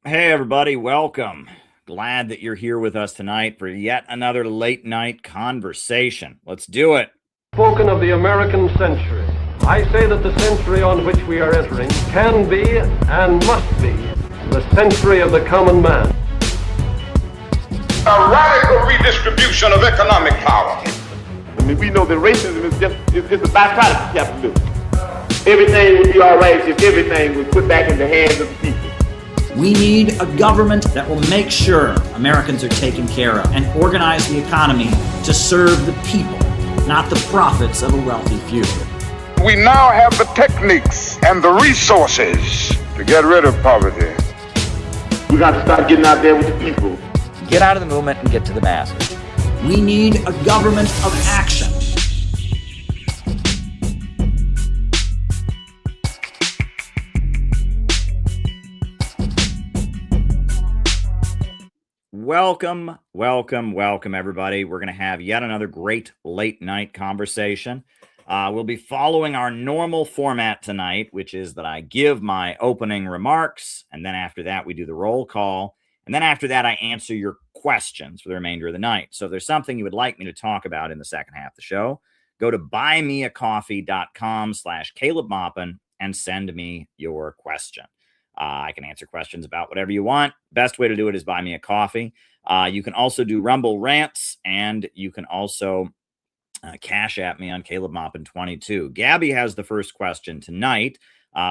Hey, everybody, welcome. Glad that you're here with us tonight for yet another late night conversation. Let's do it. Spoken of the American century. I say that the century on which we are entering can be and must be the century of the common man. A radical redistribution of economic power. I mean, we know that racism is just a byproduct of capitalism. Everything would be all right if everything was put back in the hands of the people. We need a government that will make sure Americans are taken care of and organize the economy to serve the people, not the profits of a wealthy few. We now have the techniques and the resources to get rid of poverty. We got to start getting out there with the people. Get out of the movement and get to the masses. We need a government of action. Welcome, everybody. We're going to have yet another great late night conversation. We'll be following our normal format tonight, which is that I give my opening remarks, and then after that, we do the roll call. And then after that, I answer your questions for the remainder of the night. So if there's something you would like me to talk about in the second half of the show, go to buymeacoffee.com/Caleb Maupin and send me your question. I can answer questions about whatever you want. Best way to do it is buy me a coffee. You can also do Rumble rants, and you can also cash at me on Caleb Maupin 22. Gabby has the first question tonight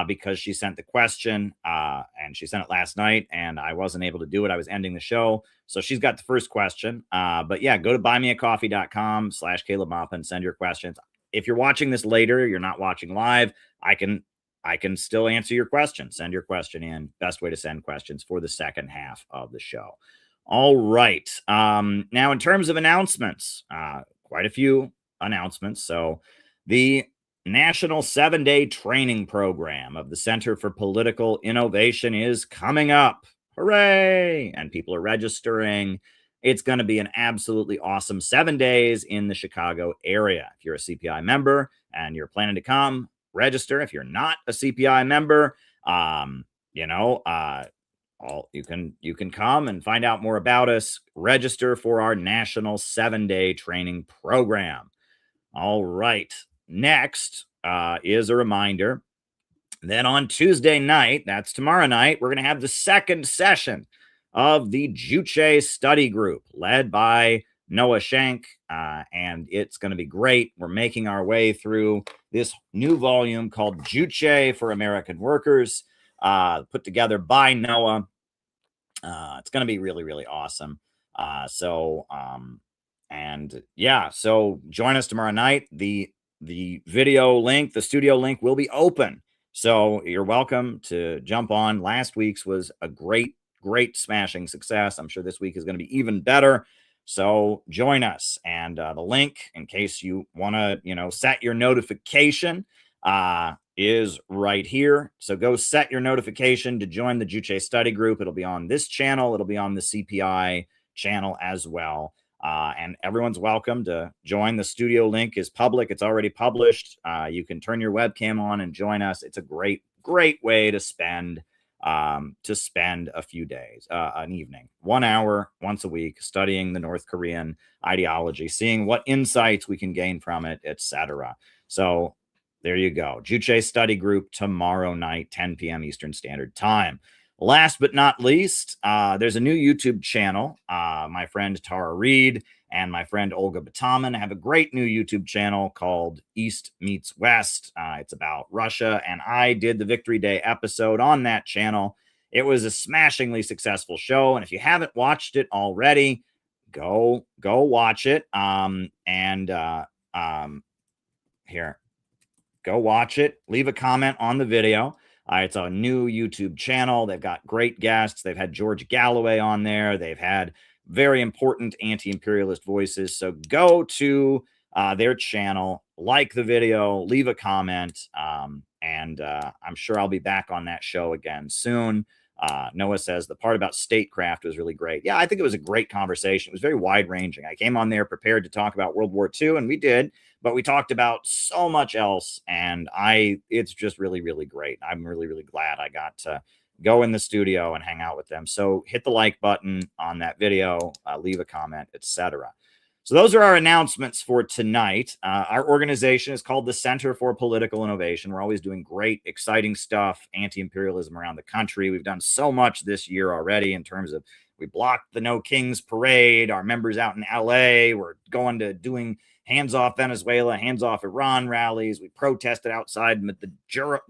because she sent the question and she sent it last night, and I wasn't able to do it. I was ending the show. So she's got the first question. But yeah, go to buymeacoffee.com/Caleb Maupin, send your questions. If you're watching this later, you're not watching live, I can still answer your question. Send your question in. Best way to send questions for the second half of the show. All right. Now, in terms of announcements, quite a few announcements. So the National 7-Day Training Program of the Center for Political Innovation is coming up. Hooray! And people are registering. It's going to be an absolutely awesome 7 days in the Chicago area. If you're a CPI member and you're planning to come, register. If you're not a CPI member, you can come and find out more about us. Register for our National 7-Day Training Program. All right. Next is a reminder that on Tuesday night, that's tomorrow night, we're going to have the second session of the Juche Study Group led by Noah Shank, and it's going to be great. We're making our way through this new volume called Juche for American Workers, put together by Noah. It's going to be really, really awesome. So join us tomorrow night. The video link, the studio link will be open. So you're welcome to jump on. Last week's was a great smashing success. I'm sure this week is going to be even better. So join us, and the link, in case you want to, set your notification, is right here. So go set your notification to join the Juche Study Group. It'll be on this channel. It'll be on the CPI channel as well. And everyone's welcome to join. The studio link is public. It's already published. You can turn your webcam on and join us. It's a great way to spend a few days, an evening, 1 hour once a week, studying the North Korean ideology, seeing what insights we can gain from it, etc. So there you go. Juche Study Group tomorrow night, 10 p.m. Eastern Standard Time. Last but not least, there's a new YouTube channel. My friend Tara Reid and my friend Olga Bataman have a great new YouTube channel called East Meets West. It's about Russia, and I did the Victory Day episode on that channel. It was a smashingly successful show, and if you haven't watched it already, go watch it. Go watch it. Leave a comment on the video. It's a new YouTube channel. They've got great guests. They've had George Galloway on there. They've had very important anti-imperialist voices. So go to their channel, like the video, leave a comment, and I'm sure I'll be back on that show again soon. Noah says the part about statecraft was really great. Yeah, I think it was a great conversation. It was very wide-ranging. I came on there prepared to talk about World War II, and we did, but we talked about so much else, and it's just really, really great. I'm really, really glad I got to go in the studio and hang out with them. So hit the like button on that video, leave a comment, etc. So those are our announcements for tonight. Our organization is called the Center for Political Innovation. We're always doing great, exciting stuff, anti-imperialism around the country. We've done so much this year already in terms of we blocked the No Kings parade. Our members out in LA, we're going to doing hands off Venezuela, hands off Iran rallies. We protested outside the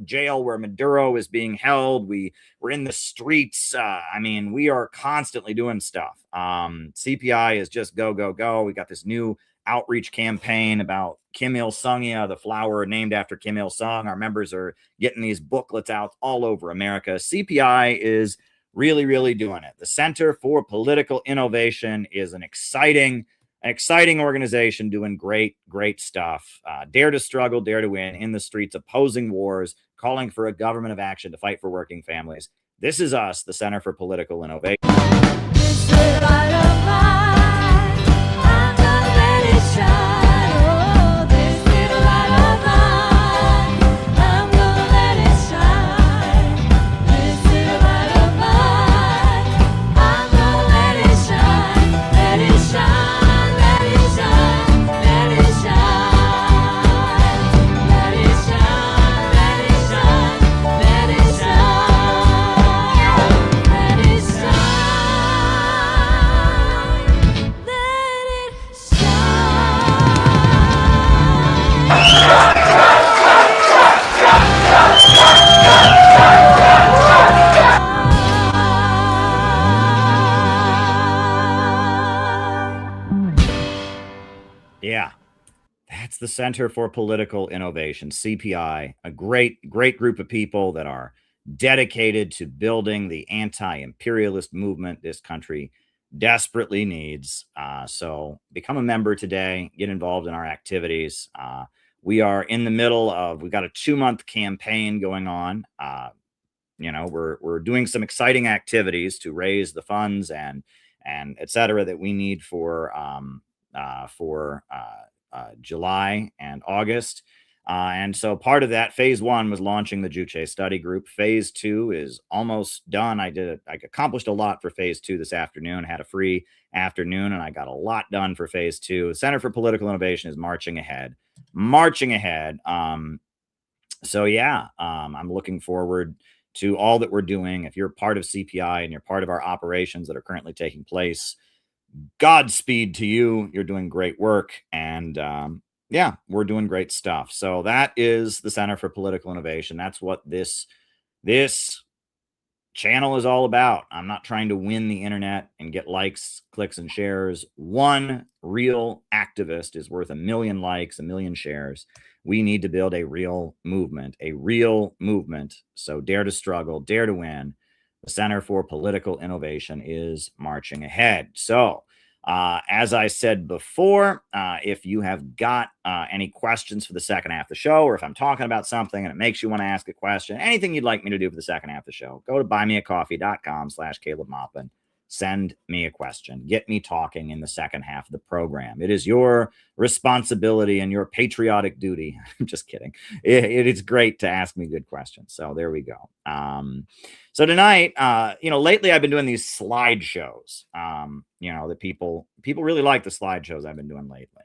jail where Maduro is being held. We were in the streets. I mean, we are constantly doing stuff. CPI is just go, go, go. We got this new outreach campaign about Kim Il-sungya, the flower named after Kim Il-sung. Our members are getting these booklets out all over America. CPI is really, really doing it. The Center for Political Innovation is an exciting organization doing great, great stuff. Dare to struggle, dare to win in the streets, opposing wars, calling for a government of action to fight for working families. This is us, the Center for Political Innovation. Yeah, that's the Center for Political Innovation, CPI, a great, great group of people that are dedicated to building the anti-imperialist movement this country desperately needs. So become a member today, get involved in our activities. We are in the middle of, we've got a 2-month campaign going on. We're doing some exciting activities to raise the funds and et cetera that we need for July and August. And so part of that, phase 1 was launching the Juche study group. Phase 2 is almost done. I accomplished a lot for phase 2 this afternoon, had a free afternoon, and I got a lot done for phase 2. The Center for Political Innovation is marching ahead. So yeah, I'm looking forward to all that we're doing. If you're part of CPI and you're part of our operations that are currently taking place, Godspeed to you. You're doing great work. And yeah, we're doing great stuff. So that is the Center for Political Innovation. That's what this channel is all about. I'm not trying to win the internet and get likes, clicks, and shares. One real activist is worth 1 million likes, 1 million shares. We need to build a real movement. So dare to struggle, dare to win. The Center for Political Innovation is marching ahead. So as I said before, if you have got any questions for the second half of the show, or if I'm talking about something and it makes you want to ask a question, anything you'd like me to do for the second half of the show, go to buymeacoffee.com/Caleb Maupin. Send me a question. Get me talking in the second half of the program. It is your responsibility and your patriotic duty. I'm just kidding. It is great to ask me good questions. So there we go. So tonight, lately I've been doing these slideshows. The people really like the slideshows I've been doing lately.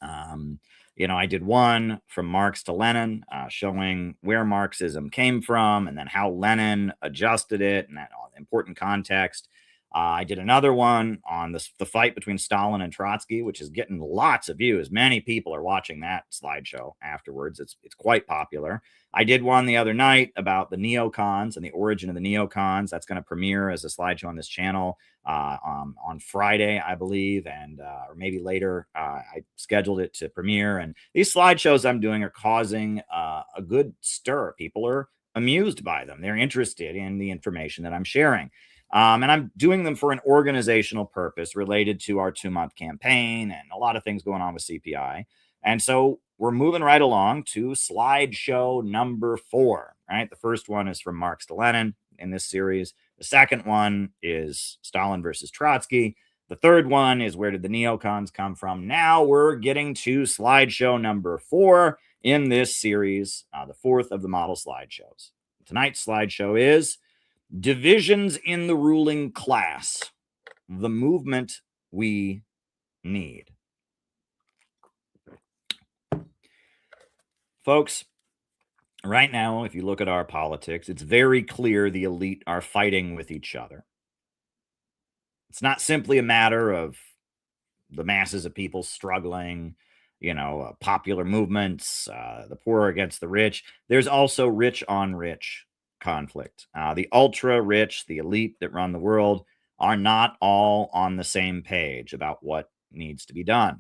I did one from Marx to Lenin, showing where Marxism came from and then how Lenin adjusted it and that important context. I did another one on the fight between Stalin and Trotsky, which is getting lots of views. Many people are watching that slideshow afterwards. It's quite popular. I did one the other night about the neocons and the origin of the neocons. That's going to premiere as a slideshow on this channel on Friday, I believe, and or maybe later. I scheduled it to premiere. And these slideshows I'm doing are causing a good stir. People are amused by them. They're interested in the information that I'm sharing. And I'm doing them for an organizational purpose related to our 2-month campaign and a lot of things going on with CPI. And so we're moving right along to slideshow number 4, right? The first one is from Marx to Lenin in this series. The second one is Stalin versus Trotsky. The third one is where did the neocons come from? Now we're getting to slideshow number 4 in this series, the 4th of the model slideshows. Tonight's slideshow is Divisions in the ruling class, the movement we need. Folks, right now, if you look at our politics, it's very clear the elite are fighting with each other. It's not simply a matter of the masses of people struggling, popular movements, the poor against the rich. There's also rich on rich conflict. The ultra rich, the elite that run the world, are not all on the same page about what needs to be done.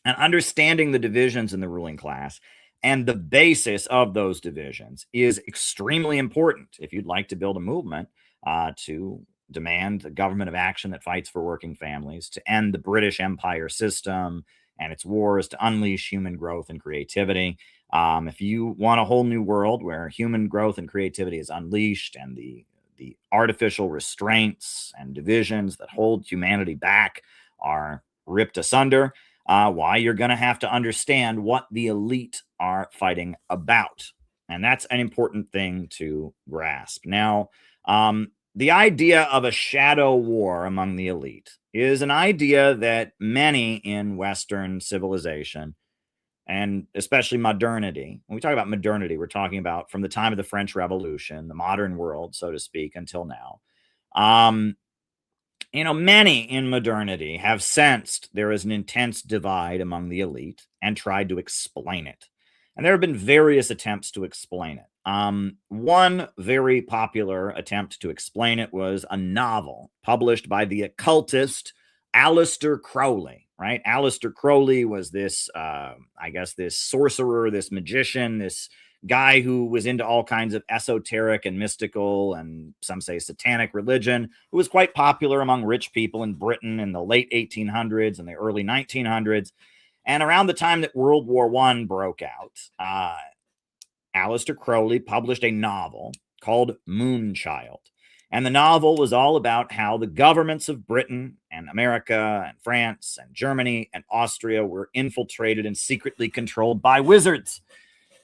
And understanding the divisions in the ruling class and the basis of those divisions is extremely important if you'd like to build a movement to demand a government of action that fights for working families, to end the British Empire system and its wars, to unleash human growth and creativity. If you want a whole new world where human growth and creativity is unleashed and the artificial restraints and divisions that hold humanity back are ripped asunder, why you're going to have to understand what the elite are fighting about. And that's an important thing to grasp. Now, the idea of a shadow war among the elite is an idea that many in Western civilization, and especially modernity, when we talk about modernity, we're talking about from the time of the French Revolution, the modern world, so to speak, until now. Many in modernity have sensed there is an intense divide among the elite and tried to explain it. And there have been various attempts to explain it. One very popular attempt to explain it was a novel published by the occultist Aleister Crowley, right? Aleister Crowley was this, this sorcerer, this magician, this guy who was into all kinds of esoteric and mystical and some say satanic religion, who was quite popular among rich people in Britain in the late 1800s and the early 1900s. And around the time that World War I broke out, Aleister Crowley published a novel called Moonchild. And the novel was all about how the governments of Britain and America and France and Germany and Austria were infiltrated and secretly controlled by wizards.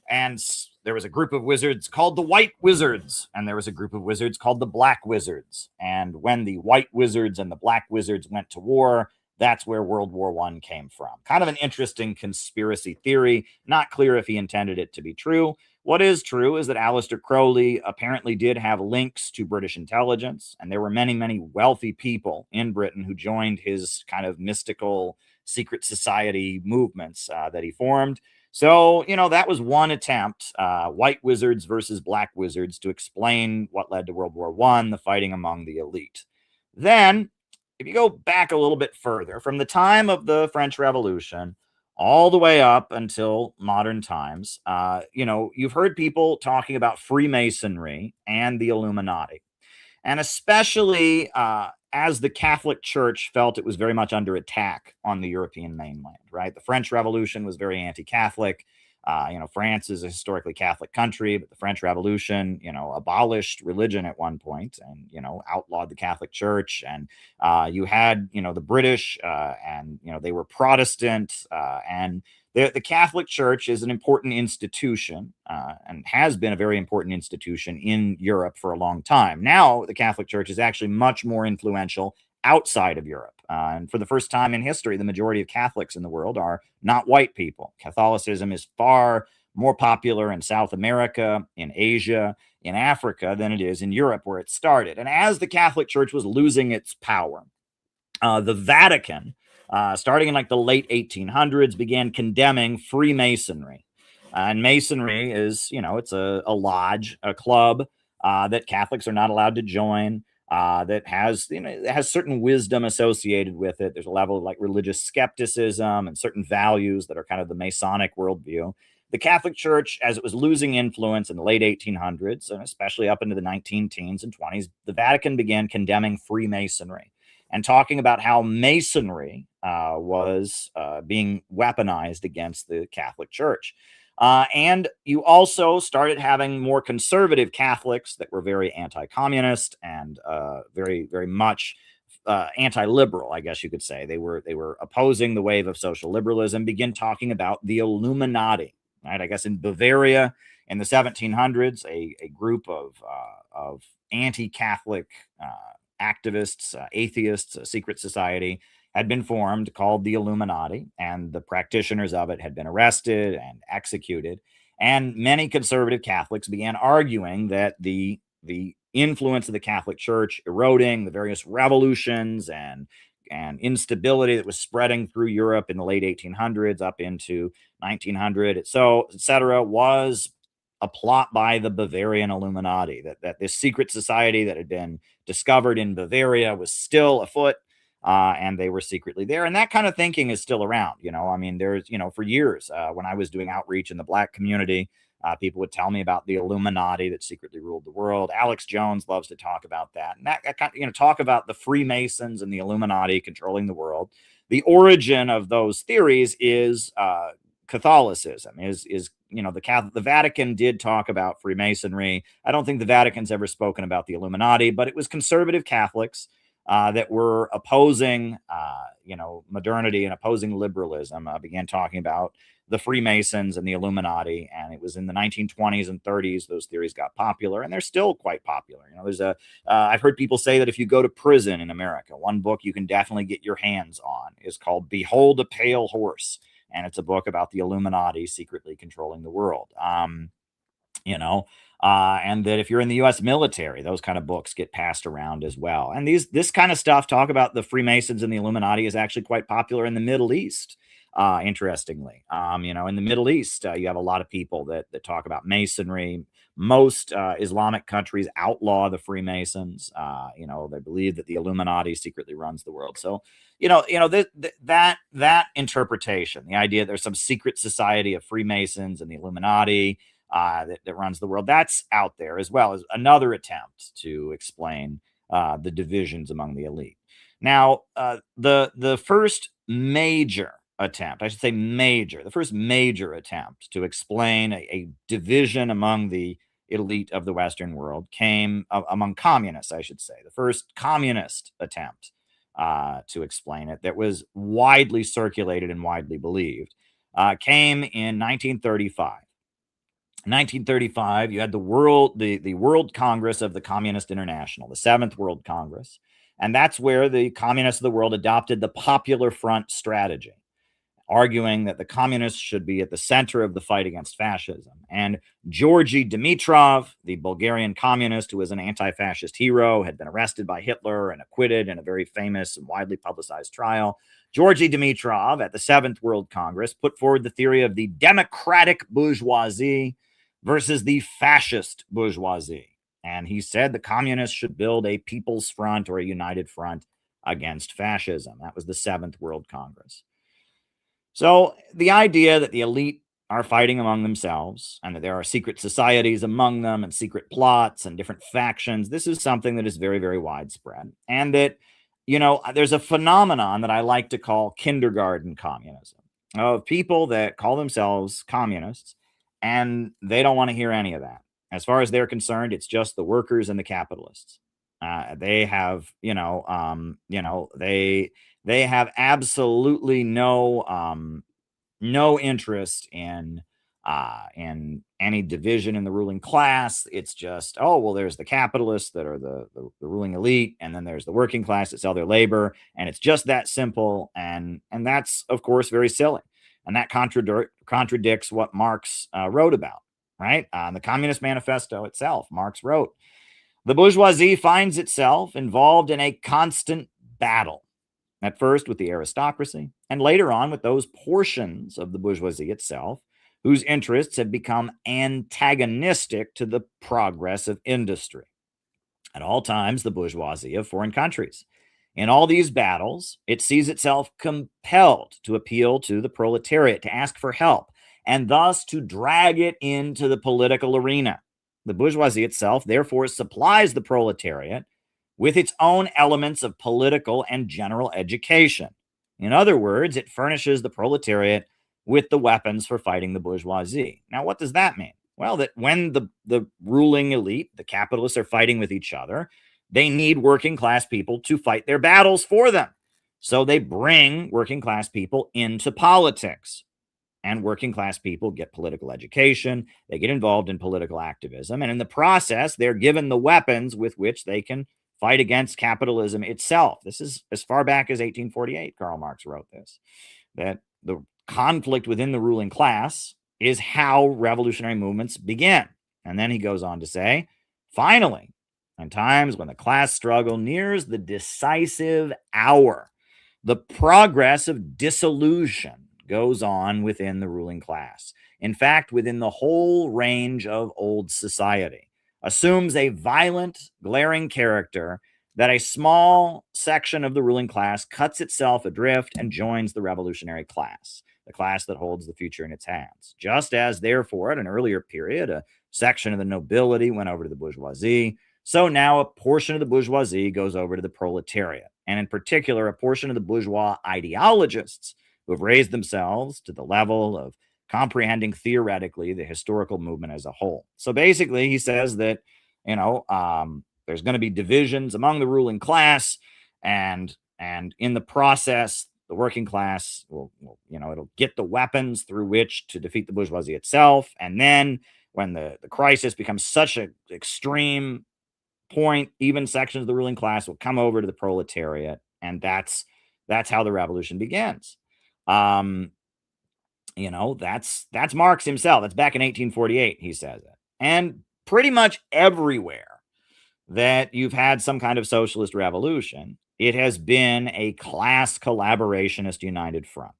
And there was a group of wizards called the White Wizards, and there was a group of wizards called the Black Wizards. And when the White Wizards and the Black Wizards went to war, that's where World War I came from. Kind of an interesting conspiracy theory. Not clear if he intended it to be true. What is true is that Aleister Crowley apparently did have links to British intelligence, and there were many, many wealthy people in Britain who joined his kind of mystical secret society movements that he formed. So, that was one attempt, white wizards versus black wizards, to explain what led to World War I, the fighting among the elite. Then, if you go back a little bit further, from the time of the French Revolution all the way up until modern times, you've heard people talking about Freemasonry and the Illuminati. And especially as the Catholic Church felt it was very much under attack on the European mainland, right? The French Revolution was very anti-Catholic. France is a historically Catholic country, but the French Revolution, abolished religion at one point and, outlawed the Catholic Church. And you had, the British and, they were Protestant. And the Catholic Church is an important institution and has been a very important institution in Europe for a long time. Now, the Catholic Church is actually much more influential outside of Europe. And for the first time in history, the majority of Catholics in the world are not white people. Catholicism is far more popular in South America, in Asia, in Africa than it is in Europe, where it started. And as the Catholic Church was losing its power, the Vatican, starting in like the late 1800s, began condemning Freemasonry. And Masonry is, it's a lodge, a club that Catholics are not allowed to join. That has, it has certain wisdom associated with it. There's a level of like religious skepticism and certain values that are kind of the Masonic worldview. The Catholic Church, as it was losing influence in the late 1800s, and especially up into the 19 teens and 20s, the Vatican began condemning Freemasonry and talking about how Masonry was being weaponized against the Catholic Church. And you also started having more conservative Catholics that were very anti-communist and very, very much anti-liberal, I guess you could say. They were opposing the wave of social liberalism, begin talking about the Illuminati, right? I guess in Bavaria in the 1700s, a group of anti-Catholic activists, atheists, a secret society had been formed called the Illuminati, and the practitioners of it had been arrested and executed. And many conservative Catholics began arguing that the influence of the Catholic Church eroding, the various revolutions and instability that was spreading through Europe in the late 1800s up into 1900, so etc., was a plot by the Bavarian Illuminati. That this secret society that had been discovered in Bavaria was still afoot, and they were secretly there. And that kind of thinking is still around. I mean, there's, for years when I was doing outreach in the Black community, people would tell me about the Illuminati that secretly ruled the world. Alex Jones loves to talk about that. And that kind of, talk about the Freemasons and the Illuminati controlling the world. The origin of those theories is Catholicism, is the Vatican did talk about Freemasonry. I don't think the Vatican's ever spoken about the Illuminati, but it was conservative Catholics that were opposing, modernity and opposing liberalism, began talking about the Freemasons and the Illuminati. And it was in the 1920s and 30s, those theories got popular, and they're still quite popular. I've heard people say that if you go to prison in America, one book you can definitely get your hands on is called Behold a Pale Horse. And it's a book about the Illuminati secretly controlling the world. And that if you're in the U.S. military, those kind of books get passed around as well. And this kind of stuff, talk about the Freemasons and the Illuminati, is actually quite popular in the Middle East. Interestingly, in the Middle East, you have a lot of people that talk about Masonry. Most Islamic countries outlaw the Freemasons. They believe that the Illuminati secretly runs the world. So, that interpretation, the idea there's some secret society of Freemasons and the Illuminati that runs the world, that's out there as well as another attempt to explain the divisions among the elite. Now, the first major attempt, the first major attempt to explain a division among the elite of the Western world came among communists, I should say. The first communist attempt to explain it that was widely circulated and widely believed came in 1935. In 1935, you had the World Congress of the Communist International, the Seventh World Congress, and that's where the communists of the world adopted the Popular Front strategy, arguing that the communists should be at the center of the fight against fascism. And Georgy Dimitrov, the Bulgarian communist who was an anti-fascist hero, had been arrested by Hitler and acquitted in a very famous and widely publicized trial. Georgy Dimitrov, at the Seventh World Congress, put forward the theory of the democratic bourgeoisie versus the fascist bourgeoisie. And he said the communists should build a people's front or a united front against fascism. That was the Seventh World Congress. So the idea that the elite are fighting among themselves and that there are secret societies among them and secret plots and different factions, this is something that is very, very widespread. And that, there's a phenomenon that I like to call kindergarten communism, of people that call themselves communists and they don't want to hear any of that. As far as they're concerned, it's just the workers and the capitalists. They have, they have absolutely no interest in any division in the ruling class. It's just, there's the capitalists that are the ruling elite, and then there's the working class that sell their labor, and it's just that simple. And that's, of course, very silly. And that contradicts what Marx wrote about, right? The Communist Manifesto itself, Marx wrote, the bourgeoisie finds itself involved in a constant battle, at first with the aristocracy, and later on with those portions of the bourgeoisie itself whose interests have become antagonistic to the progress of industry. At all times, the bourgeoisie of foreign countries. In all these battles, it sees itself compelled to appeal to the proletariat, to ask for help, and thus to drag it into the political arena. The bourgeoisie itself, therefore, supplies the proletariat with its own elements of political and general education. In other words, it furnishes the proletariat with the weapons for fighting the bourgeoisie. Now, what does that mean? Well, that when the ruling elite, the capitalists, are fighting with each other, they need working class people to fight their battles for them. So they bring working class people into politics. and working class people get political education. They get involved in political activism. And in the process, they're given the weapons with which they can fight against capitalism itself. This is as far back as 1848. Karl Marx wrote this, that the conflict within the ruling class is how revolutionary movements begin. And then he goes on to say, finally, in times when the class struggle nears the decisive hour, the progress of dissolution goes on within the ruling class. In fact, within the whole range of old society, assumes a violent, glaring character that a small section of the ruling class cuts itself adrift and joins the revolutionary class, the class that holds the future in its hands. Just as, therefore, at an earlier period, a section of the nobility went over to the bourgeoisie, so now a portion of the bourgeoisie goes over to the proletariat, and in particular, a portion of the bourgeois ideologists who have raised themselves to the level of comprehending theoretically the historical movement as a whole. So basically, he says that, there's going to be divisions among the ruling class, and in the process, the working class will it'll get the weapons through which to defeat the bourgeoisie itself. And then when the crisis becomes such an extreme point, even sections of the ruling class will come over to the proletariat, and that's how the revolution begins. That's Marx himself. That's back in 1848. He says it, and pretty much everywhere that you've had some kind of socialist revolution, it has been a class collaborationist united front.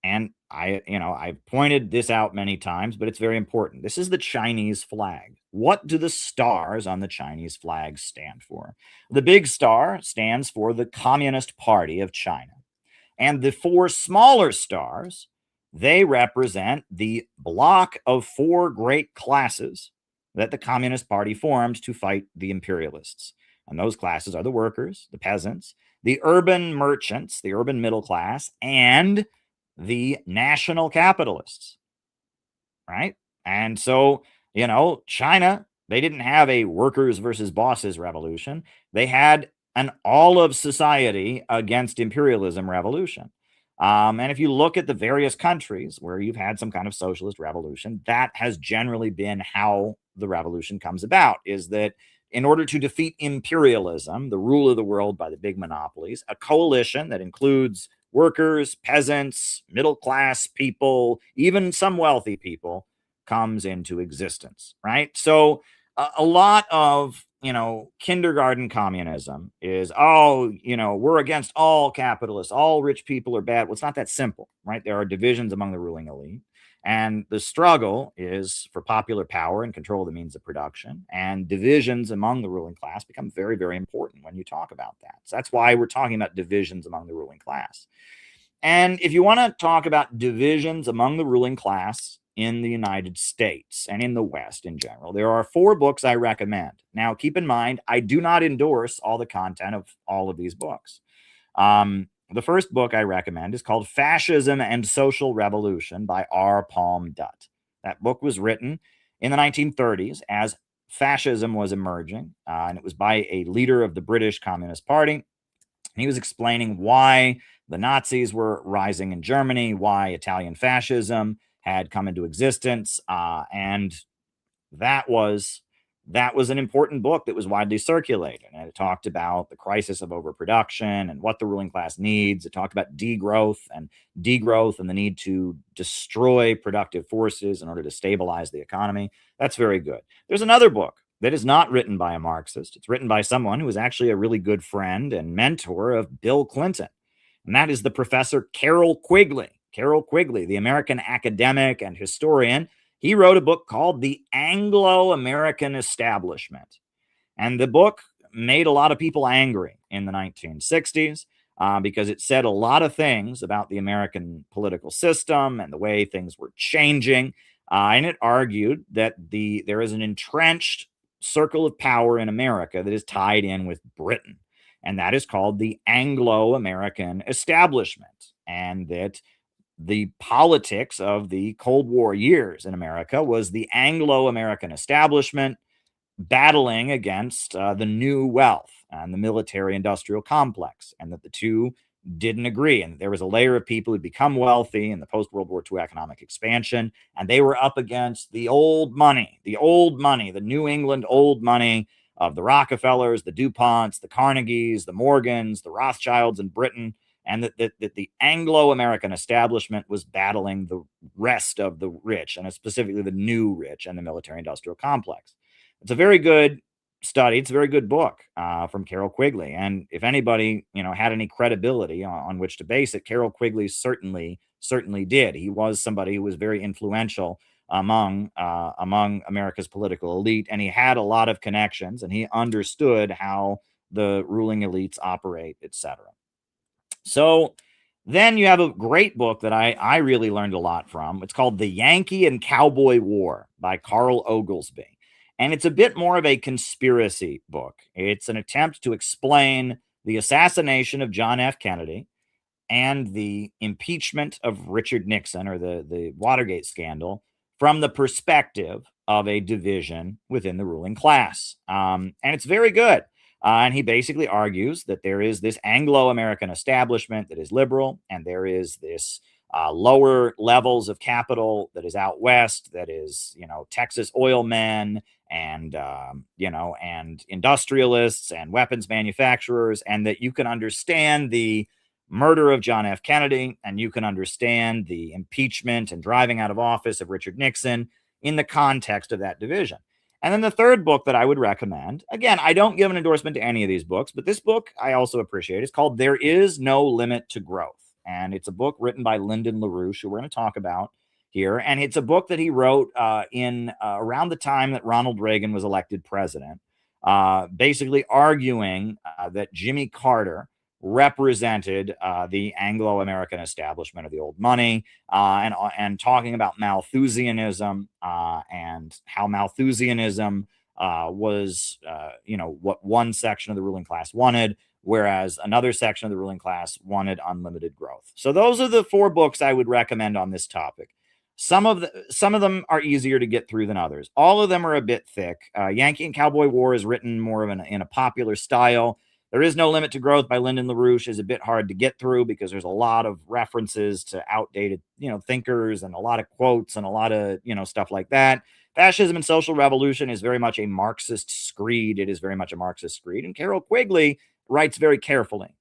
And I've pointed this out many times, but it's very important. This is the Chinese flag. What do the stars on the Chinese flag stand for? The big star stands for the Communist Party of China. And the four smaller stars, they represent the block of four great classes that the Communist Party formed to fight the imperialists. And those classes are the workers, the peasants, the urban merchants, the urban middle class, and the national capitalists, right? And so, China, they didn't have a workers versus bosses revolution. They had an all of society against imperialism revolution. And if you look at the various countries where you've had some kind of socialist revolution, that has generally been how the revolution comes about, is that in order to defeat imperialism, the rule of the world by the big monopolies, a coalition that includes workers, peasants, middle class people, even some wealthy people, comes into existence, right? So a lot of, kindergarten communism is, we're against all capitalists, all rich people are bad. Well, it's not that simple, right? There are divisions among the ruling elite. And the struggle is for popular power and control of the means of production. And divisions among the ruling class become very, very important when you talk about that. So that's why we're talking about divisions among the ruling class. And if you want to talk about divisions among the ruling class in the United States and in the West in general, there are 4 books I recommend. Now, keep in mind, I do not endorse all the content of all of these books. The first book I recommend is called Fascism and Social Revolution by R. Palm Dutt. That book was written in the 1930s as fascism was emerging, and it was by a leader of the British Communist Party. And he was explaining why the Nazis were rising in Germany, why Italian fascism had come into existence, and that was an important book that was widely circulated. And it talked about the crisis of overproduction and what the ruling class needs. It talked about degrowth and the need to destroy productive forces in order to stabilize the economy. That's very good. There's another book that is not written by a Marxist. It's written by someone who was actually a really good friend and mentor of Bill Clinton. And that is the professor Carroll Quigley. Carroll Quigley, the American academic and historian. He wrote a book called The Anglo-American Establishment. And the book made a lot of people angry in the 1960s because it said a lot of things about the American political system and the way things were changing. And it argued that there is an entrenched circle of power in America that is tied in with Britain. And that is called the Anglo-American Establishment. And that the politics of the Cold War years in America was the Anglo-American establishment battling against the new wealth and the military-industrial complex, and that the two didn't agree. And there was a layer of people who'd become wealthy in the post-World War II economic expansion, and they were up against the old money, the New England old money of the Rockefellers, the DuPonts, the Carnegies, the Morgans, the Rothschilds in Britain, and that the Anglo-American establishment was battling the rest of the rich, and specifically the new rich and the military-industrial complex. It's a very good study. It's a very good book from Carroll Quigley. And if anybody, had any credibility on which to base it, Carroll Quigley certainly did. He was somebody who was very influential among America's political elite, and he had a lot of connections, and he understood how the ruling elites operate, etc. So then you have a great book that I really learned a lot from. It's called The Yankee and Cowboy War by Carl Oglesby. And it's a bit more of a conspiracy book. It's an attempt to explain the assassination of John F. Kennedy and the impeachment of Richard Nixon, or the Watergate scandal, from the perspective of a division within the ruling class. And it's very good. And he basically argues that there is this Anglo-American establishment that is liberal, and there is this lower levels of capital that is out west, that is, Texas oil men and, and industrialists and weapons manufacturers, and that you can understand the murder of John F. Kennedy, and you can understand the impeachment and driving out of office of Richard Nixon in the context of that division. And then the third book that I would recommend, again, I don't give an endorsement to any of these books, but this book I also appreciate. It's called There Is No Limit to Growth. And it's a book written by Lyndon LaRouche, who we're going to talk about here. And it's a book that he wrote in around the time that Ronald Reagan was elected president, basically arguing that Jimmy Carter represented the Anglo-American establishment of the old money, and talking about Malthusianism, and how Malthusianism was, what one section of the ruling class wanted, whereas another section of the ruling class wanted unlimited growth. So those are the four books I would recommend on this topic. Some of them are easier to get through than others. All of them are a bit thick. Yankee and Cowboy War is written more of in a popular style. There Is No Limit to Growth by Lyndon LaRouche is a bit hard to get through because there's a lot of references to outdated, thinkers, and a lot of quotes and a lot of, stuff like that. Fascism and Social Revolution is very much a Marxist screed. It is very much a Marxist screed. And Carroll Quigley writes very carefully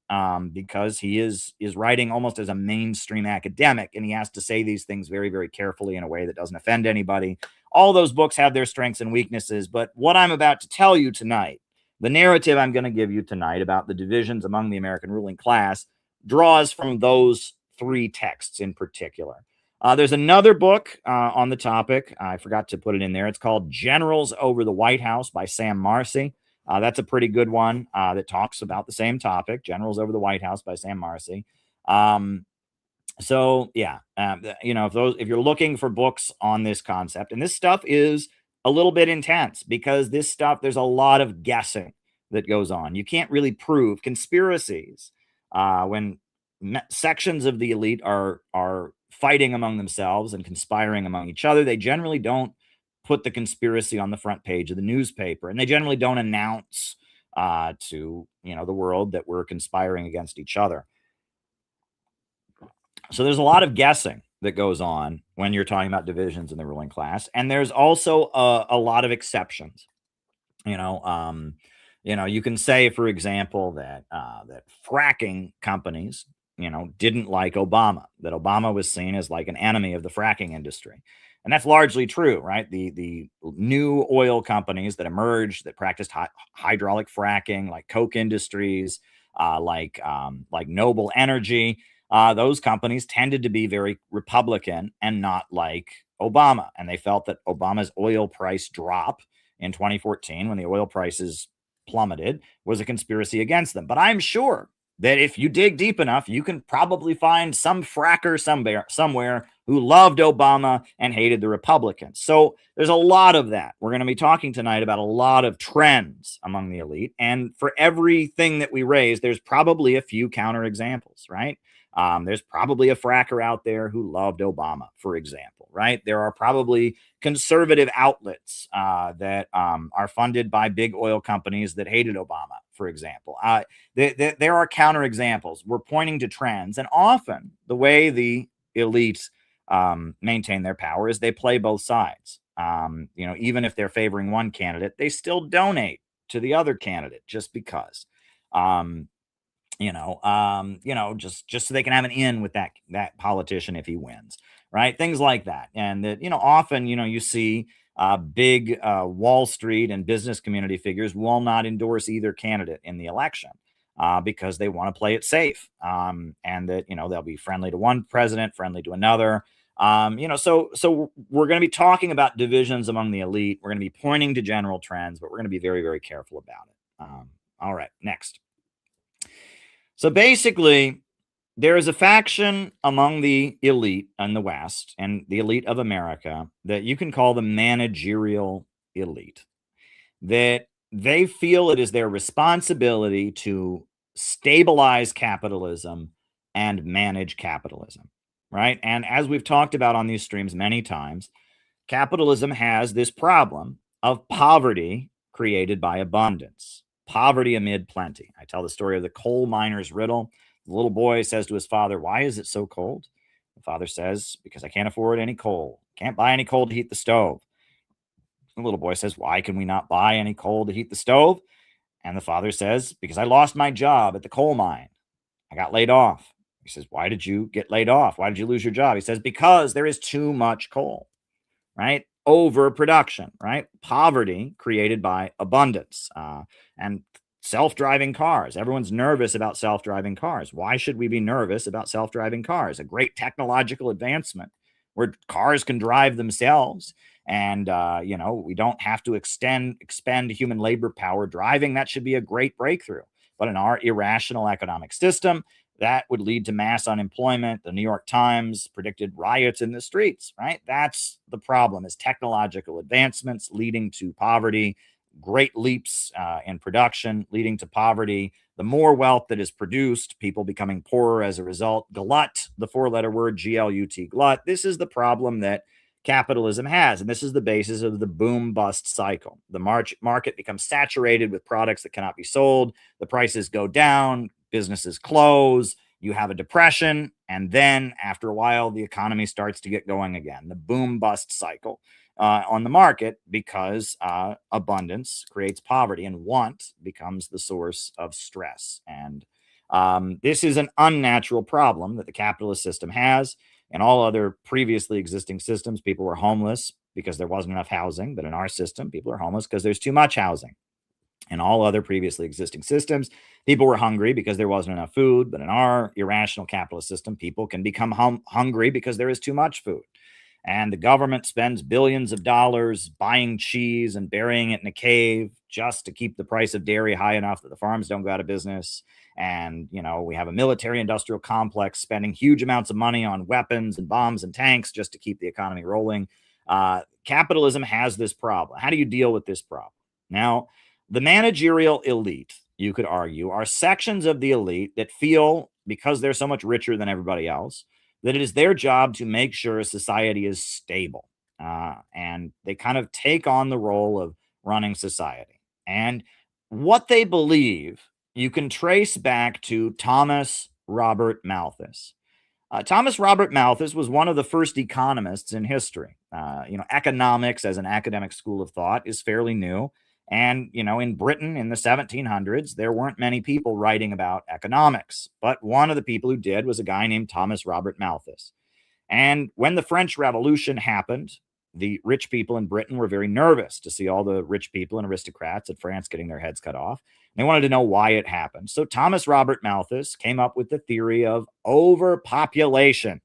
because he is writing almost as a mainstream academic, and he has to say these things very, very carefully in a way that doesn't offend anybody. All those books have their strengths and weaknesses, but what I'm about to tell you tonight, the narrative I'm going to give you tonight about the divisions among the American ruling class, draws from those three texts in particular. There's another book on the topic. I forgot to put it in there. It's called Generals Over the White House by Sam Marcy. That's a pretty good one that talks about the same topic, Generals Over the White House by Sam Marcy. So yeah, if you're looking for books on this concept, and this stuff is a little bit intense because this stuff, there's a lot of guessing that goes on. You can't really prove conspiracies when sections of the elite are fighting among themselves and conspiring among each other. They generally don't put the conspiracy on the front page of the newspaper, and they generally don't announce to the world that we're conspiring against each other. So there's a lot of guessing that goes on when you're talking about divisions in the ruling class, and there's also a lot of exceptions. You can say, for example, that fracking companies, didn't like Obama, that Obama was seen as like an enemy of the fracking industry. And that's largely true, right? The new oil companies that emerged that practiced hydraulic fracking, like Koch Industries, like Noble Energy, those companies tended to be very Republican and not like Obama. And they felt that Obama's oil price drop in 2014, when the oil prices plummeted, was a conspiracy against them. But I'm sure that if you dig deep enough, you can probably find some fracker somewhere who loved Obama and hated the Republicans. So there's a lot of that. We're going to be talking tonight about a lot of trends among the elite. And for everything that we raise, there's probably a few counterexamples, right? There's probably a fracker out there who loved Obama, for example, right? There are probably conservative outlets that are funded by big oil companies that hated Obama, for example. There are counterexamples. We're pointing to trends, and often the way the elites maintain their power is they play both sides. Even if they're favoring one candidate, they still donate to the other candidate just because. Just so they can have an in with that politician if he wins, right? Things like that. And that, often, you see big Wall Street and business community figures will not endorse either candidate in the election because they want to play it safe. And that, they'll be friendly to one president, friendly to another. So we're going to be talking about divisions among the elite. We're going to be pointing to general trends, but we're going to be very, very careful about it. All right, next. So basically, there is a faction among the elite in the West and the elite of America that you can call the managerial elite, that they feel it is their responsibility to stabilize capitalism and manage capitalism, right? And as we've talked about on these streams many times, capitalism has this problem of poverty created by abundance. Poverty amid plenty. I tell the story of the coal miner's riddle. The little boy says to his father, "Why is it so cold?" The father says, "Because I can't afford any coal. Can't buy any coal to heat the stove." The little boy says, "Why can we not buy any coal to heat the stove?" And the father says, "Because I lost my job at the coal mine. I got laid off." He says, "Why did you get laid off? Why did you lose your job?" He says, "Because there is too much coal," right? Overproduction, right? Poverty created by abundance. And self-driving cars. Everyone's nervous about self-driving cars. Why should we be nervous about self-driving cars? A great technological advancement where cars can drive themselves, and we don't have to expend human labor power driving. That should be a great breakthrough. But in our irrational economic system, that would lead to mass unemployment. The New York Times predicted riots in the streets, right? That's the problem, is technological advancements leading to poverty, great leaps in production leading to poverty. The more wealth that is produced, people becoming poorer as a result. Glut, the four-letter word, G-L-U-T, glut. This is the problem that capitalism has, and this is the basis of the boom-bust cycle. The market becomes saturated with products that cannot be sold. The prices go down. Businesses close. You have a depression, and then after a while, the economy starts to get going again. The boom-bust cycle on the market, because abundance creates poverty and want becomes the source of stress. And this is an unnatural problem that the capitalist system has. In all other previously existing systems, people were homeless because there wasn't enough housing. But in our system, people are homeless because there's too much housing. In all other previously existing systems, people were hungry because there wasn't enough food. But in our irrational capitalist system, people can become hungry because there is too much food. And the government spends billions of dollars buying cheese and burying it in a cave just to keep the price of dairy high enough that the farms don't go out of business. And, we have a military industrial complex spending huge amounts of money on weapons and bombs and tanks just to keep the economy rolling. Capitalism has this problem. How do you deal with this problem? Now, the managerial elite, you could argue, are sections of the elite that feel, because they're so much richer than everybody else, that it is their job to make sure society is stable. And they kind of take on the role of running society. And what they believe, you can trace back to Thomas Robert Malthus. Thomas Robert Malthus was one of the first economists in history. Economics as an academic school of thought is fairly new. And, in Britain in the 1700s, there weren't many people writing about economics. But one of the people who did was a guy named Thomas Robert Malthus. And when the French Revolution happened, the rich people in Britain were very nervous to see all the rich people and aristocrats of France getting their heads cut off. They wanted to know why it happened. So Thomas Robert Malthus came up with the theory of overpopulation.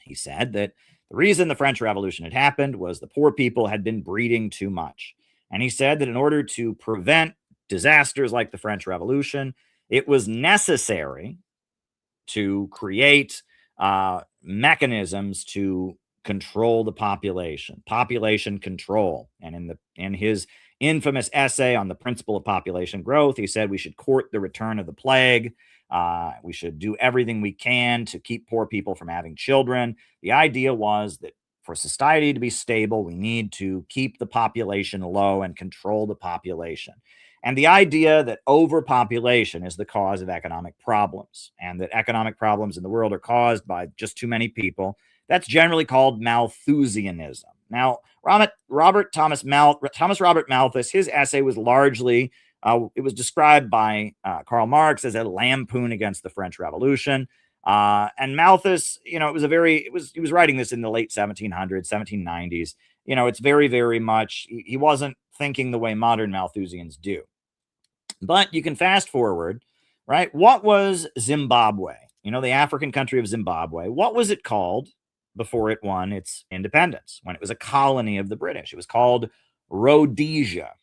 He said that the reason the French Revolution had happened was the poor people had been breeding too much. And he said that in order to prevent disasters like the French Revolution, it was necessary to create mechanisms to control the population control. And in his infamous essay on the principle of population growth, he said we should court the return of the plague. We should do everything we can to keep poor people from having children. The idea was that for society to be stable, we need to keep the population low and control the population. And the idea that overpopulation is the cause of economic problems, and that economic problems in the world are caused by just too many people, that's generally called Malthusianism. Now, Thomas Robert Malthus, his essay was largely, it was described by Karl Marx as a lampoon against the French Revolution. And Malthus, he was writing this in the late 1700s, 1790s. It's very, very much, he wasn't thinking the way modern Malthusians do. But you can fast forward, right? What was Zimbabwe? The African country of Zimbabwe. What was it called before it won its independence, when it was a colony of the British? It was called Rhodesia.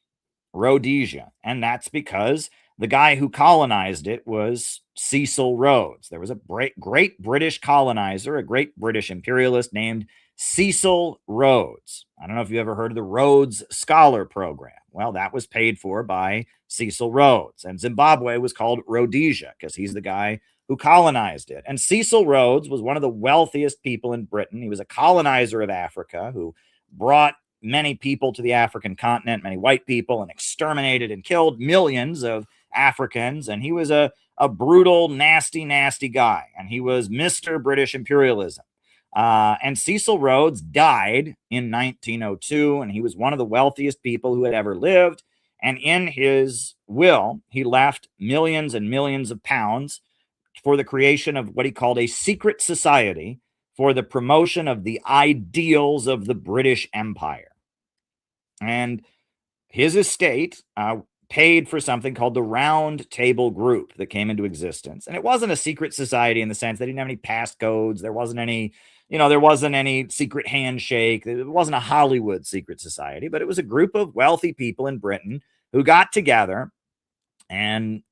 Rhodesia. And that's because the guy who colonized it was Cecil Rhodes. There was a great British colonizer, a great British imperialist named Cecil Rhodes. I don't know if you ever heard of the Rhodes Scholar Program. Well, that was paid for by Cecil Rhodes. And Zimbabwe was called Rhodesia because he's the guy who colonized it. And Cecil Rhodes was one of the wealthiest people in Britain. He was a colonizer of Africa who brought many people to the African continent, many white people, and exterminated and killed millions of Africans. And he was a brutal, nasty, nasty guy. And he was Mr. British imperialism. And Cecil Rhodes died in 1902, and he was one of the wealthiest people who had ever lived. And in his will, he left millions and millions of pounds for the creation of what he called a secret society for the promotion of the ideals of the British Empire. And his estate paid for something called the Round Table Group that came into existence. And it wasn't a secret society in the sense they didn't have any passcodes. There wasn't any, there wasn't any secret handshake. It wasn't a Hollywood secret society, but it was a group of wealthy people in Britain who got together and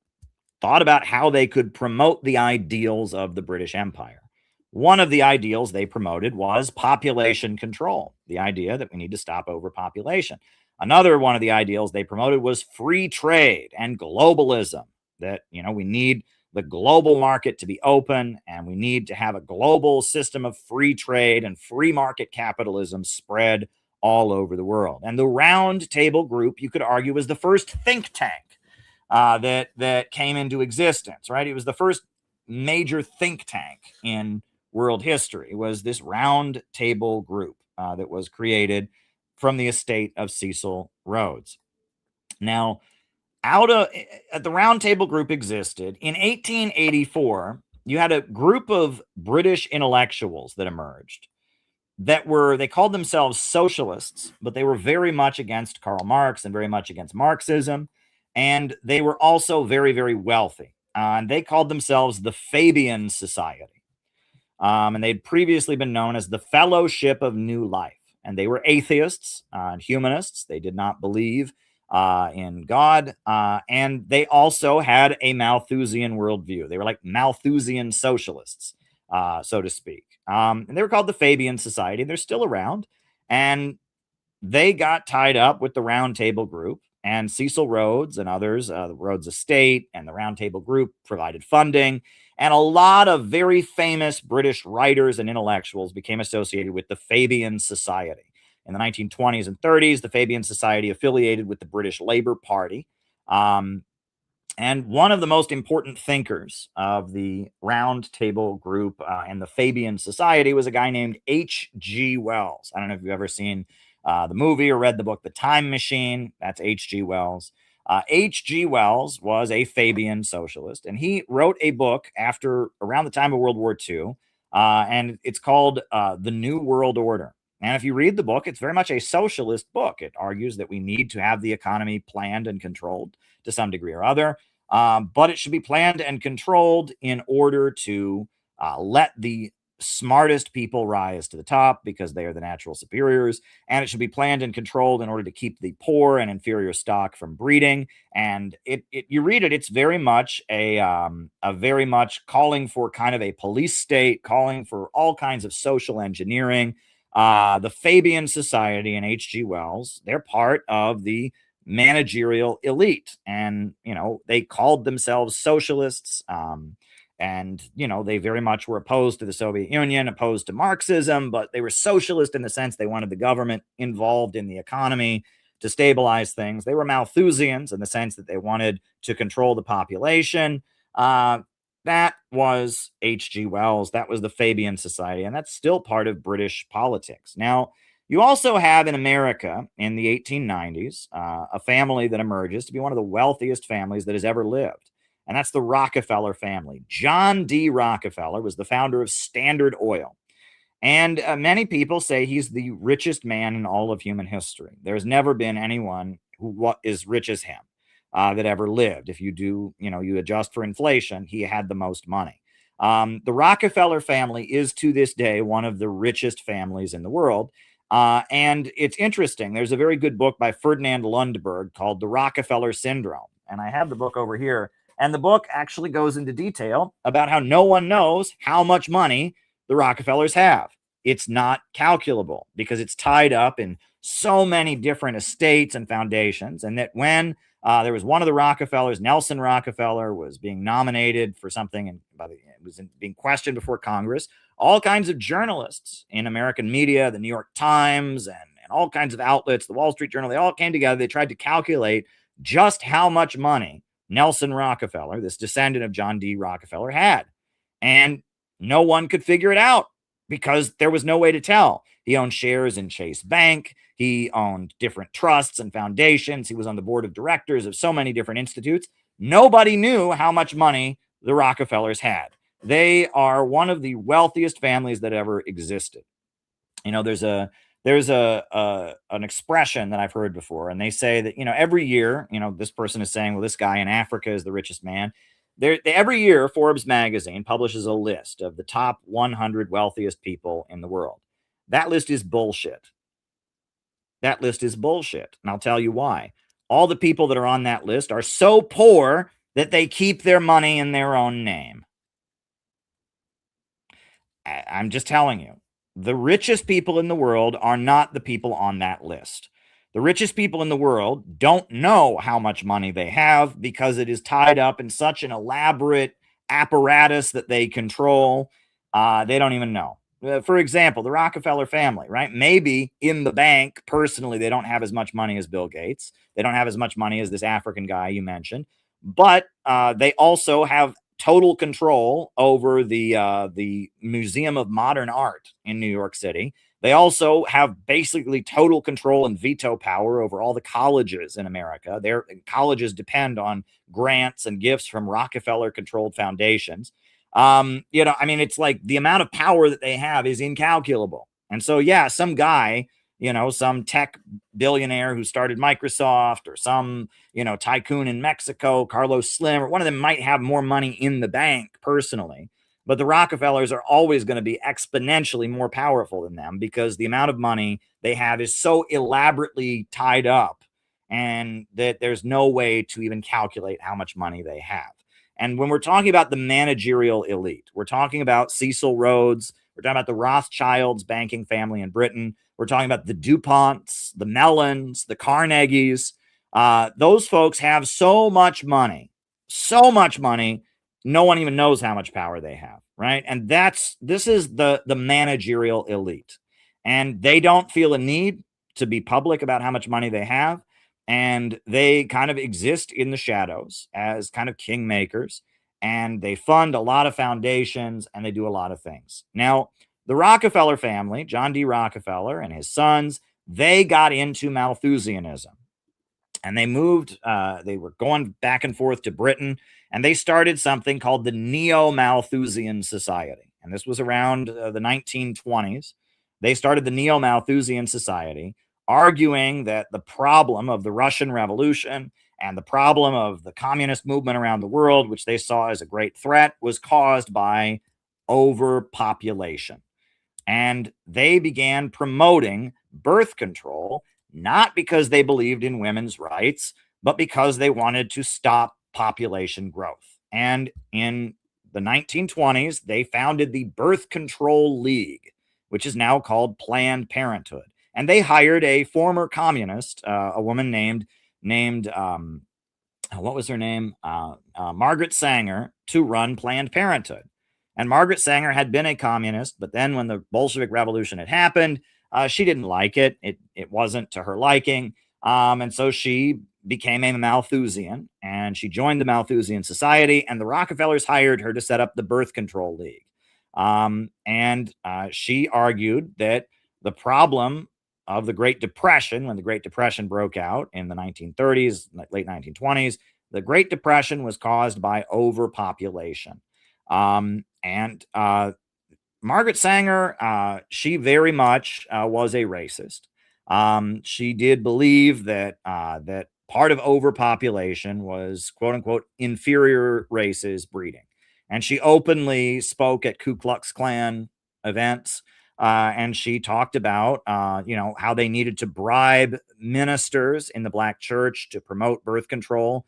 thought about how they could promote the ideals of the British Empire. One of the ideals they promoted was population control, the idea that we need to stop overpopulation. Another one of the ideals they promoted was free trade and globalism, that, we need the global market to be open, and we need to have a global system of free trade and free market capitalism spread all over the world. And the Round Table Group, you could argue, was the first think tank that came into existence, right? It was the first major think tank in world history, was this Round Table Group that was created from the estate of Cecil Rhodes. Now, the Round Table Group existed. In 1884, you had a group of British intellectuals that emerged they called themselves socialists, but they were very much against Karl Marx and very much against Marxism. And they were also very, very wealthy. And they called themselves the Fabian Society. And they'd previously been known as the Fellowship of New Life. And they were atheists and humanists. They did not believe in God. And they also had a Malthusian worldview. They were like Malthusian socialists, so to speak. And they were called the Fabian Society. They're still around. And they got tied up with the Round Table Group. And Cecil Rhodes and others, the Rhodes Estate and the Round Table Group provided funding. And a lot of very famous British writers and intellectuals became associated with the Fabian Society. In the 1920s and 30s, the Fabian Society affiliated with the British Labour Party. And one of the most important thinkers of the Round Table Group and the Fabian Society was a guy named H.G. Wells. I don't know if you've ever seen the movie or read the book, The Time Machine. That's H.G. Wells. H.G. Wells was a Fabian socialist, and he wrote a book around the time of World War II, and it's called The New World Order. And if you read the book, it's very much a socialist book. It argues that we need to have the economy planned and controlled to some degree or other, but it should be planned and controlled in order to let the smartest people rise to the top because they are the natural superiors, and it should be planned and controlled in order to keep the poor and inferior stock from breeding. And you read it, it's very much a very much calling for kind of a police state, calling for all kinds of social engineering. The Fabian Society and H.G. Wells, they're part of the managerial elite, and they called themselves socialists. And, they very much were opposed to the Soviet Union, opposed to Marxism, but they were socialist in the sense they wanted the government involved in the economy to stabilize things. They were Malthusians in the sense that they wanted to control the population. That was H.G. Wells. That was the Fabian Society, and that's still part of British politics. Now, you also have in America in the 1890s a family that emerges to be one of the wealthiest families that has ever lived, and that's the Rockefeller family. John D. Rockefeller was the founder of Standard Oil. And many people say he's the richest man in all of human history. There's never been anyone who is rich as him that ever lived. If you do, you adjust for inflation, he had the most money. The Rockefeller family is to this day one of the richest families in the world. And it's interesting. There's a very good book by Ferdinand Lundberg called The Rockefeller Syndrome. And I have the book over here. And the book actually goes into detail about how no one knows how much money the Rockefellers have. It's not calculable because it's tied up in so many different estates and foundations. And that when there was one of the Rockefellers, Nelson Rockefeller, was being nominated for something and being questioned before Congress, all kinds of journalists in American media, the New York Times and all kinds of outlets, the Wall Street Journal, they all came together. They tried to calculate just how much money Nelson Rockefeller, this descendant of John D. Rockefeller, had. And no one could figure it out because there was no way to tell. He owned shares in Chase Bank. He owned different trusts and foundations. He was on the board of directors of so many different institutes. Nobody knew how much money the Rockefellers had. They are one of the wealthiest families that ever existed. There's an expression that I've heard before, and they say that, every year, this person is saying, well, this guy in Africa is the richest man. Every year, Forbes magazine publishes a list of the top 100 wealthiest people in the world. That list is bullshit. That list is bullshit. And I'll tell you why. All the people that are on that list are so poor that they keep their money in their own name. I'm just telling you, the richest people in the world are not the people on that list. The richest people in the world don't know how much money they have because it is tied up in such an elaborate apparatus that they control. They don't even know. For example, the Rockefeller family, right? Maybe in the bank, personally, they don't have as much money as Bill Gates. They don't have as much money as this African guy you mentioned. But they also have total control over the Museum of Modern Art in New York City. They also have basically total control and veto power over all the colleges in America. Their colleges depend on grants and gifts from Rockefeller-controlled foundations. It's like the amount of power that they have is incalculable. And so, yeah, some guy, some tech billionaire who started Microsoft or some, tycoon in Mexico, Carlos Slim, or one of them might have more money in the bank personally. But the Rockefellers are always going to be exponentially more powerful than them because the amount of money they have is so elaborately tied up and that there's no way to even calculate how much money they have. And when we're talking about the managerial elite, we're talking about Cecil Rhodes, we're talking about the Rothschilds banking family in Britain, we're talking about the DuPonts, the Mellons, the Carnegies. Those folks have so much money, no one even knows how much power they have, right? And this is the managerial elite. And they don't feel a need to be public about how much money they have. And they kind of exist in the shadows as kind of kingmakers. And they fund a lot of foundations and they do a lot of things. Now, the Rockefeller family, John D. Rockefeller and his sons, they got into Malthusianism. And they moved, they were going back and forth to Britain, and they started something called the Neo-Malthusian Society. And this was around the 1920s. They started the Neo-Malthusian Society, arguing that the problem of the Russian Revolution and the problem of the communist movement around the world, which they saw as a great threat, was caused by overpopulation. And they began promoting birth control, not because they believed in women's rights, but because they wanted to stop population growth. And in the 1920s, they founded the Birth Control League, which is now called Planned Parenthood. And they hired a former communist, a woman named what was her name? Margaret Sanger to run Planned Parenthood. And Margaret Sanger had been a communist, but then when the Bolshevik Revolution had happened, she didn't like it. It wasn't to her liking. And so she became a Malthusian, and she joined the Malthusian Society, and the Rockefellers hired her to set up the Birth Control League. And she argued that the problem of the Great Depression, when the Great Depression broke out in the 1930s, late 1920s, the Great Depression was caused by overpopulation. And Margaret Sanger, she very much was a racist. She did believe that that part of overpopulation was "quote unquote" inferior races breeding, and she openly spoke at Ku Klux Klan events. And she talked about, how they needed to bribe ministers in the black church to promote birth control,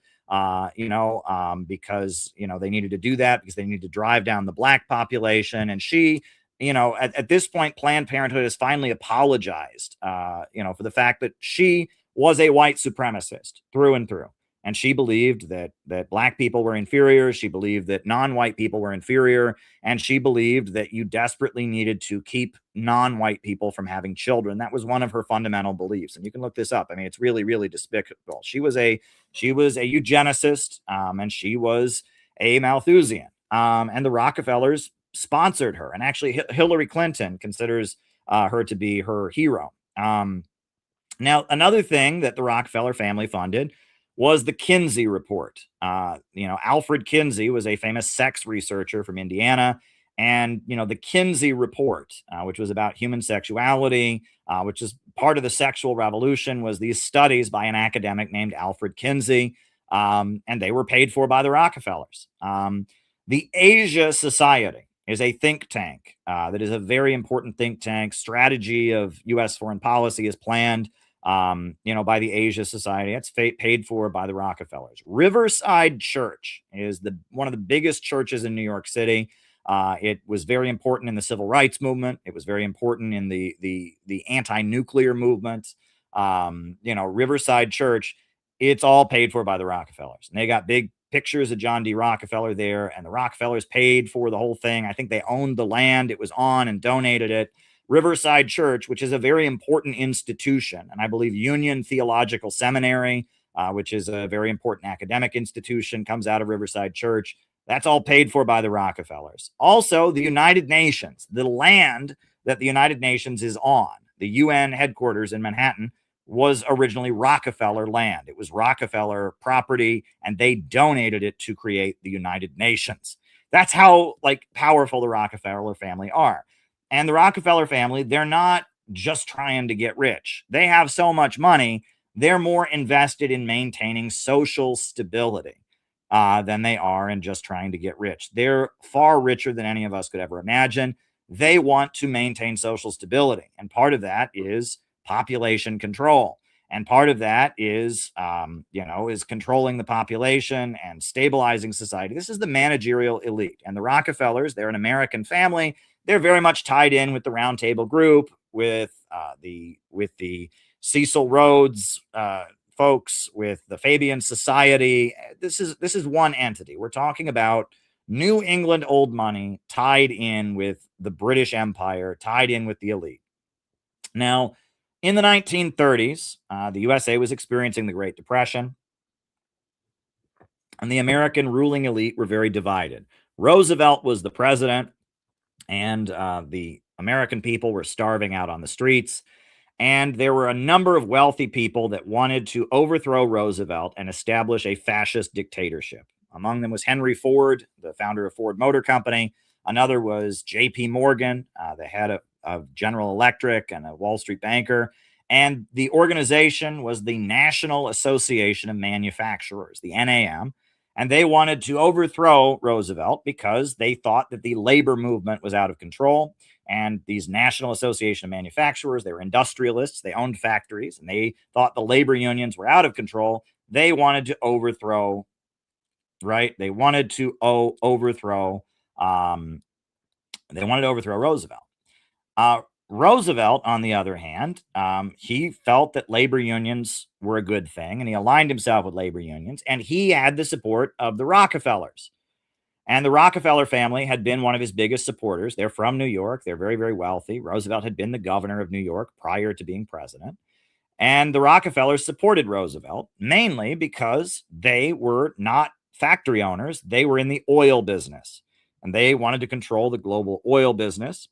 because, they needed to do that because they needed to drive down the black population. And she, at this point, Planned Parenthood has finally apologized, for the fact that she was a white supremacist through and through. And she believed that black people were inferior. She believed that non-white people were inferior. And she believed that you desperately needed to keep non-white people from having children. That was one of her fundamental beliefs. And you can look this up. I mean, it's really, really despicable. She was a eugenicist, and she was a Malthusian. And the Rockefellers sponsored her. And actually, Hillary Clinton considers her to be her hero. Now, another thing that the Rockefeller family funded was the Kinsey Report. Alfred Kinsey was a famous sex researcher from Indiana. And, the Kinsey Report, which was about human sexuality, which is part of the sexual revolution, was these studies by an academic named Alfred Kinsey. And they were paid for by the Rockefellers. The Asia Society is a think tank that is a very important think tank. Strategy of U.S. foreign policy is planned by the Asia Society. It's paid for by the Rockefellers. Riverside Church is one of the biggest churches in New York City. It was very important in the civil rights movement. It was very important in the anti-nuclear movement. Riverside Church, it's all paid for by the Rockefellers. And they got big pictures of John D. Rockefeller there, and the Rockefellers paid for the whole thing. I think they owned the land it was on and donated it. Riverside Church, which is a very important institution, and I believe Union Theological Seminary, which is a very important academic institution, comes out of Riverside Church. That's all paid for by the Rockefellers. Also, the United Nations, the land that the United Nations is on, the UN headquarters in Manhattan, was originally Rockefeller land. It was Rockefeller property, and they donated it to create the United Nations. That's how powerful the Rockefeller family are. And the Rockefeller family, they're not just trying to get rich. They have so much money, they're more invested in maintaining social stability than they are in just trying to get rich. They're far richer than any of us could ever imagine. They want to maintain social stability. And part of that is population control. And part of that is, is controlling the population and stabilizing society. This is the managerial elite. And the Rockefellers, they're an American family. They're very much tied in with the Round Table Group, with the Cecil Rhodes folks, with the Fabian Society. This is one entity. We're talking about New England old money tied in with the British Empire, tied in with the elite. Now, in the 1930s, the USA was experiencing the Great Depression, and the American ruling elite were very divided. Roosevelt was the president, and the American people were starving out on the streets. And there were a number of wealthy people that wanted to overthrow Roosevelt and establish a fascist dictatorship. Among them was Henry Ford, the founder of Ford Motor Company. Another was J.P. Morgan, the head of General Electric and a Wall Street banker. And the organization was the National Association of Manufacturers, the NAM. And they wanted to overthrow Roosevelt because they thought that the labor movement was out of control. And these National Association of Manufacturers, they were industrialists, they owned factories, and they thought the labor unions were out of control. They wanted to overthrow, right? They wanted to overthrow Roosevelt. Roosevelt, on the other hand, he felt that labor unions were a good thing, and he aligned himself with labor unions, and he had the support of the Rockefellers. And the Rockefeller family had been one of his biggest supporters. They're from New York. They're very, very wealthy. Roosevelt had been the governor of New York prior to being president. And the Rockefellers supported Roosevelt mainly because they were not factory owners. They were in the oil business, and they wanted to control the global oil business.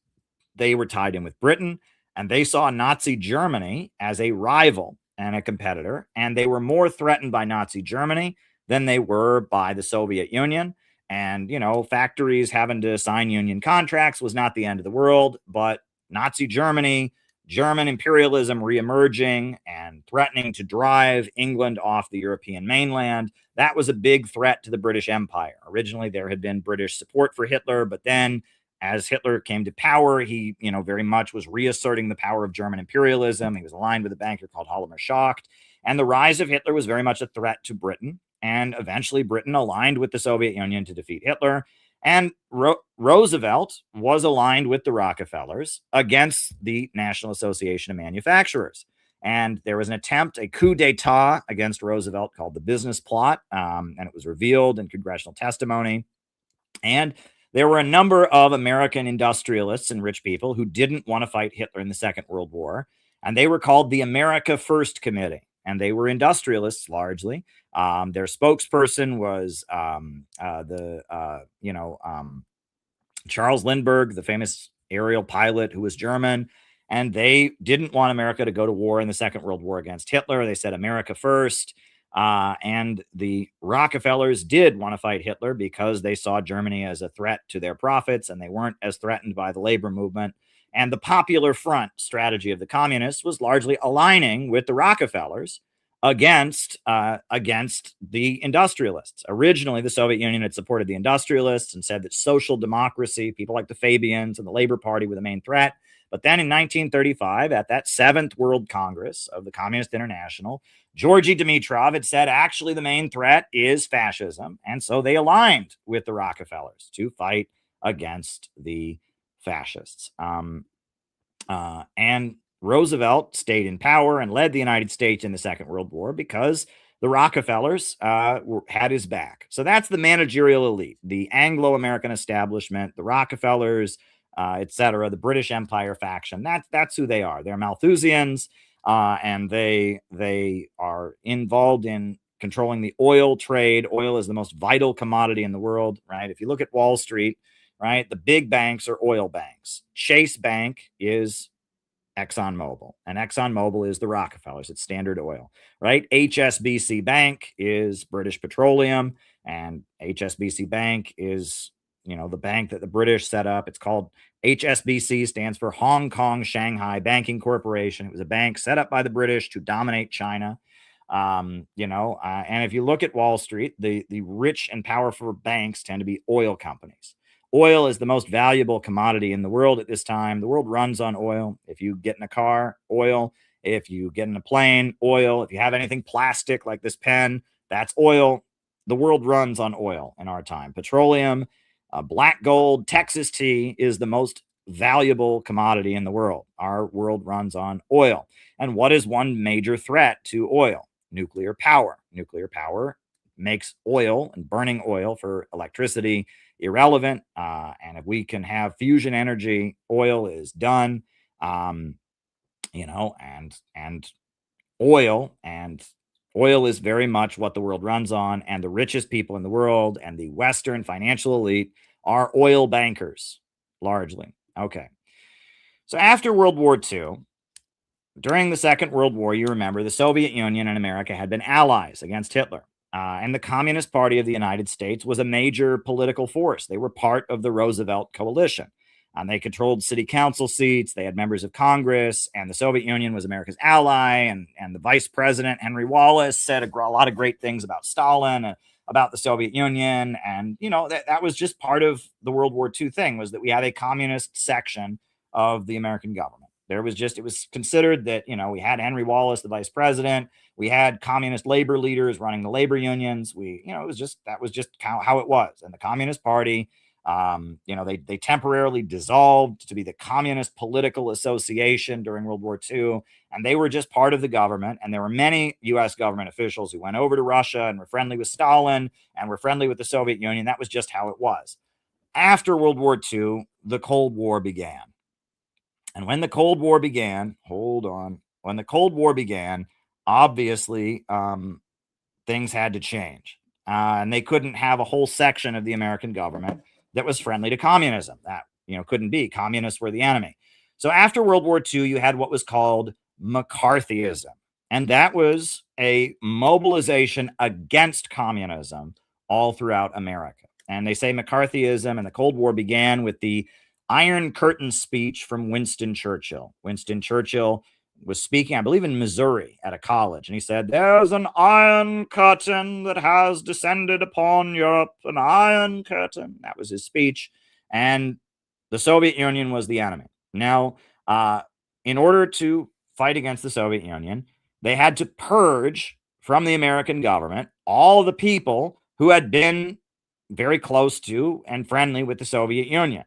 They were tied in with Britain, and they saw Nazi Germany as a rival and a competitor. And they were more threatened by Nazi Germany than they were by the Soviet Union. And, factories having to sign union contracts was not the end of the world, but Nazi Germany, German imperialism reemerging and threatening to drive England off the European mainland, that was a big threat to the British Empire. Originally, there had been British support for Hitler, but then as Hitler came to power, he, very much was reasserting the power of German imperialism. He was aligned with a banker called Hjalmar Schacht. And the rise of Hitler was very much a threat to Britain. And eventually Britain aligned with the Soviet Union to defeat Hitler. And Roosevelt was aligned with the Rockefellers against the National Association of Manufacturers. And there was an attempt, a coup d'etat against Roosevelt called the Business Plot. And it was revealed in congressional testimony. And there were a number of American industrialists and rich people who didn't want to fight Hitler in the Second World War. And they were called the America First Committee. And they were industrialists largely. Their spokesperson was Charles Lindbergh, the famous aerial pilot who was German. And they didn't want America to go to war in the Second World War against Hitler. They said America first. And the Rockefellers did want to fight Hitler because they saw Germany as a threat to their profits, and they weren't as threatened by the labor movement. And the Popular Front strategy of the communists was largely aligning with the Rockefellers against the industrialists. Originally, the Soviet Union had supported the industrialists and said that social democracy, people like the Fabians and the Labor Party were the main threat. But then in 1935, at that 7th World Congress of the Communist International, Georgy Dimitrov had said, actually, the main threat is fascism. And so they aligned with the Rockefellers to fight against the fascists. And Roosevelt stayed in power and led the United States in the Second World War because the Rockefellers had his back. So that's the managerial elite, the Anglo-American establishment, the Rockefellers, etc., the British Empire faction. That's who they are. They're Malthusians, and they are involved in controlling the oil trade. Oil is the most vital commodity in the world, right? If you look at Wall Street, right, the big banks are oil banks. Chase Bank is ExxonMobil, and ExxonMobil is the Rockefellers. It's Standard Oil, right? HSBC Bank is British Petroleum, and HSBC Bank is, the bank that the British set up. It's called HSBC, stands for Hong Kong Shanghai Banking Corporation. It was a bank set up by the British to dominate China. And if you look at Wall Street, the rich and powerful banks tend to be oil companies. Oil is the most valuable commodity in the world at this time. The world runs on oil. If you get in a car, oil. If you get in a plane, oil. If you have anything plastic like this pen, that's oil. The world runs on oil in our time. Petroleum, black gold, Texas tea is the most valuable commodity in the world. Our world runs on oil. And what is one major threat to oil? Nuclear power. Nuclear power makes oil and burning oil for electricity irrelevant. And if we can have fusion energy, oil is done. And oil is very much what the world runs on. And the richest people in the world and the Western financial elite are oil bankers, largely. Okay. So after World War II, during the Second World War, you remember the Soviet Union and America had been allies against Hitler. And the Communist Party of the United States was a major political force. They were part of the Roosevelt coalition. And they controlled city council seats. They had members of Congress. And the Soviet Union was America's ally. And the vice president, Henry Wallace, said a lot of great things about Stalin, about the Soviet Union. And, that was just part of the World War II thing, was that we had a communist section of the American government. It was considered that, we had Henry Wallace, the vice president. We had communist labor leaders running the labor unions. That was just how it was. And the Communist Party They temporarily dissolved to be the Communist Political Association during World War II, and they were just part of the government. And there were many U.S. government officials who went over to Russia and were friendly with Stalin and were friendly with the Soviet Union. That was just how it was. After World War II, the Cold War began. And when the Cold War began, when the Cold War began, obviously things had to change. And they couldn't have a whole section of the American government that was friendly to communism. That, couldn't be. Communists were the enemy. So after World War II, you had what was called McCarthyism. And that was a mobilization against communism all throughout America. And they say McCarthyism and the Cold War began with the Iron Curtain speech from Winston Churchill. Winston Churchill was speaking, I believe, in Missouri at a college. And he said, "There's an iron curtain that has descended upon Europe, an iron curtain." That was his speech. And the Soviet Union was the enemy. Now, in order to fight against the Soviet Union, they had to purge from the American government all the people who had been very close to and friendly with the Soviet Union.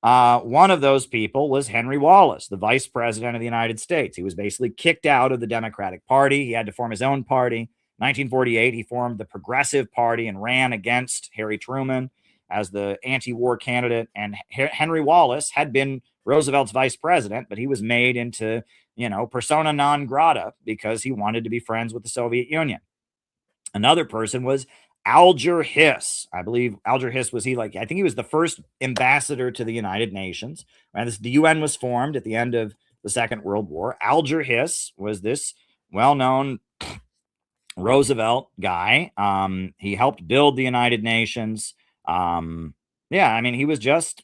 One of those people was Henry Wallace, the vice president of the United States. He was basically kicked out of the Democratic Party. He had to form his own party. 1948, he formed the Progressive Party and ran against Harry Truman as the anti-war candidate. And Henry Wallace had been Roosevelt's vice president, but he was made into, persona non grata because he wanted to be friends with the Soviet Union. Another person was Alger Hiss. I believe Alger Hiss I think he was the first ambassador to the United Nations. The UN was formed at the end of the Second World War. Alger Hiss was this well-known Roosevelt guy. He helped build the United Nations. He was just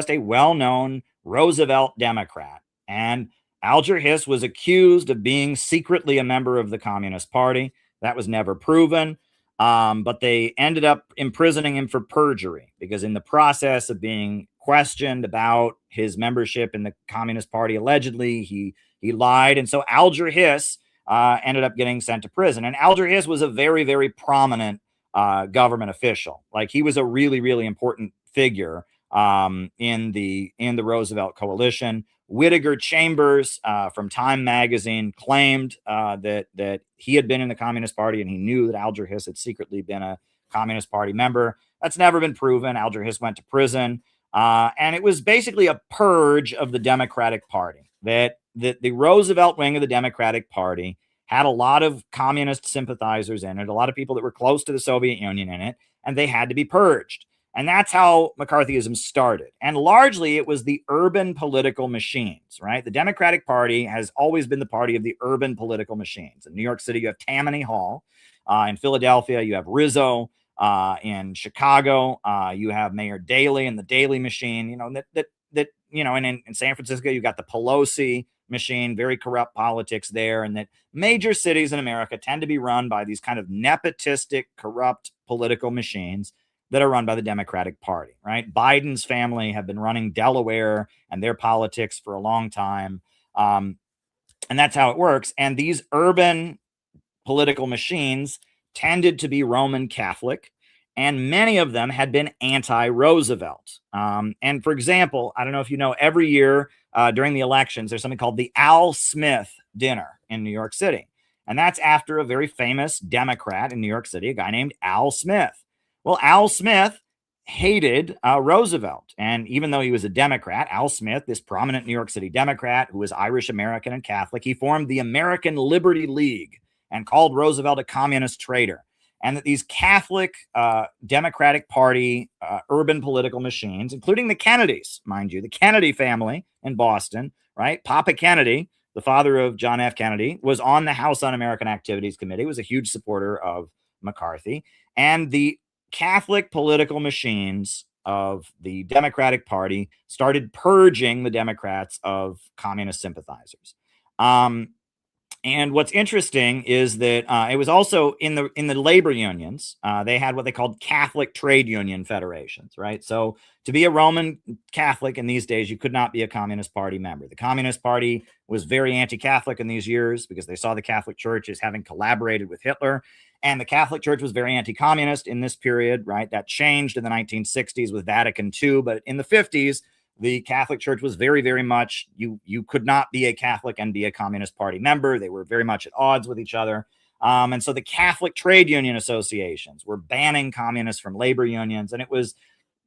a well-known Roosevelt Democrat. And Alger Hiss was accused of being secretly a member of the Communist Party. That was never proven. But they ended up imprisoning him for perjury because in the process of being questioned about his membership in the Communist Party, allegedly, he lied. And so Alger Hiss ended up getting sent to prison. And Alger Hiss was a very, very prominent government official. Like, he was a really, really important figure in the Roosevelt coalition. Whittaker Chambers from Time magazine claimed that he had been in the Communist Party and he knew that Alger Hiss had secretly been a Communist Party member. That's never been proven. Alger Hiss went to prison. And it was basically a purge of the Democratic Party. That the Roosevelt wing of the Democratic Party had a lot of communist sympathizers in it, a lot of people that were close to the Soviet Union in it, and they had to be purged. And that's how McCarthyism started. And largely it was the urban political machines, right? The Democratic Party has always been the party of the urban political machines. In New York City, you have Tammany Hall. In Philadelphia, you have Rizzo. In Chicago, you have Mayor Daley and the Daley machine. And in San Francisco, you got the Pelosi machine, very corrupt politics there. And that major cities in America tend to be run by these kind of nepotistic, corrupt political machines that are run by the Democratic Party, right? Biden's family have been running Delaware and their politics for a long time. And that's how it works. And these urban political machines tended to be Roman Catholic, and many of them had been anti-Roosevelt. And for example, I don't know if you know, every year during the elections, there's something called the Al Smith dinner in New York City. And that's after a very famous Democrat in New York City, a guy named Al Smith. Well, Al Smith hated Roosevelt. And even though he was a Democrat, Al Smith, this prominent New York City Democrat who was Irish American and Catholic, he formed the American Liberty League and called Roosevelt a communist traitor. And that these Catholic Democratic Party urban political machines, including the Kennedys, mind you, the Kennedy family in Boston, right? Papa Kennedy, the father of John F. Kennedy, was on the House Un-American Activities Committee, was a huge supporter of McCarthy. And the Catholic political machines of the Democratic Party started purging the Democrats of communist sympathizers. And what's interesting is that it was also in the labor unions. They had what they called Catholic trade union federations, right? So to be a Roman Catholic in these days, you could not be a Communist Party member. The Communist Party was very anti-Catholic in these years because they saw the Catholic Church as having collaborated with Hitler. And the Catholic Church was very anti-communist in this period, right? That changed in the 1960s with Vatican II. But in the 50s, the Catholic Church was very, very much, you could not be a Catholic and be a Communist Party member. They were very much at odds with each other. And so the Catholic trade union associations were banning communists from labor unions. And it was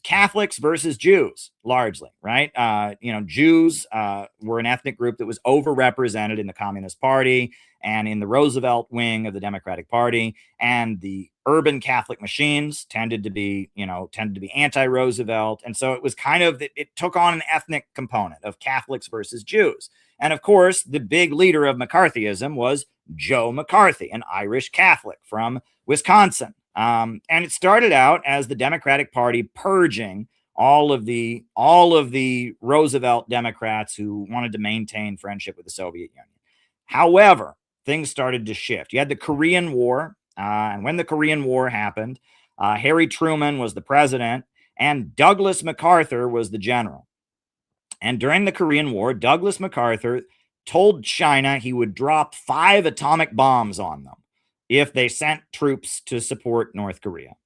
Catholics versus Jews, largely, right? Jews were an ethnic group that was overrepresented in the Communist Party and in the Roosevelt wing of the Democratic Party. And the urban Catholic machines tended to be anti-Roosevelt. And so it was it took on an ethnic component of Catholics versus Jews. And of course, the big leader of McCarthyism was Joe McCarthy, an Irish Catholic from Wisconsin. And it started out as the Democratic Party purging all of the Roosevelt Democrats who wanted to maintain friendship with the Soviet Union. However, things started to shift. You had the Korean War, and when the Korean War happened, Harry Truman was the president, and Douglas MacArthur was the general. And during the Korean War, Douglas MacArthur told China he would drop 5 atomic bombs on them if they sent troops to support North Korea.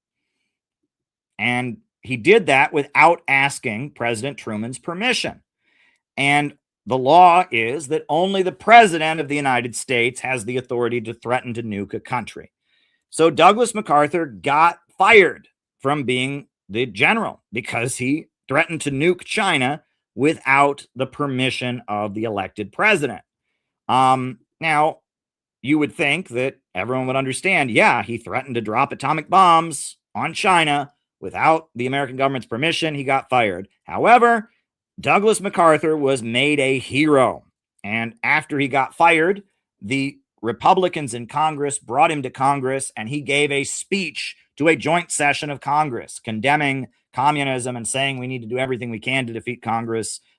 And he did that without asking President Truman's permission. And the law is that only the president of the United States has the authority to threaten to nuke a country. So Douglas MacArthur got fired from being the general because he threatened to nuke China without the permission of the elected president. Now, you would think that everyone would understand, yeah, he threatened to drop atomic bombs on China without the American government's permission. He got fired. However, Douglas MacArthur was made a hero. And after he got fired, the Republicans in Congress brought him to Congress, and he gave a speech to a joint session of Congress condemning communism and saying we need to do everything we can to defeat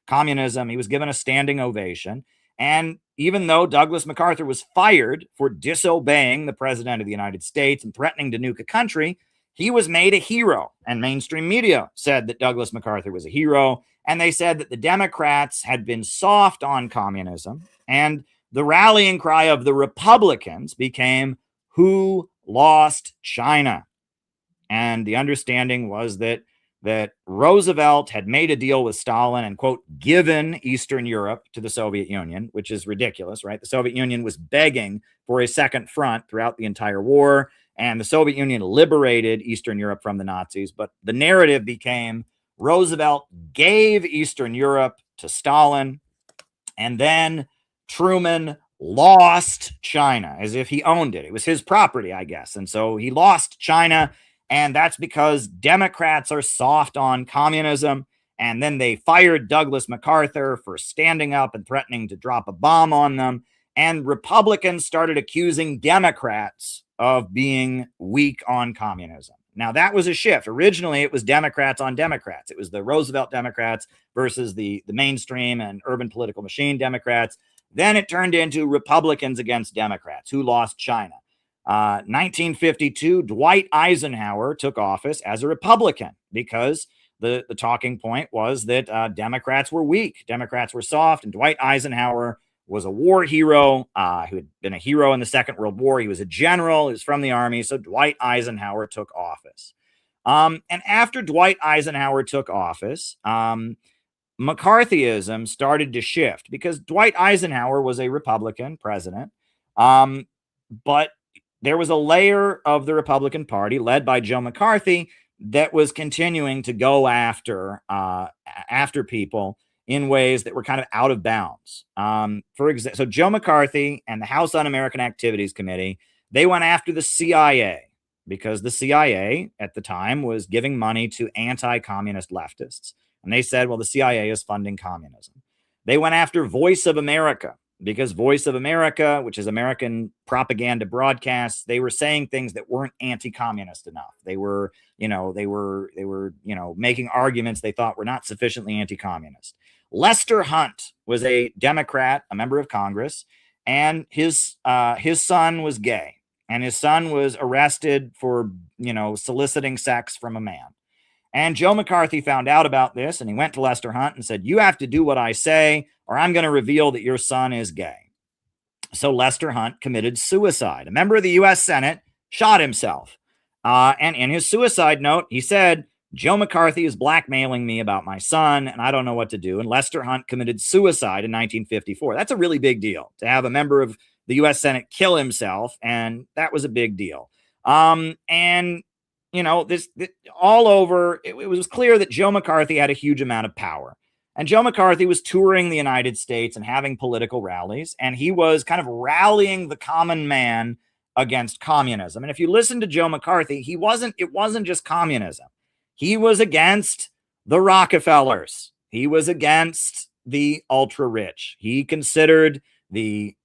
communism. He was given a standing ovation. And even though Douglas MacArthur was fired for disobeying the president of the United States and threatening to nuke a country, he was made a hero. And mainstream media said that Douglas MacArthur was a hero. And they said that the Democrats had been soft on communism. And the rallying cry of the Republicans became, "Who lost China?" And the understanding was that Roosevelt had made a deal with Stalin and, quote, given Eastern Europe to the Soviet Union, which is ridiculous, right? The Soviet Union was begging for a second front throughout the entire war, and the Soviet Union liberated Eastern Europe from the Nazis. But the narrative became Roosevelt gave Eastern Europe to Stalin, and then Truman lost China as if he owned it. It was his property, I guess. And so he lost China. And that's because Democrats are soft on communism. And then they fired Douglas MacArthur for standing up and threatening to drop a bomb on them. And Republicans started accusing Democrats of being weak on communism. Now, that was a shift. Originally, it was Democrats on Democrats. It was the Roosevelt Democrats versus the mainstream and urban political machine Democrats. Then it turned into Republicans against Democrats who lost China. 1952, Dwight Eisenhower took office as a Republican because the talking point was that Democrats were weak, Democrats were soft, and Dwight Eisenhower was a war hero who had been a hero in the Second World War. He was a general, he was from the army, so Dwight Eisenhower took office. And after Dwight Eisenhower took office, McCarthyism started to shift because Dwight Eisenhower was a Republican president, but there was a layer of the Republican Party led by Joe McCarthy that was continuing to go after people in ways that were kind of out of bounds. For example, so Joe McCarthy and the House Un-American Activities Committee, they went after the CIA because the CIA at the time was giving money to anti-communist leftists. And they said, well, the CIA is funding communism. They went after Voice of America because Voice of America, which is American propaganda broadcasts, they were saying things that weren't anti-communist enough. They were making arguments they thought were not sufficiently anti-communist. Lester Hunt was a Democrat, a member of Congress, and his son was gay, and his son was arrested for, soliciting sex from a man. And Joe McCarthy found out about this, and he went to Lester Hunt and said, you have to do what I say, or I'm going to reveal that your son is gay. So Lester Hunt committed suicide. A member of the U.S. Senate shot himself. And in his suicide note, he said, Joe McCarthy is blackmailing me about my son, and I don't know what to do. And Lester Hunt committed suicide in 1954. That's a really big deal to have a member of the U.S. Senate kill himself, and that was a big deal. And, you know, this all over, it was clear that Joe McCarthy had a huge amount of power. And Joe McCarthy was touring the United States and having political rallies, and he was kind of rallying the common man against communism. And if you listen to Joe McCarthy, it wasn't just communism. He was against the Rockefellers. He was against the ultra rich. He considered the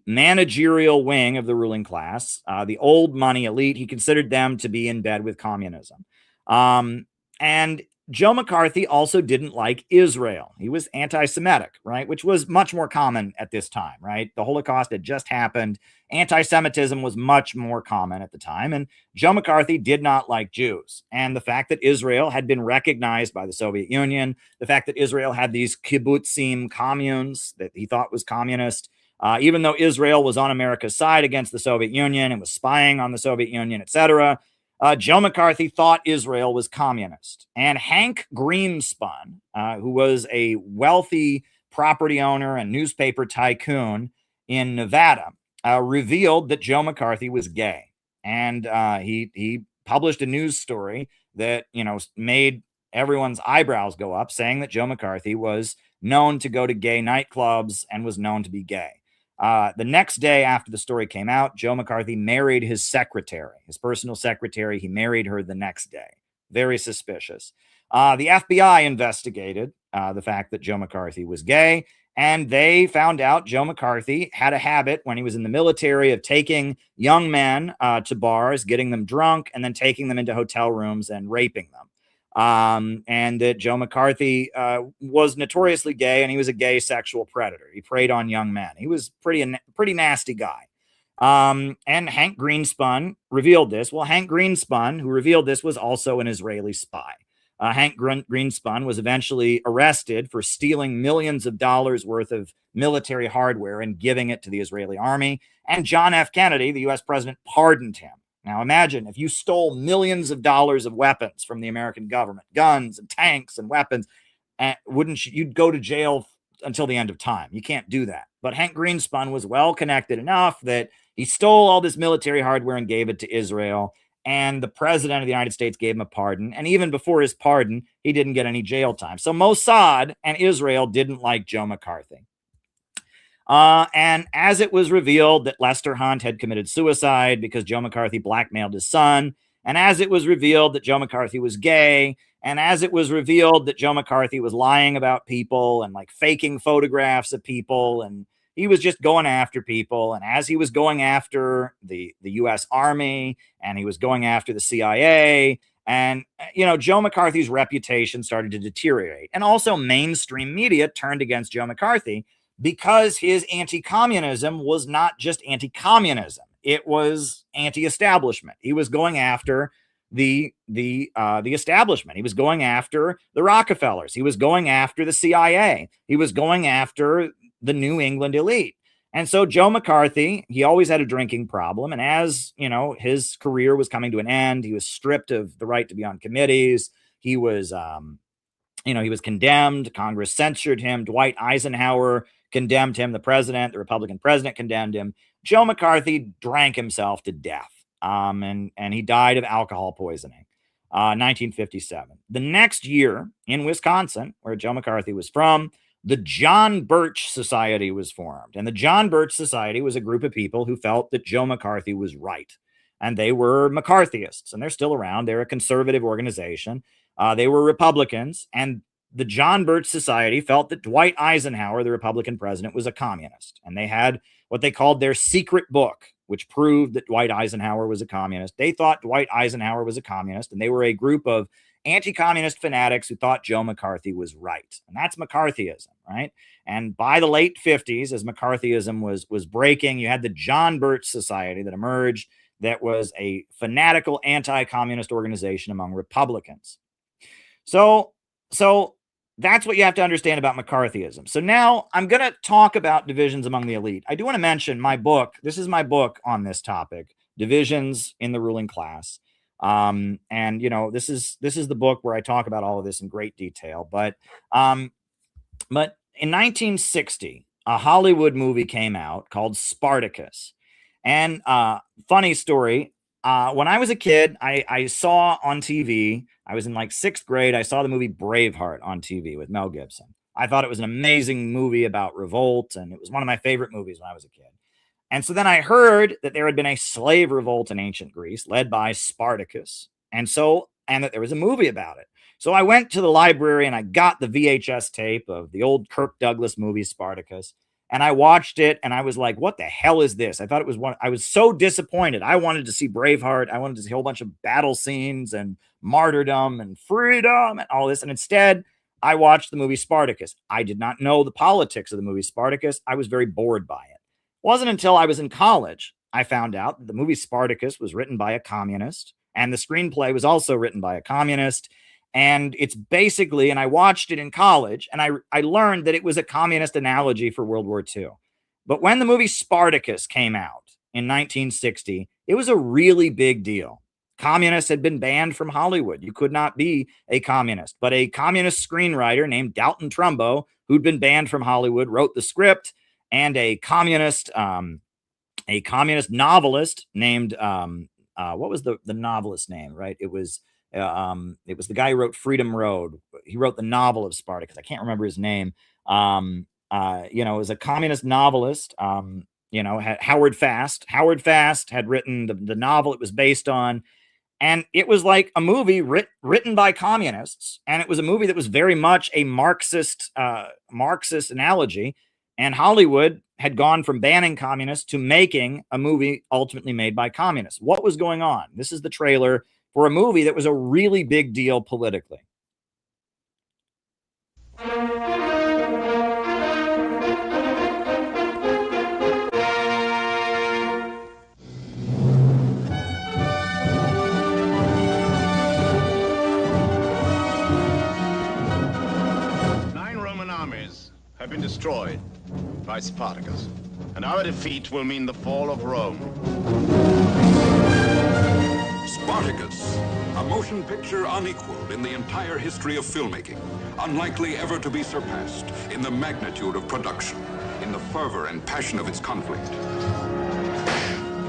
managerial wing of the ruling class, the old money elite, he considered them to be in bed with communism. And Joe McCarthy also didn't like Israel. He was anti-Semitic, right? Which was much more common at this time, right? The Holocaust had just happened. Anti-Semitism was much more common at the time. And Joe McCarthy did not like Jews. And the fact that Israel had been recognized by the Soviet Union, the fact that Israel had these kibbutzim communes that he thought was communist, even though Israel was on America's side against the Soviet Union and was spying on the Soviet Union, etc., Joe McCarthy thought Israel was communist. And Hank Greenspun, who was a wealthy property owner and newspaper tycoon in Nevada, revealed that Joe McCarthy was gay. And he published a news story that, you know, made everyone's eyebrows go up, saying that Joe McCarthy was known to go to gay nightclubs and was known to be gay. The next day after the story came out, Joe McCarthy married his secretary, his personal secretary. He married her the next day. Very suspicious. The FBI investigated the fact that Joe McCarthy was gay, and they found out Joe McCarthy had a habit when he was in the military of taking young men to bars, getting them drunk, and then taking them into hotel rooms and raping them. And that Joe McCarthy was notoriously gay, and he was a gay sexual predator. He preyed on young men. He was pretty nasty guy. And Hank Greenspun revealed this. Well, Hank Greenspun, who revealed this, was also an Israeli spy. Hank Greenspun was eventually arrested for stealing millions of dollars worth of military hardware and giving it to the Israeli army. And John F. Kennedy, the U.S. president, pardoned him. Now, imagine if you stole millions of dollars of weapons from the American government, guns and tanks and weapons, you'd go to jail until the end of time. You can't do that. But Hank Greenspun was well connected enough that he stole all this military hardware and gave it to Israel. And the president of the United States gave him a pardon. And even before his pardon, he didn't get any jail time. So Mossad and Israel didn't like Joe McCarthy. And as it was revealed that Lester Hunt had committed suicide because Joe McCarthy blackmailed his son, and as it was revealed that Joe McCarthy was gay, and as it was revealed that Joe McCarthy was lying about people and like faking photographs of people, and he was just going after people, and as he was going after the U.S. Army, and he was going after the CIA, and, you know, Joe McCarthy's reputation started to deteriorate. And also mainstream media turned against Joe McCarthy because his anti-communism was not just anti-communism. It was anti-establishment. He was going after the establishment. He was going after the Rockefellers. He was going after the CIA. He was going after the New England elite. And so Joe McCarthy, he always had a drinking problem. And as, you know, his career was coming to an end, he was stripped of the right to be on committees. He was, he was condemned. Congress censored him. Dwight Eisenhower condemned him. The Republican president condemned him. Joe McCarthy drank himself to death. And he died of alcohol poisoning, 1957. The next year in Wisconsin, where Joe McCarthy was from, the John Birch Society was formed. And the John Birch Society was a group of people who felt that Joe McCarthy was right. And they were McCarthyists, and they're still around. They're a conservative organization. They were Republicans, and the John Birch Society felt that Dwight Eisenhower, the Republican president, was a communist. And they had what they called their secret book, which proved that Dwight Eisenhower was a communist. They thought Dwight Eisenhower was a communist, and they were a group of anti-communist fanatics who thought Joe McCarthy was right. And that's McCarthyism, right? And by the late 50s, as McCarthyism was breaking, you had the John Birch Society that emerged that was a fanatical anti-communist organization among Republicans. So that's what you have to understand about McCarthyism. So now I'm going to talk about divisions among the elite. I do want to mention my book. This is my book on this topic, divisions in the ruling class. And you know, this is the book where I talk about all of this in great detail. But in 1960, a Hollywood movie came out called Spartacus. And funny story, when I was a kid, I saw on TV, I was in like 6th grade, I saw the movie Braveheart on TV with Mel Gibson. I thought it was an amazing movie about revolt, and it was one of my favorite movies when I was a kid. And so then I heard that there had been a slave revolt in ancient Greece led by Spartacus, and that there was a movie about it. So I went to the library and I got the VHS tape of the old Kirk Douglas movie Spartacus, and I watched it and I was like, what the hell is this? I thought it was I was so disappointed. I wanted to see Braveheart. I wanted to see a whole bunch of battle scenes and martyrdom and freedom and all this. And instead, I watched the movie Spartacus. I did not know the politics of the movie Spartacus. I was very bored by it. It wasn't until I was in college I found out that the movie Spartacus was written by a communist, and the screenplay was also written by a communist. And it's basically, and I watched it in college, and I learned that it was a communist analogy for World War II. But when the movie Spartacus came out in 1960, it was a really big deal. Communists had been banned from Hollywood. You could not be a communist. But a communist screenwriter named Dalton Trumbo, who'd been banned from Hollywood, wrote the script, and a communist novelist named what was the novelist's name? Right, it was the guy who wrote Freedom Road. He wrote the novel of Spartacus. I can't remember his name. You know, it was a communist novelist. You know, Howard Fast. Howard Fast had written the novel it was based on. And it was like a movie written by communists. And it was a movie that was very much a Marxist analogy. And Hollywood had gone from banning communists to making a movie ultimately made by communists. What was going on? This is the trailer for a movie that was a really big deal politically. Have been destroyed by Spartacus, and our defeat will mean the fall of Rome. Spartacus, a motion picture unequaled in the entire history of filmmaking, unlikely ever to be surpassed in the magnitude of production, in the fervor and passion of its conflict,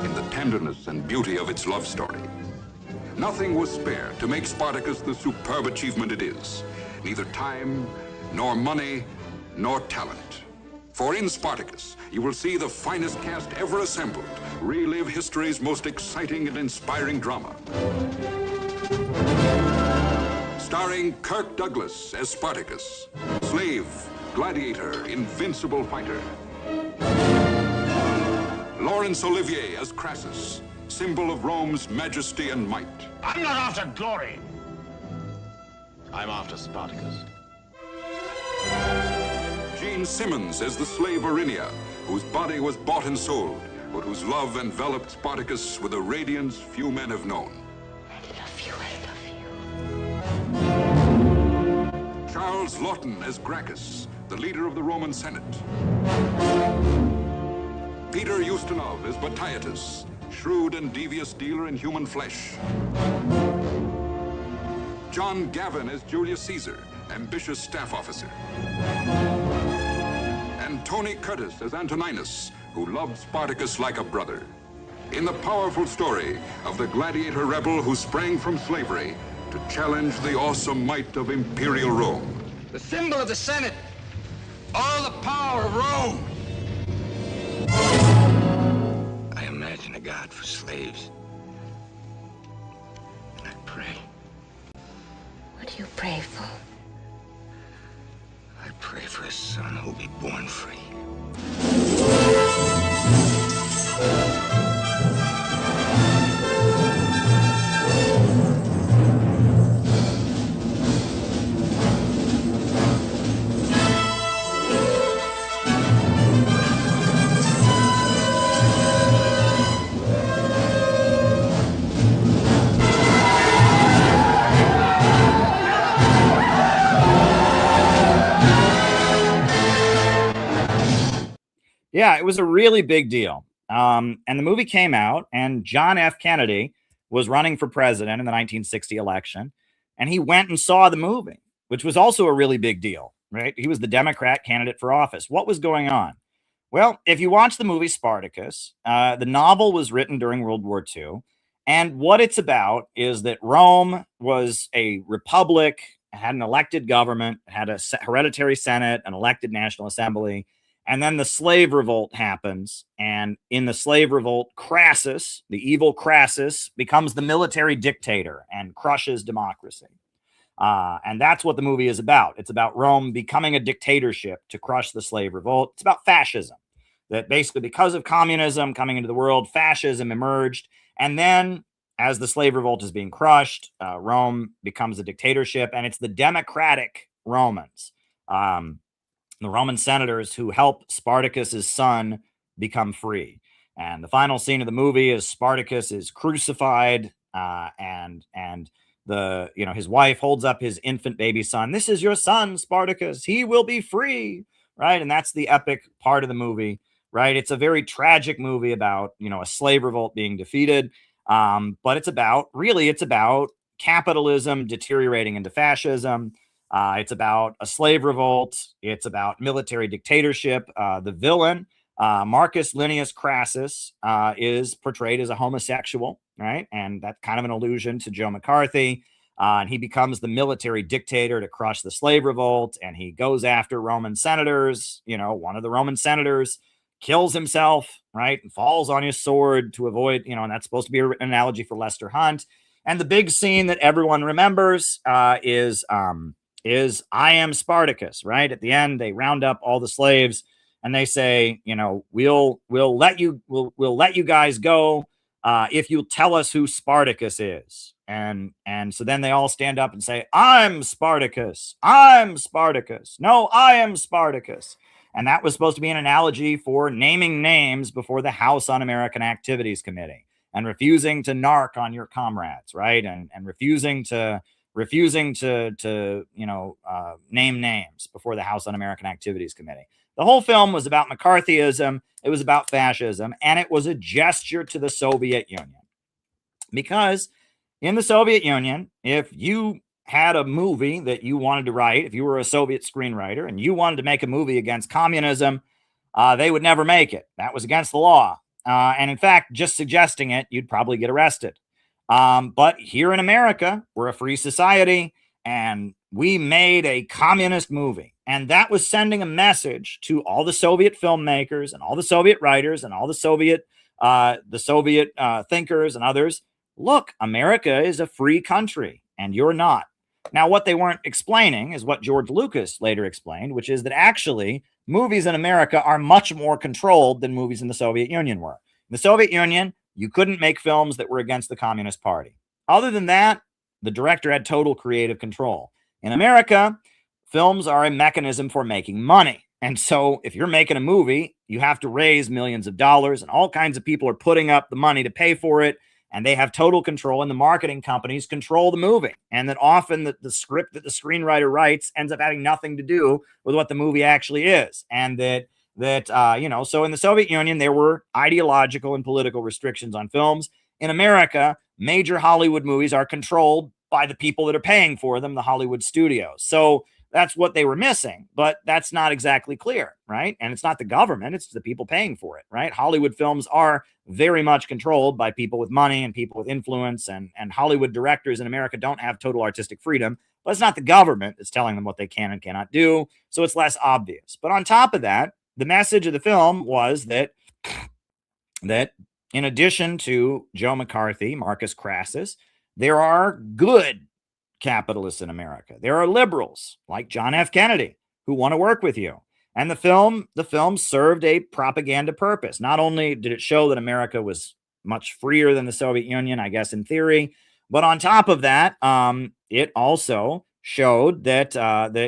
in the tenderness and beauty of its love story. Nothing was spared to make Spartacus the superb achievement it is, neither time, nor money, nor talent. For in Spartacus, you will see the finest cast ever assembled, relive history's most exciting and inspiring drama. Starring Kirk Douglas as Spartacus, slave, gladiator, invincible fighter. Laurence Olivier as Crassus, symbol of Rome's majesty and might. I'm not after glory. I'm after Spartacus. Gene Simmons as the slave Erinia, whose body was bought and sold, but whose love enveloped Spartacus with a radiance few men have known. I love you. Charles Lawton as Gracchus, the leader of the Roman Senate. Peter Ustinov as Batiatus, shrewd and devious dealer in human flesh. John Gavin as Julius Caesar, ambitious staff officer. And Tony Curtis as Antoninus, who loved Spartacus like a brother. In the powerful story of the gladiator rebel who sprang from slavery to challenge the awesome might of imperial Rome. The symbol of the Senate, all the power of Rome. I imagine a God for slaves. And I pray. What do you pray for? I pray for a son who'll be born free. Yeah, it was a really big deal. And the movie came out, and John F. Kennedy was running for president in the 1960 election, and he went and saw the movie, which was also a really big deal, right? He was the Democrat candidate for office. What was going on? Well, if you watch the movie Spartacus, the novel was written during World War II, and what it's about is that Rome was a republic, had an elected government, had a hereditary Senate, an elected National Assembly, and then the slave revolt happens. And in the slave revolt, Crassus, the evil Crassus, becomes the military dictator and crushes democracy. And that's what the movie is about. It's about Rome becoming a dictatorship to crush the slave revolt. It's about fascism. That basically, because of communism coming into the world, fascism emerged. And then, as the slave revolt is being crushed, Rome becomes a dictatorship, and it's the democratic Romans, the Roman senators, who help Spartacus's son become free. And the final scene of the movie is Spartacus is crucified, and his wife holds up his infant baby son. This is your son, Spartacus. He will be free, right? And that's the epic part of the movie, right? It's a very tragic movie about, a slave revolt being defeated. But it's about capitalism deteriorating into fascism. It's about a slave revolt. It's about military dictatorship. The villain, Marcus Linnæus Crassus, is portrayed as a homosexual, right? And that's kind of an allusion to Joe McCarthy. And he becomes the military dictator to crush the slave revolt. And he goes after Roman senators. One of the Roman senators kills himself, right, and falls on his sword to avoid, and that's supposed to be an analogy for Lester Hunt. And the big scene that everyone remembers is I am Spartacus, right? At the end, they round up all the slaves and they say, we'll let you guys go if you'll tell us who Spartacus is. And so then they all stand up and say, I'm Spartacus. I'm Spartacus. No, I am Spartacus. And that was supposed to be an analogy for naming names before the House Un-American Activities Committee and refusing to narc on your comrades, right? And refusing to name names before the House Un-American Activities Committee. The whole film was about McCarthyism. It was about fascism, and it was a gesture to the Soviet Union. Because in the Soviet Union, if you had a movie that you wanted to write, if you were a Soviet screenwriter and you wanted to make a movie against communism, they would never make it. That was against the law. And in fact, just suggesting it, you'd probably get arrested. But here in America, we're a free society, and we made a communist movie. And that was sending a message to all the Soviet filmmakers and all the Soviet writers and all the Soviet thinkers and others. Look, America is a free country, and you're not. Now, what they weren't explaining is what George Lucas later explained, which is that actually movies in America are much more controlled than movies in the Soviet Union were. In the Soviet Union, you couldn't make films that were against the Communist Party. Other than that, the director had total creative control. In America, films are a mechanism for making money. And so if you're making a movie, you have to raise millions of dollars, and all kinds of people are putting up the money to pay for it. And they have total control, and the marketing companies control the movie. And that often the script that the screenwriter writes ends up having nothing to do with what the movie actually is. And so in the Soviet Union, there were ideological and political restrictions on films. In America, major Hollywood movies are controlled by the people that are paying for them, the Hollywood studios. So that's what they were missing, but that's not exactly clear, right? And it's not the government, it's the people paying for it, right? Hollywood films are very much controlled by people with money and people with influence, and Hollywood directors in America don't have total artistic freedom, but it's not the government that's telling them what they can and cannot do, so it's less obvious. But on top of that, the message of the film was that in addition to Joe McCarthy, Marcus Crassus, there are good capitalists in America. There are liberals like John F. Kennedy who want to work with you. And the film served a propaganda purpose. Not only did it show that America was much freer than the Soviet Union, I guess in theory, but on top of that, it also showed that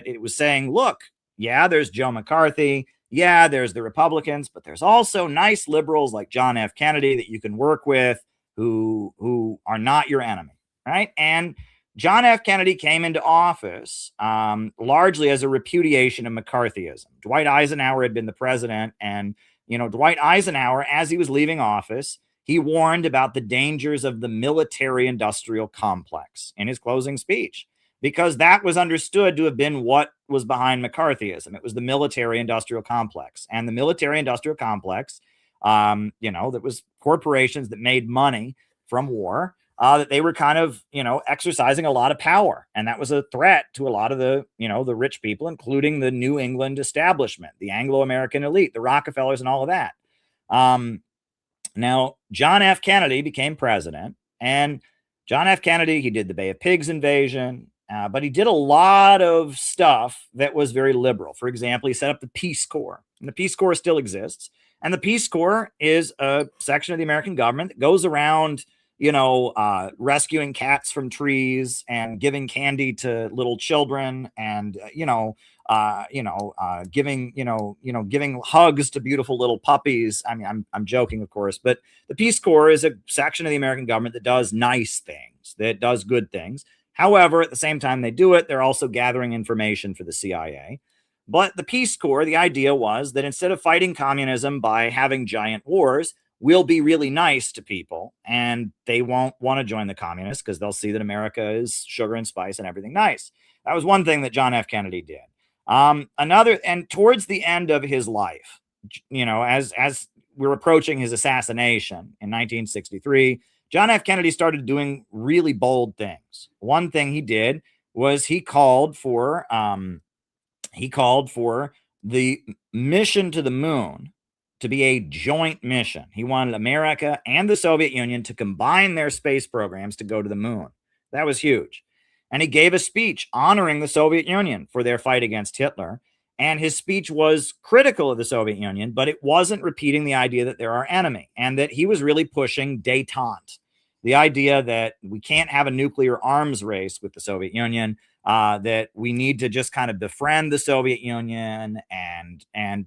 it was saying, look, yeah, there's Joe McCarthy, yeah, there's the Republicans, but there's also nice liberals like John F. Kennedy that you can work with who are not your enemy, right? And John F. Kennedy came into office largely as a repudiation of McCarthyism. Dwight Eisenhower had been the president, and Dwight Eisenhower, as he was leaving office, he warned about the dangers of the military-industrial complex in his closing speech, because that was understood to have been what was behind McCarthyism. It was the military-industrial complex. And the military-industrial complex, that was corporations that made money from war, that they were kind of, exercising a lot of power. And that was a threat to a lot of the, the rich people, including the New England establishment, the Anglo-American elite, the Rockefellers and all of that. Now, John F. Kennedy became president, and John F. Kennedy, he did the Bay of Pigs invasion, but he did a lot of stuff that was very liberal. For example, he set up the Peace Corps, and the Peace Corps still exists. And the Peace Corps is a section of the American government that goes around, rescuing cats from trees and giving candy to little children, and giving hugs to beautiful little puppies. I mean, I'm joking, of course, but the Peace Corps is a section of the American government that does nice things, that does good things. However, at the same time they do it, they're also gathering information for the CIA. But the Peace Corps, the idea was that instead of fighting communism by having giant wars, we'll be really nice to people, and they won't want to join the communists because they'll see that America is sugar and spice and everything nice. That was one thing that John F. Kennedy did. Another, and towards the end of his life, as we're approaching his assassination in 1963, John F. Kennedy started doing really bold things. One thing he did was he called for the mission to the moon to be a joint mission. He wanted America and the Soviet Union to combine their space programs to go to the moon. That was huge. And he gave a speech honoring the Soviet Union for their fight against Hitler. And his speech was critical of the Soviet Union, but it wasn't repeating the idea that they're our enemy, and that he was really pushing détente, the idea that we can't have a nuclear arms race with the Soviet Union, that we need to just kind of befriend the Soviet Union. And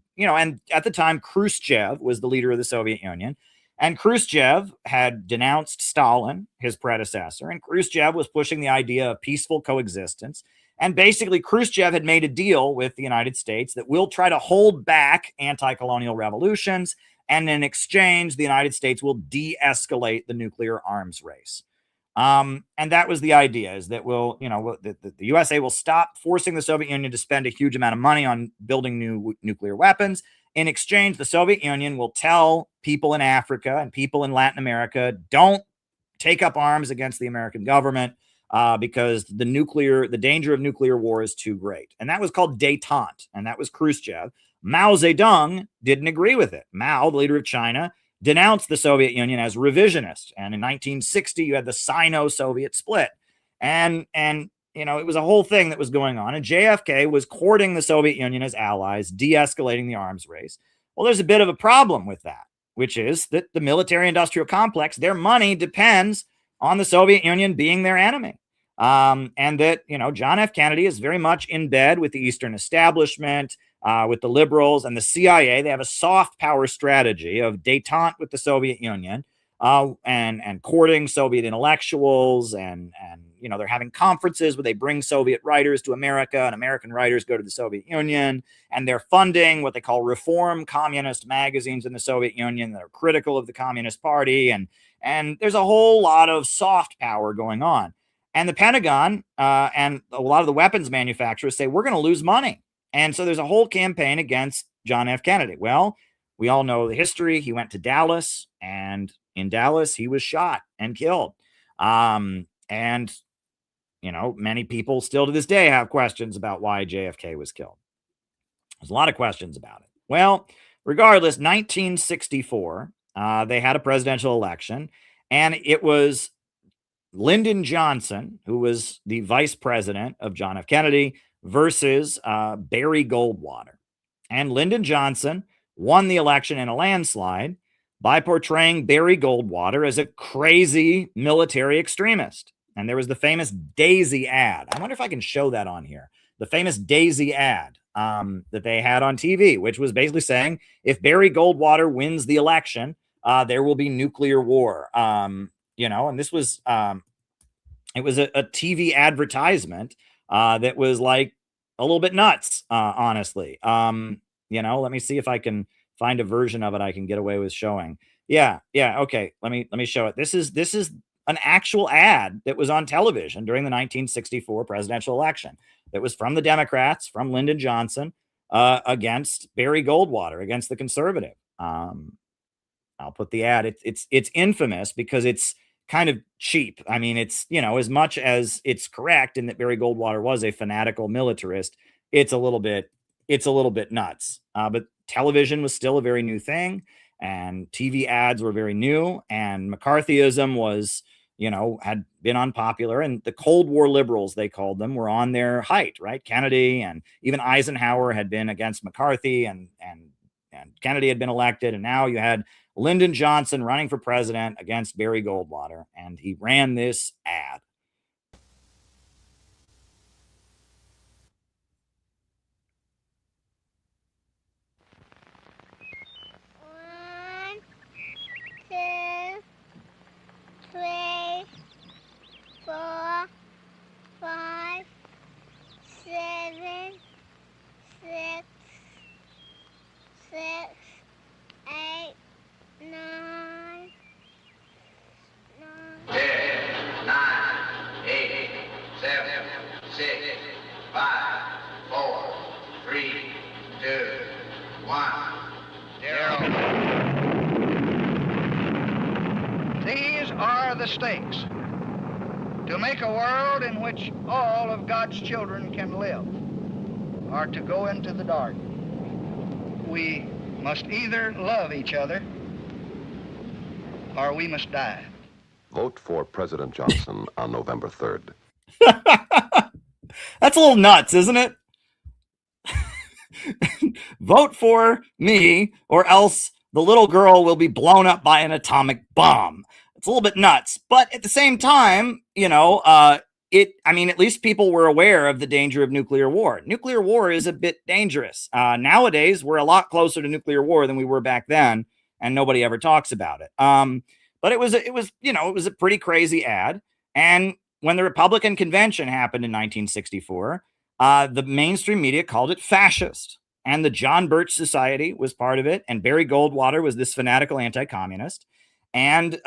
at the time, Khrushchev was the leader of the Soviet Union. And Khrushchev had denounced Stalin, his predecessor, and Khrushchev was pushing the idea of peaceful coexistence. And basically, Khrushchev had made a deal with the United States that we'll try to hold back anti-colonial revolutions, and in exchange, the United States will de-escalate the nuclear arms race. And that was the idea, is that the USA will stop forcing the Soviet Union to spend a huge amount of money on building new nuclear weapons. In exchange, the Soviet Union will tell people in Africa and people in Latin America, don't take up arms against the American government, because the danger of nuclear war is too great. And that was called détente, and that was Khrushchev. Mao Zedong didn't agree with it. Mao, the leader of China, denounced the Soviet Union as revisionist. And in 1960, you had the Sino-Soviet split. And it was a whole thing that was going on. And JFK was courting the Soviet Union as allies, de-escalating the arms race. Well, there's a bit of a problem with that, which is that the military-industrial complex, their money depends on the Soviet Union being their enemy. And that, John F. Kennedy is very much in bed with the Eastern establishment, with the liberals and the CIA. They have a soft power strategy of détente with the Soviet Union, and courting Soviet intellectuals, and they're having conferences where they bring Soviet writers to America, and American writers go to the Soviet Union, and they're funding what they call reform communist magazines in the Soviet Union that are critical of the Communist Party, and there's a whole lot of soft power going on. And the Pentagon and a lot of the weapons manufacturers say, we're going to lose money. And so there's a whole campaign against John F. Kennedy. Well, we all know the history. He went to Dallas, and in Dallas, he was shot and killed. And many people still to this day have questions about why JFK was killed. There's a lot of questions about it. Well, regardless, 1964, they had a presidential election, and it was Lyndon Johnson, who was the vice president of John F. Kennedy, versus Barry Goldwater. And Lyndon Johnson won the election in a landslide by portraying Barry Goldwater as a crazy military extremist. And there was the famous Daisy ad. I wonder if I can show that on here. The famous Daisy ad that they had on TV, which was basically saying, if Barry Goldwater wins the election, there will be nuclear war. And this was, it was a TV advertisement that was like a little bit nuts, honestly. Let me see if I can find a version of it I can get away with showing. Yeah. Okay. Let me show it. This is an actual ad that was on television during the 1964 presidential election. That was from the Democrats, from Lyndon Johnson, against Barry Goldwater, against the conservative. I'll put the ad. It's infamous because it's kind of cheap. I mean, it's, as much as it's correct in that Barry Goldwater was a fanatical militarist, it's a little bit nuts. But television was still a very new thing, and TV ads were very new, and McCarthyism was, had been unpopular, and the Cold War liberals, they called them, were on their height, right? Kennedy and even Eisenhower had been against McCarthy, and Kennedy had been elected, and now you had Lyndon Johnson running for president against Barry Goldwater, and he ran this ad. Three, 4, 5, 7, 6, 8, 9, 10, 9, 8, 7, 6, 5, 4, 3, 2, 1, 0. These are the stakes. To make a world in which all of God's children can live, or to go into the dark. We must either love each other, or we must die. Vote for President Johnson on November 3rd. That's a little nuts, isn't it? Vote for me, or else the little girl will be blown up by an atomic bomb. It's a little bit nuts, but at the same time, at least people were aware of the danger of nuclear war. Nuclear war is a bit dangerous. Nowadays, we're a lot closer to nuclear war than we were back then, and nobody ever talks about it. But it was a pretty crazy ad. And when the Republican convention happened in 1964, the mainstream media called it fascist. And the John Birch Society was part of it. And Barry Goldwater was this fanatical anti-communist. And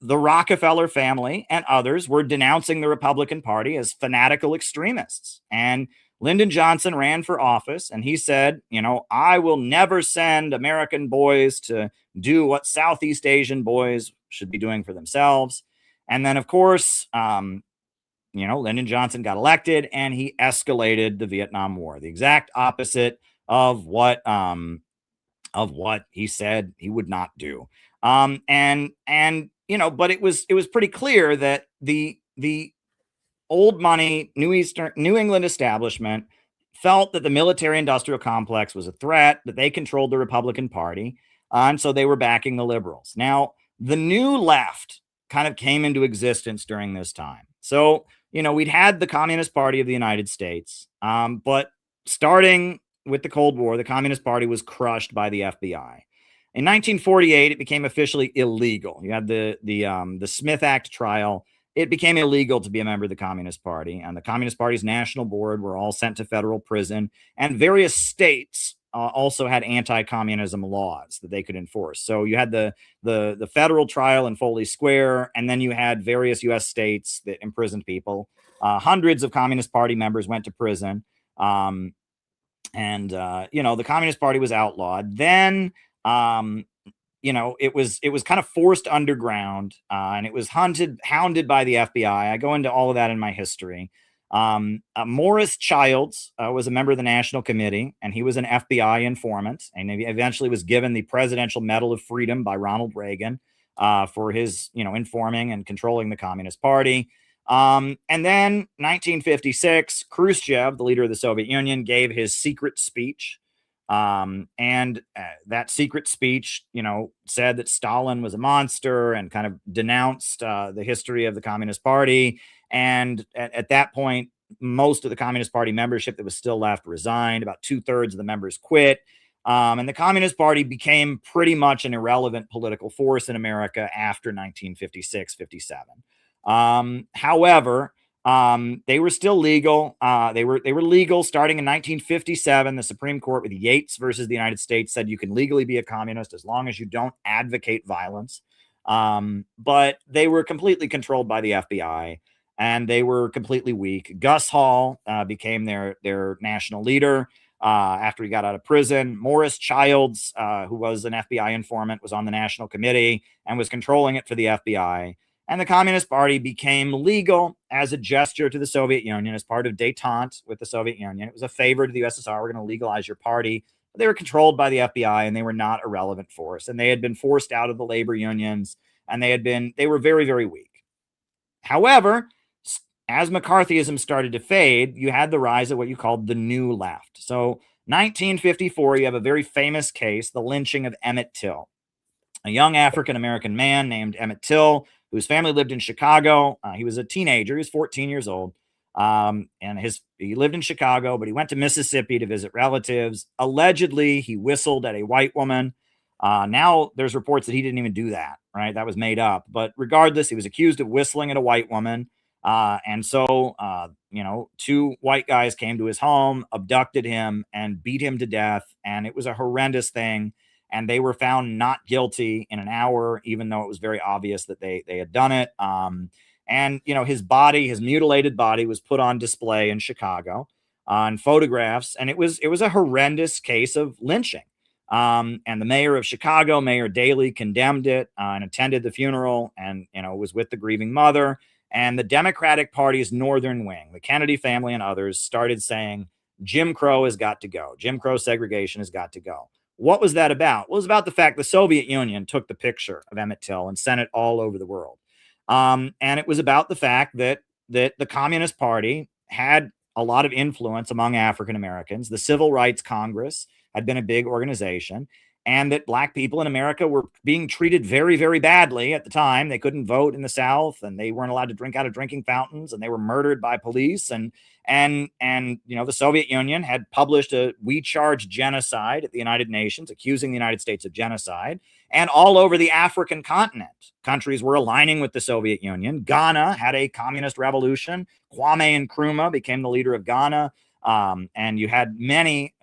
the Rockefeller family and others were denouncing the Republican Party as fanatical extremists. And Lyndon Johnson ran for office, and he said, I will never send American boys to do what Southeast Asian boys should be doing for themselves. And then, of course, Lyndon Johnson got elected, and he escalated the Vietnam War, the exact opposite of what he said he would not do. But it was pretty clear that the old money New England establishment felt that the military industrial complex was a threat, that they controlled the Republican Party, and so they were backing the liberals. Now, the new left kind of came into existence during this time. So, we'd had the Communist Party of the United States, but starting with the Cold War, the Communist Party was crushed by the FBI. In 1948, it became officially illegal. You had the Smith Act trial. It became illegal to be a member of the Communist Party, and the Communist Party's national board were all sent to federal prison, and various states also had anti-communism laws that they could enforce. So you had the federal trial in Foley Square, and then you had various U.S. states that imprisoned people. Hundreds of Communist Party members went to prison. The Communist Party was outlawed. Then, it was kind of forced underground, and it was hounded by the FBI. I go into all of that in my history. Morris Childs was a member of the National Committee, and he was an FBI informant, and he eventually was given the Presidential Medal of Freedom by Ronald Reagan for his, informing and controlling the Communist Party. And then 1956, Khrushchev, the leader of the Soviet Union, gave his secret speech. That secret speech, said that Stalin was a monster and kind of denounced the history of the Communist Party. And at that point, most of the Communist Party membership that was still left resigned. About 2/3 of the members quit. And the Communist Party became pretty much an irrelevant political force in America after 1956-57. However, They were still legal. They were legal starting in 1957. The Supreme Court with Yates versus the United States said you can legally be a communist as long as you don't advocate violence. But they were completely controlled by the FBI, and they were completely weak. Gus Hall became their national leader after he got out of prison. Morris Childs, who was an FBI informant, was on the national committee and was controlling it for the FBI. And the Communist Party became legal as a gesture to the Soviet Union, as part of détente with the Soviet Union. It was a favor to the USSR. We're going to legalize your party. But they were controlled by the FBI, and they were not a relevant force. And they had been forced out of the labor unions, and they were very, very weak. However, as McCarthyism started to fade, you had the rise of what you called the New Left. So 1954, you have a very famous case, the lynching of Emmett Till, a young African-American man named Emmett Till, whose family lived in Chicago. He was a teenager. He was 14 years old. And he lived in Chicago, but he went to Mississippi to visit relatives. Allegedly, he whistled at a white woman. Now there's reports that he didn't even do that, right? That was made up. But regardless, he was accused of whistling at a white woman. And so, two white guys came to his home, abducted him, and beat him to death. And it was a horrendous thing. And they were found not guilty in an hour, even though it was very obvious that they had done it. And his body, his mutilated body, was put on display in Chicago on photographs. And it was a horrendous case of lynching. And the mayor of Chicago, Mayor Daley, condemned it and attended the funeral and, was with the grieving mother. And the Democratic Party's northern wing, the Kennedy family and others, started saying, Jim Crow has got to go. Jim Crow segregation has got to go. What was that about? Well, it was about the fact the Soviet Union took the picture of Emmett Till and sent it all over the world. And it was about the fact that the Communist Party had a lot of influence among African Americans. The Civil Rights Congress had been a big organization, and that black people in America were being treated very, very badly at the time. They couldn't vote in the South, and they weren't allowed to drink out of drinking fountains, and they were murdered by police. And the Soviet Union had published a "We Charge Genocide" at the United Nations, accusing the United States of genocide. And all over the African continent, countries were aligning with the Soviet Union. Ghana had a communist revolution. Kwame Nkrumah became the leader of Ghana. And you had many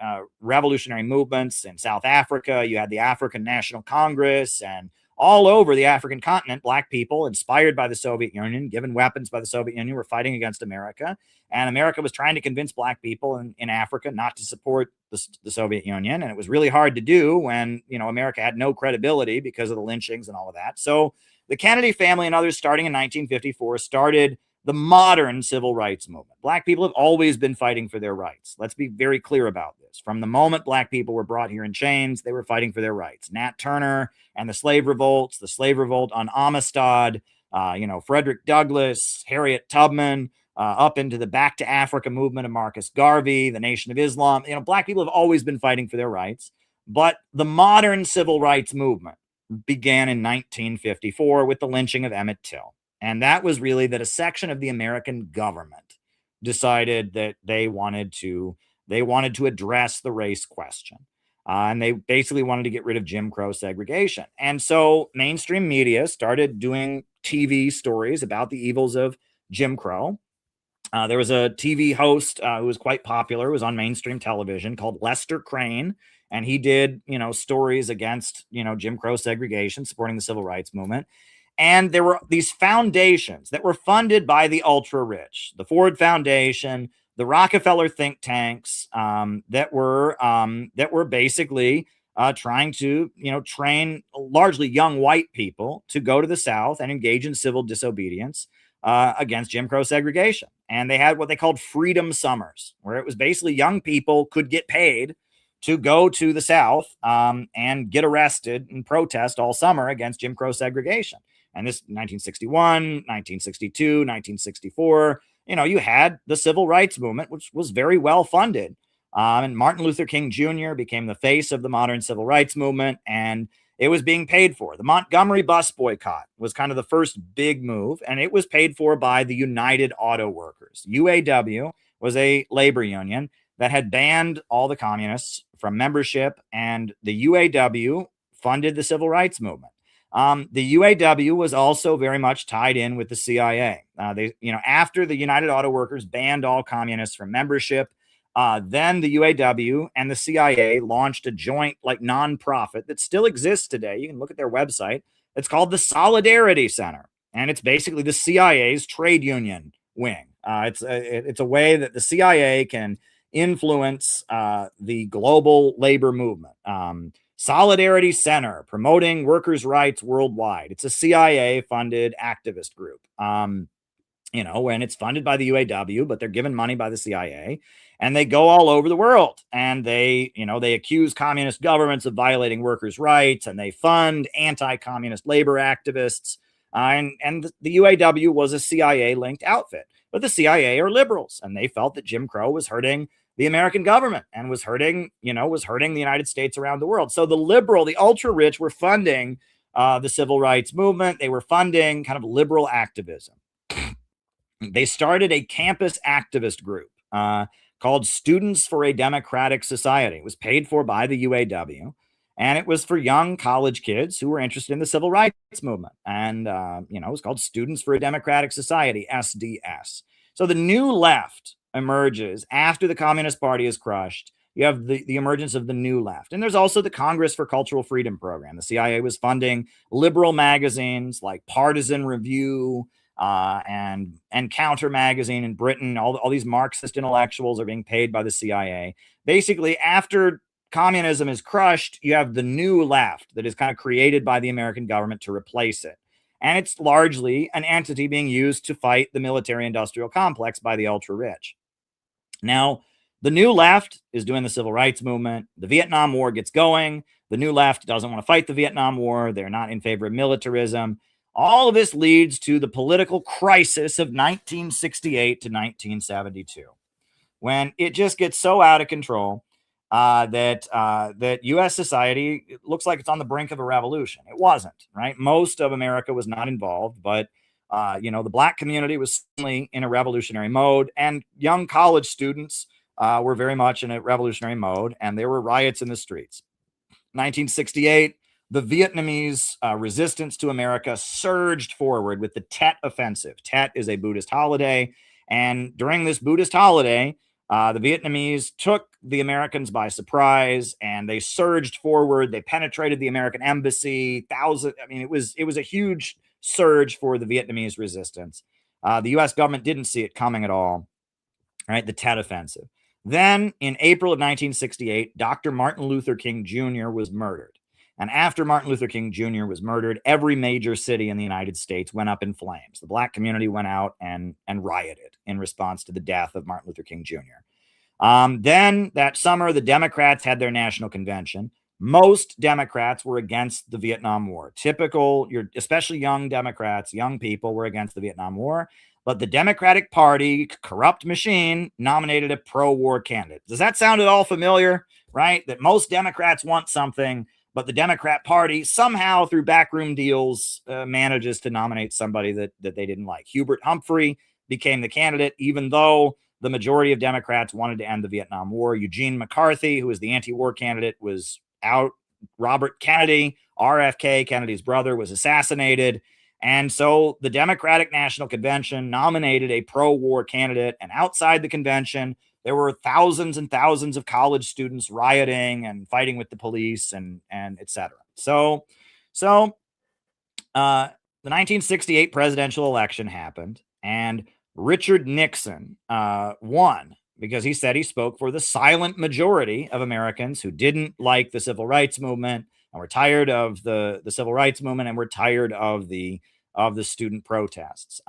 revolutionary movements in South Africa. You had the African National Congress, and all over the African continent, black people inspired by the Soviet Union, given weapons by the Soviet Union, were fighting against America. And America was trying to convince black people in Africa not to support the Soviet Union. And it was really hard to do when, America had no credibility because of the lynchings and all of that. So the Kennedy family and others, starting in 1954, started the modern civil rights movement. Black people have always been fighting for their rights. Let's be very clear about this. From the moment black people were brought here in chains, they were fighting for their rights. Nat Turner and the slave revolts, the slave revolt on Amistad, Frederick Douglass, Harriet Tubman, up into the Back to Africa movement of Marcus Garvey, the Nation of Islam. Black people have always been fighting for their rights. But the modern civil rights movement began in 1954 with the lynching of Emmett Till. And that was really that a section of the American government decided that they wanted to address the race question. And they basically wanted to get rid of Jim Crow segregation. And so mainstream media started doing TV stories about the evils of Jim Crow. There was a TV host who was quite popular, who was on mainstream television, called Lester Crane. And he did, stories against, Jim Crow segregation, supporting the civil rights movement. And there were these foundations that were funded by the ultra rich, the Ford Foundation, the Rockefeller think tanks, that were basically trying to, train largely young white people to go to the South and engage in civil disobedience against Jim Crow segregation. And they had what they called freedom summers, where it was basically young people could get paid to go to the South and get arrested and protest all summer against Jim Crow segregation. And this 1961, 1962, 1964, you had the civil rights movement, which was very well funded. And Martin Luther King Jr. became the face of the modern civil rights movement, and it was being paid for. The Montgomery bus boycott was kind of the first big move, and it was paid for by the United Auto Workers. UAW was a labor union that had banned all the communists from membership, and the UAW funded the civil rights movement. The UAW was also very much tied in with the CIA. After the United Auto Workers banned all communists from membership, then the UAW and the CIA launched a joint nonprofit that still exists today. You can look at their website. It's called the Solidarity Center, and it's basically the CIA's trade union wing. It's a way that the CIA can influence the global labor movement. Solidarity Center, promoting workers' rights worldwide. It's a CIA-funded activist group. And it's funded by the UAW, but they're given money by the CIA, and they go all over the world. And they accuse communist governments of violating workers' rights, and they fund anti-communist labor activists. And the UAW was a CIA-linked outfit, but the CIA are liberals, and they felt that Jim Crow was hurting the American government and was hurting the United States around the world. So the ultra rich were funding the civil rights movement. They were funding kind of liberal activism. They started a campus activist group called Students for a Democratic Society. It was paid for by the UAW, and it was for young college kids who were interested in the civil rights movement. And, it was called Students for a Democratic Society, SDS. So the new left emerges after the Communist Party is crushed. You have the emergence of the new left. And there's also the Congress for Cultural Freedom program. The CIA was funding liberal magazines like Partisan Review and Counter magazine in Britain. All these Marxist intellectuals are being paid by the CIA. Basically, after communism is crushed, you have the new left that is kind of created by the American government to replace it. And it's largely an entity being used to fight the military-industrial complex by the ultra-rich. Now, the new left is doing the civil rights movement. The Vietnam War gets going. The new left doesn't want to fight the Vietnam War. They're not in favor of militarism. All of this leads to the political crisis of 1968 to 1972, when it just gets so out of control that U.S. society looks like it's on the brink of a revolution. It wasn't, right? Most of America was not involved, but the black community was certainly in a revolutionary mode, and young college students were very much in a revolutionary mode, and there were riots in the streets. 1968, the Vietnamese resistance to America surged forward with the Tet Offensive. Tet is a Buddhist holiday, and during this Buddhist holiday, the Vietnamese took the Americans by surprise, and they surged forward. They penetrated the American embassy. It was a huge surge for the Vietnamese resistance. The U.S. government didn't see it coming at all. Right, the Tet Offensive. Then, in April of 1968, Dr. Martin Luther King Jr. was murdered. And after Martin Luther King Jr. was murdered, every major city in the United States went up in flames. The black community went out and rioted in response to the death of Martin Luther King Jr. Then that summer, the Democrats had their national convention. Most Democrats were against the Vietnam War. Especially young Democrats, young people were against the Vietnam War. But the Democratic Party, corrupt machine, nominated a pro-war candidate. Does that sound at all familiar, right? That most Democrats want something, but the Democrat Party somehow, through backroom deals, manages to nominate somebody that they didn't like. Hubert Humphrey became the candidate, even though the majority of Democrats wanted to end the Vietnam War. Eugene McCarthy, who was the anti-war candidate, was out. Robert Kennedy, RFK, Kennedy's brother, was assassinated. And so the Democratic National Convention nominated a pro-war candidate. And outside the convention, there were thousands and thousands of college students rioting and fighting with the police and et cetera. So the 1968 presidential election happened, and Richard Nixon won because he said he spoke for the silent majority of Americans who didn't like the civil rights movement and were tired of the civil rights movement and were tired of the student protests.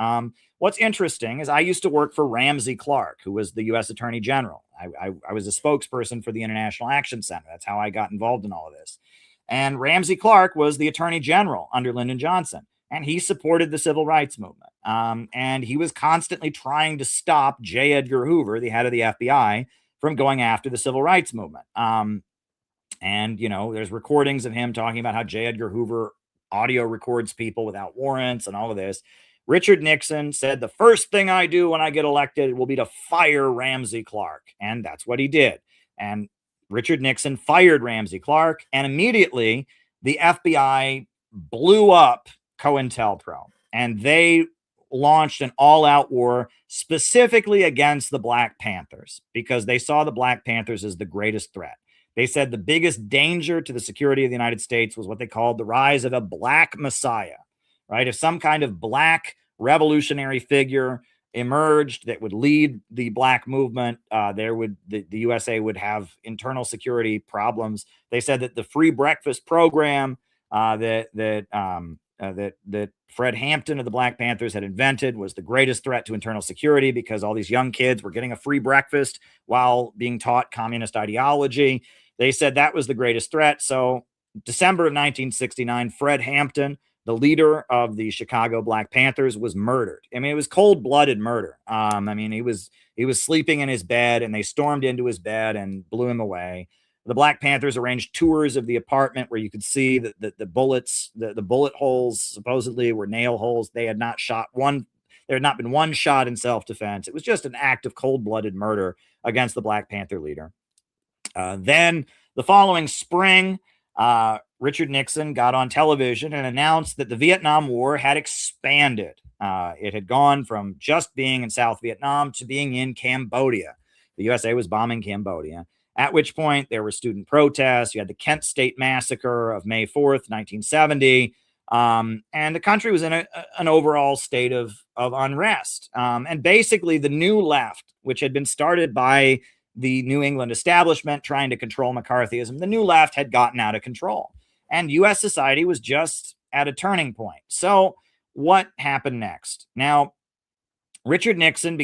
What's interesting is I used to work for Ramsey Clark, who was the U.S. Attorney General. I was a spokesperson for the International Action Center. That's how I got involved in all of this. And Ramsey Clark was the Attorney General under Lyndon Johnson, and he supported the civil rights movement. And he was constantly trying to stop J. Edgar Hoover, the head of the FBI, from going after the civil rights movement. And, there's recordings of him talking about how J. Edgar Hoover audio records people without warrants and all of this. Richard Nixon said, the first thing I do when I get elected will be to fire Ramsey Clark. And that's what he did. And Richard Nixon fired Ramsey Clark, and immediately the FBI blew up COINTELPRO, and they launched an all-out war specifically against the Black Panthers because they saw the Black Panthers as the greatest threat. They said the biggest danger to the security of the United States was what they called the rise of a Black Messiah, right? If some kind of Black revolutionary figure emerged that would lead the Black movement, the USA would have internal security problems. They said that the free breakfast program that Fred Hampton of the Black Panthers had invented was the greatest threat to internal security because all these young kids were getting a free breakfast while being taught communist ideology. They said that was the greatest threat. So December of 1969, Fred Hampton, the leader of the Chicago Black Panthers, was murdered. I mean, it was cold-blooded murder. I mean, he was sleeping in his bed, and they stormed into his bed and blew him away. The Black Panthers arranged tours of the apartment where you could see that the bullets, the bullet holes supposedly were nail holes. They had not shot one. There had not been one shot in self-defense. It was just an act of cold-blooded murder against the Black Panther leader. Then the following spring, Richard Nixon got on television and announced that the Vietnam War had expanded. It had gone from just being in South Vietnam to being in Cambodia. The USA was bombing Cambodia, at which point there were student protests. You had the Kent State Massacre of May 4th, 1970. And the country was in an overall state of unrest. And basically the new left, which had been started by the New England establishment trying to control McCarthyism, the new left had gotten out of control. And U.S. society was just at a turning point. So what happened next? Now, Richard Nixon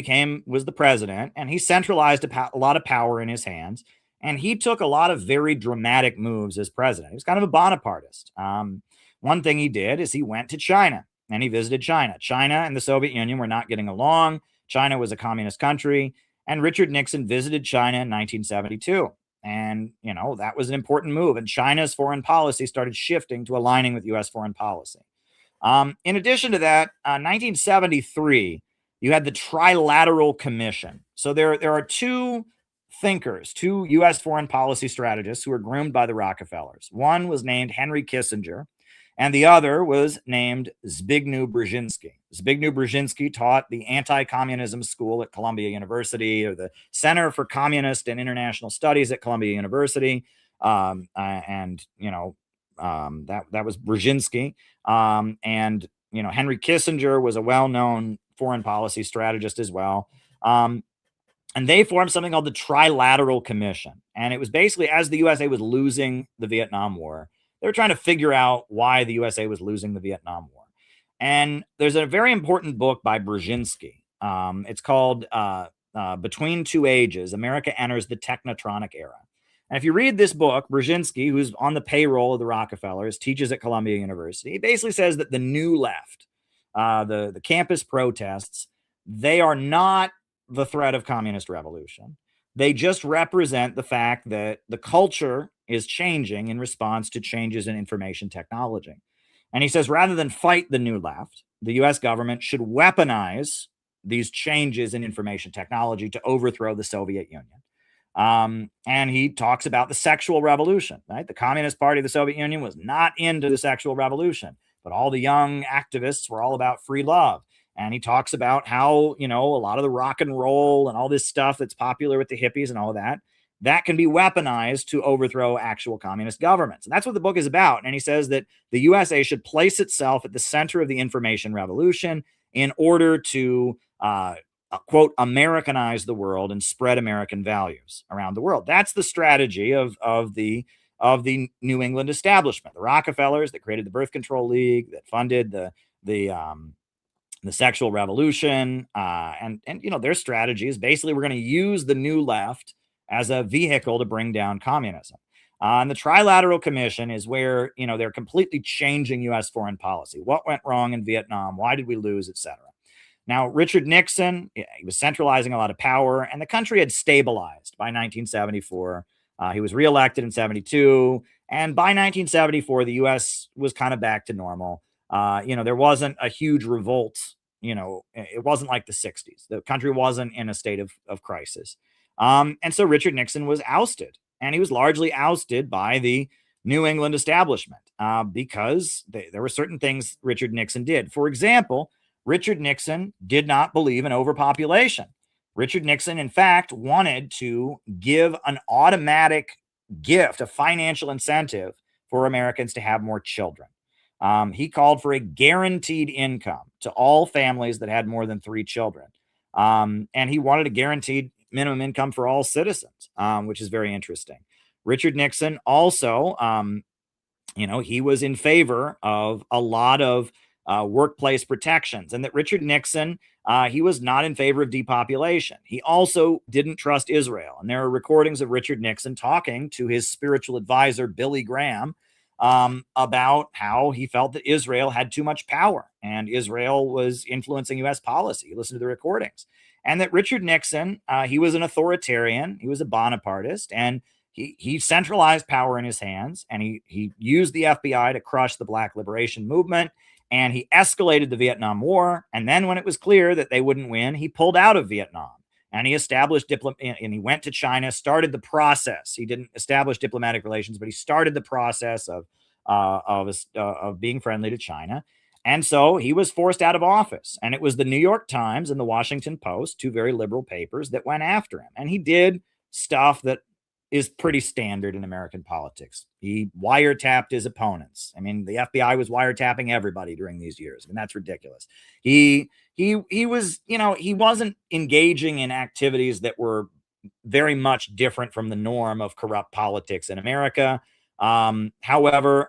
was the president, and he centralized a lot of power in his hands. And he took a lot of very dramatic moves as president. He was kind of a Bonapartist. One thing he did is he went to China, and he visited China. China and the Soviet Union were not getting along. China was a communist country. And Richard Nixon visited China in 1972. And, that was an important move. And China's foreign policy started shifting to aligning with U.S. foreign policy. In addition to that, 1973, you had the Trilateral Commission. So there are two thinkers, two U.S. foreign policy strategists who were groomed by the Rockefellers. One was named Henry Kissinger, and the other was named Zbigniew Brzezinski. Zbigniew Brzezinski taught the anti-communism school at Columbia University, or the Center for Communist and International Studies at Columbia University. That was Brzezinski. And Henry Kissinger was a well-known foreign policy strategist as well. And they formed something called the Trilateral Commission. And it was basically, as the USA was losing the Vietnam War, they were trying to figure out why the USA was losing the Vietnam War. And there's a very important book by Brzezinski. It's called Between Two Ages, America Enters the Technotronic Era. And if you read this book, Brzezinski, who's on the payroll of the Rockefellers, teaches at Columbia University, he basically says that the new left, the campus protests, they are not the threat of communist revolution. They just represent the fact that the culture is changing in response to changes in information technology. And he says, rather than fight the new left, the US government should weaponize these changes in information technology to overthrow the Soviet Union. And he talks about the sexual revolution, right? The Communist Party of the Soviet Union was not into the sexual revolution, but all the young activists were all about free love. And he talks about how, a lot of the rock and roll and all this stuff that's popular with the hippies and all that can be weaponized to overthrow actual communist governments. And that's what the book is about. And he says that the USA should place itself at the center of the information revolution in order to, quote, Americanize the world and spread American values around the world. That's the strategy of the New England establishment. The Rockefellers that created the Birth Control League, that funded the sexual revolution, and their strategy is basically we're going to use the new left as a vehicle to bring down communism. And the Trilateral Commission is where they're completely changing U.S. foreign policy. What went wrong in Vietnam? Why did we lose, etc. Now, Richard Nixon, he was centralizing a lot of power, and the country had stabilized by 1974. He was reelected in 72, and by 1974, the U.S. was kind of back to normal. There wasn't a huge revolt. It wasn't like the 60s. The country wasn't in a state of crisis. And so Richard Nixon was ousted, and he was largely ousted by the New England establishment because there were certain things Richard Nixon did. For example, Richard Nixon did not believe in overpopulation. Richard Nixon, in fact, wanted to give an automatic gift, a financial incentive for Americans to have more children. He called for a guaranteed income to all families that had more than 3 children. And he wanted a guaranteed minimum income for all citizens, which is very interesting. Richard Nixon also, he was in favor of a lot of workplace protections, and that Richard Nixon, he was not in favor of depopulation. He also didn't trust Israel. And there are recordings of Richard Nixon talking to his spiritual advisor, Billy Graham, about how he felt that Israel had too much power and Israel was influencing U.S. policy. Listen to the recordings. And that Richard Nixon, he was an authoritarian, he was a Bonapartist, and he centralized power in his hands, and he used the FBI to crush the Black Liberation Movement, and he escalated the Vietnam War. And then when it was clear that they wouldn't win, he pulled out of Vietnam, and he established and he went to China, started the process. He didn't establish diplomatic relations, but he started the process of being friendly to China. And so he was forced out of office. And it was the New York Times and the Washington Post, 2 very liberal papers, that went after him. And he did stuff that is pretty standard in American politics. He wiretapped his opponents. I mean, the FBI was wiretapping everybody during these years. I mean, that's ridiculous. He was, he wasn't engaging in activities that were very much different from the norm of corrupt politics in America. However,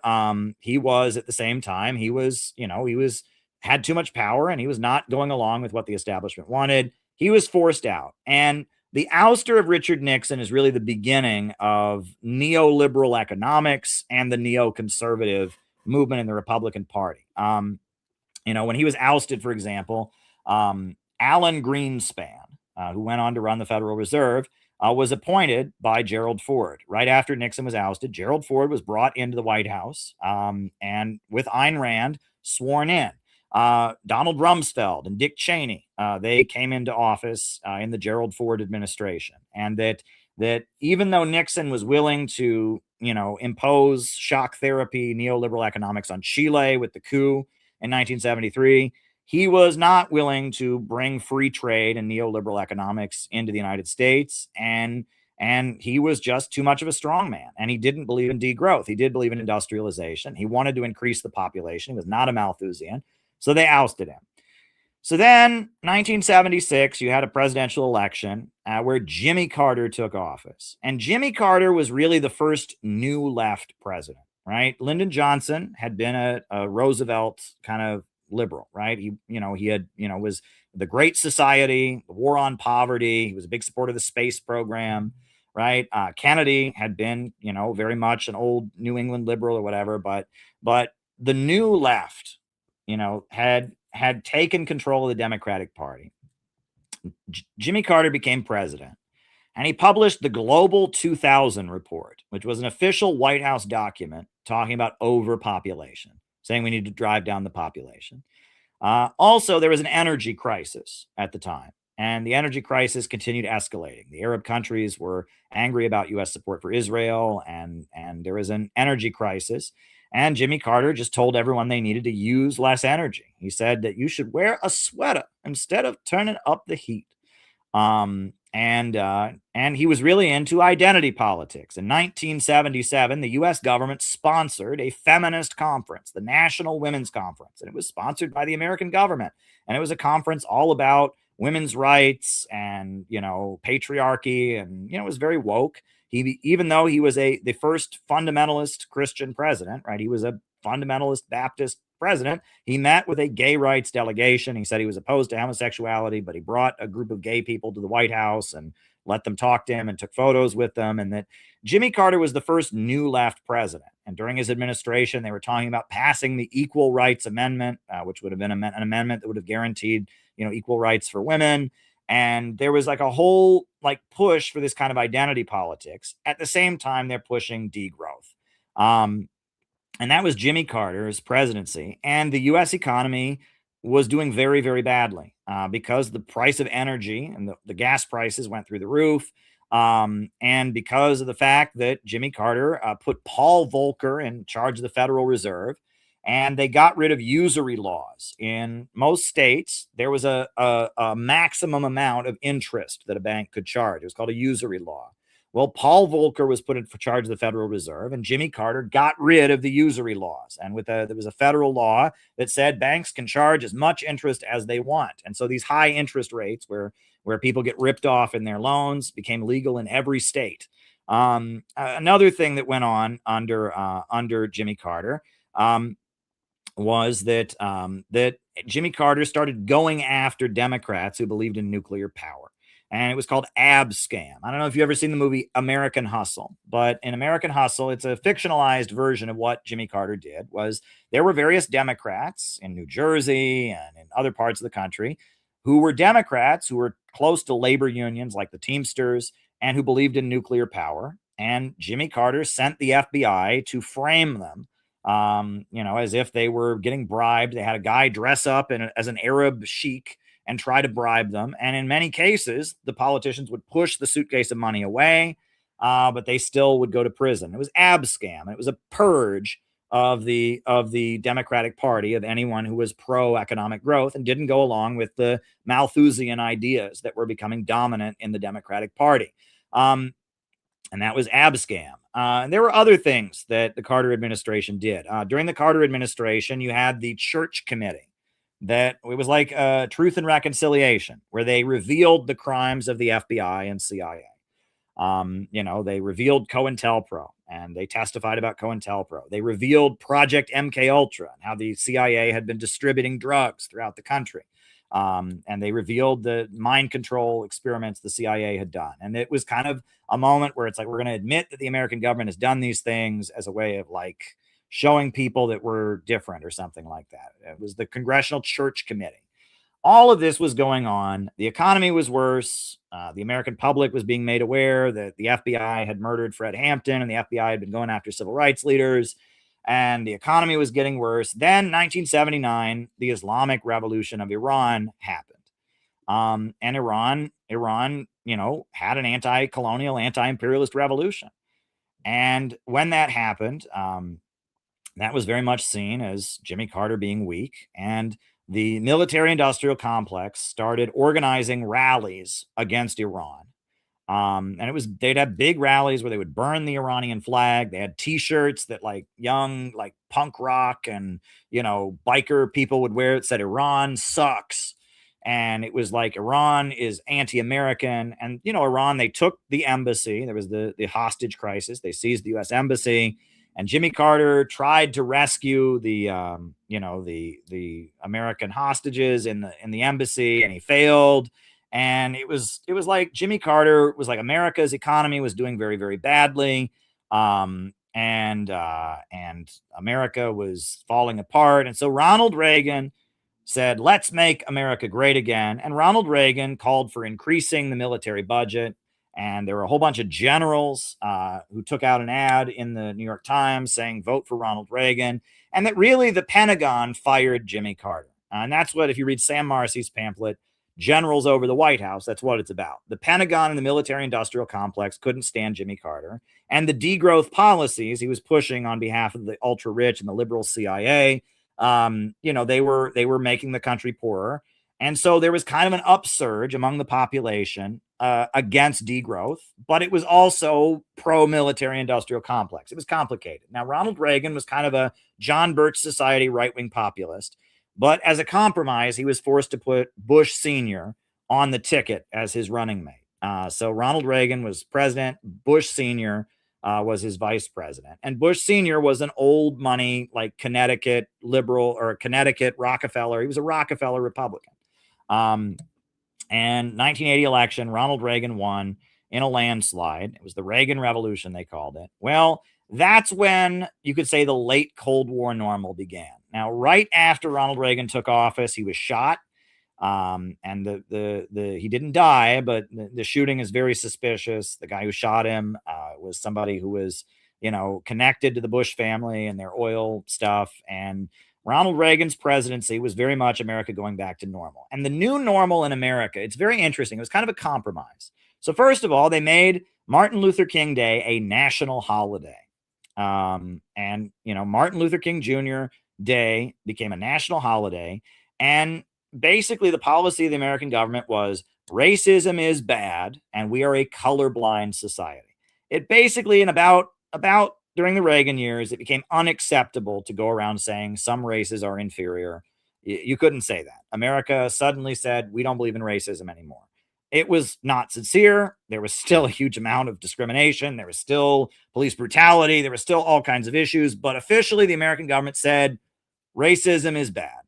he was at the same time, he had too much power, and he was not going along with what the establishment wanted. He was forced out. And the ouster of Richard Nixon is really the beginning of neoliberal economics and the neoconservative movement in the Republican Party. When he was ousted, for example, Alan Greenspan, who went on to run the Federal Reserve, was appointed by Gerald Ford. Right after Nixon was ousted, Gerald Ford was brought into the White House and with Ayn Rand sworn in. Donald Rumsfeld and Dick Cheney, they came into office in the Gerald Ford administration. And that even though Nixon was willing to, impose shock therapy, neoliberal economics on Chile with the coup in 1973, he was not willing to bring free trade and neoliberal economics into the United States. And he was just too much of a strongman. And he didn't believe in degrowth. He did believe in industrialization. He wanted to increase the population. He was not a Malthusian. So they ousted him. So then 1976, you had a presidential election where Jimmy Carter took office. And Jimmy Carter was really the first new left president, right? Lyndon Johnson had been a Roosevelt kind of liberal, right? He was the Great Society, the war on poverty. He was a big supporter of the space program, right? Kennedy had been, very much an old New England liberal or whatever, but the new left, had taken control of the Democratic Party. Jimmy Carter became president, and he published the Global 2000 report, which was an official White House document talking about overpopulation, saying we need to drive down the population. Also, there was an energy crisis at the time, and the energy crisis continued escalating. The Arab countries were angry about U.S. support for Israel, and there was an energy crisis. And Jimmy Carter just told everyone they needed to use less energy. He said that you should wear a sweater instead of turning up the heat. And he was really into identity politics. In 1977, the U.S. government sponsored a feminist conference, the National Women's Conference, and it was sponsored by the American government. And it was a conference all about women's rights and, patriarchy, and, it was very woke. Even though he was the first fundamentalist Christian president, right? He was a fundamentalist Baptist president. He met with a gay rights delegation. He said he was opposed to homosexuality, but he brought a group of gay people to the White House and let them talk to him and took photos with them. And that Jimmy Carter was the first new left president. And during his administration, they were talking about passing the Equal Rights Amendment, which would have been an amendment that would have guaranteed, equal rights for women. And there was like a whole push for this kind of identity politics. At the same time, they're pushing degrowth. And that was Jimmy Carter's presidency. And the U.S. economy was doing very, very badly because the price of energy and the gas prices went through the roof. And because of the fact that Jimmy Carter put Paul Volcker in charge of the Federal Reserve, and they got rid of usury laws. In most states, there was a maximum amount of interest that a bank could charge. It was called a usury law. Well, Paul Volcker was put in charge of the Federal Reserve, and Jimmy Carter got rid of the usury laws. And there was a federal law that said banks can charge as much interest as they want. And so these high interest rates where people get ripped off in their loans became legal in every state. Another thing that went on under Jimmy Carter was that that Jimmy Carter started going after Democrats who believed in nuclear power. And it was called Abscam. I don't know if you've ever seen the movie American Hustle, but in American Hustle, it's a fictionalized version of what Jimmy Carter did. Was there were various Democrats in New Jersey and in other parts of the country who were Democrats who were close to labor unions like the Teamsters and who believed in nuclear power. And Jimmy Carter sent the FBI to frame them, as if they were getting bribed. They had a guy dress up as an Arab sheik and try to bribe them. And in many cases, the politicians would push the suitcase of money away, but they still would go to prison. It was Abscam. It was a purge of the Democratic Party, of anyone who was pro-economic growth and didn't go along with the Malthusian ideas that were becoming dominant in the Democratic Party. And that was Abscam. And there were other things that the Carter administration did. During the Carter administration, you had the Church Committee. That it was like Truth and Reconciliation, where they revealed the crimes of the FBI and CIA. They revealed COINTELPRO, and they testified about COINTELPRO. They revealed Project MKUltra and how the CIA had been distributing drugs throughout the country. And they revealed the mind control experiments the CIA had done. And it was kind of a moment where it's like, we're going to admit that the American government has done these things as a way of like showing people that we're different or something like that. It was the Congressional Church Committee. All of this was going on. The economy was worse. The American public was being made aware that the FBI had murdered Fred Hampton and the FBI had been going after civil rights leaders, and the economy was getting worse. Then 1979, the Islamic Revolution of Iran happened. And Iran, had an anti-colonial, anti-imperialist revolution. And when that happened, that was very much seen as Jimmy Carter being weak, and the military-industrial complex started organizing rallies against Iran. And they'd have big rallies where they would burn the Iranian flag. They had T-shirts that young punk rock and biker people would wear. It said Iran sucks, and it was like Iran is anti-American. And Iran, they took the embassy. There was the hostage crisis. They seized the U.S. embassy. And Jimmy Carter tried to rescue the American hostages in the embassy, and he failed. And it was like Jimmy Carter was like, America's economy was doing very, very badly, and America was falling apart. And so Ronald Reagan said, "Let's make America great again." And Ronald Reagan called for increasing the military budget. And there were a whole bunch of generals who took out an ad in the New York Times saying, "Vote for Ronald Reagan." And that really the Pentagon fired Jimmy Carter. And that's what, if you read Sam Marcy's pamphlet, Generals Over the White House, that's what it's about. The Pentagon and the military-industrial complex couldn't stand Jimmy Carter. And the degrowth policies he was pushing on behalf of the ultra-rich and the liberal CIA, they were making the country poorer. And so there was kind of an upsurge among the population against degrowth, but it was also pro-military industrial complex. It was complicated. Now, Ronald Reagan was kind of a John Birch Society right-wing populist, but as a compromise, he was forced to put Bush Sr. on the ticket as his running mate. So Ronald Reagan was president, Bush Sr. Was his vice president. And Bush Sr. was an old money, like Connecticut liberal or Connecticut Rockefeller. He was a Rockefeller Republican. And 1980 election, Ronald Reagan won in a landslide. It was the Reagan Revolution, they called it. Well, that's when you could say the late Cold War normal began. Now, right after Ronald Reagan took office, he was shot. And he didn't die, but the shooting is very suspicious. The guy who shot him was somebody who was, connected to the Bush family and their oil stuff. And Ronald Reagan's presidency was very much America going back to normal. And the new normal in America, it's very interesting. It was kind of a compromise. So first of all, they made Martin Luther King Day a national holiday. And, you know, Martin Luther King Jr. Day became a national holiday. And basically the policy of the American government was racism is bad and we are a colorblind society. It basically, in about during the Reagan years, it became unacceptable to go around saying some races are inferior. You couldn't say that. America suddenly said, we don't believe in racism anymore. It was not sincere. There was still a huge amount of discrimination. There was still police brutality. There was still all kinds of issues. But officially, the American government said racism is bad.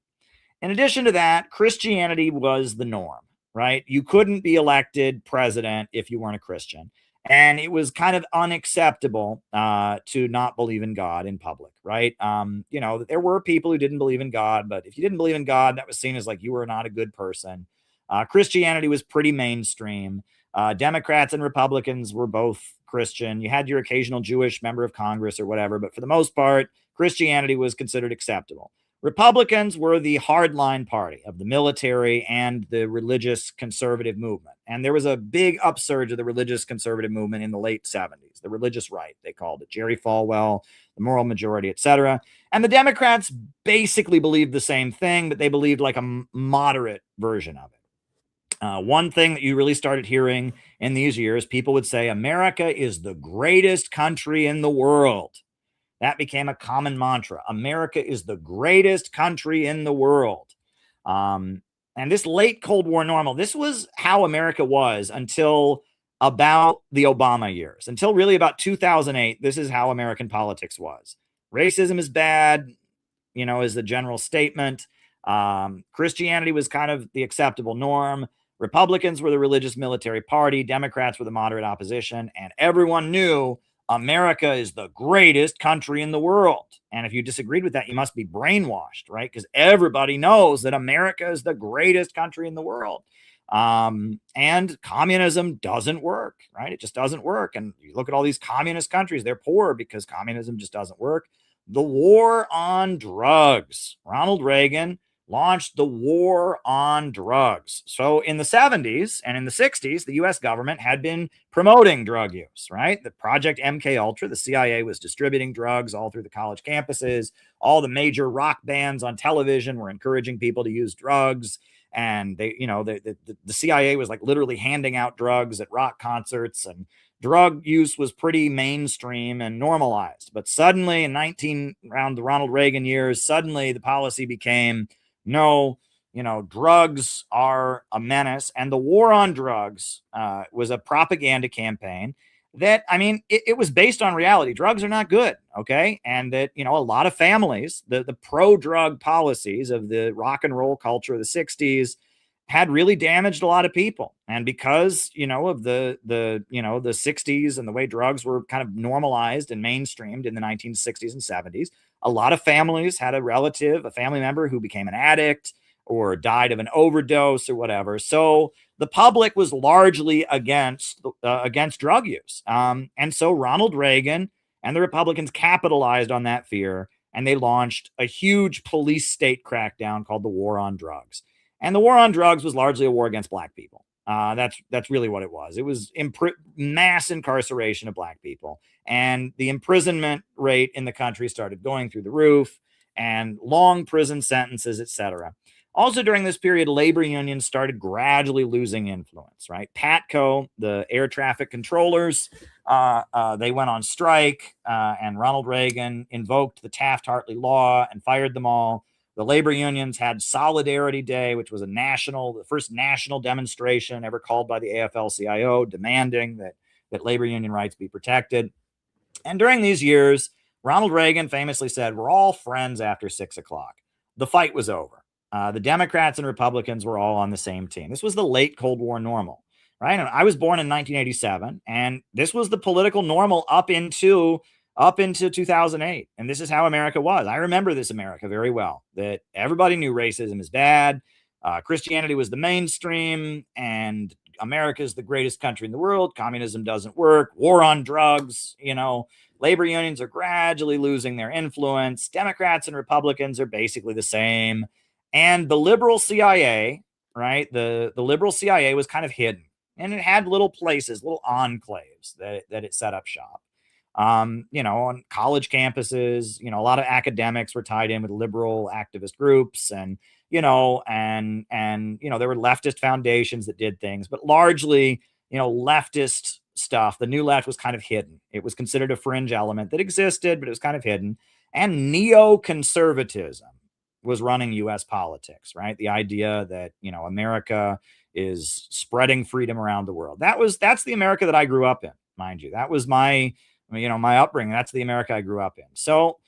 In addition to that, Christianity was the norm, right? You couldn't be elected president if you weren't a Christian. And it was kind of unacceptable to not believe in God in public, right? You know, there were people who didn't believe in God, but if you didn't believe in God, that was seen as like you were not a good person. Christianity was pretty mainstream. Democrats and Republicans were both Christian. You had your occasional Jewish member of Congress or whatever, but for the most part, Christianity was considered acceptable. Republicans were the hardline party of the military and the religious conservative movement. And there was a big upsurge of the religious conservative movement in the late 70s, the religious right, they called it, Jerry Falwell, the moral majority, etc. And the Democrats basically believed the same thing, but they believed like a moderate version of it. One thing that you really started hearing in these years, people would say, America is the greatest country in the world. That became a common mantra. America is the greatest country in the world. And this late Cold War normal, this was how America was until about the Obama years. Until really about 2008, this is how American politics was. Racism is bad, you know, is the general statement. Christianity was kind of the acceptable norm. Republicans were the religious military party. Democrats were the moderate opposition. And everyone knew America is the greatest country in the world. And if you disagreed with that, you must be brainwashed, right? Because everybody knows that America is the greatest country in the world. And communism doesn't work, right? It just doesn't work. And you look at all these communist countries, they're poor because communism just doesn't work. The war on drugs. Ronald Reagan launched the war on drugs. So in the 70s and in the 60s, the US government had been promoting drug use, right? The Project MK Ultra, the CIA was distributing drugs all through the college campuses. All the major rock bands on television were encouraging people to use drugs. And they, you know, the CIA was like literally handing out drugs at rock concerts, and drug use was pretty mainstream and normalized. But suddenly around the Ronald Reagan years, suddenly the policy became, no, you know, drugs are a menace. And the war on drugs was a propaganda campaign that, I mean, it was based on reality. Drugs are not good, okay? And that, you know, a lot of families, the pro-drug policies of the rock and roll culture of the 60s had really damaged a lot of people. And because, you know, of the 60s and the way drugs were kind of normalized and mainstreamed in the 1960s and 70s, a lot of families had a family member who became an addict or died of an overdose or whatever. So the public was largely against drug use. And so Ronald Reagan and the Republicans capitalized on that fear, and they launched a huge police state crackdown called the War on Drugs. And the war on drugs was largely a war against black people. That's really what it was. It was mass incarceration of black people. And the imprisonment rate in the country started going through the roof, and long prison sentences, etc. Also during this period, labor unions started gradually losing influence, right? PATCO, the air traffic controllers, they went on strike, and Ronald Reagan invoked the Taft-Hartley law and fired them all. The labor unions had Solidarity Day, which was the first national demonstration ever called by the AFL-CIO, demanding that labor union rights be protected. And during these years, Ronald Reagan famously said, "We're all friends after 6 o'clock." The fight was over. The Democrats and Republicans were all on the same team. This was the late Cold War normal, right? And I was born in 1987, and this was the political normal up into 2008. And this is how America was. I remember this America very well, that everybody knew racism is bad. Christianity was the mainstream, and America is the greatest country in the world. Communism doesn't work. War on drugs, you know, labor unions are gradually losing their influence. Democrats and Republicans are basically the same. And the liberal CIA, right? The liberal CIA was kind of hidden. And it had little places, little enclaves that it set up shop. On college campuses, a lot of academics were tied in with liberal activist groups, and there were leftist foundations that did things, but largely, leftist stuff, the new left was kind of hidden. It was considered a fringe element that existed, but it was kind of hidden. And neoconservatism was running US politics, right? The idea that, America is spreading freedom around the world. That's the America that I grew up in, mind you. That was my upbringing. That's the America I grew up in. So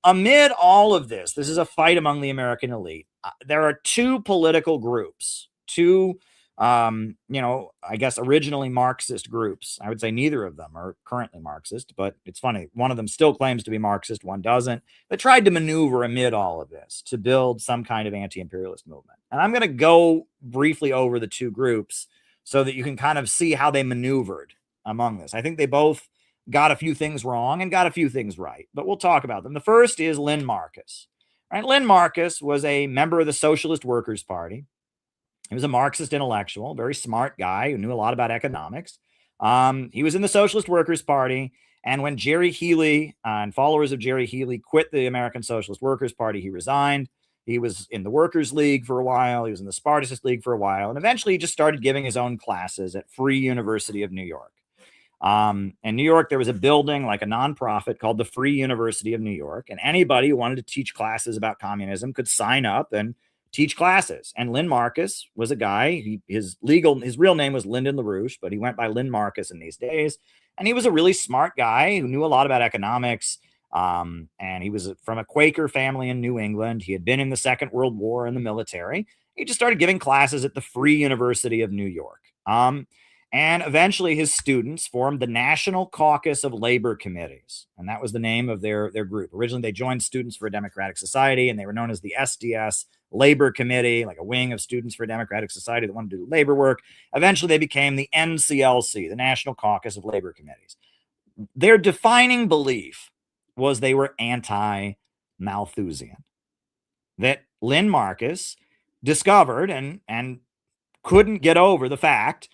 amid all of this is a fight among the American elite. There are two political groups, I guess originally Marxist groups. I would say neither of them are currently Marxist, but it's funny. One of them still claims to be Marxist, one doesn't. They tried to maneuver amid all of this to build some kind of anti-imperialist movement. And I'm going to go briefly over the two groups so that you can kind of see how they maneuvered among this. I think they both got a few things wrong and got a few things right, but we'll talk about them. The first is Lynn Marcus. Right? Lynn Marcus was a member of the Socialist Workers' Party. He was a Marxist intellectual, very smart guy who knew a lot about economics. He was in the Socialist Workers' Party, and when Jerry Healy and followers of Jerry Healy quit the American Socialist Workers' Party, he resigned. He was in the Workers' League for a while. He was in the Spartacus League for a while, and eventually he just started giving his own classes at Free University of New York. In New York, there was a building like a nonprofit called the Free University of New York, and anybody who wanted to teach classes about communism could sign up and teach classes. And Lynn Marcus was a guy. His real name was Lyndon LaRouche, but he went by Lynn Marcus in these days. And he was a really smart guy who knew a lot about economics. And he was from a Quaker family in New England. He had been in the Second World War in the military. He just started giving classes at the Free University of New York. And eventually his students formed the National Caucus of Labor Committees. And that was the name of their group. Originally, they joined Students for a Democratic Society, and they were known as the SDS Labor Committee, like a wing of Students for a Democratic Society that wanted to do labor work. Eventually, they became the NCLC, the National Caucus of Labor Committees. Their defining belief was they were anti-Malthusian. That Lynn Marcus discovered and couldn't get over the fact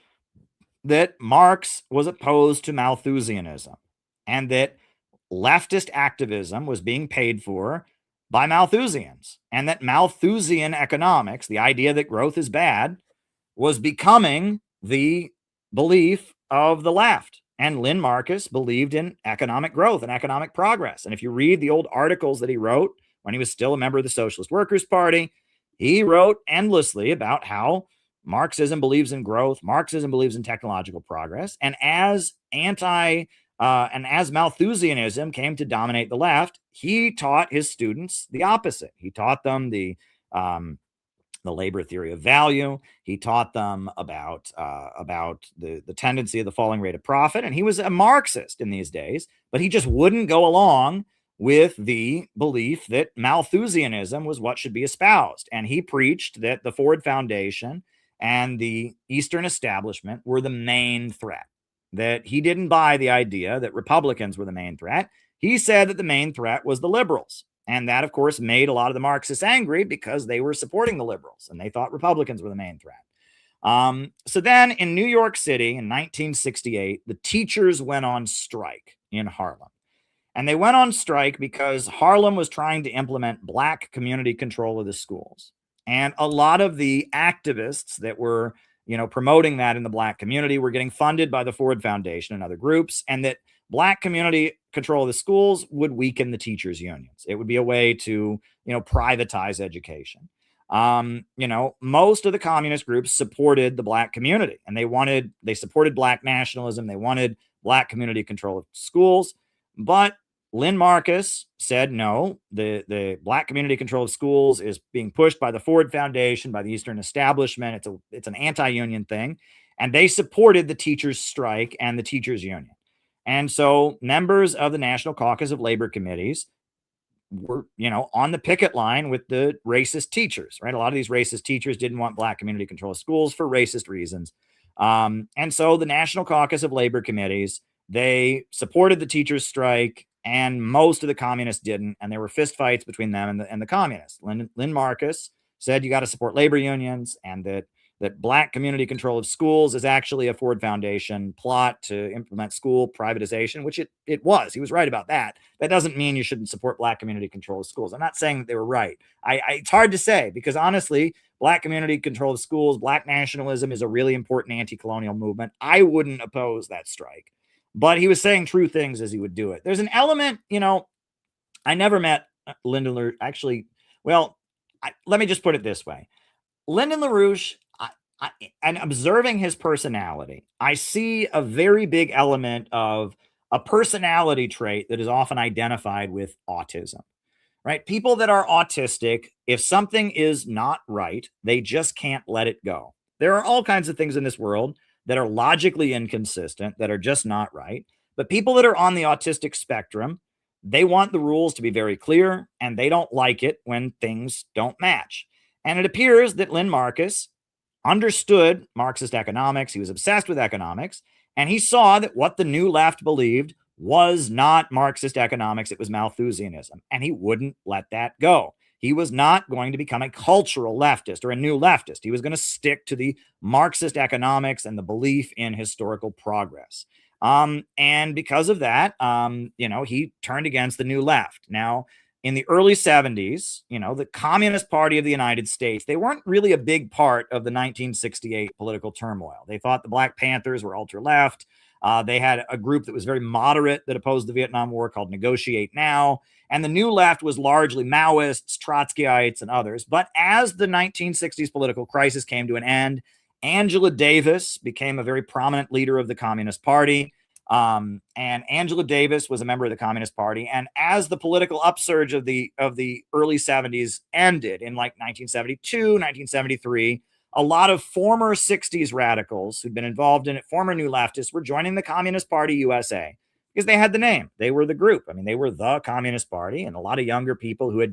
that Marx was opposed to Malthusianism and that leftist activism was being paid for by Malthusians, and that Malthusian economics, the idea that growth is bad, was becoming the belief of the left. And Lynn Marcus believed in economic growth and economic progress. And if you read the old articles that he wrote when he was still a member of the Socialist Workers' Party, he wrote endlessly about how Marxism believes in growth. Marxism believes in technological progress. And as Malthusianism came to dominate the left, he taught his students the opposite. He taught them the labor theory of value. He taught them about the tendency of the falling rate of profit. And he was a Marxist in these days, but he just wouldn't go along with the belief that Malthusianism was what should be espoused. And he preached that the Ford Foundation and the Eastern establishment were the main threat, that he didn't buy the idea that Republicans were the main threat. He said that the main threat was the liberals. And that, of course, made a lot of the Marxists angry because they were supporting the liberals and they thought Republicans were the main threat. So then in New York City in 1968, the teachers went on strike in Harlem. And they went on strike because Harlem was trying to implement black community control of the schools. And a lot of the activists that were, promoting that in the black community were getting funded by the Ford Foundation and other groups, and that black community control of the schools would weaken the teachers' unions. It would be a way to, privatize education. Most of the communist groups supported the black community, and they supported black nationalism. They wanted black community control of schools, but Lynn Marcus said, no, the black community control of schools is being pushed by the Ford Foundation, by the Eastern establishment. It's an anti-union thing. And they supported the teachers' strike and the teachers' union. And so members of the National Caucus of Labor Committees were, on the picket line with the racist teachers, right? A lot of these racist teachers didn't want black community control of schools for racist reasons. And so the National Caucus of Labor Committees, they supported the teachers' strike, and most of the communists didn't. And there were fistfights between them and the communists. Lynn Marcus said, you got to support labor unions, and that that black community control of schools is actually a Ford Foundation plot to implement school privatization, which it was. He was right about that. That doesn't mean you shouldn't support black community control of schools. I'm not saying that they were right. It's hard to say because honestly, black community control of schools, black nationalism is a really important anti-colonial movement. I wouldn't oppose that strike, but he was saying true things as he would do it. There's an element, I never met Lyndon LaRouche. Actually, well, let me just put it this way. Lyndon LaRouche, and observing his personality, I see a very big element of a personality trait that is often identified with autism, right? People that are autistic, if something is not right, they just can't let it go. There are all kinds of things in this world that are logically inconsistent, that are just not right. But people that are on the autistic spectrum, they want the rules to be very clear, and they don't like it when things don't match. And it appears that Lynn Marcus understood Marxist economics. He was obsessed with economics, and he saw that what the New Left believed was not Marxist economics. It was Malthusianism, and he wouldn't let that go. He was not going to become a cultural leftist or a new leftist. He was going to stick to the Marxist economics and the belief in historical progress. And because of that, he turned against the New Left. Now, in the early 70s, the Communist Party of the United States, they weren't really a big part of the 1968 political turmoil. They thought the Black Panthers were ultra-left. They had a group that was very moderate that opposed the Vietnam War called Negotiate Now. And the New Left was largely Maoists, Trotskyites, and others. But as the 1960s political crisis came to an end, Angela Davis became a very prominent leader of the Communist Party. And Angela Davis was a member of the Communist Party. And as the political upsurge of the early 70s ended in like 1972, 1973, a lot of former 60s radicals who'd been involved in it, former New Leftists, were joining the Communist Party USA because they had the name. They were the group. I mean, they were the Communist Party, and a lot of younger people who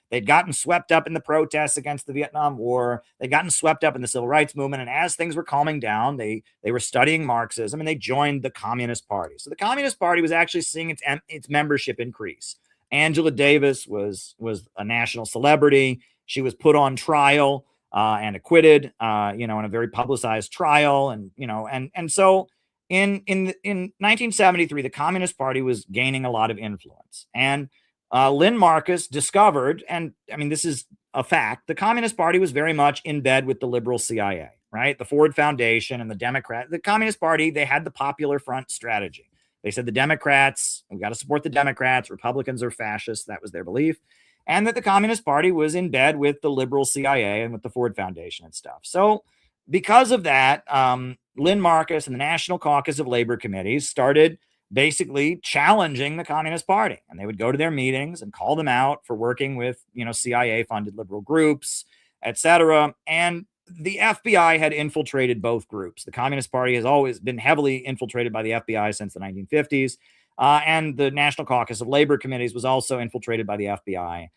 they'd gotten swept up in the protests against the Vietnam War. They'd gotten swept up in the civil rights movement. And as things were calming down, they were studying Marxism, and they joined the Communist Party. So the Communist Party was actually seeing its membership increase. Angela Davis was a national celebrity. She was put on trial and acquitted, in a very publicized trial. And so in 1973, the Communist Party was gaining a lot of influence. And Lynn Marcus discovered, and I mean, this is a fact, the Communist Party was very much in bed with the liberal CIA, right? The Ford Foundation and the Communist Party, they had the Popular Front strategy. They said the Democrats, we got to support the Democrats, Republicans are fascists. That was their belief. And that the Communist Party was in bed with the liberal CIA and with the Ford Foundation and stuff. So because of that, Lynn Marcus and the National Caucus of Labor Committees started basically challenging the Communist Party. And they would go to their meetings and call them out for working with, CIA-funded liberal groups, etc. And the FBI had infiltrated both groups. The Communist Party has always been heavily infiltrated by the FBI since the 1950s. And the National Caucus of Labor Committees was also infiltrated by the FBI.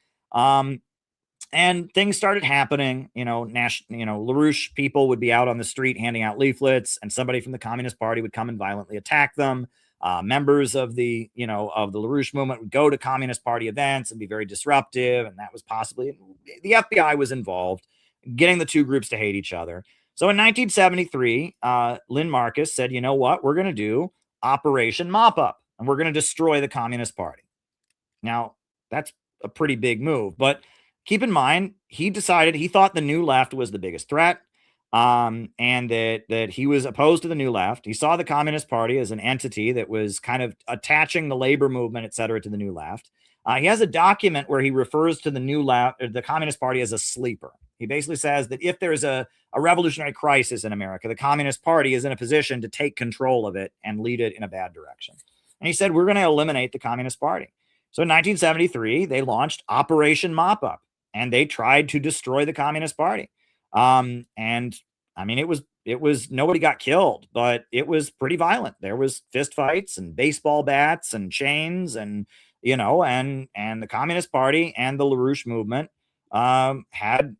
And things started happening. LaRouche people would be out on the street handing out leaflets, and somebody from the Communist Party would come and violently attack them. Members of the LaRouche movement would go to Communist Party events and be very disruptive. And that was possibly, the FBI was involved, getting the two groups to hate each other. So in 1973, Lynn Marcus said, you know what, we're going to do Operation Mop Up, and we're going to destroy the Communist Party. Now, that's a pretty big move, but keep in mind, he thought the New Left was the biggest threat. And that he was opposed to the New Left. He saw the Communist Party as an entity that was kind of attaching the labor movement, et cetera, to the New Left. He has a document where he refers to the New Left, or the Communist Party, as a sleeper. He basically says that if there's a revolutionary crisis in America, the Communist Party is in a position to take control of it and lead it in a bad direction. And he said, we're going to eliminate the Communist Party. So in 1973, they launched Operation Mop Up, and they tried to destroy the Communist Party. And I mean, it was nobody got killed, but it was pretty violent. There was fist fights and baseball bats and chains and the Communist Party and the LaRouche movement, had,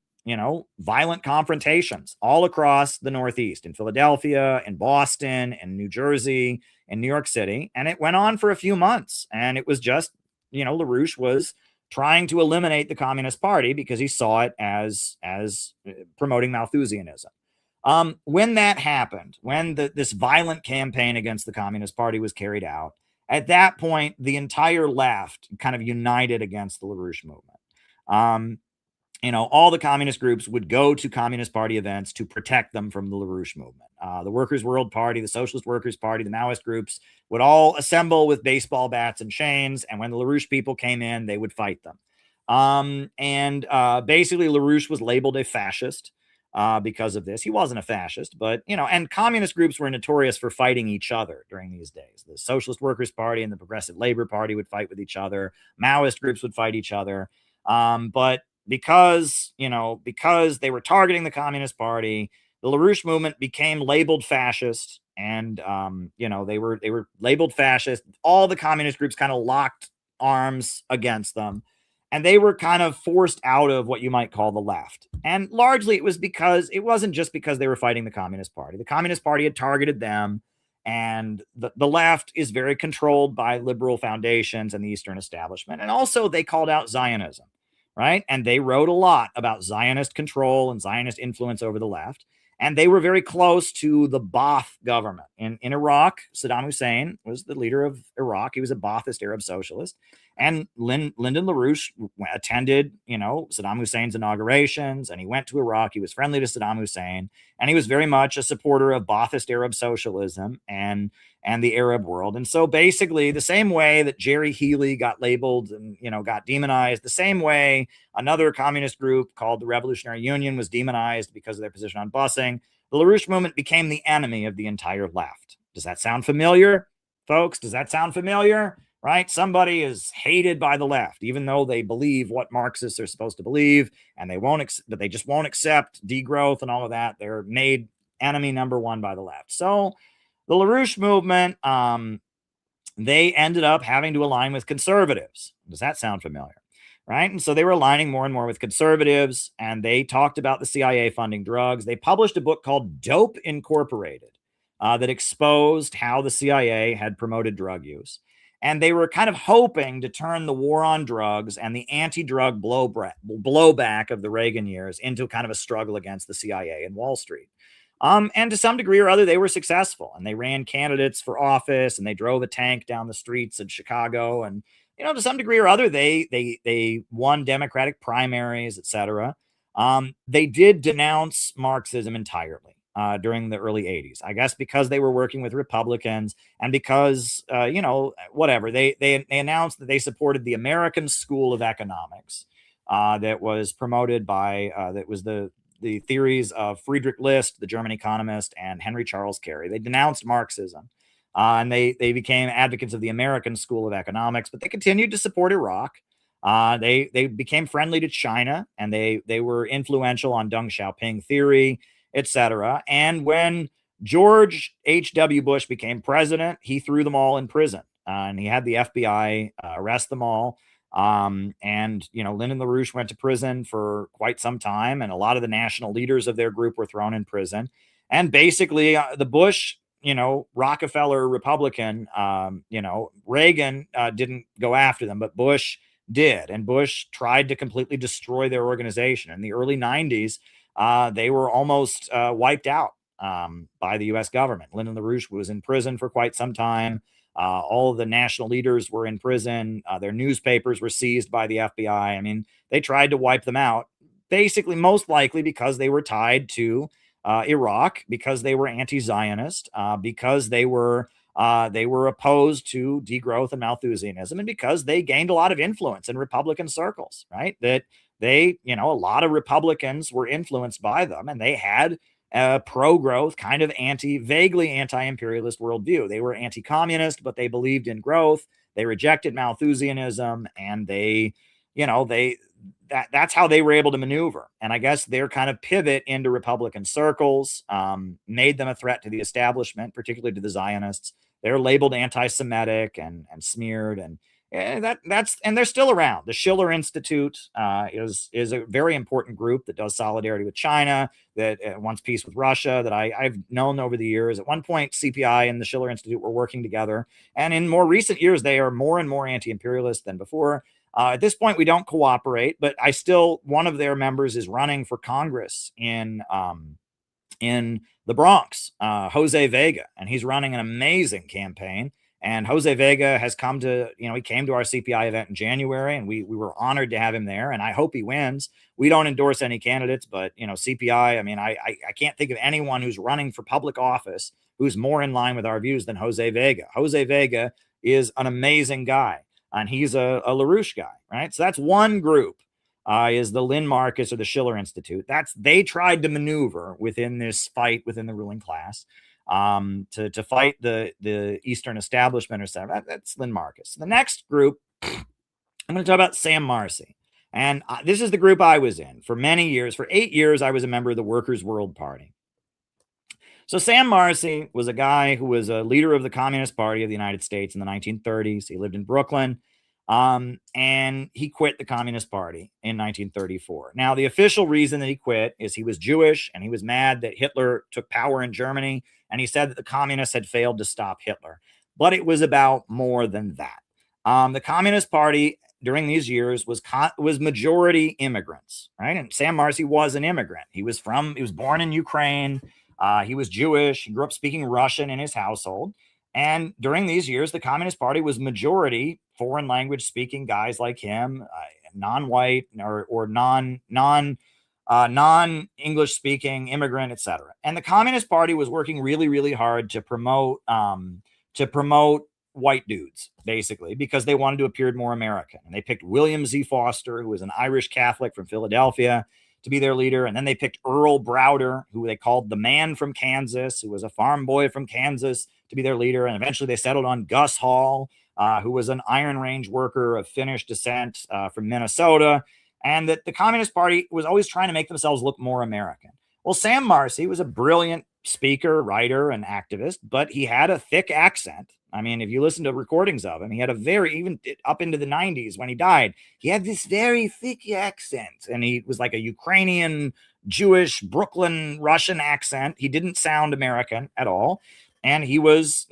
violent confrontations all across the Northeast, in Philadelphia, in Boston, and New Jersey, and New York City. And it went on for a few months, and it was just, LaRouche was trying to eliminate the Communist Party because he saw it as promoting Malthusianism. When that happened, when this violent campaign against the Communist Party was carried out, at that point, the entire left kind of united against the LaRouche movement. All the communist groups would go to Communist Party events to protect them from the LaRouche movement. The Workers' World Party, the Socialist Workers' Party, the Maoist groups would all assemble with baseball bats and chains, and when the LaRouche people came in, they would fight them. Basically, LaRouche was labeled a fascist because of this. He wasn't a fascist, but, and communist groups were notorious for fighting each other during these days. The Socialist Workers' Party and the Progressive Labor Party would fight with each other. Maoist groups would fight each other. But because they were targeting the Communist Party, the LaRouche movement became labeled fascist, and they were labeled fascist. All the communist groups kind of locked arms against them, and they were kind of forced out of what you might call the left. And largely it wasn't just because they were fighting the Communist Party. The Communist Party had targeted them, and the left is very controlled by liberal foundations and the Eastern establishment. And also they called out Zionism, right? And they wrote a lot about Zionist control and Zionist influence over the left. And they were very close to the Ba'ath government. In Iraq, Saddam Hussein was the leader of Iraq. He was a Ba'athist Arab socialist. And Lyndon LaRouche attended, Saddam Hussein's inaugurations, and he went to Iraq. He was friendly to Saddam Hussein, and he was very much a supporter of Ba'athist Arab socialism and the Arab world. And so basically the same way that Jerry Healy got labeled and, got demonized, the same way another communist group called the Revolutionary Union was demonized because of their position on busing, the LaRouche movement became the enemy of the entire left. Does that sound familiar, folks? Does that sound familiar? Right? Somebody is hated by the left, even though they believe what Marxists are supposed to believe, and they just won't accept degrowth and all of that. They're made enemy number one by the left. So the LaRouche movement, they ended up having to align with conservatives. Does that sound familiar? Right? And so they were aligning more and more with conservatives, and they talked about the CIA funding drugs. They published a book called Dope Incorporated that exposed how the CIA had promoted drug use. And they were kind of hoping to turn the war on drugs and the anti-drug blowback of the Reagan years into kind of a struggle against the CIA and Wall Street. And to some degree or other, they were successful, and they ran candidates for office, and they drove a tank down the streets in Chicago. And, to some degree or other, they won Democratic primaries, etc. They did denounce Marxism entirely during the early 80s, I guess, because they were working with Republicans, and because, whatever, they announced that they supported the American School of Economics that was promoted by, that was the theories of Friedrich List, the German economist, and Henry Charles Carey. They denounced Marxism, and they became advocates of the American School of Economics, but they continued to support Iraq. They became friendly to China, and they were influential on Deng Xiaoping theory, etc. And when George H.W. Bush became president, he threw them all in prison, and he had the FBI arrest them all. Lyndon LaRouche went to prison for quite some time, and a lot of the national leaders of their group were thrown in prison. And basically, the Bush, Rockefeller Republican, Reagan didn't go after them, but Bush did. And Bush tried to completely destroy their organization. In the early 90s, they were almost wiped out by the U.S. government. Lyndon LaRouche was in prison for quite some time. All of the national leaders were in prison. Their newspapers were seized by the FBI. I mean, they tried to wipe them out, basically, most likely because they were tied to Iraq, because they were anti-Zionist, because they were opposed to degrowth and Malthusianism, and because they gained a lot of influence in Republican circles, right? That a lot of Republicans were influenced by them, and they had a pro-growth, kind of vaguely anti-imperialist worldview. They were anti-communist, but they believed in growth. They rejected Malthusianism, and that's how they were able to maneuver. And I guess their kind of pivot into Republican circles made them a threat to the establishment, particularly to the Zionists. They're labeled anti-Semitic and smeared, and they're still around. The Schiller Institute is a very important group that does solidarity with China, that wants peace with Russia, that I've known over the years. At one point, CPI and the Schiller Institute were working together, and in more recent years, they are more and more anti-imperialist than before. At this point, we don't cooperate, but one of their members is running for Congress in in the Bronx, Jose Vega, and he's running an amazing campaign. And Jose Vega has come to, he came to our CPI event in January, and we were honored to have him there. And I hope he wins. We don't endorse any candidates, but, CPI, I mean, I can't think of anyone who's running for public office who's more in line with our views than Jose Vega. Jose Vega is an amazing guy, and he's a LaRouche guy, right? So that's one group. Is the Lynn Marcus or the Schiller Institute. They tried to maneuver within this fight within the ruling class to fight the Eastern establishment or something. That's Lynn Marcus. The next group, I'm going to talk about Sam Marcy. And this is the group I was in for many years. For 8 years, I was a member of the Workers' World Party. So Sam Marcy was a guy who was a leader of the Communist Party of the United States in the 1930s. He lived in Brooklyn. And he quit the Communist Party in 1934. Now, the official reason that he quit is he was Jewish and he was mad that Hitler took power in Germany. And he said that the communists had failed to stop Hitler. But it was about more than that. The Communist Party during these years was majority immigrants, right? And Sam Marcy was an immigrant. He was born in Ukraine. He was Jewish. He grew up speaking Russian in his household. And during these years, the Communist Party was majority foreign language speaking guys like him, non-white or non-English speaking immigrant, etc. And the Communist Party was working really, really hard to promote white dudes, basically, because they wanted to appear more American. And they picked William Z. Foster, who was an Irish Catholic from Philadelphia, to be their leader. And then they picked Earl Browder, who they called the man from Kansas, who was a farm boy from Kansas, to be their leader. And eventually they settled on Gus Hall, who was an Iron Range worker of Finnish descent from Minnesota. And that the Communist Party was always trying to make themselves look more American. Well, Sam Marcy was a brilliant speaker, writer, and activist, but he had a thick accent. I mean, if you listen to recordings of him, he had even up into the 90s when he died, he had this very thick accent. And he was like a Ukrainian, Jewish, Brooklyn, Russian accent. He didn't sound American at all. And he was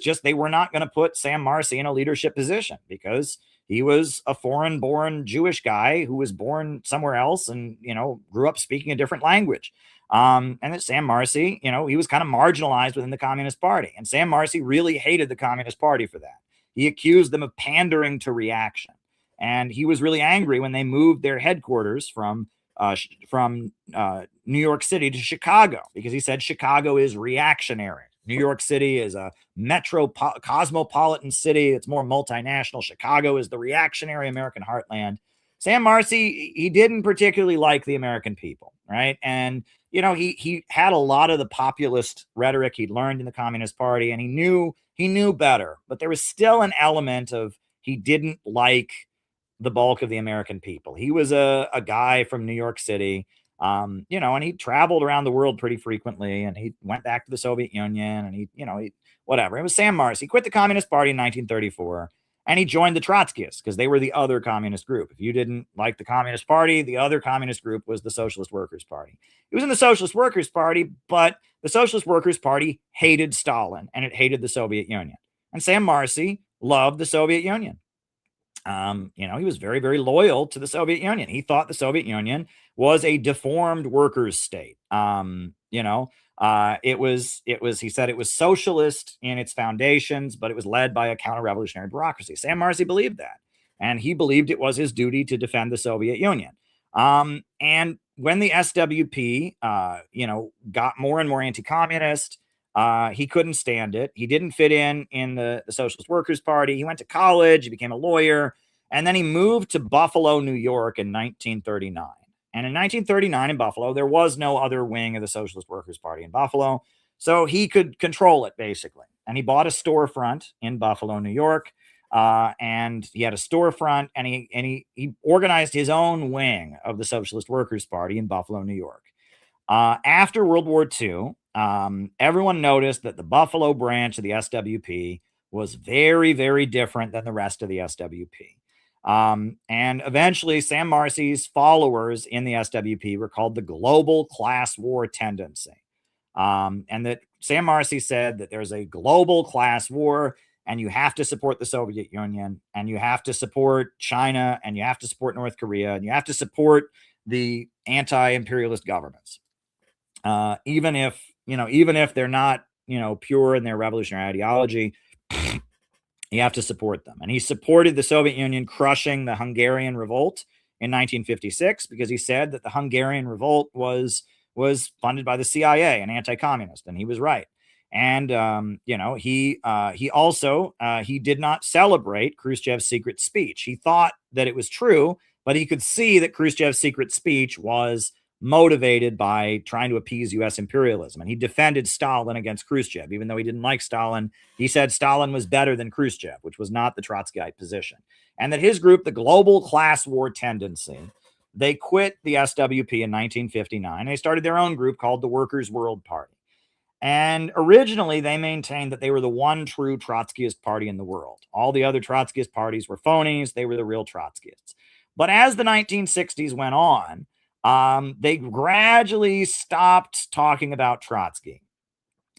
just, they were not going to put Sam Marcy in a leadership position because he was a foreign-born Jewish guy who was born somewhere else and, grew up speaking a different language. And that Sam Marcy, he was kind of marginalized within the Communist Party. And Sam Marcy really hated the Communist Party for that. He accused them of pandering to reaction. And he was really angry when they moved their headquarters from New York City to Chicago, because he said Chicago is reactionary. New York City is a cosmopolitan city. It's more multinational. Chicago is the reactionary American heartland. Sam Marcy, he didn't particularly like the American people, right? And, he had a lot of the populist rhetoric he'd learned in the Communist Party, and he knew better. But there was still an element of he didn't like the bulk of the American people. He was a guy from New York City. And he traveled around the world pretty frequently, and he went back to the Soviet Union, and he whatever. It was Sam Marcy. He quit the Communist Party in 1934, and he joined the Trotskyists because they were the other communist group. If you didn't like the Communist Party, the other communist group was the Socialist Workers' Party. He was in the Socialist Workers' Party, but the Socialist Workers' Party hated Stalin, and it hated the Soviet Union. And Sam Marcy loved the Soviet Union. He was very, very loyal to the Soviet Union. He thought the Soviet Union was a deformed workers' state. He said it was socialist in its foundations, but it was led by a counter-revolutionary bureaucracy. Sam Marcy believed that, and he believed it was his duty to defend the Soviet Union. And when the SWP, got more and more anti-communist, he couldn't stand it. He didn't fit in the Socialist Workers' Party. He went to college. He became a lawyer. And then he moved to Buffalo, New York in 1939. And in 1939 in Buffalo, there was no other wing of the Socialist Workers' Party in Buffalo. So he could control it, basically. And he bought a storefront in Buffalo, New York. And he had a storefront, and he organized his own wing of the Socialist Workers' Party in Buffalo, New York. After World War II, everyone noticed that the Buffalo branch of the SWP was very, very different than the rest of the SWP. And eventually Sam Marcy's followers in the SWP were called the Global Class War Tendency. And that Sam Marcy said that there's a global class war, and you have to support the Soviet Union, and you have to support China, and you have to support North Korea, and you have to support the anti-imperialist governments. even if they're not, pure in their revolutionary ideology, you have to support them. And he supported the Soviet Union crushing the Hungarian revolt in 1956 because he said that the Hungarian revolt was funded by the CIA and anti-communist, and he was right. And he also did not celebrate Khrushchev's secret speech. He thought that it was true, but he could see that Khrushchev's secret speech was motivated by trying to appease U.S. imperialism. And he defended Stalin against Khrushchev. Even though he didn't like Stalin, he said Stalin was better than Khrushchev, which was not the Trotskyite position. And that his group, the Global Class War Tendency, they quit the SWP in 1959. They started their own group called the Workers' World Party. And originally, they maintained that they were the one true Trotskyist party in the world. All the other Trotskyist parties were phonies. They were the real Trotskyists. But as the 1960s went on, they gradually stopped talking about Trotsky.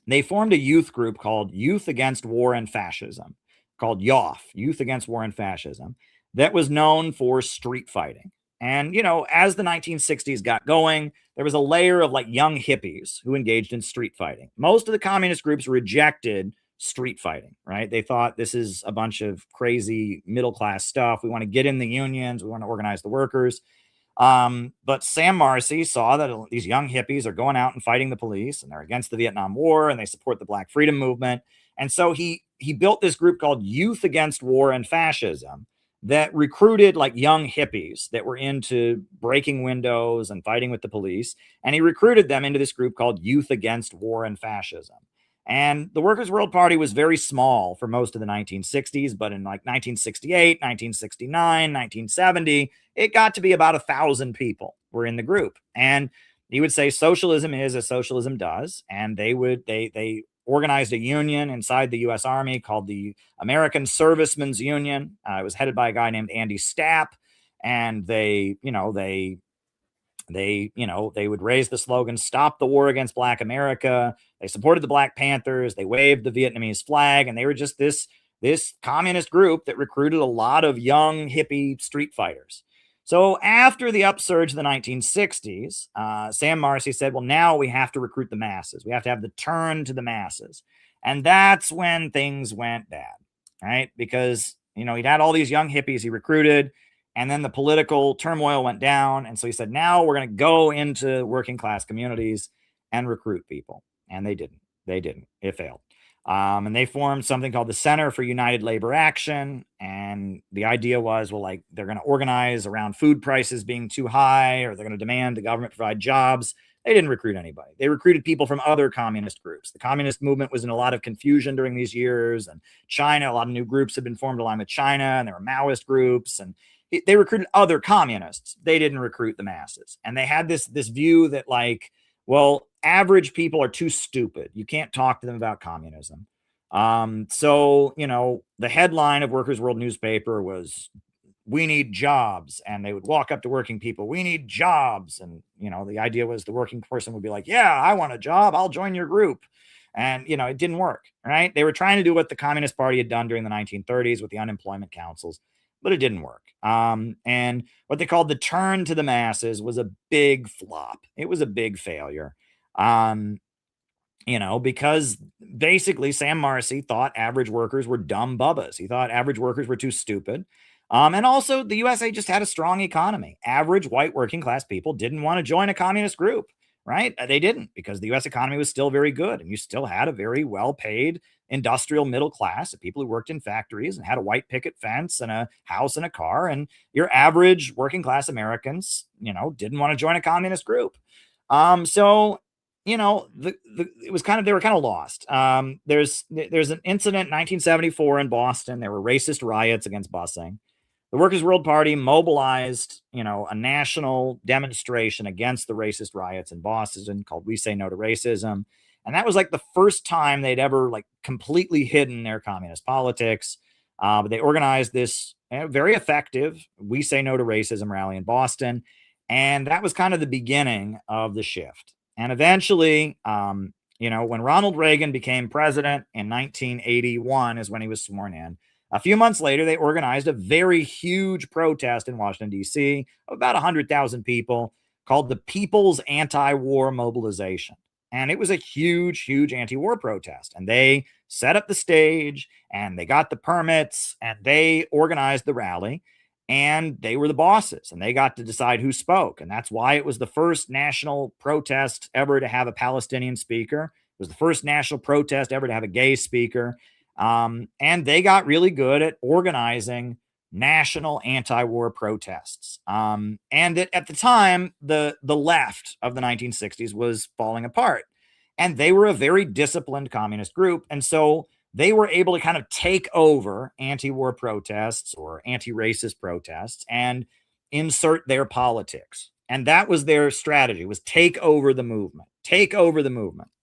They formed a youth group called Youth Against War and Fascism, called YOF, Youth Against War and Fascism, that was known for street fighting. And, as the 1960s got going, there was a layer of like young hippies who engaged in street fighting. Most of the communist groups rejected street fighting, right? They thought this is a bunch of crazy middle-class stuff. We want to get in the unions. We want to organize the workers. But Sam Marcy saw that these young hippies are going out and fighting the police, and they're against the Vietnam War, and they support the Black Freedom Movement. And so he built this group called Youth Against War and Fascism that recruited like young hippies that were into breaking windows and fighting with the police. And he recruited them into this group called Youth Against War and Fascism. And the Workers' World Party was very small for most of the 1960s, but in like 1968, 1969, 1970, it got to be about 1,000 people were in the group. And he would say socialism is as socialism does. And they organized a union inside the U.S. Army called the American Servicemen's Union. It was headed by a guy named Andy Stapp. And they would raise the slogan, "Stop the war against Black America." They supported the Black Panthers. They waved the Vietnamese flag. And they were just this communist group that recruited a lot of young hippie street fighters. So after the upsurge of the 1960s, Sam Marcy said, well, now we have to recruit the masses. We have to have the turn to the masses. And that's when things went bad, right? Because, he'd had all these young hippies he recruited, and then the political turmoil went down. And so he said, now we're going to go into working class communities and recruit people. And they didn't. It failed. And they formed something called the Center for United Labor Action. And the idea was, they're going to organize around food prices being too high, or they're going to demand the government provide jobs. They didn't recruit anybody. They recruited people from other communist groups. The communist movement was in a lot of confusion during these years. And China, a lot of new groups had been formed along with China, and there were Maoist groups. And they recruited other communists. They didn't recruit the masses. And they had this view that average people are too stupid. You can't talk to them about communism. So, the headline of Workers' World newspaper was, "We need jobs." And they would walk up to working people, "We need jobs." And, the idea was the working person would be like, "Yeah, I want a job. I'll join your group." And, it didn't work, right? They were trying to do what the Communist Party had done during the 1930s with the unemployment councils, but it didn't work. And what they called the turn to the masses was a big flop. It was a big failure. Because basically Sam Marcy thought average workers were dumb bubbas. He thought average workers were too stupid. And also the USA just had a strong economy. Average white working class people didn't want to join a communist group, right? They didn't, because the US economy was still very good. And you still had a very well-paid industrial middle class of people who worked in factories and had a white picket fence and a house and a car. And your average working class Americans, didn't want to join a communist group. It was they were kind of lost. There's an incident in 1974 in Boston. There were racist riots against busing. The Workers' World Party mobilized, a national demonstration against the racist riots in Boston called "We Say No to Racism." And that was the first time they'd ever completely hidden their communist politics. But they organized this very effective "We Say No to Racism" rally in Boston. And that was kind of the beginning of the shift. And eventually, when Ronald Reagan became president in 1981 is when he was sworn in. A few months later, they organized a very huge protest in Washington, D.C., of about 100,000 people, called the People's Anti-War Mobilization. And it was a huge, huge anti-war protest. And they set up the stage and they got the permits and they organized the rally and they were the bosses and they got to decide who spoke. And that's why it was the first national protest ever to have a Palestinian speaker. It was the first national protest ever to have a gay speaker. And they got really good at organizing national anti-war protests. And at the time, the left of the 1960s was falling apart. And they were a very disciplined communist group. And so they were able to kind of take over anti-war protests or anti-racist protests and insert their politics. And that was their strategy, was take over the movement,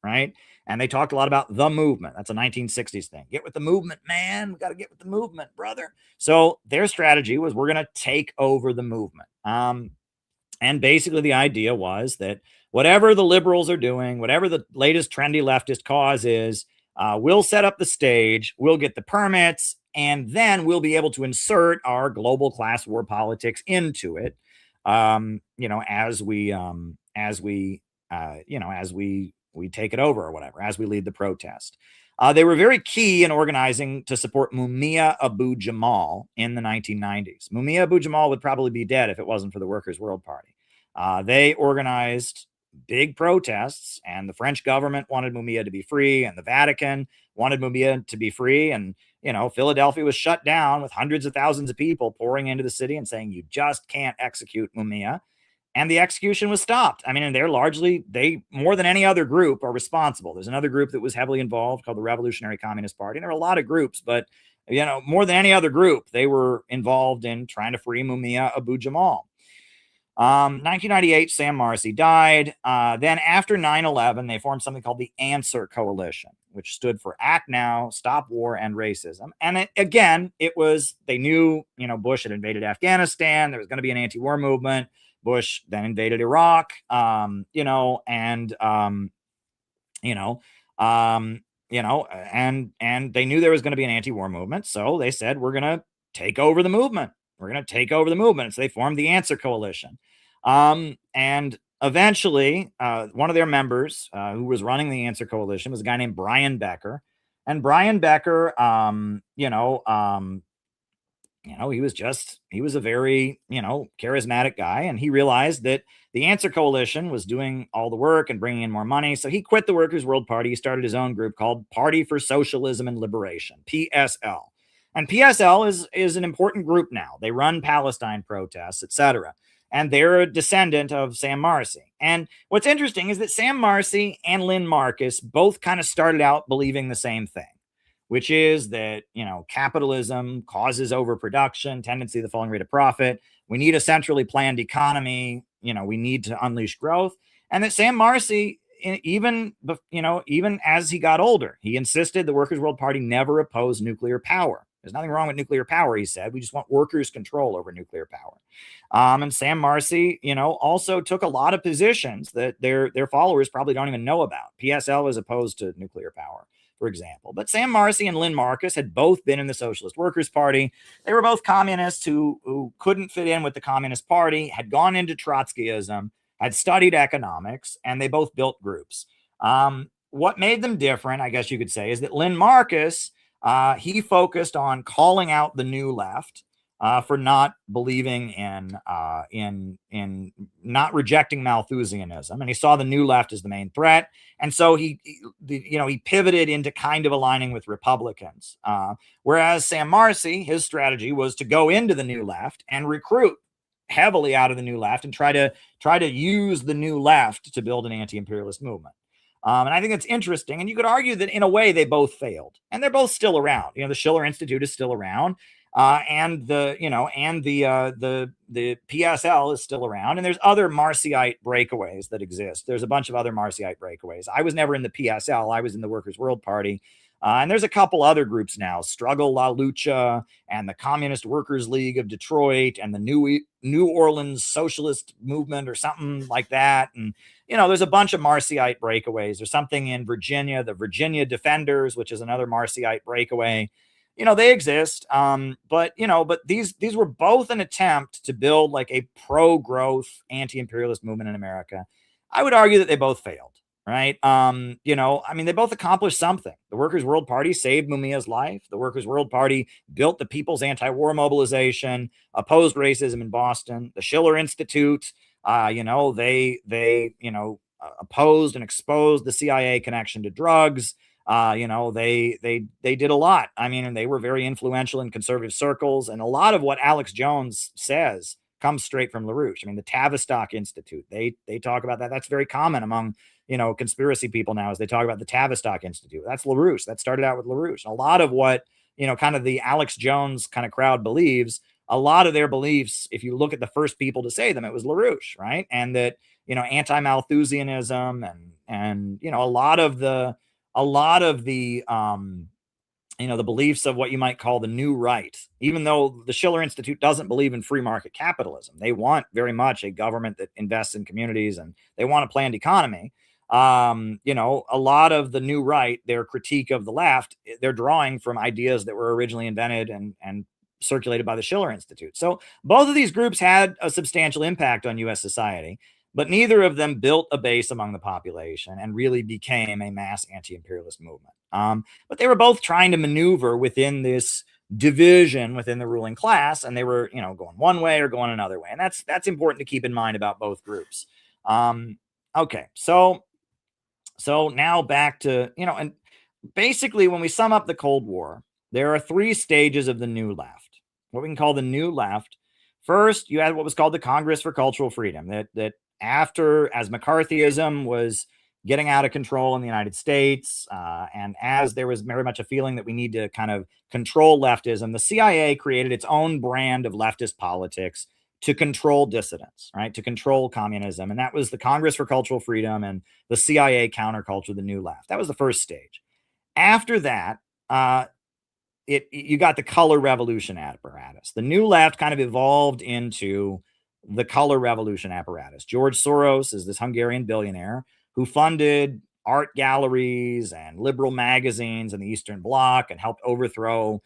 right? And they talked a lot about the movement. That's a 1960s thing. Get with the movement, man. We got to get with the movement, brother. So their strategy was we're going to take over the movement. And basically the idea was that whatever the liberals are doing, whatever the latest trendy leftist cause is, we'll set up the stage, we'll get the permits, and then we'll be able to insert our global class war politics into it. As we take it over or whatever, as we lead the protest. They were very key in organizing to support Mumia Abu Jamal in the 1990s. Mumia Abu Jamal would probably be dead if it wasn't for the Workers' World Party. They organized big protests, and the French government wanted Mumia to be free, and the Vatican wanted Mumia to be free. And, Philadelphia was shut down with hundreds of thousands of people pouring into the city and saying, you just can't execute Mumia. And the execution was stopped. I mean, and they more than any other group are responsible. There's another group that was heavily involved called the Revolutionary Communist Party. And there were a lot of groups, but, more than any other group, they were involved in trying to free Mumia Abu Jamal. 1998, Sam Marcy died. Then after 9/11, they formed something called the Answer Coalition, which stood for Act Now, Stop War and Racism. And they knew, Bush had invaded Afghanistan. There was going to be an anti-war movement. Bush then invaded Iraq, and they knew there was going to be an anti-war movement. So they said, we're going to take over the movement. So they formed the Answer Coalition. And eventually, one of their members who was running the Answer Coalition was a guy named Brian Becker. And Brian Becker, he was a very, charismatic guy. And he realized that the Answer Coalition was doing all the work and bringing in more money. So he quit the Workers' World Party. He started his own group called Party for Socialism and Liberation, PSL. And PSL is an important group now. They run Palestine protests, etc. And they're a descendant of Sam Marcy. And what's interesting is that Sam Marcy and Lynn Marcus both kind of started out believing the same thing, which is that, capitalism causes overproduction, tendency to the falling rate of profit. We need a centrally planned economy. We need to unleash growth. And that Sam Marcy, even as he got older, he insisted the Workers' World Party never opposed nuclear power. There's nothing wrong with nuclear power, he said. We just want workers' control over nuclear power. And Sam Marcy, also took a lot of positions that their followers probably don't even know about. PSL is opposed to nuclear power, for example. But Sam Marcy and Lynn Marcus had both been in the Socialist Workers' Party. They were both communists who couldn't fit in with the Communist Party, had gone into Trotskyism, had studied economics, and they both built groups. What made them different, I guess you could say, is that Lynn Marcus, he focused on calling out the new left for not believing in not rejecting Malthusianism, and he saw the new left as the main threat. And so he pivoted into kind of aligning with Republicans. Whereas Sam Marcy, his strategy was to go into the new left and recruit heavily out of the new left and try to use the new left to build an anti-imperialist movement. And I think it's interesting. And you could argue that in a way they both failed, and they're both still around. The Schiller Institute is still around, and the PSL is still around, and there's other Marcyite breakaways that exist. There's a bunch of other Marcyite breakaways. I was never in the PSL. I was in the Workers' World Party. And there's a couple other groups now, Struggle La Lucha and the Communist Workers League of Detroit and the New Orleans Socialist Movement or something like that. And, there's a bunch of Marcyite breakaways. There's something in Virginia, the Virginia Defenders, which is another Marcyite breakaway. they exist. But these were both an attempt to build like a pro-growth anti-imperialist movement in America. I would argue that they both failed, right? They both accomplished something. The Workers' World Party saved Mumia's life. The Workers' World Party built the People's Anti-War Mobilization, opposed racism in Boston. The Schiller Institute, they opposed and exposed the CIA connection to drugs. They did a lot. And they were very influential in conservative circles. And a lot of what Alex Jones says comes straight from LaRouche. The Tavistock Institute, they talk about that. That's very common among, conspiracy people now, as they talk about the Tavistock Institute. That's LaRouche. That started out with LaRouche. And a lot of what, kind of the Alex Jones kind of crowd believes, a lot of their beliefs, if you look at the first people to say them, it was LaRouche, right? And that, anti-Malthusianism and a lot of the the beliefs of what you might call the new right, even though the Schiller Institute doesn't believe in free market capitalism. They want very much a government that invests in communities, and they want a planned economy. A lot of the new right, their critique of the left, they're drawing from ideas that were originally invented and circulated by the Schiller Institute. So both of these groups had a substantial impact on U.S. society, but neither of them built a base among the population and really became a mass anti-imperialist movement. But they were both trying to maneuver within this division within the ruling class, and they were, going one way or going another way. And that's important to keep in mind about both groups. Okay, so now back to, and basically when we sum up the Cold War, there are three stages of the new left, what we can call the new left. First, you had what was called the Congress for Cultural Freedom, that after, as McCarthyism was getting out of control in the United States, and as there was very much a feeling that we need to kind of control leftism, the CIA created its own brand of leftist politics to control dissidents, right? To control communism. And that was the Congress for Cultural Freedom and the CIA counterculture, the new left. That was the first stage. After that, you got the color revolution apparatus. The new left kind of evolved into the color revolution apparatus. George Soros is this Hungarian billionaire who funded art galleries and liberal magazines in the Eastern Bloc and helped overthrow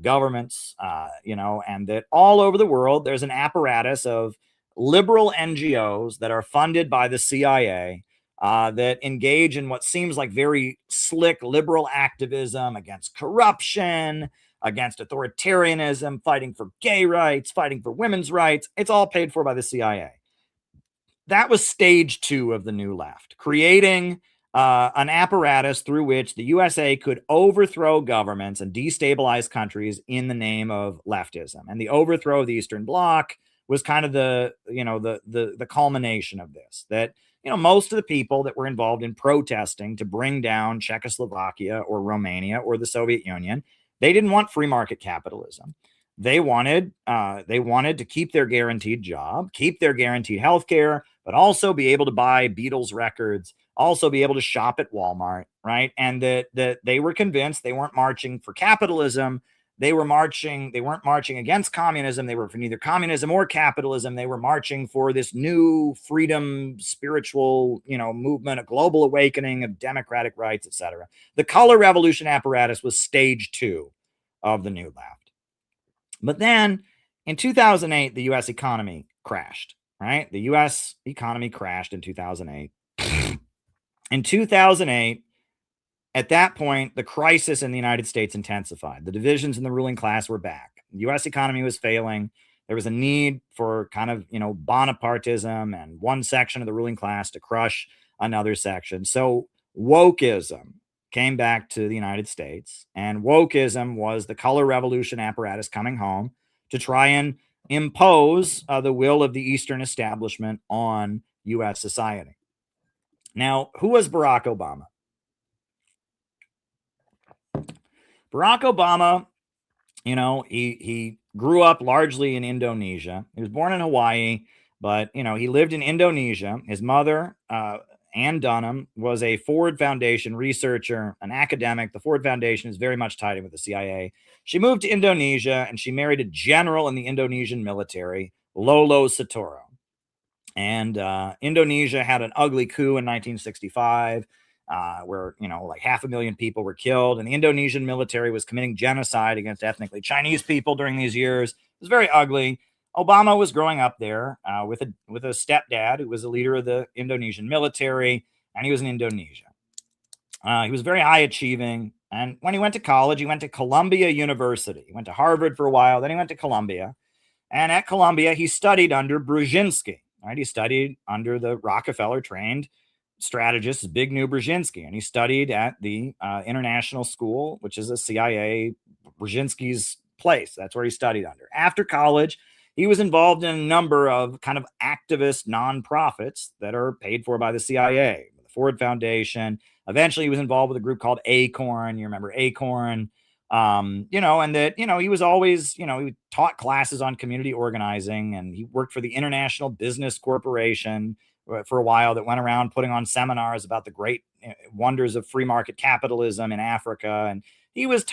governments, and that all over the world, there's an apparatus of liberal NGOs that are funded by the CIA that engage in what seems like very slick liberal activism against corruption, against authoritarianism, fighting for gay rights, fighting for women's rights. It's all paid for by the CIA. That was stage two of the new left, creating an apparatus through which the USA could overthrow governments and destabilize countries in the name of leftism. And the overthrow of the Eastern Bloc was kind of the culmination of this, that most of the people that were involved in protesting to bring down Czechoslovakia or Romania or the Soviet Union, they didn't want free market capitalism. They wanted to keep their guaranteed job, keep their guaranteed health care, but also be able to buy Beatles records, also be able to shop at Walmart, right? And that they were convinced they weren't marching for capitalism. They weren't marching against communism. They were for neither communism or capitalism. They were marching for this new freedom, spiritual, movement, a global awakening of democratic rights, etc. The color revolution apparatus was stage two of the new left. But then in 2008, the U.S. economy crashed, right? The U.S. economy crashed in 2008. In 2008, at that point, the crisis in the United States intensified. The divisions in the ruling class were back. The U.S. economy was failing. There was a need for kind of, Bonapartism and one section of the ruling class to crush another section. So wokeism came back to the United States, and wokeism was the color revolution apparatus coming home to try and impose the will of the Eastern establishment on U.S. society. Now, who was Barack Obama? Barack Obama, he grew up largely in Indonesia. He was born in Hawaii, but, he lived in Indonesia. His mother, Ann Dunham, was a Ford Foundation researcher, an academic. The Ford Foundation is very much tied in with the CIA. She moved to Indonesia, and she married a general in the Indonesian military, Lolo Sitoro. And Indonesia had an ugly coup in 1965. where, like 500,000 people were killed, and the Indonesian military was committing genocide against ethnically Chinese people during these years. It was very ugly. Obama was growing up there with a stepdad who was a leader of the Indonesian military, and he was in Indonesia. He was very high achieving. And when he went to college, he went to Columbia University. He went to Harvard for a while, then he went to Columbia. And at Columbia, he studied under Brzezinski. Right? He studied under the Rockefeller trained strategist, Zbigniew Brzezinski. And he studied at the International School, which is a CIA, Brzezinski's place. That's where he studied under. After college, he was involved in a number of kind of activist nonprofits that are paid for by the CIA, the Ford Foundation. Eventually, he was involved with a group called Acorn. You remember Acorn, and that, he was always, he taught classes on community organizing, and he worked for the International Business Corporation for a while that went around putting on seminars about the great wonders of free market capitalism in Africa. And he was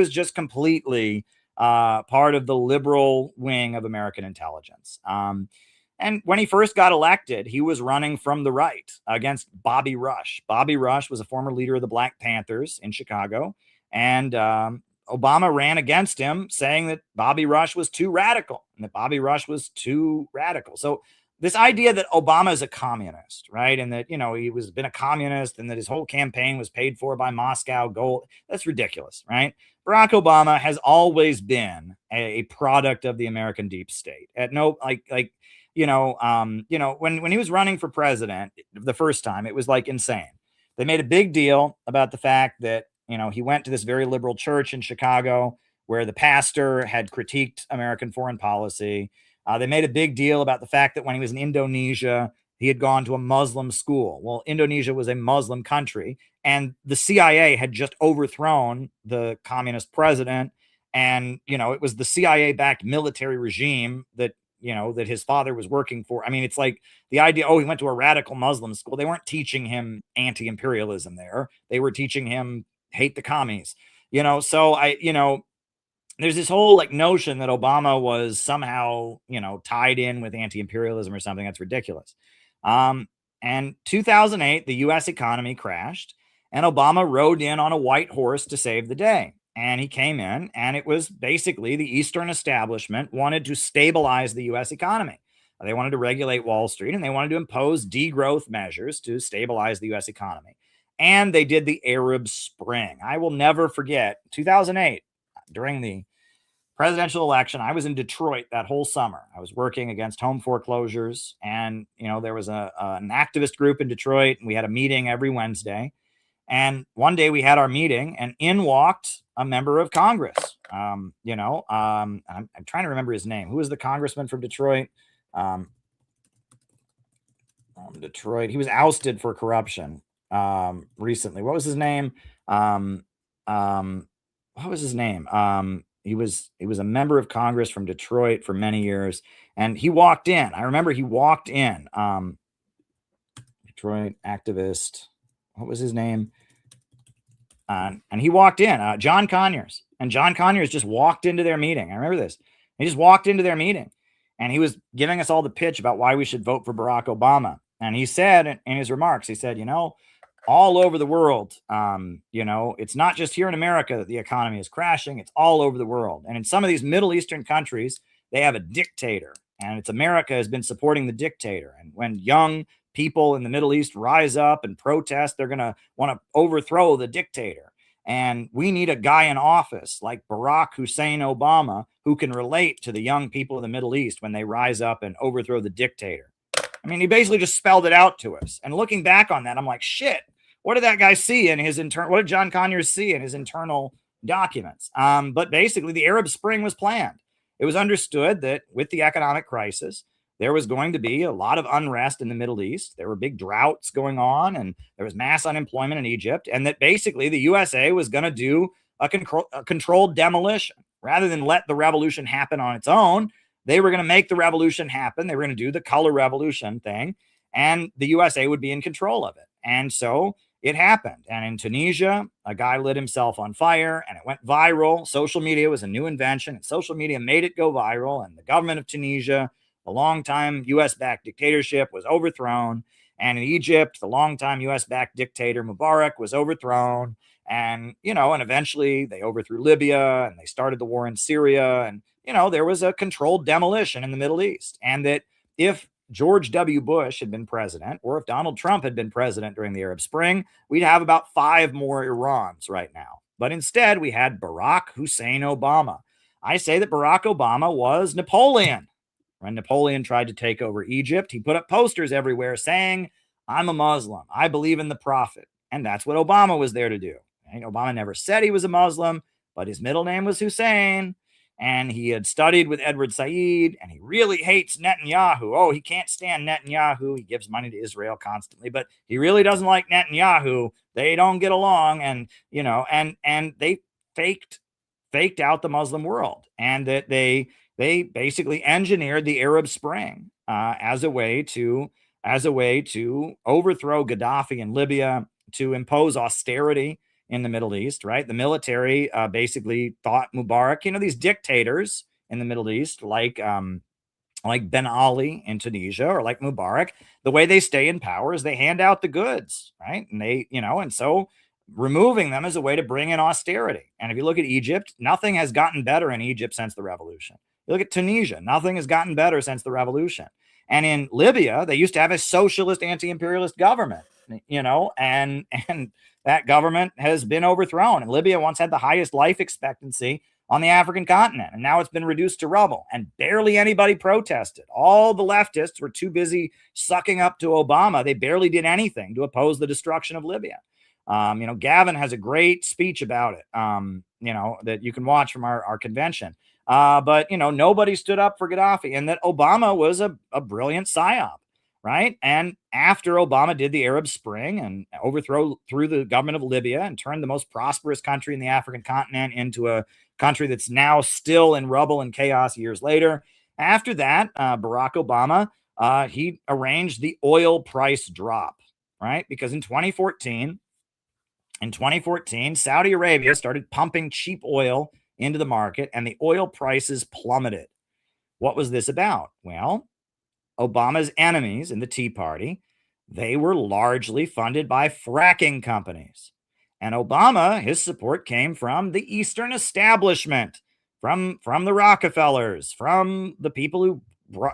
just completely part of the liberal wing of American intelligence. And when he first got elected, he was running from the right against Bobby Rush. Bobby Rush was a former leader of the Black Panthers in Chicago. And Obama ran against him, saying that Bobby Rush was too radical and that Bobby Rush was too radical. So this idea that Obama is a communist, right? And that, he was been a communist and that his whole campaign was paid for by Moscow gold. That's ridiculous, right? Barack Obama has always been a product of the American deep state. At no, when he was running for president the first time, it was like insane. They made a big deal about the fact that, he went to this very liberal church in Chicago where the pastor had critiqued American foreign policy. They made a big deal about the fact that when he was in Indonesia, he had gone to a Muslim school. Well, Indonesia was a Muslim country, and the CIA had just overthrown the communist president. And, it was the CIA-backed military regime that his father was working for. I mean, it's like the idea, he went to a radical Muslim school. They weren't teaching him anti-imperialism there. They were teaching him hate the commies, so there's this whole notion that Obama was somehow, tied in with anti-imperialism or something. That's ridiculous. And 2008, the U.S. economy crashed, and Obama rode in on a white horse to save the day. And he came in, and it was basically the Eastern establishment wanted to stabilize the U.S. economy. They wanted to regulate Wall Street, and they wanted to impose degrowth measures to stabilize the U.S. economy. And they did the Arab Spring. I will never forget 2008, during the presidential election. I was in Detroit that whole summer. I was working against home foreclosures, and there was an activist group in Detroit, and we had a meeting every Wednesday. And one day we had our meeting, and in walked a member of Congress. I'm trying to remember his name. Who was the congressman from Detroit? Detroit. He was ousted for corruption recently. What was his name? He was a member of Congress from Detroit for many years, and he walked in. I remember he walked in. Detroit activist. What was his name? And he walked in, John Conyers. And John Conyers just walked into their meeting. I remember this. He just walked into their meeting, and he was giving us all the pitch about why we should vote for Barack Obama. And he said in his remarks, he said, all over the world, it's not just here in America that the economy is crashing. It's all over the world. And in some of these Middle Eastern countries, they have a dictator, and it's America has been supporting the dictator. And when young people in the Middle East rise up and protest, they're going to want to overthrow the dictator. And we need a guy in office like Barack Hussein Obama who can relate to the young people of the Middle East when they rise up and overthrow the dictator. I mean, he basically just spelled it out to us. And looking back on that, I'm like, shit, what did that guy see in his internal, what did John Conyers see in his internal documents? But basically the Arab Spring was planned. It was understood that with the economic crisis, there was going to be a lot of unrest in the Middle East. There were big droughts going on, and there was mass unemployment in Egypt, and that basically the USA was going to do a controlled demolition. Rather than let the revolution happen on its own, they were going to make the revolution happen. They were going to do the color revolution thing, and the USA would be in control of it. And so it happened. And in Tunisia, a guy lit himself on fire, and it went viral. Social media was a new invention, and social media made it go viral, and the government of Tunisia, a long-time U.S.-backed dictatorship, was overthrown. And in Egypt, the longtime US-backed dictator Mubarak was overthrown. And, and eventually they overthrew Libya and they started the war in Syria. And, there was a controlled demolition in the Middle East. And that if George W. Bush had been president, or if Donald Trump had been president during the Arab Spring, we'd have about 5 more Irans right now. But instead, we had Barack Hussein Obama. I say that Barack Obama was Napoleon. When Napoleon tried to take over Egypt, he put up posters everywhere saying, "I'm a Muslim. I believe in the Prophet." And that's what Obama was there to do. Right? Obama never said he was a Muslim, but his middle name was Hussein. And he had studied with Edward Said, and he really hates Netanyahu. Oh, he can't stand Netanyahu. He gives money to Israel constantly, but he really doesn't like Netanyahu. They don't get along. And, and they faked out the Muslim world, and that they basically engineered the Arab Spring as a way to overthrow Gaddafi in Libya, to impose austerity in the Middle East, right? The military basically thought Mubarak, these dictators in the Middle East, like Ben Ali in Tunisia, or like Mubarak, the way they stay in power is they hand out the goods, right? And they, and so removing them is a way to bring in austerity. And if you look at Egypt, nothing has gotten better in Egypt since the revolution. You look at Tunisia, nothing has gotten better since the revolution. And in Libya, they used to have a socialist anti-imperialist government, and that government has been overthrown. And Libya once had the highest life expectancy on the African continent, and now it's been reduced to rubble, and barely anybody protested. All the leftists were too busy sucking up to Obama. They barely did anything to oppose the destruction of Libya. Gavin has a great speech about it, that you can watch from our convention. But nobody stood up for Gaddafi, and that Obama was a brilliant psyop, right? And after Obama did the Arab Spring and overthrew the government of Libya and turned the most prosperous country in the African continent into a country that's now still in rubble and chaos years later, after that, Barack Obama, he arranged the oil price drop, right? Because in 2014, Saudi Arabia started pumping cheap oil into the market, and the oil prices plummeted. What was this about? Well, Obama's enemies in the Tea Party, they were largely funded by fracking companies. And Obama, his support came from the Eastern establishment, from the Rockefellers, from the people who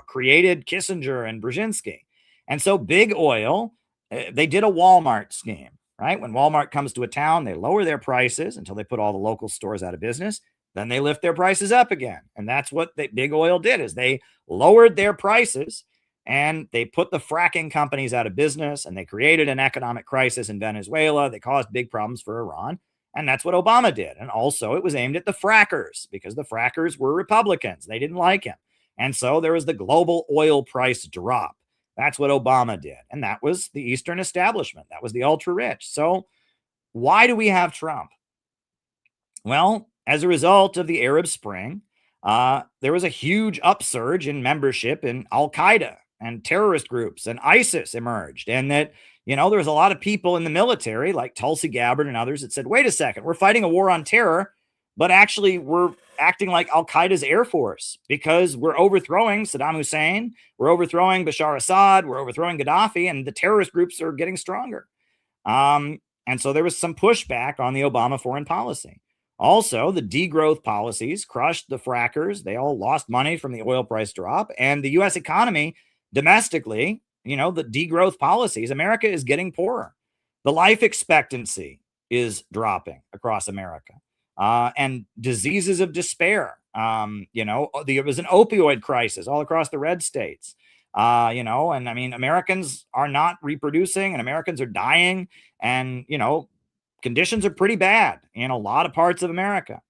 created Kissinger and Brzezinski. And so big oil, they did a Walmart scheme. Right? When Walmart comes to a town, they lower their prices until they put all the local stores out of business. Then they lift their prices up again. And that's what big oil did, is they lowered their prices and they put the fracking companies out of business, and they created an economic crisis in Venezuela. They caused big problems for Iran. And that's what Obama did. And also it was aimed at the frackers, because the frackers were Republicans. They didn't like him. And so there was the global oil price drop. That's what Obama did. And that was the Eastern establishment. That was the ultra rich. So why do we have Trump? Well, as a result of the Arab Spring, there was a huge upsurge in membership in Al-Qaeda, and terrorist groups, and ISIS emerged. And that, there was a lot of people in the military, like Tulsi Gabbard and others, that said, wait a second, we're fighting a war on terror, but actually we're acting like Al-Qaeda's Air Force, because we're overthrowing Saddam Hussein, we're overthrowing Bashar Assad, we're overthrowing Gaddafi, and the terrorist groups are getting stronger. And so there was some pushback on the Obama foreign policy. Also, the degrowth policies crushed the frackers. They all lost money from the oil price drop. And the U.S. economy domestically, the degrowth policies, America is getting poorer. The life expectancy is dropping across America. And diseases of despair. There was an opioid crisis all across the red states. Americans are not reproducing, and Americans are dying, and, conditions are pretty bad in a lot of parts of America.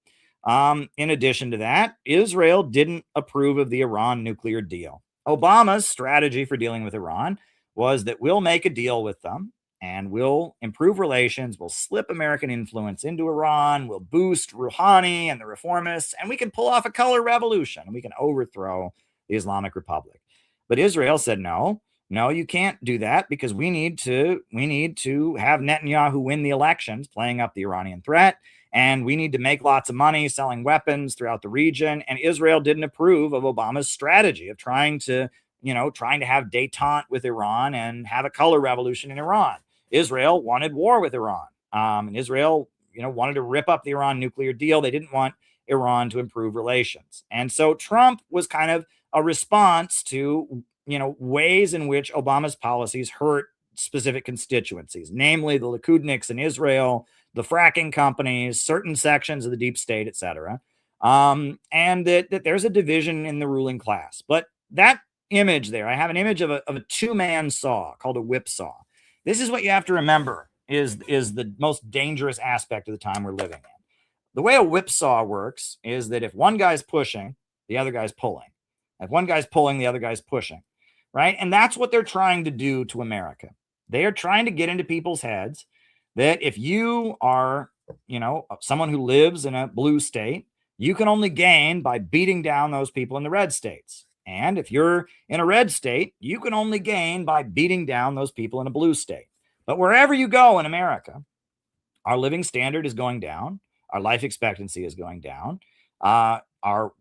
In addition to that, Israel didn't approve of the Iran nuclear deal. Obama's strategy for dealing with Iran was that we'll make a deal with them, and we'll improve relations, we'll slip American influence into Iran, we'll boost Rouhani and the reformists, and we can pull off a color revolution, and we can overthrow the Islamic Republic. But Israel said, no, you can't do that, because we need to have Netanyahu win the elections, playing up the Iranian threat, and we need to make lots of money selling weapons throughout the region. And Israel didn't approve of Obama's strategy of trying to trying to have détente with Iran and have a color revolution in Iran. Israel wanted war with Iran. And Israel, wanted to rip up the Iran nuclear deal. They didn't want Iran to improve relations. And so Trump was kind of a response to, ways in which Obama's policies hurt specific constituencies, namely the Likudniks in Israel, the fracking companies, certain sections of the deep state, et cetera. And that there's a division in the ruling class. But that image there, I have an image of a two-man saw called a whipsaw. This is what you have to remember is the most dangerous aspect of the time we're living in. The way a whipsaw works is that if one guy's pushing, the other guy's pulling. If one guy's pulling, the other guy's pushing, right? And that's what they're trying to do to America. They are trying to get into people's heads that if you are, someone who lives in a blue state, you can only gain by beating down those people in the red states. And if you're in a red state, you can only gain by beating down those people in a blue state. But wherever you go in America, our living standard is going down. Our life expectancy is going down. Our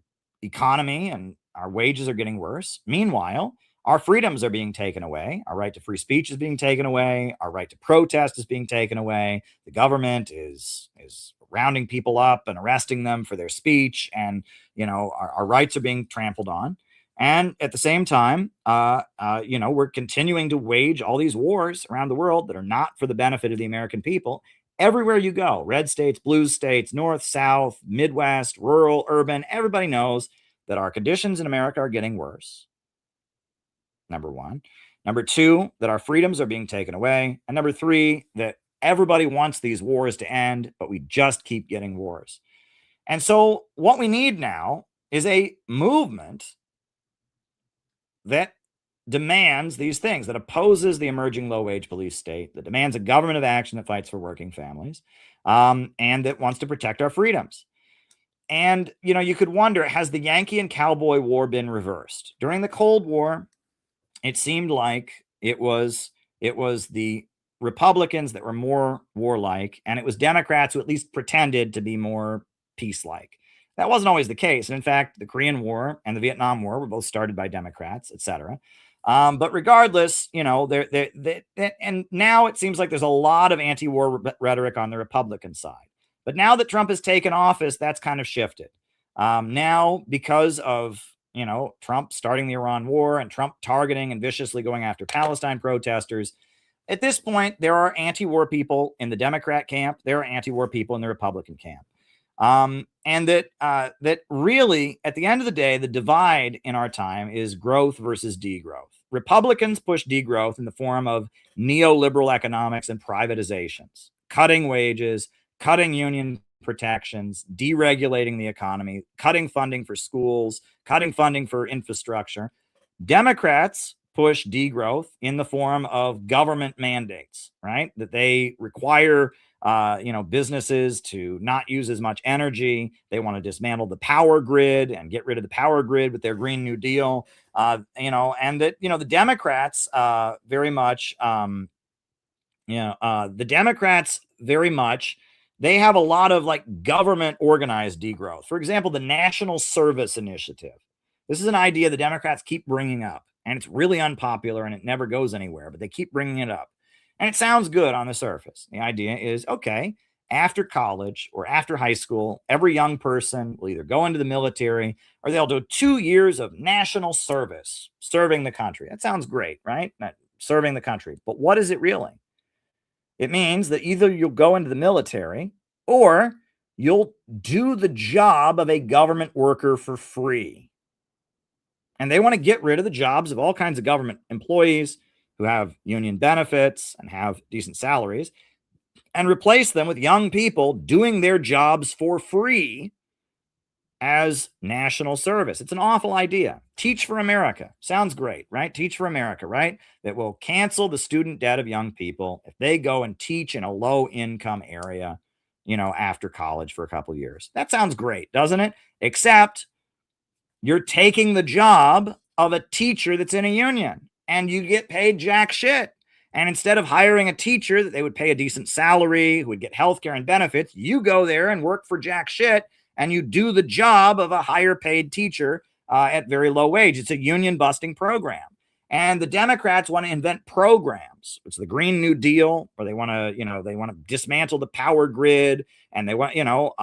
economy and our wages are getting worse. Meanwhile, our freedoms are being taken away. Our right to free speech is being taken away. Our right to protest is being taken away. The government is rounding people up and arresting them for their speech. And, our rights are being trampled on. And at the same time, we're continuing to wage all these wars around the world that are not for the benefit of the American people. Everywhere you go, red states, blue states, north, south, Midwest, rural, urban, everybody knows that our conditions in America are getting worse. Number one. Number two, that our freedoms are being taken away. And number three, that everybody wants these wars to end, but we just keep getting wars. And so what we need now is a movement that demands these things, that opposes the emerging low-wage police state, that demands a government of action that fights for working families, and that wants to protect our freedoms. And, you could wonder, has the Yankee and Cowboy War been reversed? During the Cold War, it seemed like it was the Republicans that were more warlike, and it was Democrats who at least pretended to be more peace-like. That wasn't always the case. And in fact, the Korean War and the Vietnam War were both started by Democrats, et cetera. But regardless, and now it seems like there's a lot of anti-war rhetoric on the Republican side. But now that Trump has taken office, that's kind of shifted. Now, because of, Trump starting the Iran war and Trump targeting and viciously going after Palestine protesters, at this point, there are anti-war people in the Democrat camp. There are anti-war people in the Republican camp. And that really, at the end of the day, the divide in our time is growth versus degrowth. Republicans push degrowth in the form of neoliberal economics and privatizations, cutting wages, cutting union protections, deregulating the economy, cutting funding for schools, cutting funding for infrastructure. Democrats push degrowth in the form of government mandates, right? That they require businesses to not use as much energy. They want to dismantle the power grid and get rid of the power grid with their Green New Deal. And that, the Democrats they have a lot of like government organized degrowth. For example, the National Service Initiative. This is an idea the Democrats keep bringing up, and it's really unpopular and it never goes anywhere, but they keep bringing it up. And it sounds good on the surface. The idea is, okay, after college or after high school, every young person will either go into the military or they'll do 2 years of national service, serving the country. That sounds great, right? Serving the country. But what is it really? It means that either you'll go into the military or you'll do the job of a government worker for free. And they want to get rid of the jobs of all kinds of government employees who have union benefits and have decent salaries, and replace them with young people doing their jobs for free as national service. It's an awful idea. Teach for America. Sounds great, right? Teach for America, right? That will cancel the student debt of young people if they go and teach in a low-income area, after college for a couple of years. That sounds great, doesn't it? Except you're taking the job of a teacher that's in a union. And you get paid jack shit. And instead of hiring a teacher that they would pay a decent salary, who would get health care and benefits, you go there and work for jack shit, and you do the job of a higher paid teacher at very low wage. It's a union busting program. And the Democrats want to invent programs. It's the Green New Deal, where they want to, dismantle the power grid, and they want, they want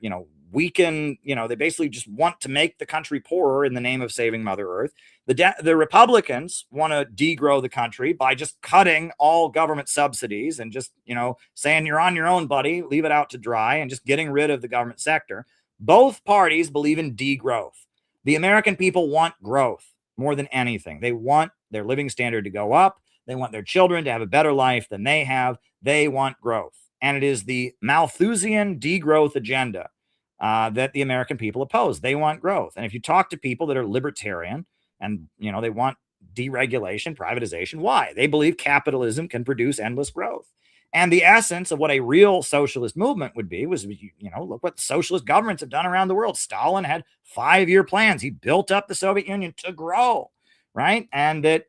to, weaken, they basically just want to make the country poorer in the name of saving Mother Earth. The Republicans want to degrow the country by just cutting all government subsidies and just, saying you're on your own, buddy, leave it out to dry, and just getting rid of the government sector. Both parties believe in degrowth. The American people want growth more than anything. They want their living standard to go up. They want their children to have a better life than they have. They want growth. And it is the Malthusian degrowth agenda that the American people oppose. They want growth. And if you talk to people that are libertarian and, they want deregulation, privatization, why? They believe capitalism can produce endless growth. And the essence of what a real socialist movement would be was, look what socialist governments have done around the world. Stalin had 5-year plans. He built up the Soviet Union to grow, right? And that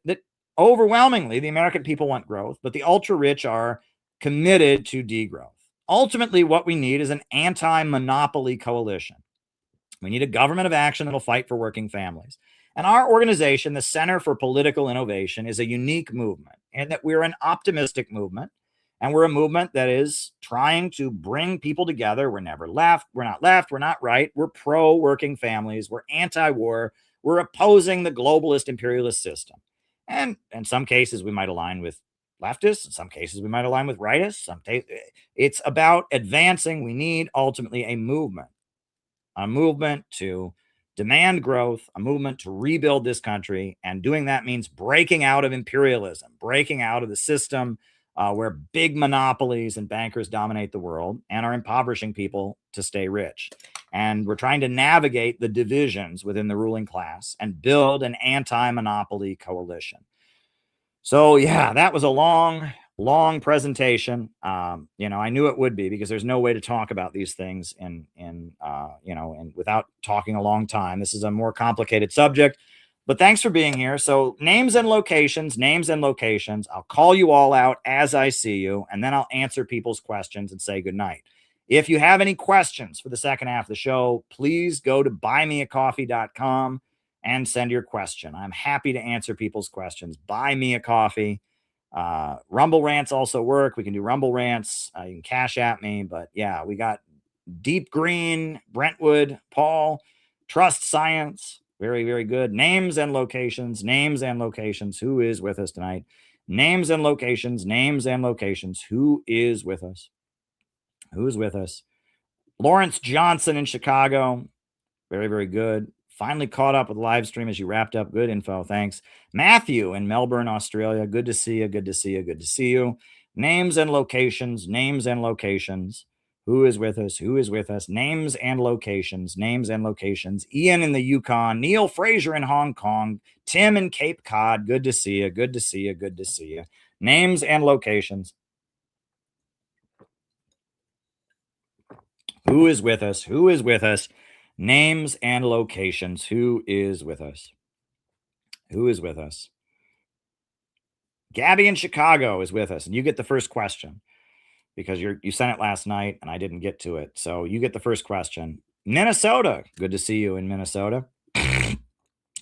overwhelmingly the American people want growth, but the ultra rich are committed to degrowth. Ultimately, what we need is an anti-monopoly coalition. We need a government of action that'll fight for working families. And our organization, the Center for Political Innovation, is a unique movement, and that we're an optimistic movement. And we're a movement that is trying to bring people together. We're never left. We're not left. We're not right. We're pro-working families. We're anti-war. We're opposing the globalist imperialist system. And in some cases, we might align with leftists. In some cases, we might align with rightists. It's about advancing. We need ultimately a movement to demand growth, a movement to rebuild this country. And doing that means breaking out of imperialism, breaking out of the system where big monopolies and bankers dominate the world and are impoverishing people to stay rich. And we're trying to navigate the divisions within the ruling class and build an anti-monopoly coalition. So yeah, that was a long presentation. I knew it would be, because there's no way to talk about these things and without talking a long time. This is a more complicated subject. But thanks for being here. So names and locations. I'll call you all out as I see you, and then I'll answer people's questions and say goodnight. If you have any questions for the second half of the show, please go to buymeacoffee.com and send your question. I'm happy to answer people's questions. Buy me a coffee. Rumble rants also work. We can do Rumble rants. You can cash at me. But yeah, we got Deep Green, Brentwood, Paul, Trust Science. Very, very good. Names and locations. Who is with us tonight? Names and locations. Who is with us? Lawrence Johnson in Chicago. Very, very good. Finally caught up with the live stream as you wrapped up. Good info. Thanks. Matthew in Melbourne, Australia. Good to see you. Names and locations. Who is with us? Names and locations. Ian in the Yukon. Neil Fraser in Hong Kong. Tim in Cape Cod. Good to see you. Names and locations. Who is with us? Names and locations. Who is with us? Gabby in Chicago is with us, and you get the first question, because you sent it last night and I didn't get to it. So you get the first question. Minnesota. Good to see you in Minnesota.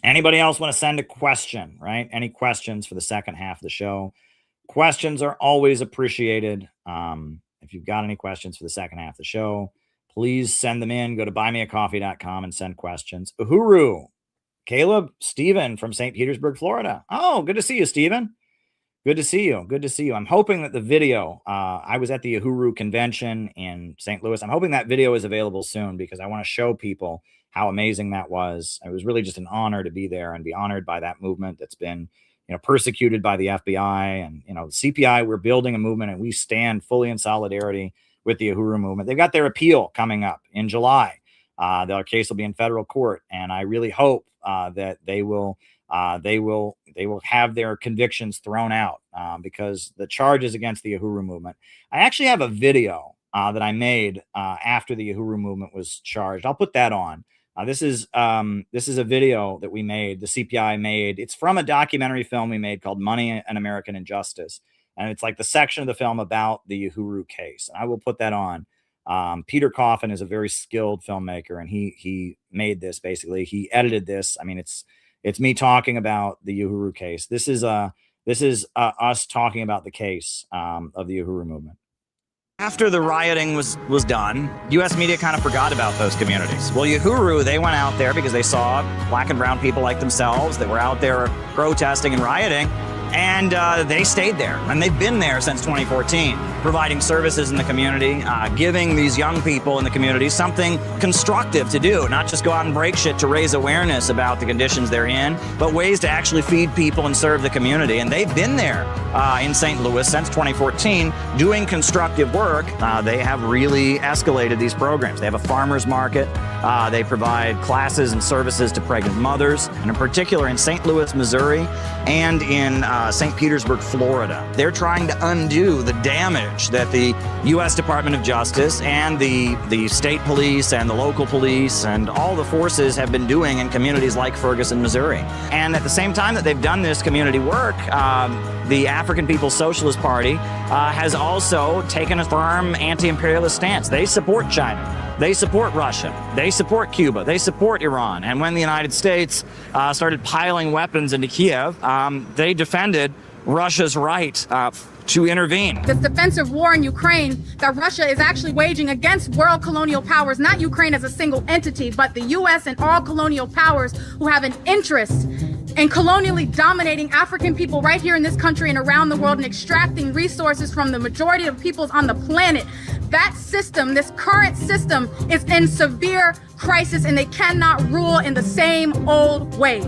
Anybody else want to send a question, right? Any questions for the second half of the show? Questions are always appreciated. If you've got any questions for the second half of the show, please send them in. Go to buymeacoffee.com and send questions. Uhuru. Caleb, Stephen from St. Petersburg, Florida. Oh, good to see you, Stephen. Good to see you. I'm hoping that the video, I was at the Uhuru convention in St. Louis. I'm hoping that video is available soon, because I want to show people how amazing that was. It was really just an honor to be there and be honored by that movement that's been, persecuted by the FBI and, the CPI. We're building a movement, and we stand fully in solidarity with the Uhuru movement. They've got their appeal coming up in July. Their case will be in federal court, and I really hope that they will have their convictions thrown out, because the charges against the Uhuru movement. I actually have a video that I made after the Uhuru movement was charged. I'll put that on. This is a video that we made, the CPI made. It's from a documentary film we made called Money and American Injustice. And it's like the section of the film about the Uhuru case. And I will put that on Peter Coffin is a very skilled filmmaker, and he made this. Basically, he edited this. I mean, it's me talking about the Uhuru case. This is us talking about the case of the Uhuru movement. After the rioting was done, U.S. media kind of forgot about those communities. Well, Uhuru, they went out there because they saw black and brown people like themselves that were out there protesting and rioting, and they stayed there. And they've been there since 2014, providing services in the community, giving these young people in the community something constructive to do, not just go out and break shit to raise awareness about the conditions they're in, but ways to actually feed people and serve the community. And they've been there in St. Louis since 2014 doing constructive work. They have really escalated these programs. They have a farmer's market. They provide classes and services to pregnant mothers, and in particular in St. Louis, Missouri, and in St. Petersburg, Florida. They're trying to undo the damage that the U.S. Department of Justice and the state police and the local police and all the forces have been doing in communities like Ferguson, Missouri. And at the same time that they've done this community work, the African People's Socialist Party has also taken a firm anti-imperialist stance. They support China. They support Russia. They support Cuba. They support Iran. And when the United States started piling weapons into Kiev, they defended Russia's right to intervene. This defensive war in Ukraine that Russia is actually waging against world colonial powers, not Ukraine as a single entity, but the U.S. and all colonial powers who have an interest in colonially dominating African people right here in this country and around the world and extracting resources from the majority of peoples on the planet. That system, this current system, is in severe crisis, and they cannot rule in the same old way.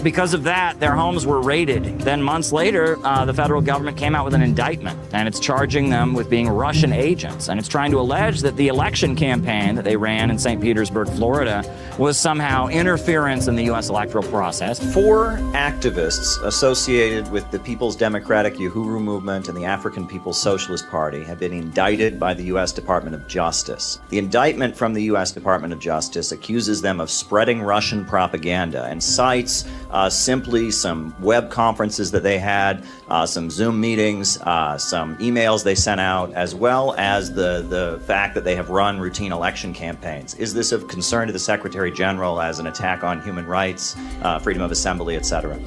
Because of that, their homes were raided. Then months later, the federal government came out with an indictment, and it's charging them with being Russian agents. And it's trying to allege that the election campaign that they ran in St. Petersburg, Florida, was somehow interference in the U.S. electoral process. 4 activists associated with the People's Democratic Uhuru movement and the African People's Socialist Party have been indicted by the U.S. Department of Justice. The indictment from the U.S. Department of Justice accuses them of spreading Russian propaganda and cites simply some web conferences that they had, some Zoom meetings, some emails they sent out, as well as the fact that they have run routine election campaigns. Is this of concern to the Secretary General as an attack on human rights, freedom of assembly, etc.?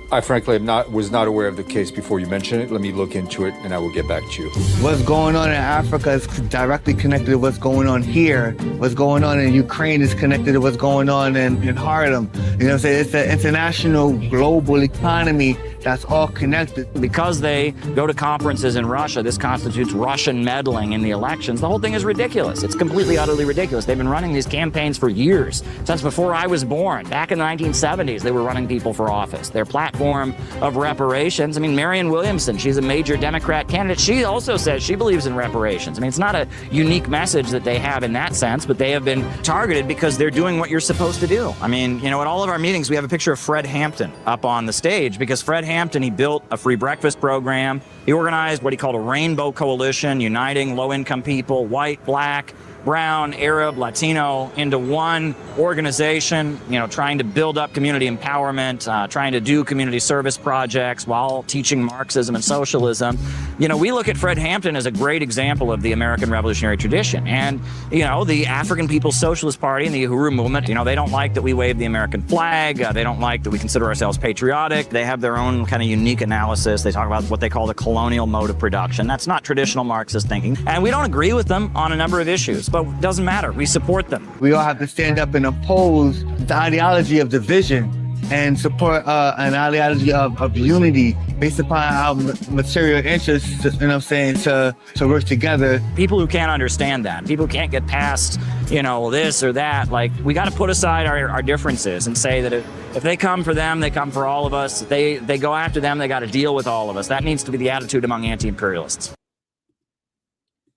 I frankly was not aware of the case before you mentioned it. Let me look into it and I will get back to you. What's going on in Africa is directly connected to what's going on here. What's going on in Ukraine is connected to what's going on in Harlem. You know what I'm saying? It's an international global economy that's all connected. Because they go to conferences in Russia, this constitutes Russian meddling in the elections. The whole thing is ridiculous. It's completely, utterly ridiculous. They've been running these campaigns for years, since before I was born. Back in the 1970s, they were running people for office. Their platform of reparations, I mean, Marianne Williamson, she's a major Democrat candidate. She also says she believes in reparations. I mean, it's not a unique message that they have in that sense, but they have been targeted because they're doing what you're supposed to do. I mean, you know, at all of our meetings, we have a picture of Fred Hampton up on the stage because Fred Hampton, he built a free breakfast program. He organized what he called a rainbow coalition, uniting low-income people, white, black, brown, Arab, Latino, into one organization, you know, trying to build up community empowerment, trying to do community service projects while teaching Marxism and socialism. You know, we look at Fred Hampton as a great example of the American revolutionary tradition. And, you know, the African People's Socialist Party and the Uhuru movement, you know, they don't like that we wave the American flag. They don't like that we consider ourselves patriotic. They have their own kind of unique analysis. They talk about what they call the colonial mode of production. That's not traditional Marxist thinking. And we don't agree with them on a number of issues. But it doesn't matter. We support them. We all have to stand up and oppose the ideology of division and support an ideology of unity based upon our material interests, you know what I'm saying, to work together. People who can't understand that, people who can't get past, you know, this or that, like, we got to put aside our differences and say that if they come for them, they come for all of us. If they go after them, they got to deal with all of us. That needs to be the attitude among anti-imperialists.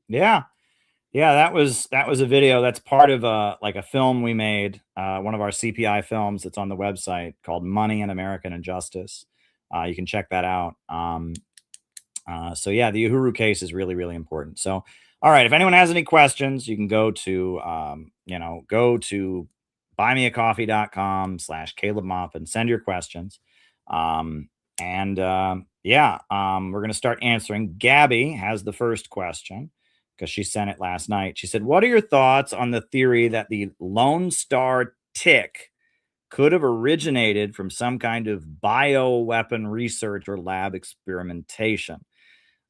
Yeah. Yeah, that was a video that's part of like a film we made, one of our CPI films that's on the website called Money and American Injustice. You can check that out. So yeah, the Uhuru case is really, really important. So, all right, if anyone has any questions, you can go to, go to buymeacoffee.com/Caleb Maupin, send your questions. We're going to start answering. Gabby has the first question. because she sent it last night. She said, what are your thoughts on the theory that the Lone Star tick could have originated from some kind of bioweapon research or lab experimentation?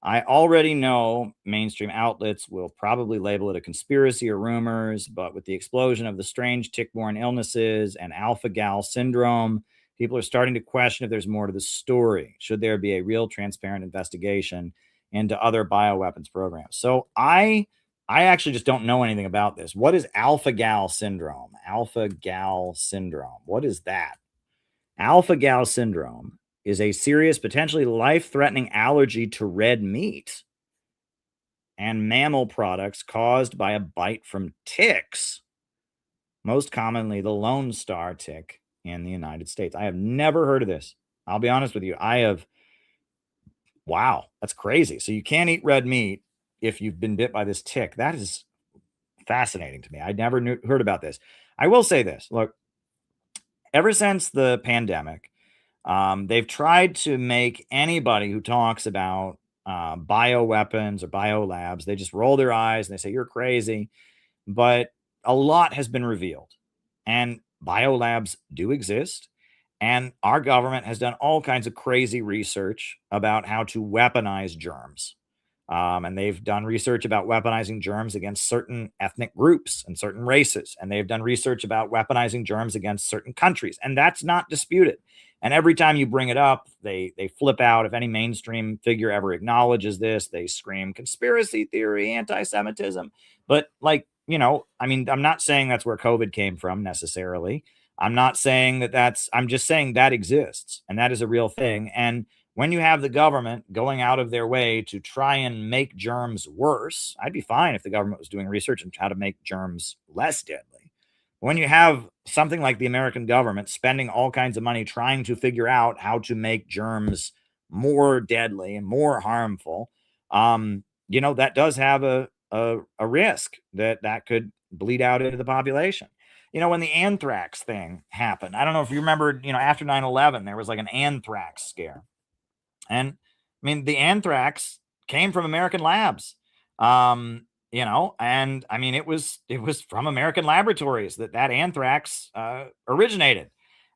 I already know mainstream outlets will probably label it a conspiracy or rumors, but with the explosion of the strange tick-borne illnesses and alpha-gal syndrome, people are starting to question if there's more to the story. Should there be a real transparent investigation into other bioweapons programs? So I actually just don't know anything about this. What is alpha-gal syndrome? Alpha-gal syndrome. What is that? Alpha-gal syndrome is a serious, potentially life-threatening allergy to red meat and mammal products caused by a bite from ticks, most commonly the Lone Star tick in the United States. I have never heard of this. I'll be honest with you. Wow, that's crazy. So you can't eat red meat if you've been bit by this tick. That is fascinating to me. I never heard about this. I will say this. Look, ever since the pandemic, they've tried to make anybody who talks about bioweapons or biolabs, they just roll their eyes and they say, you're crazy. But a lot has been revealed. And biolabs do exist. And our government has done all kinds of crazy research about how to weaponize germs. And they've done research about weaponizing germs against certain ethnic groups and certain races. And they've done research about weaponizing germs against certain countries. And that's not disputed. And every time you bring it up, they flip out. If any mainstream figure ever acknowledges this, they scream conspiracy theory, anti-Semitism. But I'm not saying that's where COVID came from necessarily. I'm not saying I'm just saying that exists. And that is a real thing. And when you have the government going out of their way to try and make germs worse, I'd be fine if the government was doing research on how to make germs less deadly. When you have something like the American government spending all kinds of money trying to figure out how to make germs more deadly and more harmful, that does have a risk that could bleed out into the population. When the anthrax thing happened, I don't know if you remember, after 9/11, there was like an anthrax scare. And I mean, the anthrax came from American labs, and I mean, it was from American laboratories that anthrax originated.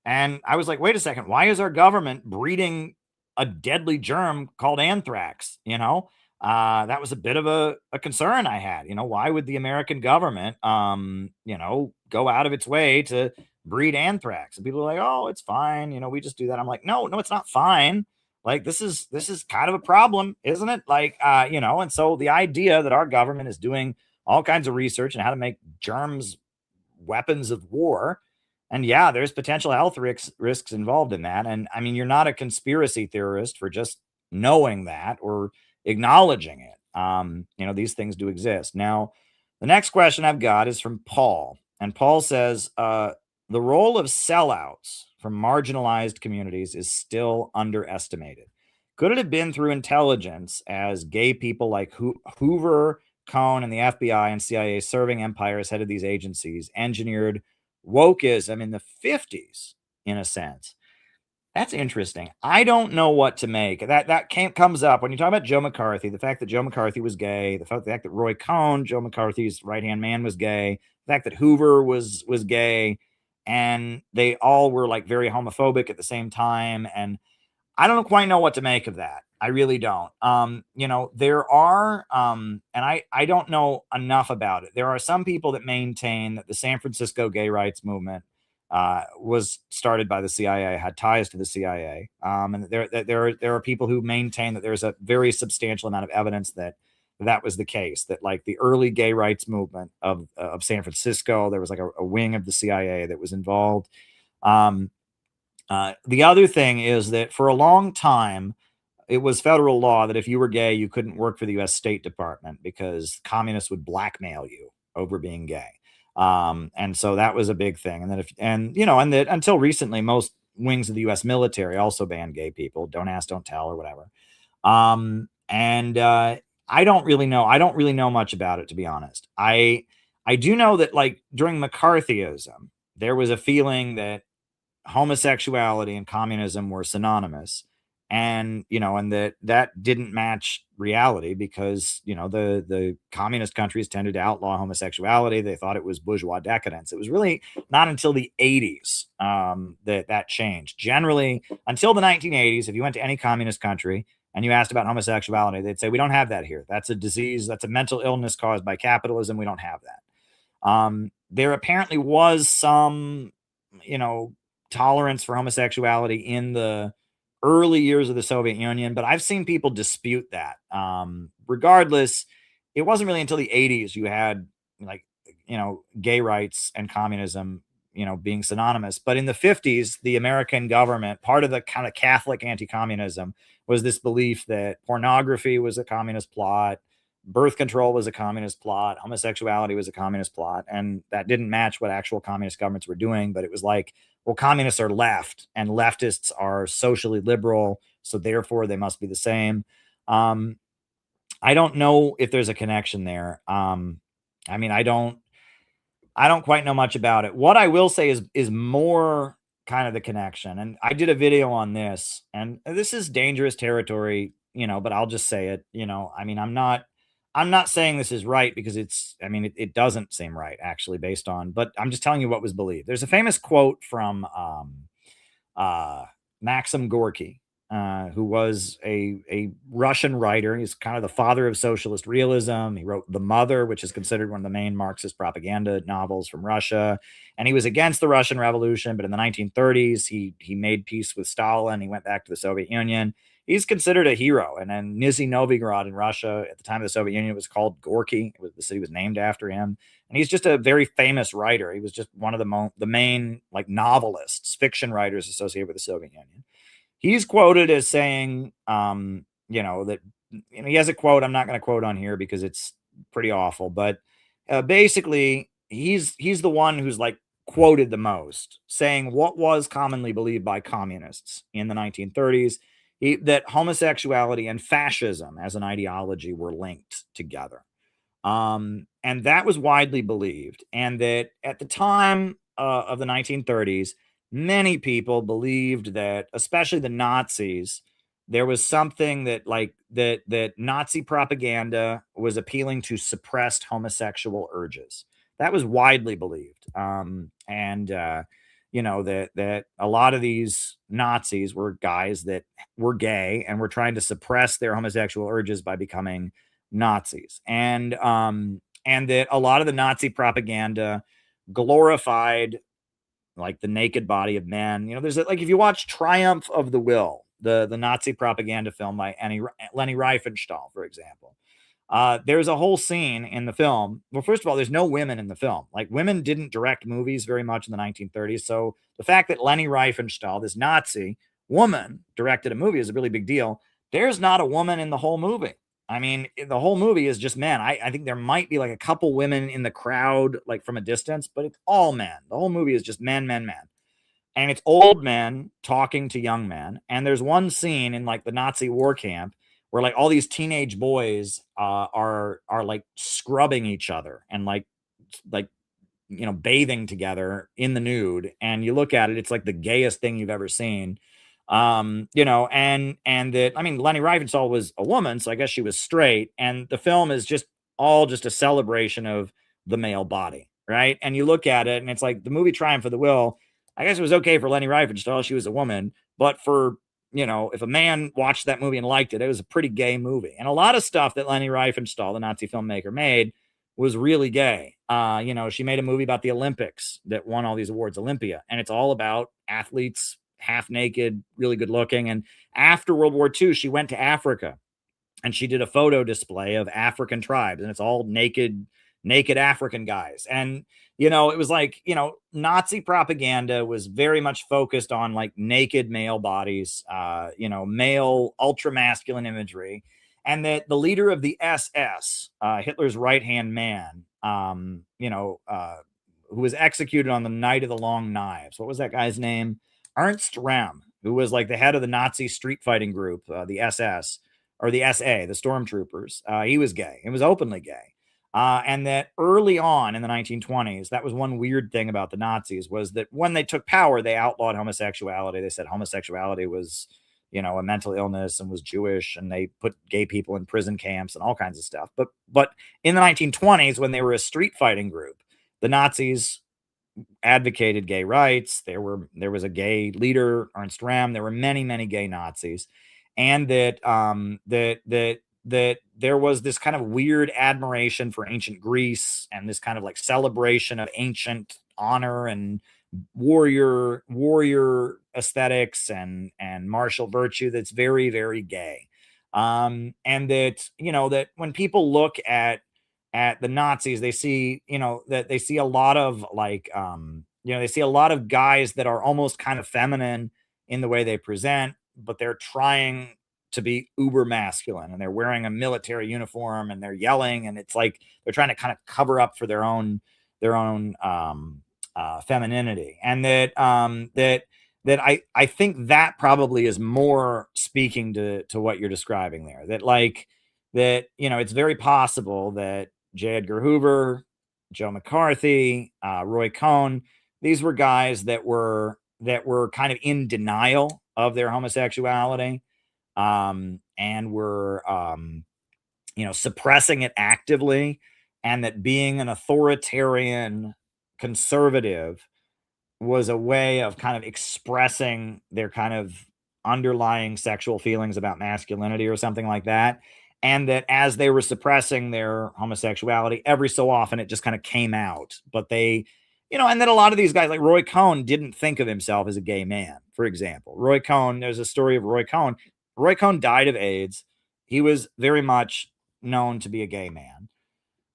And I was like, wait a second, why is our government breeding a deadly germ called anthrax? That was a bit of a concern I had. Why would the American government, go out of its way to breed anthrax? And people are like, oh, it's fine. We just do that. I'm like, no, it's not fine. Like, this is kind of a problem, isn't it? Like, and so the idea that our government is doing all kinds of research on how to make germs weapons of war. And yeah, there's potential health risks involved in that. And I mean, you're not a conspiracy theorist for just knowing that or acknowledging it. These things do exist. Now, the next question I've got is from Paul. And Paul says, the role of sellouts from marginalized communities is still underestimated. Could it have been through intelligence, as gay people like Hoover, Cohn, and the FBI and CIA serving empires headed these agencies engineered wokeism in the 50s, in a sense? That's interesting. I don't know what to make. That comes up when you talk about Joe McCarthy, the fact that Joe McCarthy was gay, the fact that Roy Cohn, Joe McCarthy's right-hand man, was gay, the fact that Hoover was gay, and they all were like very homophobic at the same time. And I don't quite know what to make of that. I really don't. There are, and I don't know enough about it. There are some people that maintain that the San Francisco gay rights movement was started by the CIA, had ties to the CIA. And there are people who maintain that there's a very substantial amount of evidence that was the case, that like the early gay rights movement of San Francisco, there was like a wing of the CIA that was involved. The other thing is that for a long time, it was federal law that if you were gay, you couldn't work for the U.S. State Department because communists would blackmail you over being gay. And so that was a big thing. And that until recently, most wings of the U.S. military also banned gay people. Don't ask, don't tell, or whatever. I don't really know. I don't really know much about it, to be honest. I do know that like during McCarthyism, there was a feeling that homosexuality and communism were synonymous. And, and that didn't match reality because, the communist countries tended to outlaw homosexuality. They thought it was bourgeois decadence. It was really not until the 80s that changed. Generally, until the 1980s, if you went to any communist country and you asked about homosexuality, they'd say, we don't have that here. That's a disease. That's a mental illness caused by capitalism. We don't have that. There apparently was some, tolerance for homosexuality in the early years of the Soviet Union, but I've seen people dispute that. Regardless, it wasn't really until the 80s you had gay rights and communism, being synonymous. But in the 50s, the American government, part of the kind of Catholic anti-communism was this belief that pornography was a communist plot, birth control was a communist plot, homosexuality was a communist plot, and that didn't match what actual communist governments were doing. But it was like, well, communists are left and leftists are socially liberal, so therefore they must be the same. I don't know if there's a connection there. I don't quite know much about it. What I will say is more kind of the connection. And I did a video on this, and this is dangerous territory, but I'll just say it. I'm not saying this is right because it doesn't seem right actually based on, but I'm just telling you what was believed. There's a famous quote from Maxim Gorky, who was a Russian writer. He's kind of the father of socialist realism. He wrote The Mother, which is considered one of the main Marxist propaganda novels from Russia. And he was against the Russian Revolution, but in the 1930s, he made peace with Stalin. He went back to the Soviet Union. He's considered a hero. And then Nizhny Novgorod in Russia, at the time of the Soviet Union, it was called Gorky. The city was named after him. And he's just a very famous writer. He was just one of the main novelists, fiction writers associated with the Soviet Union. He's quoted as saying, that he has a quote I'm not going to quote on here because it's pretty awful. But basically, he's the one who's quoted the most, saying what was commonly believed by communists in the 1930s. That homosexuality and fascism as an ideology were linked together. And that was widely believed. And that at the time of the 1930s, many people believed that, especially the Nazis, there was something that that Nazi propaganda was appealing to suppressed homosexual urges. That was widely believed. That a lot of these Nazis were guys that were gay and were trying to suppress their homosexual urges by becoming Nazis. And that a lot of the Nazi propaganda glorified the naked body of men. There's if you watch Triumph of the Will, the Nazi propaganda film by Leni Riefenstahl, for example. There's a whole scene in the film. Well, first of all, there's no women in the film. Women didn't direct movies very much in the 1930s. So the fact that Leni Riefenstahl, this Nazi woman, directed a movie is a really big deal. There's not a woman in the whole movie. The whole movie is just men. I think there might be a couple women in the crowd, from a distance, but it's all men. The whole movie is just men, men, men. And it's old men talking to young men. And there's one scene in the Nazi war camp where all these teenage boys are scrubbing each other and bathing together in the nude. And you look at it, it's the gayest thing you've ever seen. And that, Leni Riefenstahl was a woman, so I guess she was straight. And the film is just a celebration of the male body, right? And you look at it, and it's the movie Triumph of the Will. I guess it was okay for Leni Riefenstahl; she was a woman, but for if a man watched that movie and liked it, it was a pretty gay movie. And a lot of stuff that Leni Riefenstahl, the Nazi filmmaker, made was really gay. She made a movie about the Olympics that won all these awards, Olympia, and it's all about athletes half naked, really good looking. And after World War II, she went to Africa and she did a photo display of African tribes, and it's all naked African guys. And, it was Nazi propaganda was very much focused on naked male bodies, male ultra masculine imagery. And that the leader of the SS, Hitler's right-hand man, who was executed on the night of the Long Knives. What was that guy's name? Ernst Rem, who was the head of the Nazi street fighting group, the SS, or the SA, the stormtroopers. He was gay. He was openly gay. And that early on in the 1920s, that was one weird thing about the Nazis, was that when they took power, they outlawed homosexuality. They said homosexuality was, you know, a mental illness and was Jewish, and they put gay people in prison camps and all kinds of stuff. But in the 1920s, when they were a street fighting group, the Nazis advocated gay rights. There was a gay leader, Ernst Rem. There were many gay Nazis, and that there was this kind of weird admiration for ancient Greece and this kind of like celebration of ancient honor and warrior aesthetics and martial virtue that's very gay. And that, you know, that when people look at the Nazis, they see, you know, that they see a lot of like, you know, they see a lot of guys that are almost kind of feminine in the way they present, but they're trying to be uber masculine, and they're wearing a military uniform and they're yelling, and it's like they're trying to kind of cover up for their own femininity. And that I think that probably is more speaking to what you're describing there. That like that, you know, it's very possible that J. Edgar Hoover, Joe McCarthy, Roy Cohn, these were guys that were kind of in denial of their homosexuality, and were you know, suppressing it actively, and that being an authoritarian conservative was a way of kind of expressing their kind of underlying sexual feelings about masculinity or something like that. And that as they were suppressing their homosexuality, every so often it just kind of came out. But they, you know, and then a lot of these guys like Roy Cohn didn't think of himself as a gay man, for example. Roy Cohn, there's a story of Roy Cohn. Roy Cohn died of AIDS. He was very much known to be a gay man.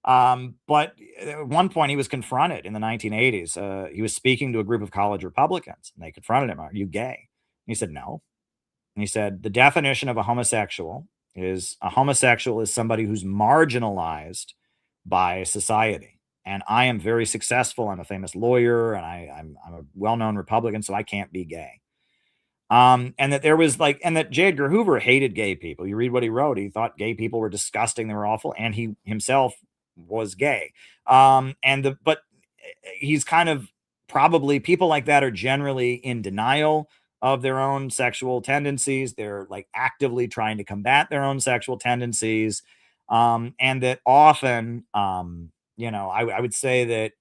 But at one point he was confronted in the 1980s. He was speaking to a group of college Republicans, and they confronted him. Are you gay? And he said, no. And he said, the definition of a homosexual is somebody who's marginalized by society. And I am very successful. I'm a famous lawyer, and I'm a well-known Republican, so I can't be gay. And that there was like, and that J. Edgar Hoover hated gay people. You read what he wrote. He thought gay people were disgusting. They were awful. And he himself was gay. But he's kind of probably, people like that are generally in denial of their own sexual tendencies. They're like actively trying to combat their own sexual tendencies. And that often, you know, I would say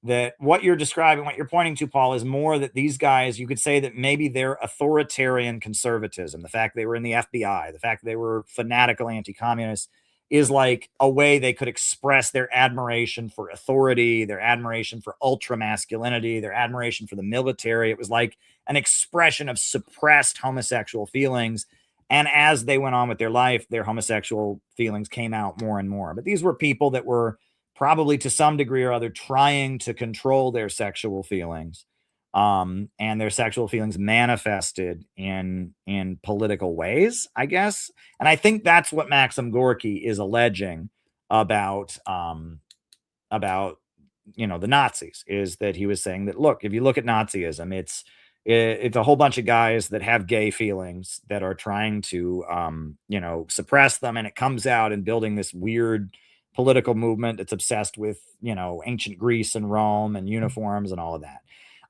that what you're describing, what you're pointing to, Paul, is more that these guys, you could say that maybe their authoritarian conservatism, the fact they were in the FBI, the fact that they were fanatical anti-communists, is like a way they could express their admiration for authority, their admiration for ultra masculinity, their admiration for the military. It was like an expression of suppressed homosexual feelings. And as they went on with their life, their homosexual feelings came out more and more. But these were people that were probably to some degree or other trying to control their sexual feelings, and their sexual feelings manifested in political ways, I guess. And I think that's what Maxim Gorky is alleging about you know, the Nazis, is that he was saying that, look, if you look at Nazism, it's a whole bunch of guys that have gay feelings that are trying to you know, suppress them, and it comes out in building this weird political movement that's obsessed with, you know, ancient Greece and Rome and uniforms and all of that.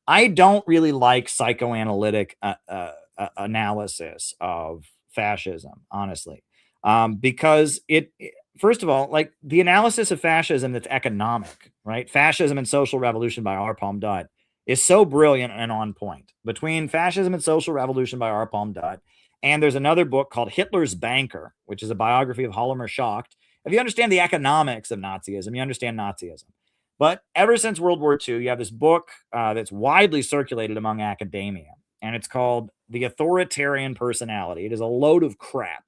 I don't really like psychoanalytic analysis of fascism, honestly, because first of all, like the analysis of fascism that's economic, right? Fascism and Social Revolution by R. Palm Dutt is so brilliant and on point. Between Fascism and Social Revolution by R. Palm Dutt, and there's another book called Hitler's Banker, which is a biography of Holomer Schacht. If you understand the economics of Nazism, you understand Nazism. But ever since World War II, you have this book that's widely circulated among academia, and it's called The Authoritarian Personality. It is a load of crap.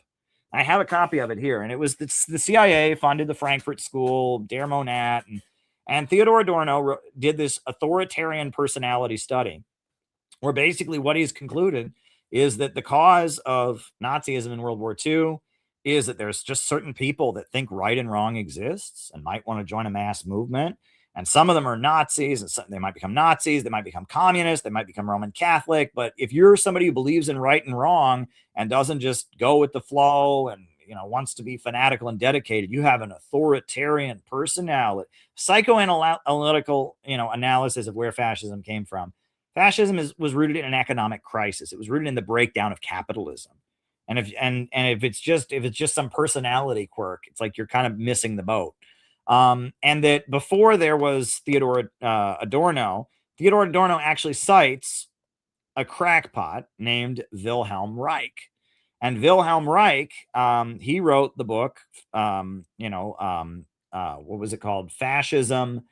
I have a copy of it here, and it was the CIA funded the Frankfurt School, Der Monat, and Theodor Adorno did this authoritarian personality study, where basically what he's concluded is that the cause of Nazism in World War II is that there's just certain people that think right and wrong exists and might want to join a mass movement. And some of them are Nazis, and they might become Nazis, they might become communists, they might become Roman Catholic. But if you're somebody who believes in right and wrong and doesn't just go with the flow and, you know, wants to be fanatical and dedicated, you have an authoritarian personality. Psychoanalytical, you know, analysis of where fascism came from Fascism was rooted in an economic crisis. It was rooted in the breakdown of capitalism. And if it's just some personality quirk, it's like you're kind of missing the boat. And that before there was Theodore Adorno actually cites a crackpot named Wilhelm Reich. And Wilhelm Reich, he wrote the book, what was it called? Fascism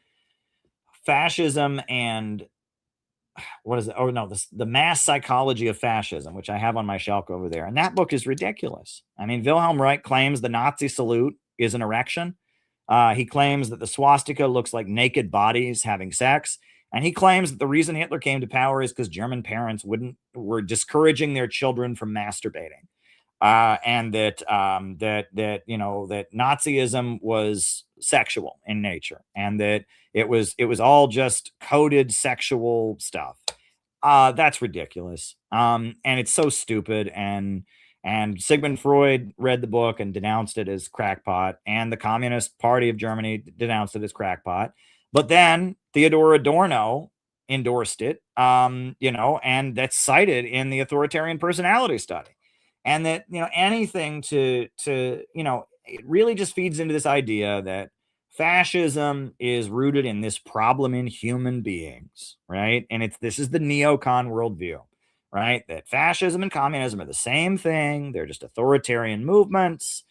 and what is it? Oh no, the mass psychology of fascism, which I have on my shelf over there. And that book is ridiculous. I mean, Wilhelm Reich claims the Nazi salute is an erection. He claims that the swastika looks like naked bodies having sex. And he claims that the reason Hitler came to power is because German parents were discouraging their children from masturbating. And that Nazism was sexual in nature, and that it was all just coded sexual stuff. That's ridiculous. And it's so stupid. And Sigmund Freud read the book and denounced it as crackpot, and the Communist Party of Germany denounced it as crackpot. But then Theodore Adorno endorsed it, and that's cited in the authoritarian personality study. And that, anything to it really just feeds into this idea that fascism is rooted in this problem in human beings, right? And this is the neocon worldview, right? That fascism and communism are the same thing. They're just authoritarian movements,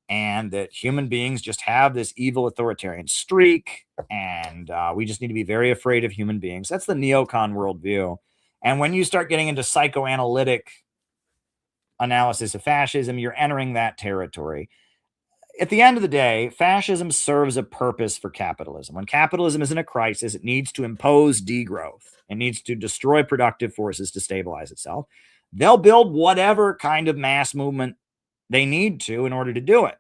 and that human beings just have this evil authoritarian streak, and we just need to be very afraid of human beings. That's the neocon worldview. And when you start getting into psychoanalytic analysis of fascism, you're entering that territory. At the end of the day, fascism serves a purpose for capitalism. When capitalism is in a crisis, it needs to impose degrowth. It needs to destroy productive forces to stabilize itself. They'll build whatever kind of mass movement they need to in order to do it.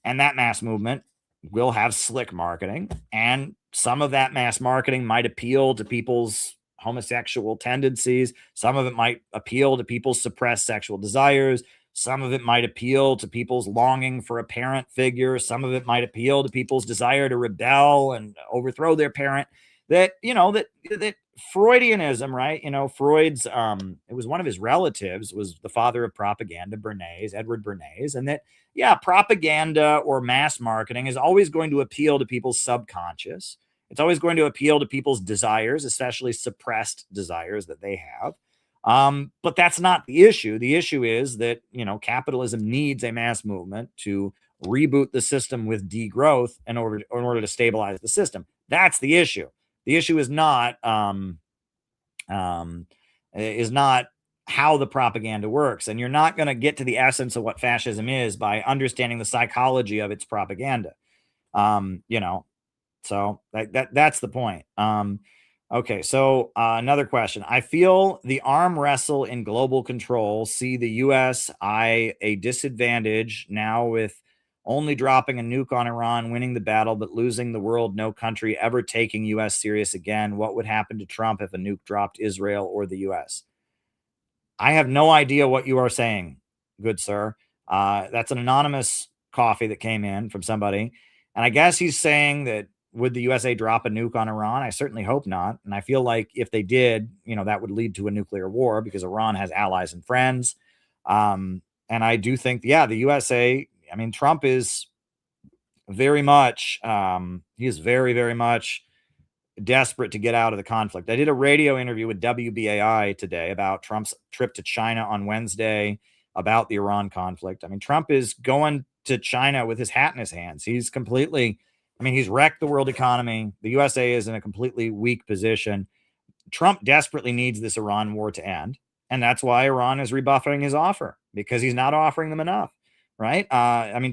And that mass movement will have slick marketing. And some of that mass marketing might appeal to people's homosexual tendencies. Some of it might appeal to people's suppressed sexual desires. Some of it might appeal to people's longing for a parent figure. Some of it might appeal to people's desire to rebel and overthrow their parent. That Freudianism, right? Freud's, it was one of his relatives was the father of propaganda, Bernays, Edward Bernays. And that, propaganda or mass marketing is always going to appeal to people's subconscious. It's always going to appeal to people's desires, especially suppressed desires that they have. But that's not the issue. The issue is that, capitalism needs a mass movement to reboot the system with degrowth in order to stabilize the system. That's the issue. The issue is not how the propaganda works. And you're not going to get to the essence of what fascism is by understanding the psychology of its propaganda. So that's the point. Okay, so another question. I feel the arm wrestle in global control see the U.S. a disadvantage now with only dropping a nuke on Iran, winning the battle, but losing the world, no country ever taking U.S. serious again. What would happen to Trump if a nuke dropped Israel or the U.S.? I have no idea what you are saying, good sir. That's an anonymous coffee that came in from somebody. And I guess he's saying that would the USA drop a nuke on Iran? I certainly hope not. And I feel like if they did, that would lead to a nuclear war because Iran has allies and friends. And I do think, the USA, Trump is very much, he is very, very much desperate to get out of the conflict. I did a radio interview with WWII today about Trump's trip to China on Wednesday about the Iran conflict. Trump is going to China with his hat in his hands. He's completely, he's wrecked the world economy. The USA is in a completely weak position. Trump desperately needs this Iran war to end. And that's why Iran is rebuffing his offer, because he's not offering them enough, right?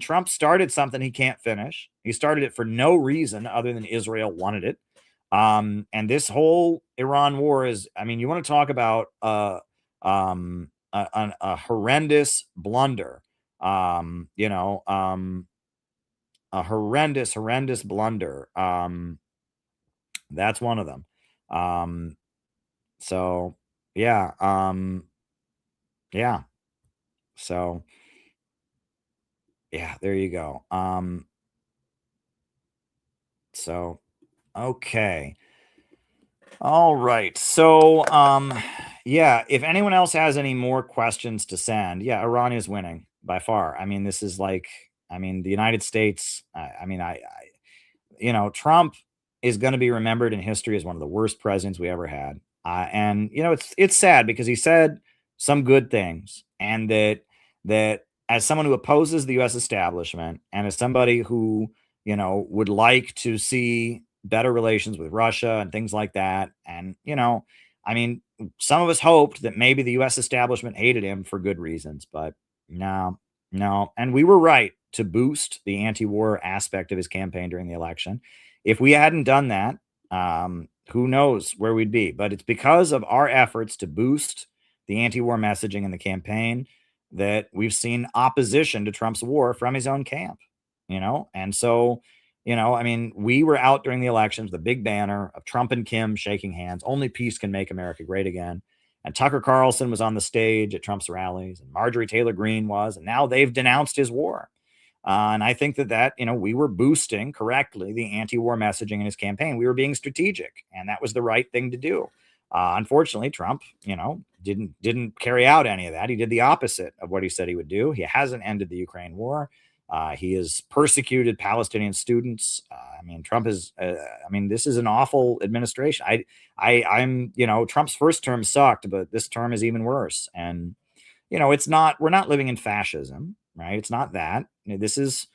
Trump started something he can't finish. He started it for no reason other than Israel wanted it. And this whole Iran war is, you want to talk about a horrendous blunder, a horrendous blunder. That's one of them. So yeah. So yeah, there you go. So, okay. All right. So, yeah, if anyone else has any more questions to send, yeah, Iran is winning by far. I mean, this is like, I mean, the United States, Trump is going to be remembered in history as one of the worst presidents we ever had. And it's sad because he said some good things, and that as someone who opposes the U.S. establishment, and as somebody who would like to see better relations with Russia and things like that, and I mean, some of us hoped that maybe the U.S. establishment hated him for good reasons, but no, no, and we were right to boost the anti-war aspect of his campaign during the election. If we hadn't done that, who knows where we'd be? But it's because of our efforts to boost the anti-war messaging in the campaign that we've seen opposition to Trump's war from his own camp, And so, I mean, we were out during the elections, the big banner of Trump and Kim shaking hands. Only peace can make America great again. And Tucker Carlson was on the stage at Trump's rallies, and Marjorie Taylor Greene was, and now they've denounced his war. And I think that we were boosting correctly the anti-war messaging in his campaign. We were being strategic, and that was the right thing to do. Unfortunately, Trump, didn't carry out any of that. He did the opposite of what he said he would do. He hasn't ended the Ukraine war. He has persecuted Palestinian students. I mean, Trump is. This is an awful administration. I'm. Trump's first term sucked, but this term is even worse. And it's not. We're not living in fascism, right? It's not that. This is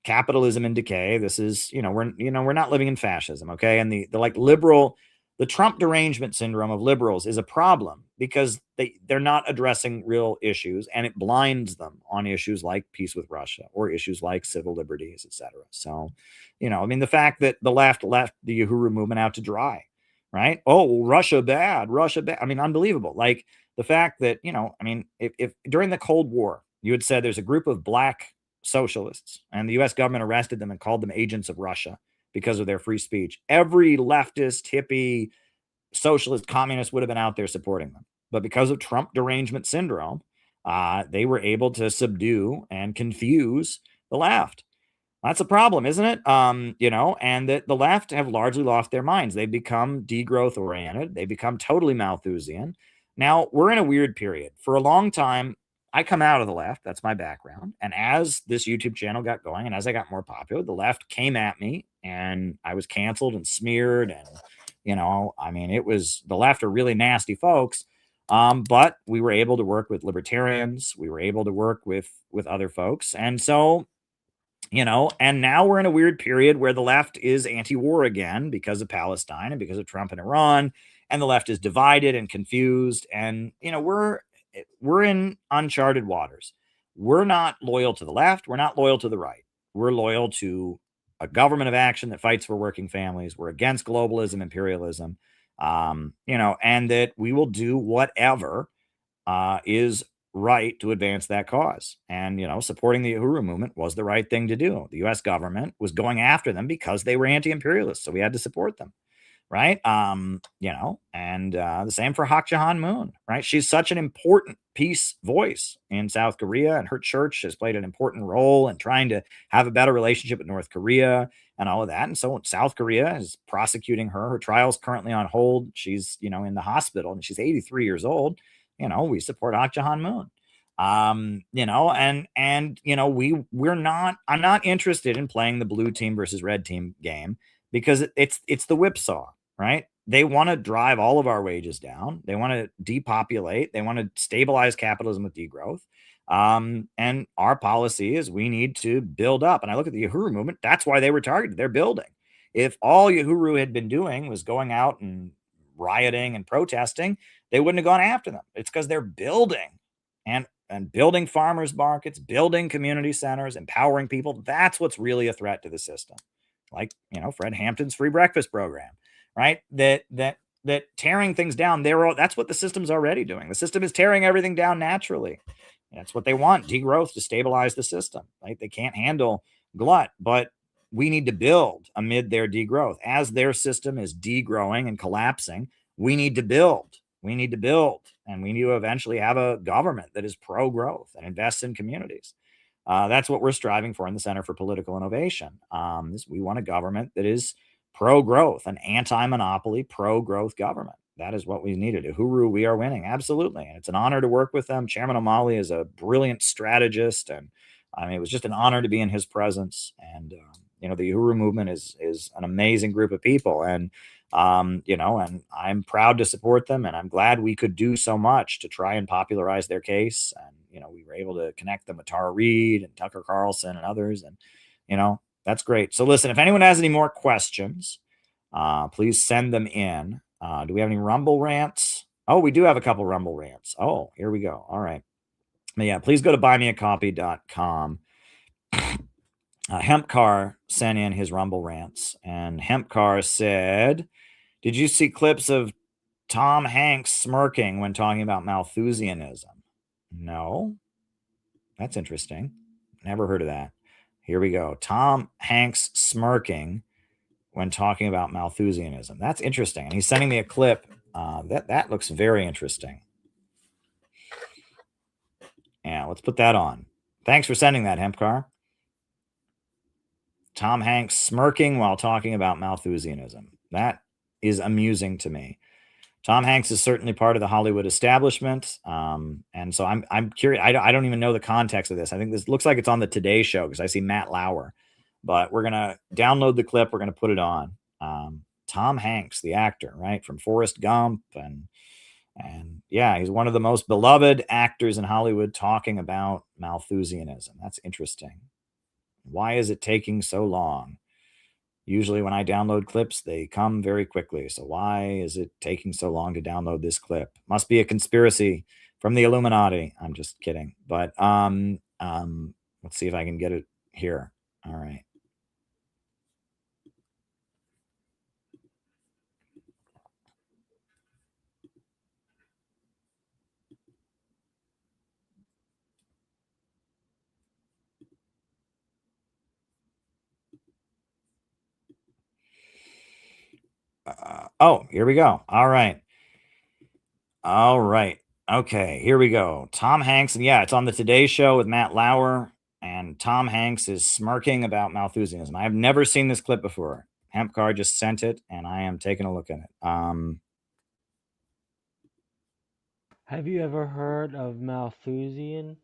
capitalism in decay. This is. We're not living in fascism, okay? And the like liberal. The Trump derangement syndrome of liberals is a problem because they're not addressing real issues, and it blinds them on issues like peace with Russia or issues like civil liberties, etc. So, the fact that the left the Uhuru movement out to dry, right? Oh, Russia bad. I mean, unbelievable. Like the fact that, if during the Cold War, you had said there's a group of black socialists and the US government arrested them and called them agents of Russia because of their free speech, every leftist, hippie, socialist, communist would have been out there supporting them. But because of Trump derangement syndrome, they were able to subdue and confuse the left. That's a problem, isn't it? And that the left have largely lost their minds. They've become degrowth oriented. They become totally Malthusian. Now, we're in a weird period. For a long time, I come out of the left. That's my background. And as this YouTube channel got going and as I got more popular, the left came at me and I was canceled and smeared. And, it was the left are really nasty folks. But we were able to work with libertarians. We were able to work with other folks. And so, and now we're in a weird period where the left is anti-war again because of Palestine and because of Trump and Iran. And the left is divided and confused. And, we're in uncharted waters. We're not loyal to the left. We're not loyal to the right. We're loyal to a government of action that fights for working families. We're against globalism, imperialism, and that we will do whatever is right to advance that cause. And, supporting the Uhuru movement was the right thing to do. The U.S. government was going after them because they were anti-imperialists, so we had to support them. Right. And the same for Hak Jahan Moon. Right. She's such an important peace voice in South Korea, and her church has played an important role in trying to have a better relationship with North Korea and all of that. And so South Korea is prosecuting her. Her trial's currently on hold. She's, in the hospital and she's 83 years old. We support Hak Jahan Moon. I'm not interested in playing the blue team versus red team game because it's the whipsaw. Right? They want to drive all of our wages down. They want to depopulate. They want to stabilize capitalism with degrowth. And our policy is we need to build up. And I look at the Uhuru movement. That's why they were targeted. They're building. If all Uhuru had been doing was going out and rioting and protesting, they wouldn't have gone after them. It's because they're building and building farmers markets, building community centers, empowering people. That's what's really a threat to the system. Like, Fred Hampton's free breakfast program. Right? That tearing things down, that's what the system's already doing. The system is tearing everything down naturally. That's what they want, degrowth to stabilize the system. Right? They can't handle glut, but we need to build amid their degrowth. As their system is degrowing and collapsing, we need to build. We need to build, and we need to eventually have a government that is pro-growth and invests in communities. That's what we're striving for in the Center for Political Innovation. We want a government that is pro-growth, an anti-monopoly, pro-growth government. That is what we needed. Uhuru, we are winning. Absolutely. And it's an honor to work with them. Chairman O'Malley is a brilliant strategist. And I mean, it was just an honor to be in his presence. And, you know, the Uhuru movement is an amazing group of people. And, you know, and I'm proud to support them. And I'm glad we could do so much to try and popularize their case. And, you know, we were able to connect them with Tara Reid and Tucker Carlson and others. And, you know, that's great. So listen, if anyone has any more questions, please send them in. Do we have any Rumble rants? Oh, we do have a couple Rumble rants. Oh, here we go. All right. But yeah, please go to buymeacoffee.com. Hempcar sent in his Rumble rants, and Hempcar said, did you see clips of Tom Hanks smirking when talking about Malthusianism? No. That's interesting. Never heard of that. Here we go. Tom Hanks smirking when talking about Malthusianism. That's interesting. And he's sending me a clip. That looks very interesting. Yeah, let's put that on. Thanks for sending that, Hempcar. Tom Hanks smirking while talking about Malthusianism. That is amusing to me. Tom Hanks is certainly part of the Hollywood establishment. And so I'm curious. I don't even know the context of this. I think this looks like it's on the Today Show because I see Matt Lauer. But we're going to download the clip. We're going to put it on. Tom Hanks, the actor, right, from Forrest Gump. And yeah, he's one of the most beloved actors in Hollywood talking about Malthusianism. That's interesting. Why is it taking so long? Usually when I download clips, they come very quickly. So why is it taking so long to download this clip? Must be a conspiracy from the Illuminati. I'm just kidding. But let's see if I can get it here. All right. Oh, here we go. All right. All right. Okay, here we go. Tom Hanks. And yeah, it's on the Today Show with Matt Lauer. And Tom Hanks is smirking about Malthusianism. I have never seen this clip before. Hempcar just sent it, and I am taking a look at it. Have you ever heard of Malthusian?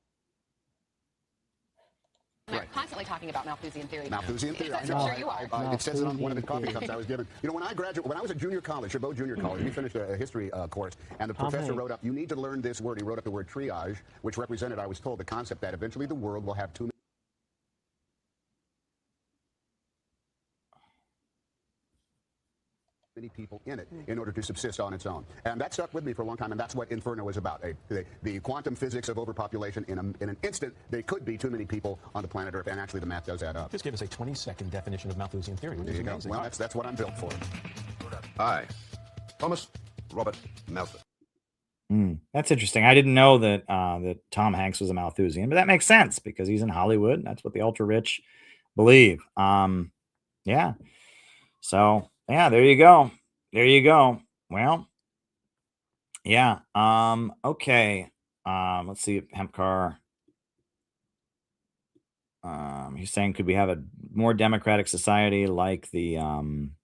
They're constantly talking about Malthusian theory. Malthusian theory. I'm sure you are. It says it on one of the coffee cups I was given. You know, when I was at junior college, Chabot Junior College, we finished a history course, and the professor wrote up, you need to learn this word. He wrote up the word triage, which represented, I was told, the concept that eventually the world will have too many people in it in order to subsist on its own. And that stuck with me for a long time, and that's what Inferno is about. The quantum physics of overpopulation. In an instant, there could be too many people on the planet Earth, and actually the math does add up. Just give us a 20-second definition of Malthusian theory, which is amazing. Well, that's what I'm built for. I, Thomas Robert Malthus. That's interesting. I didn't know that that Tom Hanks was a Malthusian, but that makes sense because he's in Hollywood. That's what the ultra-rich believe. Yeah. So, yeah, there you go. There you go. Well, yeah. Okay. Let's see. Hempcar. He's saying, could we have a more democratic society like the in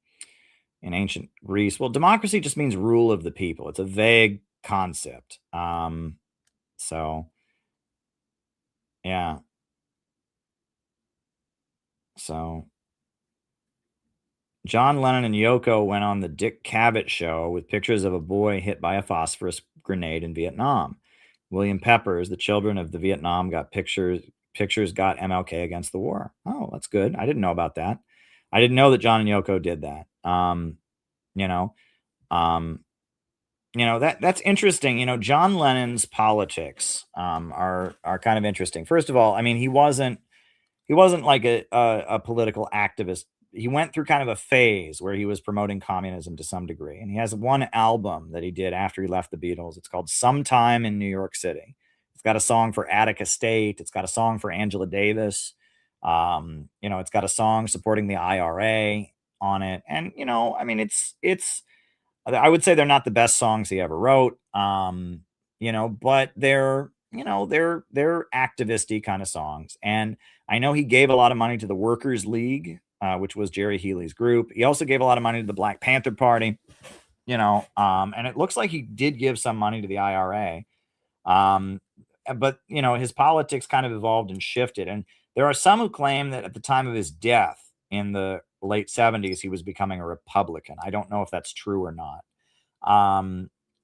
ancient Greece? Well, democracy just means rule of the people. It's a vague concept. So, yeah. So, John Lennon and Yoko went on the Dick Cavett show with pictures of a boy hit by a phosphorus grenade in Vietnam. William Peppers, the children of the Vietnam, got pictures got MLK against the war. Oh, that's good. I didn't know about that. I didn't know that John and Yoko did that. That's interesting. You know, John Lennon's politics are kind of interesting. First of all, I mean, he wasn't like a political activist. He went through kind of a phase where he was promoting communism to some degree. And he has one album that he did after he left the Beatles. It's called Sometime in New York City. It's got a song for Attica State. It's got a song for Angela Davis. It's got a song supporting the IRA on it. And, I mean, I would say they're not the best songs he ever wrote. But they're activist-y kind of songs. And I know he gave a lot of money to the Workers' League which was Jerry Healy's group. He also gave a lot of money to the Black Panther Party, and it looks like he did give some money to the IRA. But, his politics kind of evolved and shifted. And there are some who claim that at the time of his death in the late 70s, he was becoming a Republican. I don't know if that's true or not.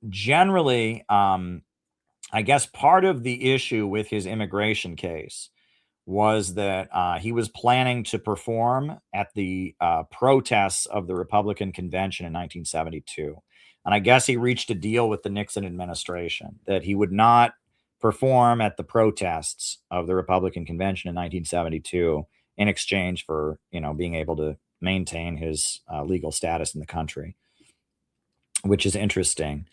Generally, I guess part of the issue with his immigration case was that he was planning to perform at the protests of the Republican convention in 1972. And I guess he reached a deal with the Nixon administration that he would not perform at the protests of the Republican convention in 1972 in exchange for, being able to maintain his legal status in the country, which is interesting.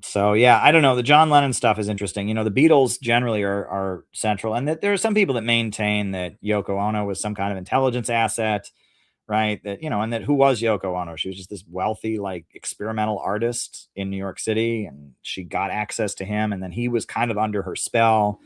So yeah, I don't know. The John Lennon stuff is interesting. The Beatles generally are central, and that there are some people that maintain that Yoko Ono was some kind of intelligence asset, right? That, and that who was Yoko Ono? She was just this wealthy, like, experimental artist in New York City, and she got access to him, and then he was kind of under her spell,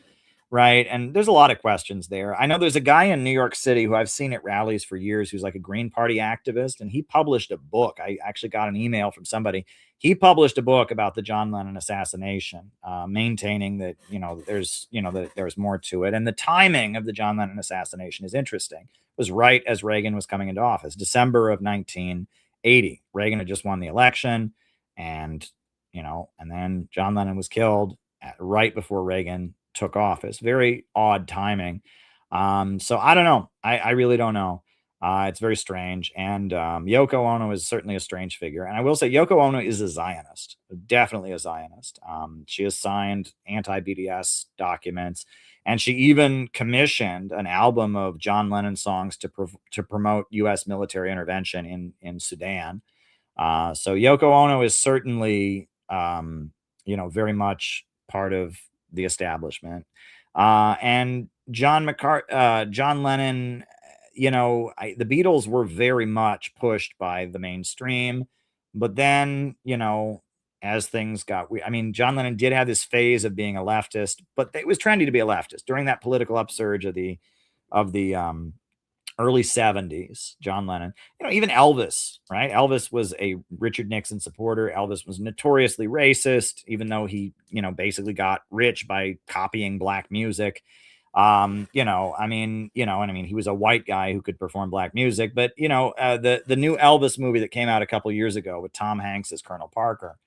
right? And there's a lot of questions there. I know there's a guy in New York City who I've seen at rallies for years who's like a Green Party activist, and he published a book. I actually got an email from somebody. He published a book about the John Lennon assassination, maintaining that, that there's more to it. And the timing of the John Lennon assassination is interesting. It was right as Reagan was coming into office, December of 1980. Reagan had just won the election, and then John Lennon was killed right before Reagan took office. Very odd timing. So I don't know. I really don't know. It's very strange. And Yoko Ono is certainly a strange figure. And I will say Yoko Ono is a Zionist, definitely a Zionist. She has signed anti-BDS documents, and she even commissioned an album of John Lennon songs to promote U.S. military intervention in Sudan. So Yoko Ono is certainly, very much part of the establishment. And John Lennon, the Beatles were very much pushed by the mainstream, but then, as things got, John Lennon did have this phase of being a leftist, but it was trendy to be a leftist during that political upsurge of the early 70s. John Lennon, even Elvis, right? Elvis was a Richard Nixon supporter. Elvis was notoriously racist, even though he, basically got rich by copying black music. He was a white guy who could perform black music, but the new Elvis movie that came out a couple years ago with Tom Hanks as Colonel Parker.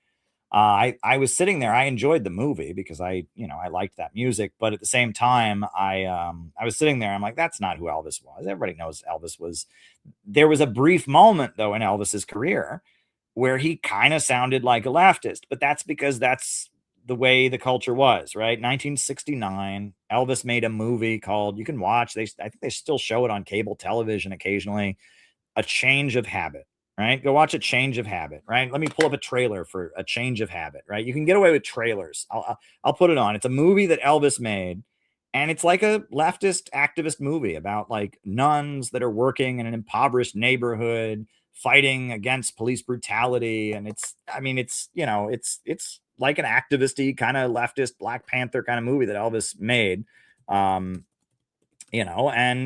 I was sitting there. I enjoyed the movie because I liked that music, but at the same time, I was sitting there. I'm like, that's not who Elvis was. Everybody knows Elvis was. There was a brief moment though in Elvis's career where he kind of sounded like a leftist, but that's because that's the way the culture was, right? 1969, Elvis made a movie called, you can watch, I think they still show it on cable television occasionally, A Change of Habit, right? Go watch A Change of Habit, right? Let me pull up a trailer for A Change of Habit, right? You can get away with trailers. I'll put it on. It's a movie that Elvis made, and it's like a leftist activist movie about like nuns that are working in an impoverished neighborhood fighting against police brutality. And it's like an activist-y kind of leftist Black Panther kind of movie that Elvis made. And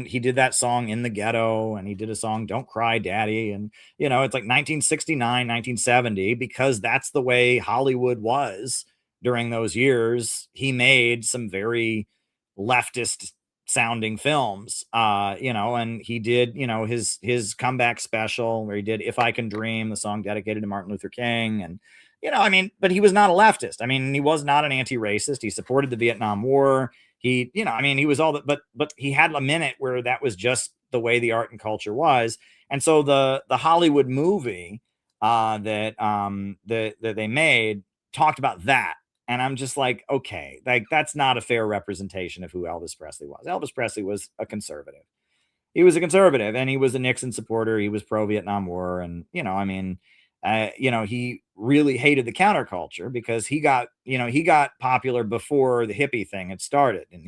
he did that song In the Ghetto, and he did a song Don't Cry Daddy. And, it's like 1969, 1970, because that's the way Hollywood was during those years. He made some very leftist sounding films, and he did, his comeback special where he did If I Can Dream, the song dedicated to Martin Luther King. And, but he was not a leftist. He was not an anti-racist. He supported the Vietnam War. He, he was all that, but he had a minute where that was just the way the art and culture was. And so the Hollywood movie that they made talked about that. And I'm just like, okay, like that's not a fair representation of who Elvis Presley was. Elvis Presley was a conservative. He was a conservative, and he was a Nixon supporter. He was pro-Vietnam War. And, he really hated the counterculture because he got popular before the hippie thing had started. And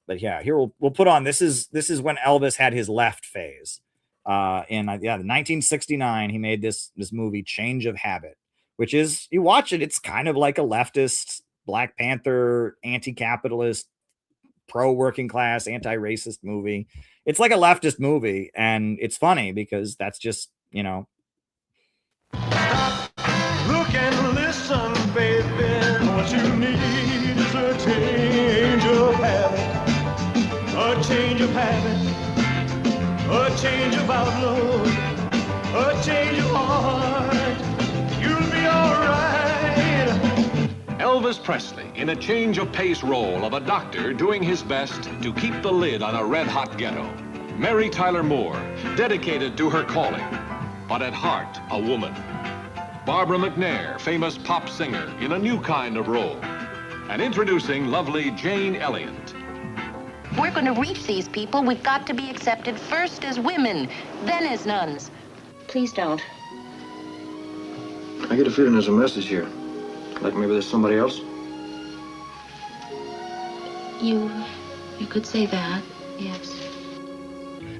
but yeah, here we'll put on, this is when Elvis had his left phase. In 1969, he made this movie Change of Habit, which is, you watch it, it's kind of like a leftist Black Panther, anti-capitalist pro-working class, anti-racist movie. It's like a leftist movie, and it's funny because that's just, you know. Look and listen, baby. What you need is a change of habit, a change of habit, a change of outlook, a change of heart. You'll be all right. Elvis Presley in a change of pace role of a doctor doing his best to keep the lid on a red-hot ghetto. Mary Tyler Moore, dedicated to her calling, but at heart a woman. Barbara McNair, famous pop singer, in a new kind of role. And introducing lovely Jane Elliott. If we're going to reach these people, we've got to be accepted first as women, then as nuns. Please don't. I get a feeling there's a message here. Like maybe there's somebody else? You could say that, yes.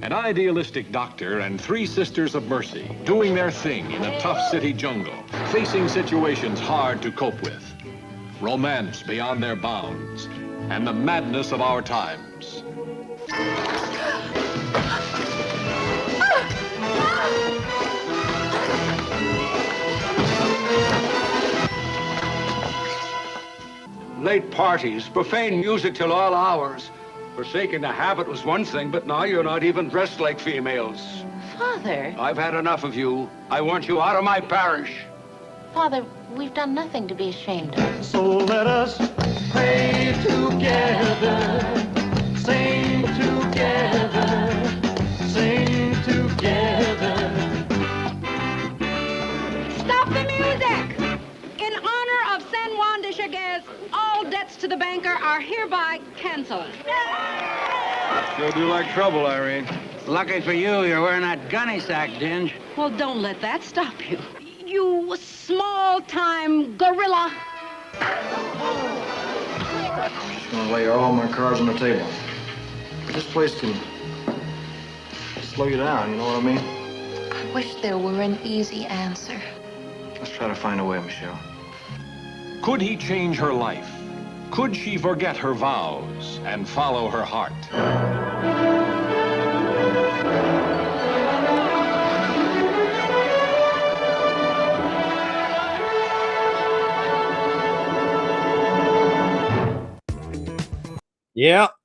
An idealistic doctor and three sisters of mercy doing their thing in a tough city jungle, facing situations hard to cope with. Romance beyond their bounds, and the madness of our times. Late parties, profane music till all hours. Forsaking the habit was one thing, but now you're not even dressed like females. Father. I've had enough of you. I want you out of my parish. Father, we've done nothing to be ashamed of. So let us pray together, sing together, sing together. Stop the music! In honor of San Juan de Chaguez, all debts to the banker are hereby canceled. Sure do like trouble, Irene. Lucky for you, you're wearing that gunny sack, Dinge. Well, don't let that stop you. You small-time gorilla. I'm just gonna lay all my cards on the table. This place can slow you down, you know what I mean? I wish there were an easy answer. Let's try to find a way, Michelle. Could he change her life? Could she forget her vows and follow her heart?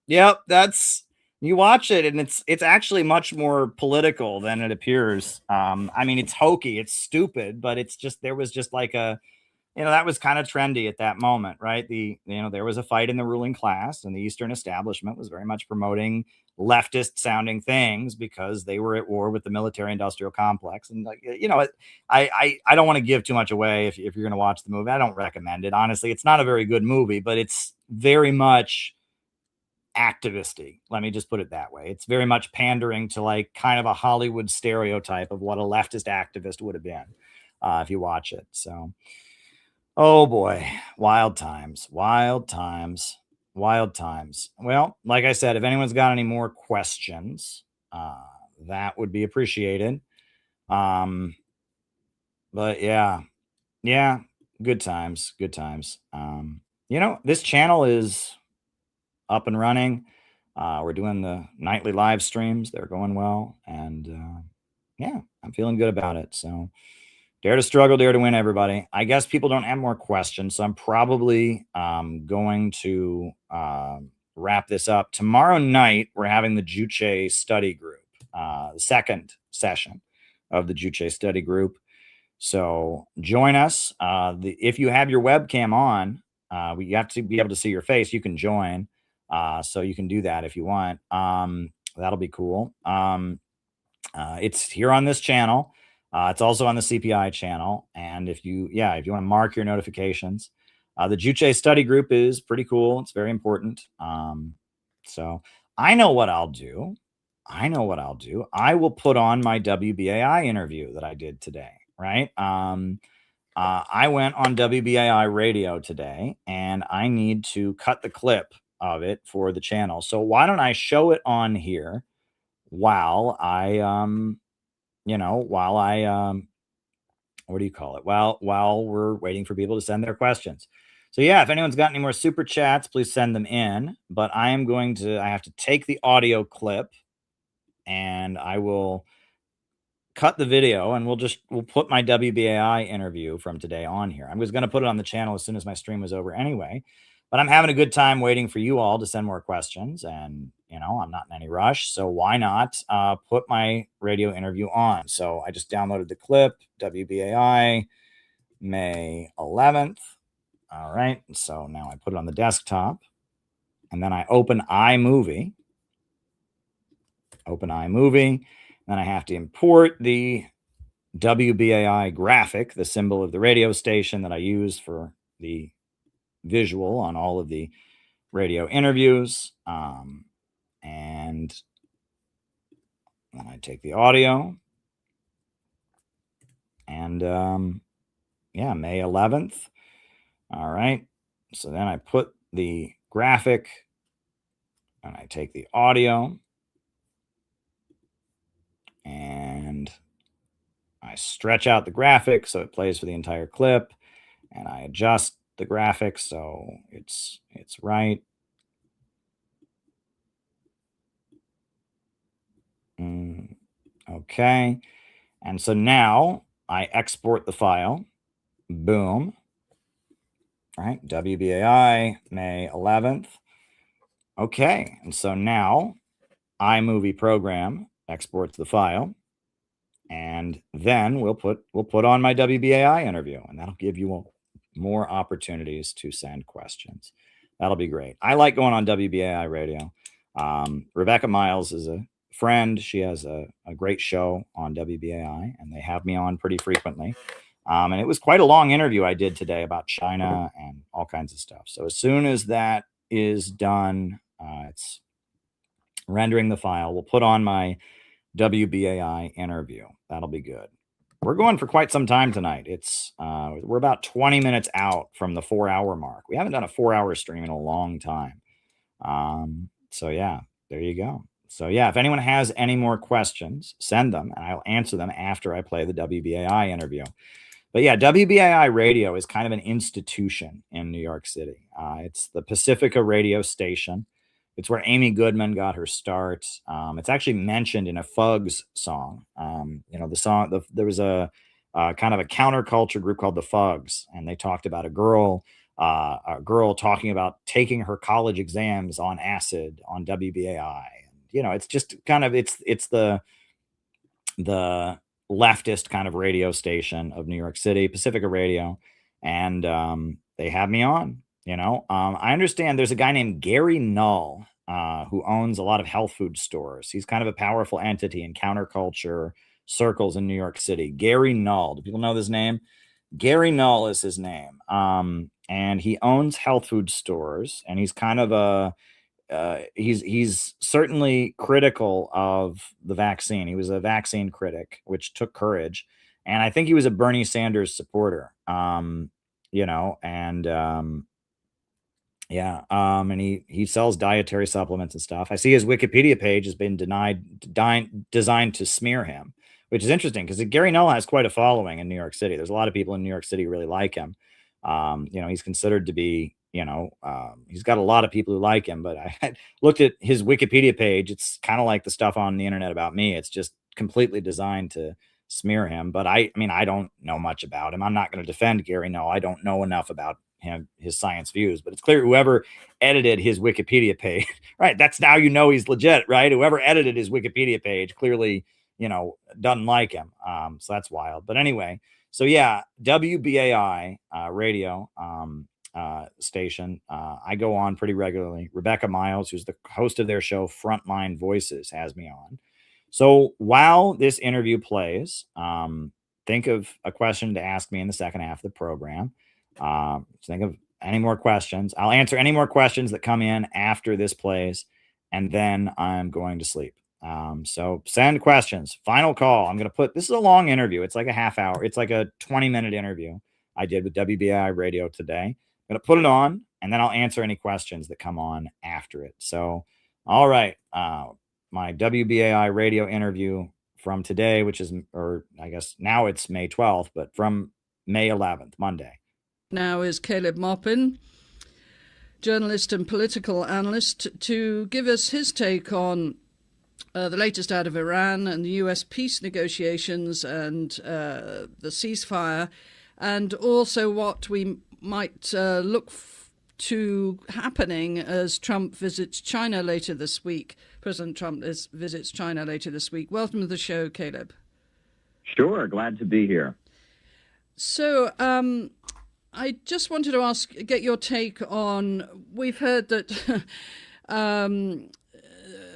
Yep. That's, you watch it and it's actually much more political than it appears. I mean, it's hokey, it's stupid, but it's just, there was just like a, you know, that was kind of trendy at that moment, right? There was a fight in the ruling class, and the Eastern establishment was very much promoting leftist sounding things because they were at war with the military industrial complex. And like, you know, I don't want to give too much away. If you're going to watch the movie, I don't recommend it. Honestly, it's not a very good movie, but it's very much activisty. Let me just put it that way. It's very much pandering to like kind of a Hollywood stereotype of what a leftist activist would have been if you watch it. So, oh boy, wild times. Well, like I said, if anyone's got any more questions, that would be appreciated. But yeah, good times. You know, this channel is up and running. We're doing the nightly live streams. They're going well. And yeah, I'm feeling good about it. So dare to struggle, dare to win, everybody. I guess people don't have more questions, so I'm probably going to wrap this up. Tomorrow night, we're having the Juche study group, the second session of the Juche study group. So join us. If you have your webcam on, you have to be able to see your face. You can join. So you can do that if you want. That'll be cool. It's here on this channel. It's also on the CPI channel. And if you want to mark your notifications, the Juche study group is pretty cool. It's very important. So I know what I'll do. I will put on my WBAI interview that I did today, right? I went on WBAI radio today, and I need to cut the clip of it for the channel. So why don't I show it on here while I, what do you call it? While we're waiting for people to send their questions. So yeah, if anyone's got any more super chats, please send them in. But I have to take the audio clip and I will cut the video and we'll put my WBAI interview from today on here. I was going to put it on the channel as soon as my stream was over anyway, but I'm having a good time waiting for you all to send more questions, and I'm not in any rush, so why not put my radio interview on? So I just downloaded the clip, WBAI, May 11th. All right, so now I put it on the desktop, and then I open iMovie. Then I have to import the WBAI graphic, the symbol of the radio station that I use for the visual on all of the radio interviews. And then I take the audio. And yeah, May 11th. All right. So then I put the graphic and I take the audio. And I stretch out the graphic so it plays for the entire clip, and I adjust the graphic so it's right. Okay. And so now I export the file. Boom. All right. WBAI, May 11th. Okay. And so now iMovie program exports the file. And then we'll put on my WBAI interview, and that'll give you more opportunities to send questions. That'll be great. I like going on WBAI radio. Rebecca Miles is a friend. She has a great show on WBAI, and they have me on pretty frequently. And it was quite a long interview I did today about China and all kinds of stuff. So as soon as that is done, it's rendering the file, we'll put on my WBAI interview. That'll be good. We're going for quite some time tonight. We're about 20 minutes out from the 4-hour mark. We haven't done a 4-hour stream in a long time. So yeah, there you go. So yeah, if anyone has any more questions, send them and I'll answer them after I play the WBAI interview. But yeah, WBAI radio is kind of an institution in New York City. It's the Pacifica radio station. It's where Amy Goodman got her start. It's actually mentioned in a Fugs song. The song, there was a kind of a counterculture group called the Fugs, and they talked about a girl talking about taking her college exams on acid on WBAI. It's just kind of, it's the leftist kind of radio station of New York City, Pacifica Radio. And they have me on. I understand there's a guy named Gary Null who owns a lot of health food stores. He's kind of a powerful entity in counterculture circles in New York City. Gary Null. Do people know this name? Gary Null is his name. And he owns health food stores, and he's kind of he's certainly critical of the vaccine. He was a vaccine critic, which took courage. And I think he was a Bernie Sanders supporter. And he sells dietary supplements and stuff. I see his Wikipedia page has been designed to smear him, which is interesting because Gary Null has quite a following in New York City. There's a lot of people in New York City who really like him. He's considered to be, he's got a lot of people who like him, but I looked at his Wikipedia page. It's kind of like the stuff on the internet about me. It's just completely designed to smear him. But I don't know much about him. I'm not going to defend Gary Null. I don't know enough about his science views, but it's clear whoever edited his Wikipedia page, right? That's now, he's legit, right? Whoever edited his Wikipedia page clearly, doesn't like him. So that's wild. But anyway, so yeah, WBAI radio station. I go on pretty regularly. Rebecca Miles, who's the host of their show Frontline Voices, has me on. So while this interview plays, think of a question to ask me in the second half of the program. Think of any more questions. I'll answer any more questions that come in after this plays, and then I'm going to sleep. So send questions. Final call. I'm going to this is a long interview. It's like a half hour. It's like a 20-minute interview I did with WBAI radio today. I'm going to put it on, and then I'll answer any questions that come on after it. So, all right. My WBAI radio interview from today, which is, or I guess now it's May 12th, but from May 11th, Monday. Now is Caleb Maupin, journalist and political analyst, to give us his take on the latest out of Iran and the US peace negotiations and the ceasefire, and also what we might look to happening as Trump visits China later this week. President Trump visits China later this week. Welcome to the show, Caleb. Sure, glad to be here. So, I just wanted to get your take on, we've heard that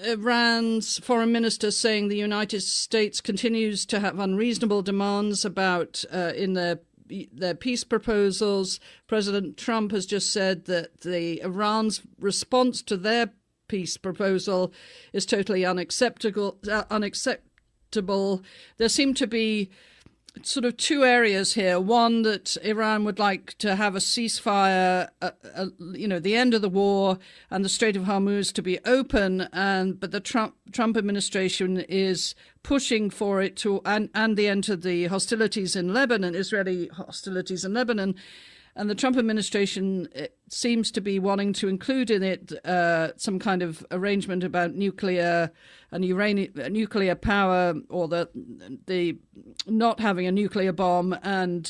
Iran's foreign minister saying the United States continues to have unreasonable demands about in their peace proposals. President Trump has just said that Iran's response to their peace proposal is totally unacceptable. There seem to be sort of two areas here. One, that Iran would like to have a ceasefire, the end of the war and the Strait of Hormuz to be open, but the Trump administration is pushing for it to, and the end of the hostilities in Lebanon, Israeli hostilities in Lebanon. And the Trump administration seems to be wanting to include in it some kind of arrangement about nuclear and nuclear power, or the not having a nuclear bomb, and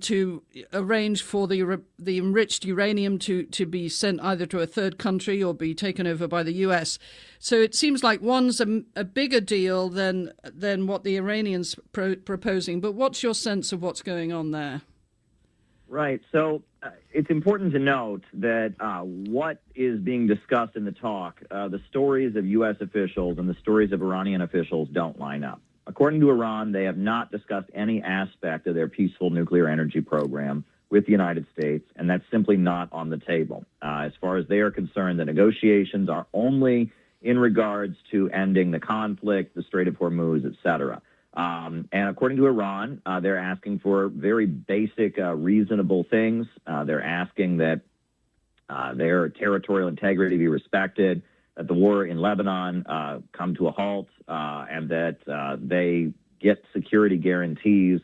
to arrange for the enriched uranium to be sent either to a third country or be taken over by the US. So it seems like one's a bigger deal than what the Iranians proposing. But what's your sense of what's going on there? Right. So it's important to note that what is being discussed in the talk, the stories of U.S. officials and the stories of Iranian officials don't line up. According to Iran, they have not discussed any aspect of their peaceful nuclear energy program with the United States, and that's simply not on the table. As far as they are concerned, the negotiations are only in regards to ending the conflict, the Strait of Hormuz, et cetera. And according to Iran, they're asking for very basic, reasonable things. They're asking that their territorial integrity be respected, that the war in Lebanon come to a halt, and that they get security guarantees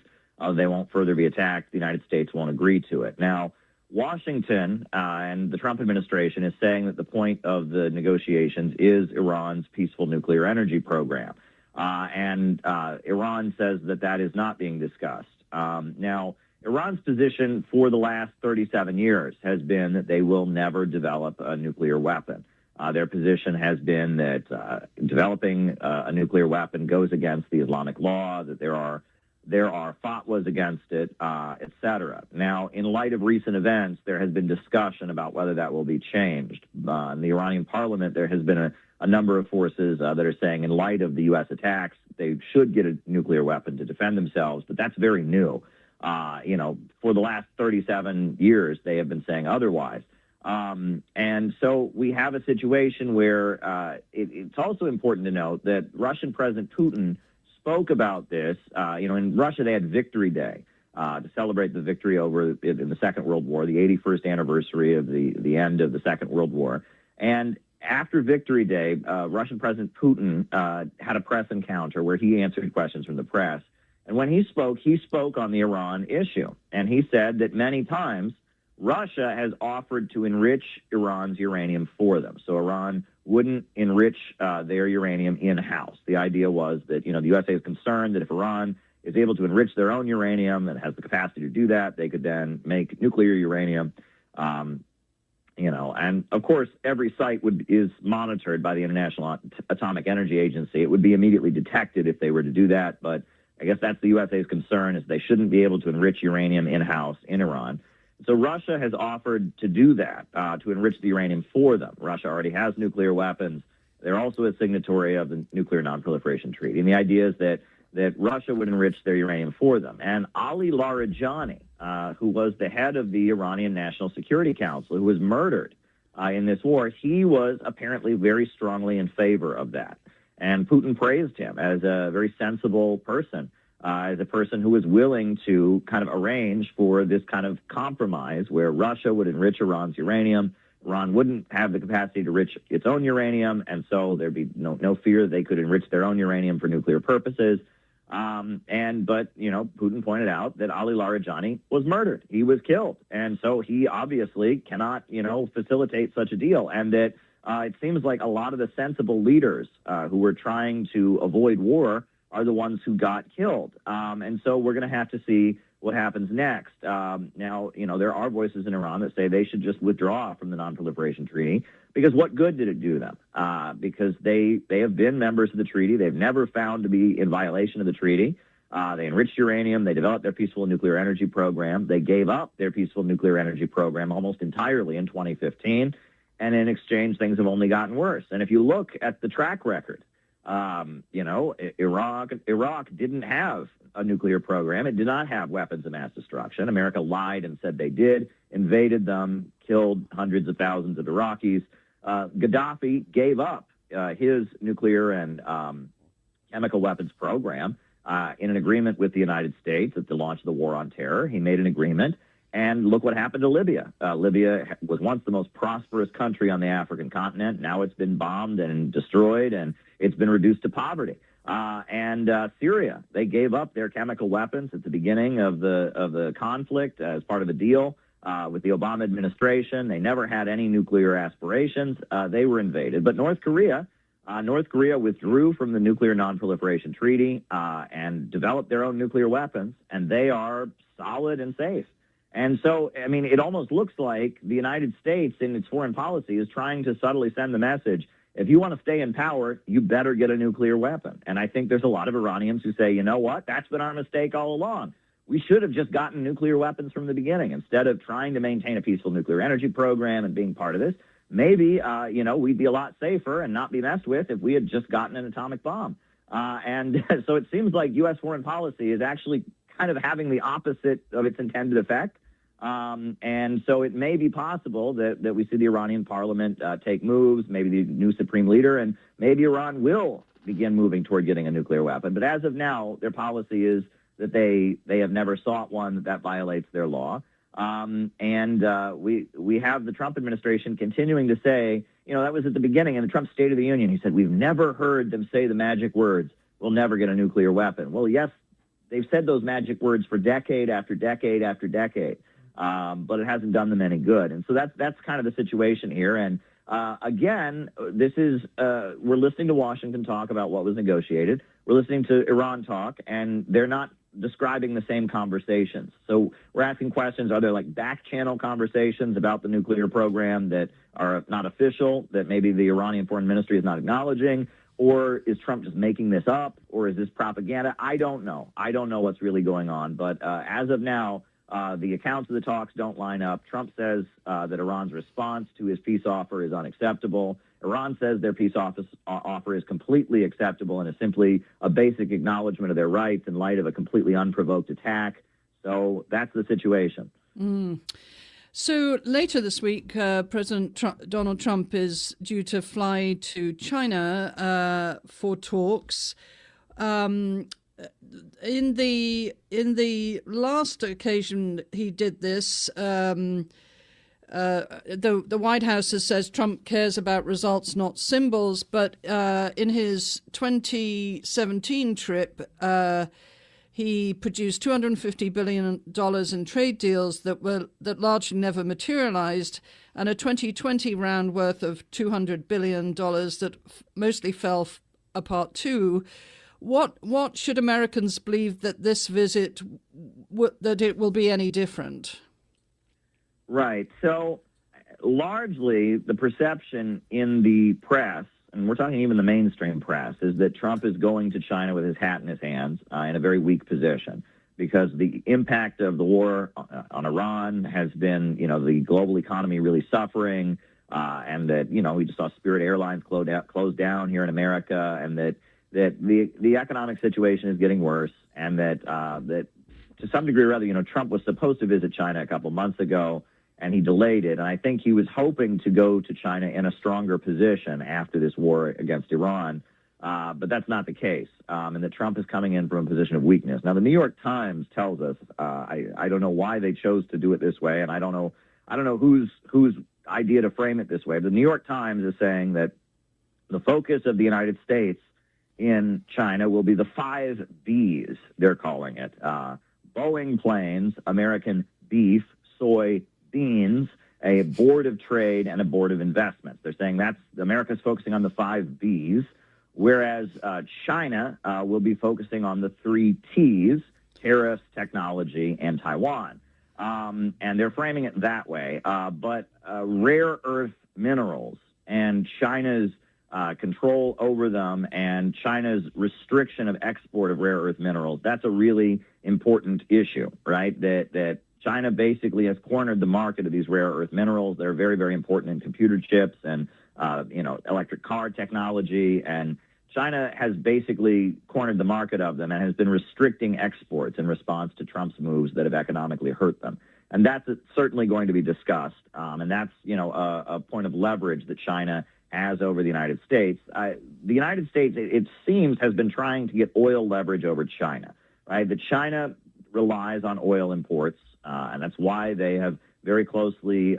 they won't further be attacked. The United States won't agree to it. Now, Washington and the Trump administration is saying that the point of the negotiations is Iran's peaceful nuclear energy program. And Iran says that that is not being discussed. Now, Iran's position for the last 37 years has been that they will never develop a nuclear weapon. Their position has been that developing a nuclear weapon goes against the Islamic law, that there are fatwas against it, et cetera. Now, in light of recent events, there has been discussion about whether that will be changed. In the Iranian parliament, there has been a number of forces that are saying in light of the U.S. attacks, they should get a nuclear weapon to defend themselves, but that's very new. For the last 37 years, they have been saying otherwise. And so we have a situation where it's also important to note that Russian President Putin spoke about this. In Russia, they had Victory Day to celebrate the victory in the Second World War, the 81st anniversary of the end of the Second World War. And after Victory Day, Russian President Putin had a press encounter where he answered questions from the press. And when he spoke on the Iran issue. And he said that many times Russia has offered to enrich Iran's uranium for them. So Iran wouldn't enrich their uranium in-house. The idea was that, the USA is concerned that if Iran is able to enrich their own uranium and has the capacity to do that, they could then make nuclear uranium. And of course, every site is monitored by the International Atomic Energy Agency. It would be immediately detected if they were to do that. But I guess that's the USA's concern, is they shouldn't be able to enrich uranium in-house in Iran. So Russia has offered to do that, to enrich the uranium for them. Russia already has nuclear weapons. They're also a signatory of the Nuclear Non-Proliferation Treaty. And the idea is that Russia would enrich their uranium for them. And Ali Larijani, who was the head of the Iranian National Security Council, who was murdered in this war, he was apparently very strongly in favor of that. And Putin praised him as a very sensible person, as a person who was willing to kind of arrange for this kind of compromise where Russia would enrich Iran's uranium. Iran wouldn't have the capacity to enrich its own uranium, and so there'd be no fear that they could enrich their own uranium for nuclear purposes. But Putin pointed out that Ali Larijani was murdered. He was killed. And so he obviously cannot, facilitate such a deal. And that it seems like a lot of the sensible leaders who were trying to avoid war are the ones who got killed. And so we're going to have to see what happens next. Now, there are voices in Iran that say they should just withdraw from the Non-Proliferation Treaty, because what good did it do them? Because they have been members of the treaty. They've never found to be in violation of the treaty. They enriched uranium. They developed their peaceful nuclear energy program. They gave up their peaceful nuclear energy program almost entirely in 2015. And in exchange, things have only gotten worse. And if you look at the track record, Iraq didn't have a nuclear program. It did not have weapons of mass destruction. America lied and said they did, invaded them, killed hundreds of thousands of Iraqis. Gaddafi gave up his nuclear and chemical weapons program in an agreement with the United States at the launch of the war on terror. He made an agreement, and look what happened to Libya. Libya was once the most prosperous country on the African continent. Now it's been bombed and destroyed, and it's been reduced to poverty. And Syria, they gave up their chemical weapons at the beginning of the conflict as part of a deal with the Obama administration. They never had any nuclear aspirations. They were invaded. But North Korea withdrew from the Nuclear Non-Proliferation Treaty and developed their own nuclear weapons, and they are solid and safe. And so, it almost looks like the United States in its foreign policy is trying to subtly send the message, if you want to stay in power, you better get a nuclear weapon. And I think there's a lot of Iranians who say, you know what, that's been our mistake all along. We should have just gotten nuclear weapons from the beginning instead of trying to maintain a peaceful nuclear energy program and being part of this. Maybe, we'd be a lot safer and not be messed with if we had just gotten an atomic bomb. And so it seems like U.S. foreign policy is actually kind of having the opposite of its intended effect. And so it may be possible that we see the Iranian parliament take moves, maybe the new supreme leader, and maybe Iran will begin moving toward getting a nuclear weapon. But as of now, their policy is that they have never sought one that violates their law. We have the Trump administration continuing to say, that was at the beginning in the Trump State of the Union. He said, we've never heard them say the magic words, we'll never get a nuclear weapon. Well, yes, they've said those magic words for decade after decade after decade. But it hasn't done them any good. And so that's kind of the situation here. And again, this is we're listening to Washington talk about what was negotiated. We're listening to Iran talk, and they're not describing the same conversations. So we're asking questions, are there like back channel conversations about the nuclear program that are not official, that maybe the Iranian foreign ministry is not acknowledging? Or is Trump just making this up? Or is this propaganda? I don't know. I don't know what's really going on. But as of now, the accounts of the talks don't line up. Trump says that Iran's response to his peace offer is unacceptable. Iran says their peace offer is completely acceptable and is simply a basic acknowledgement of their rights in light of a completely unprovoked attack. So that's the situation. So later this week, President Donald Trump is due to fly to China for talks. In the last occasion he did this, the White House says Trump cares about results, not symbols. But in his 2017 trip, he produced $250 billion in trade deals that largely never materialized, and a 2020 round worth of $200 billion that mostly fell apart too. What should Americans believe that this visit, that it will be any different? Right. So largely the perception in the press, and we're talking even the mainstream press, is that Trump is going to China with his hat in his hands in a very weak position, because the impact of the war on Iran has been, the global economy really suffering, and that, we just saw Spirit Airlines close down here in America, and that the economic situation is getting worse, and that to some degree or other, Trump was supposed to visit China a couple months ago, and he delayed it. And I think he was hoping to go to China in a stronger position after this war against Iran, but that's not the case, and that Trump is coming in from a position of weakness. Now, the New York Times tells us, I don't know why they chose to do it this way, and I don't know whose idea to frame it this way, but the New York Times is saying that the focus of the United States in China will be the 5 Bs, they're calling it. Boeing planes, American beef, soy, beans, a board of trade, and a board of investments. They're saying that's America's focusing on the 5 Bs, whereas China will be focusing on the 3 Ts, tariffs, technology, and Taiwan. And they're framing it that way. But rare earth minerals and China's control over them and China's restriction of export of rare earth minerals, that's a really important issue, right? That China basically has cornered the market of these rare earth minerals. They're very, very important in computer chips and, electric car technology. And China has basically cornered the market of them and has been restricting exports in response to Trump's moves that have economically hurt them. And that's certainly going to be discussed. And that's, a point of leverage that China has over the United States. The United States, it seems, has been trying to get oil leverage over China, right? That China relies on oil imports, and that's why they have very closely,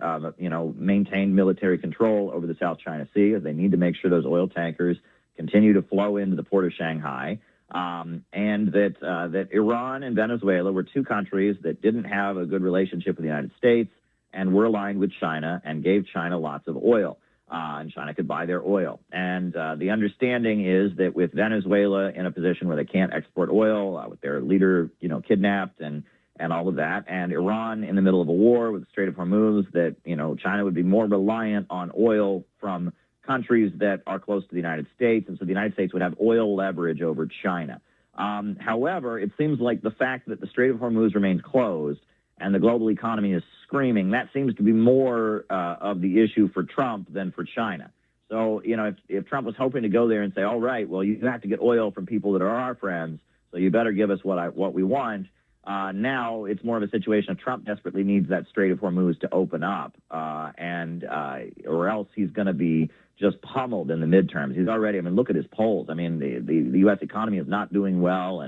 maintained military control over the South China Sea, as they need to make sure those oil tankers continue to flow into the port of Shanghai, and that Iran and Venezuela were 2 countries that didn't have a good relationship with the United States and were aligned with China and gave China lots of oil. And China could buy their oil. And the understanding is that with Venezuela in a position where they can't export oil, with their leader, kidnapped and all of that, and Iran in the middle of a war with the Strait of Hormuz, that, China would be more reliant on oil from countries that are close to the United States, and so the United States would have oil leverage over China. However, it seems like the fact that the Strait of Hormuz remains closed and the global economy is screaming, that seems to be more of the issue for Trump than for China. So, if Trump was hoping to go there and say, all right, well, you have to get oil from people that are our friends, so you better give us what we want, now it's more of a situation of Trump desperately needs that Strait of Hormuz to open up, or else he's going to be just pummeled in the midterms. He's already, look at his polls. The U.S. economy is not doing well,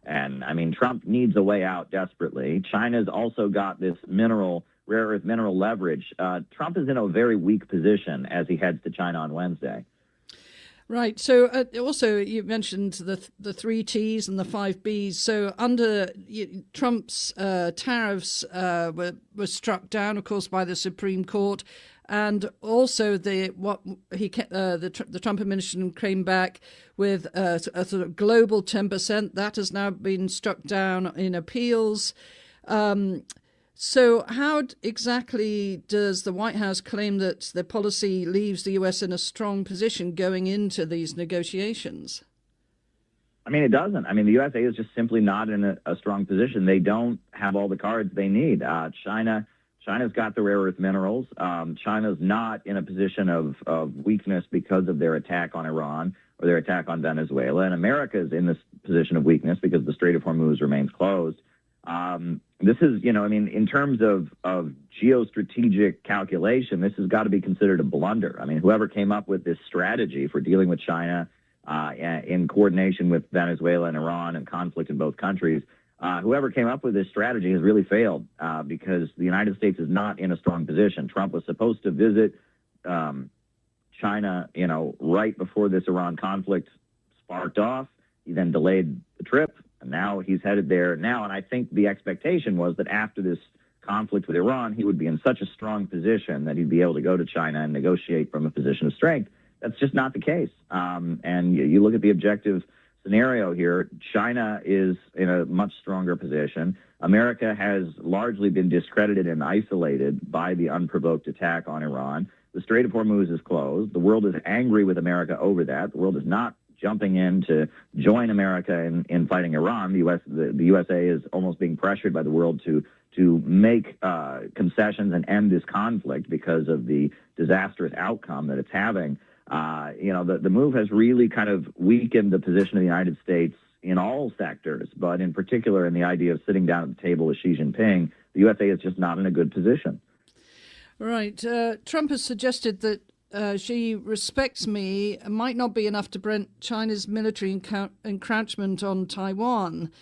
and Trump needs a way out desperately. China's also got this rare earth mineral leverage. Trump is in a very weak position as he heads to China on Wednesday. Right. So also you mentioned the 3 Ts and the 5 Bs. So under Trump's tariffs were struck down, of course, by the Supreme Court. And also the Trump administration came back with a sort of global 10%. That has now been struck down in appeals. So how exactly does the White House claim that the policy leaves the U.S. in a strong position going into these negotiations? It doesn't. The USA is just simply not in a strong position. They don't have all the cards they need. China's got the rare earth minerals. China's not in a position of weakness because of their attack on Iran or their attack on Venezuela. And America is in this position of weakness because the Strait of Hormuz remains closed. This is, in terms of geostrategic calculation, this has got to be considered a blunder. Whoever came up with this strategy for dealing with China in coordination with Venezuela and Iran and conflict in both countries, whoever came up with this strategy has really failed because the United States is not in a strong position. Trump was supposed to visit China, right before this Iran conflict sparked off. He then delayed the trip, and now he's headed there now. And I think the expectation was that after this conflict with Iran, he would be in such a strong position that he'd be able to go to China and negotiate from a position of strength. That's just not the case. And you look at the objective scenario here, China is in a much stronger position. America has largely been discredited and isolated by the unprovoked attack on Iran. The Strait of Hormuz is closed. The world is angry with America over that. The world is not jumping in to join America in fighting Iran. The USA is almost being pressured by the world to make concessions and end this conflict because of the disastrous outcome that it's having. The move has really kind of weakened the position of the United States in all sectors, but in particular in the idea of sitting down at the table with Xi Jinping. The USA is just not in a good position. Right. Trump has suggested that Xi respects me might not be enough to prevent China's military encroachment on Taiwan,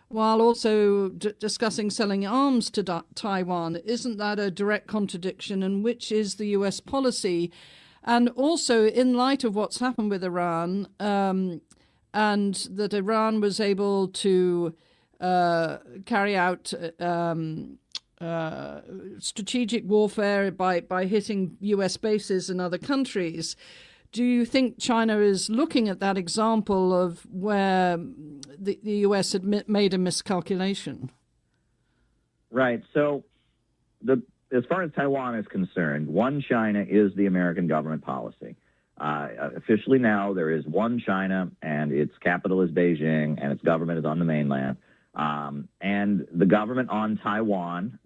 while also discussing selling arms to Taiwan. Isn't that a direct contradiction? And which is the U.S. policy? And also, in light of what's happened with Iran, and that Iran was able to carry out strategic warfare by hitting U.S. bases in other countries. Do you think China is looking at that example of where the U.S. had made a miscalculation? Right. So as far as Taiwan is concerned, one China is the American government policy. Officially now, there is one China, and its capital is Beijing, and its government is on the mainland. And the government on Taiwan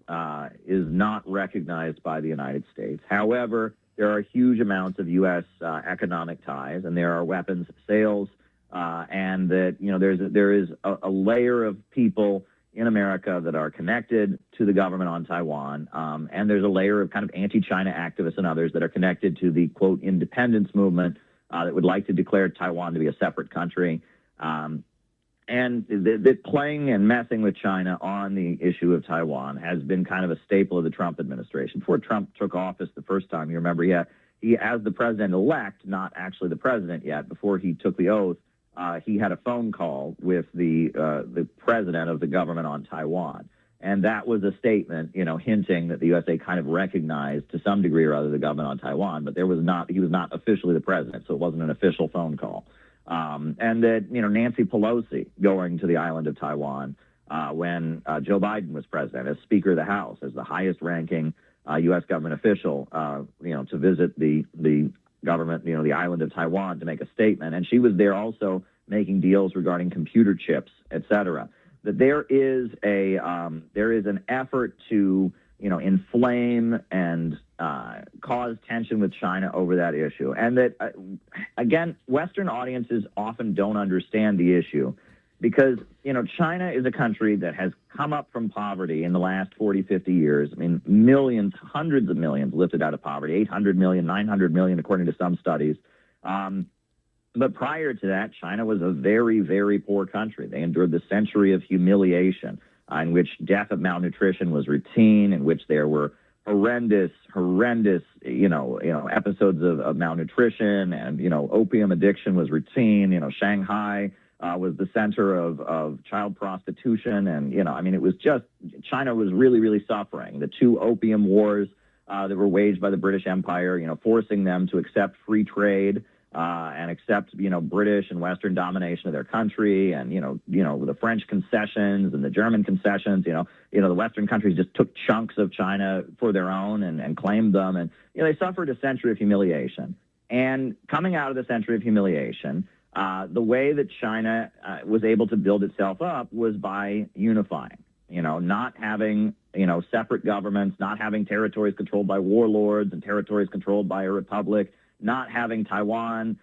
is not recognized by the United States. However, there are huge amounts of U.S. Economic ties, and there are weapons sales, and that there is a layer of people in America that are connected to the government on Taiwan, and there's a layer of kind of anti-China activists and others that are connected to the, quote, independence movement that would like to declare Taiwan to be a separate country. And the playing and messing with China on the issue of Taiwan has been kind of a staple of the Trump administration. Before Trump took office the first time, you remember, he as the president-elect, not actually the president yet, before he took the oath, he had a phone call with the president of the government on Taiwan. And that was a statement, hinting that the USA kind of recognized to some degree or other the government on Taiwan, but he was not officially the president, so it wasn't an official phone call. And that, Nancy Pelosi going to the island of Taiwan when Joe Biden was president as Speaker of the House, as the highest ranking U.S. government official, to visit the government, the island of Taiwan to make a statement. And she was there also making deals regarding computer chips, et cetera. That there is an effort to, inflame and cause tension with China over that issue. And that, again, Western audiences often don't understand the issue because, China is a country that has come up from poverty in the last 40, 50 years. I mean, millions, hundreds of millions lifted out of poverty, 800 million, 900 million, according to some studies. But prior to that, China was a very, very poor country. They endured the century of humiliation in which death of malnutrition was routine, in which there were horrendous, episodes of malnutrition, and, opium addiction was routine. Shanghai was the center of child prostitution. And, it was just, China was really, really suffering. The two opium wars that were waged by the British Empire, forcing them to accept free trade and accept, British and Western domination of their country, and, the French concessions and the German concessions, the Western countries just took chunks of China for their own and claimed them. And, they suffered a century of humiliation. And coming out of the century of humiliation, the way that China was able to build itself up was by unifying, not having, separate governments, not having territories controlled by warlords and territories controlled by a republic, not having Taiwan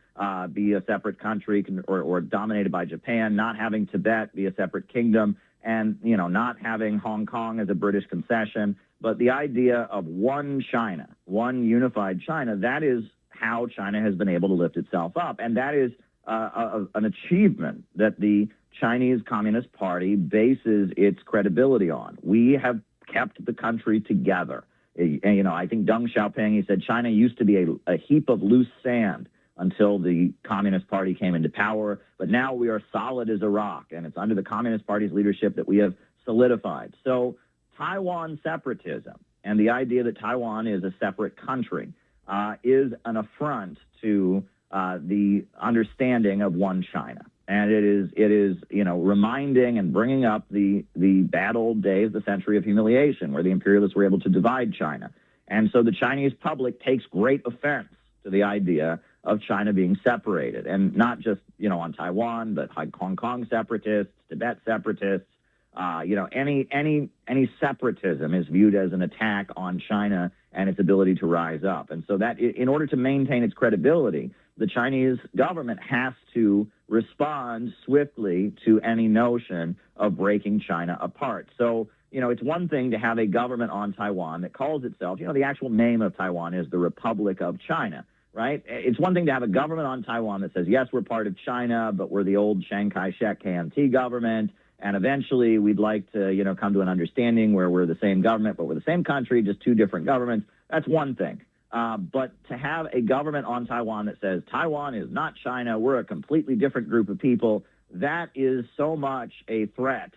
be a separate country or dominated by Japan, not having Tibet be a separate kingdom, and, not having Hong Kong as a British concession. But the idea of one China, one unified China, that is how China has been able to lift itself up. And that is an achievement that the Chinese Communist Party bases its credibility on. We have kept the country together. I think Deng Xiaoping, he said China used to be a heap of loose sand until the Communist Party came into power, but now we are solid as a rock, and it's under the Communist Party's leadership that we have solidified. So Taiwan separatism and the idea that Taiwan is a separate country is an affront to the understanding of one China. And it is reminding and bringing up the bad old days, the century of humiliation, where the imperialists were able to divide China. And so the Chinese public takes great offense to the idea of China being separated, and not just, on Taiwan, but Hong Kong separatists, Tibet separatists, any separatism is viewed as an attack on China and its ability to rise up. And so that in order to maintain its credibility, the Chinese government has to respond swiftly to any notion of breaking China apart. So, it's one thing to have a government on Taiwan that calls itself, the actual name of Taiwan is the Republic of China, right? It's one thing to have a government on Taiwan that says, yes, we're part of China, but we're the old Chiang Kai-shek KMT government, and eventually we'd like to, come to an understanding where we're the same government, but we're the same country, just two different governments. That's one thing. But to have a government on Taiwan that says Taiwan is not China, we're a completely different group of people, that is so much a threat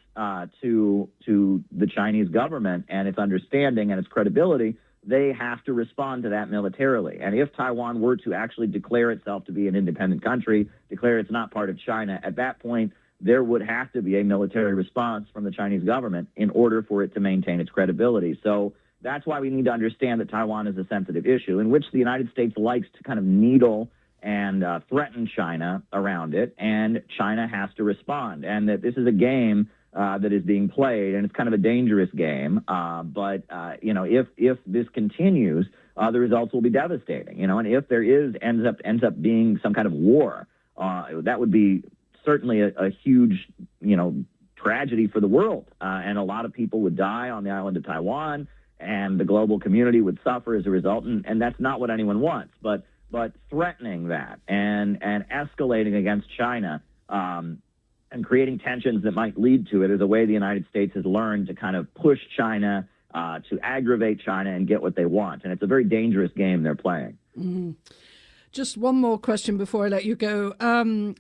to the Chinese government and its understanding and its credibility. They have to respond to that militarily. And if Taiwan were to actually declare itself to be an independent country, declare it's not part of China, at that point, there would have to be a military response from the Chinese government in order for it to maintain its credibility. So that's why we need to understand that Taiwan is a sensitive issue in which the United States likes to kind of needle and threaten China around it, and China has to respond. And that this is a game that is being played, and it's kind of a dangerous game. But you know, if this continues, the results will be devastating. You know, and if there ends up being some kind of war, that would be certainly a huge, you know, tragedy for the world, and a lot of people would die on the island of Taiwan, and the global community would suffer as a result. And that's not what anyone wants. But threatening that and escalating against China and creating tensions that might lead to it is a way the United States has learned to kind of push China, to aggravate China and get what they want. And it's a very dangerous game they're playing. Mm-hmm. Just one more question before I let you go.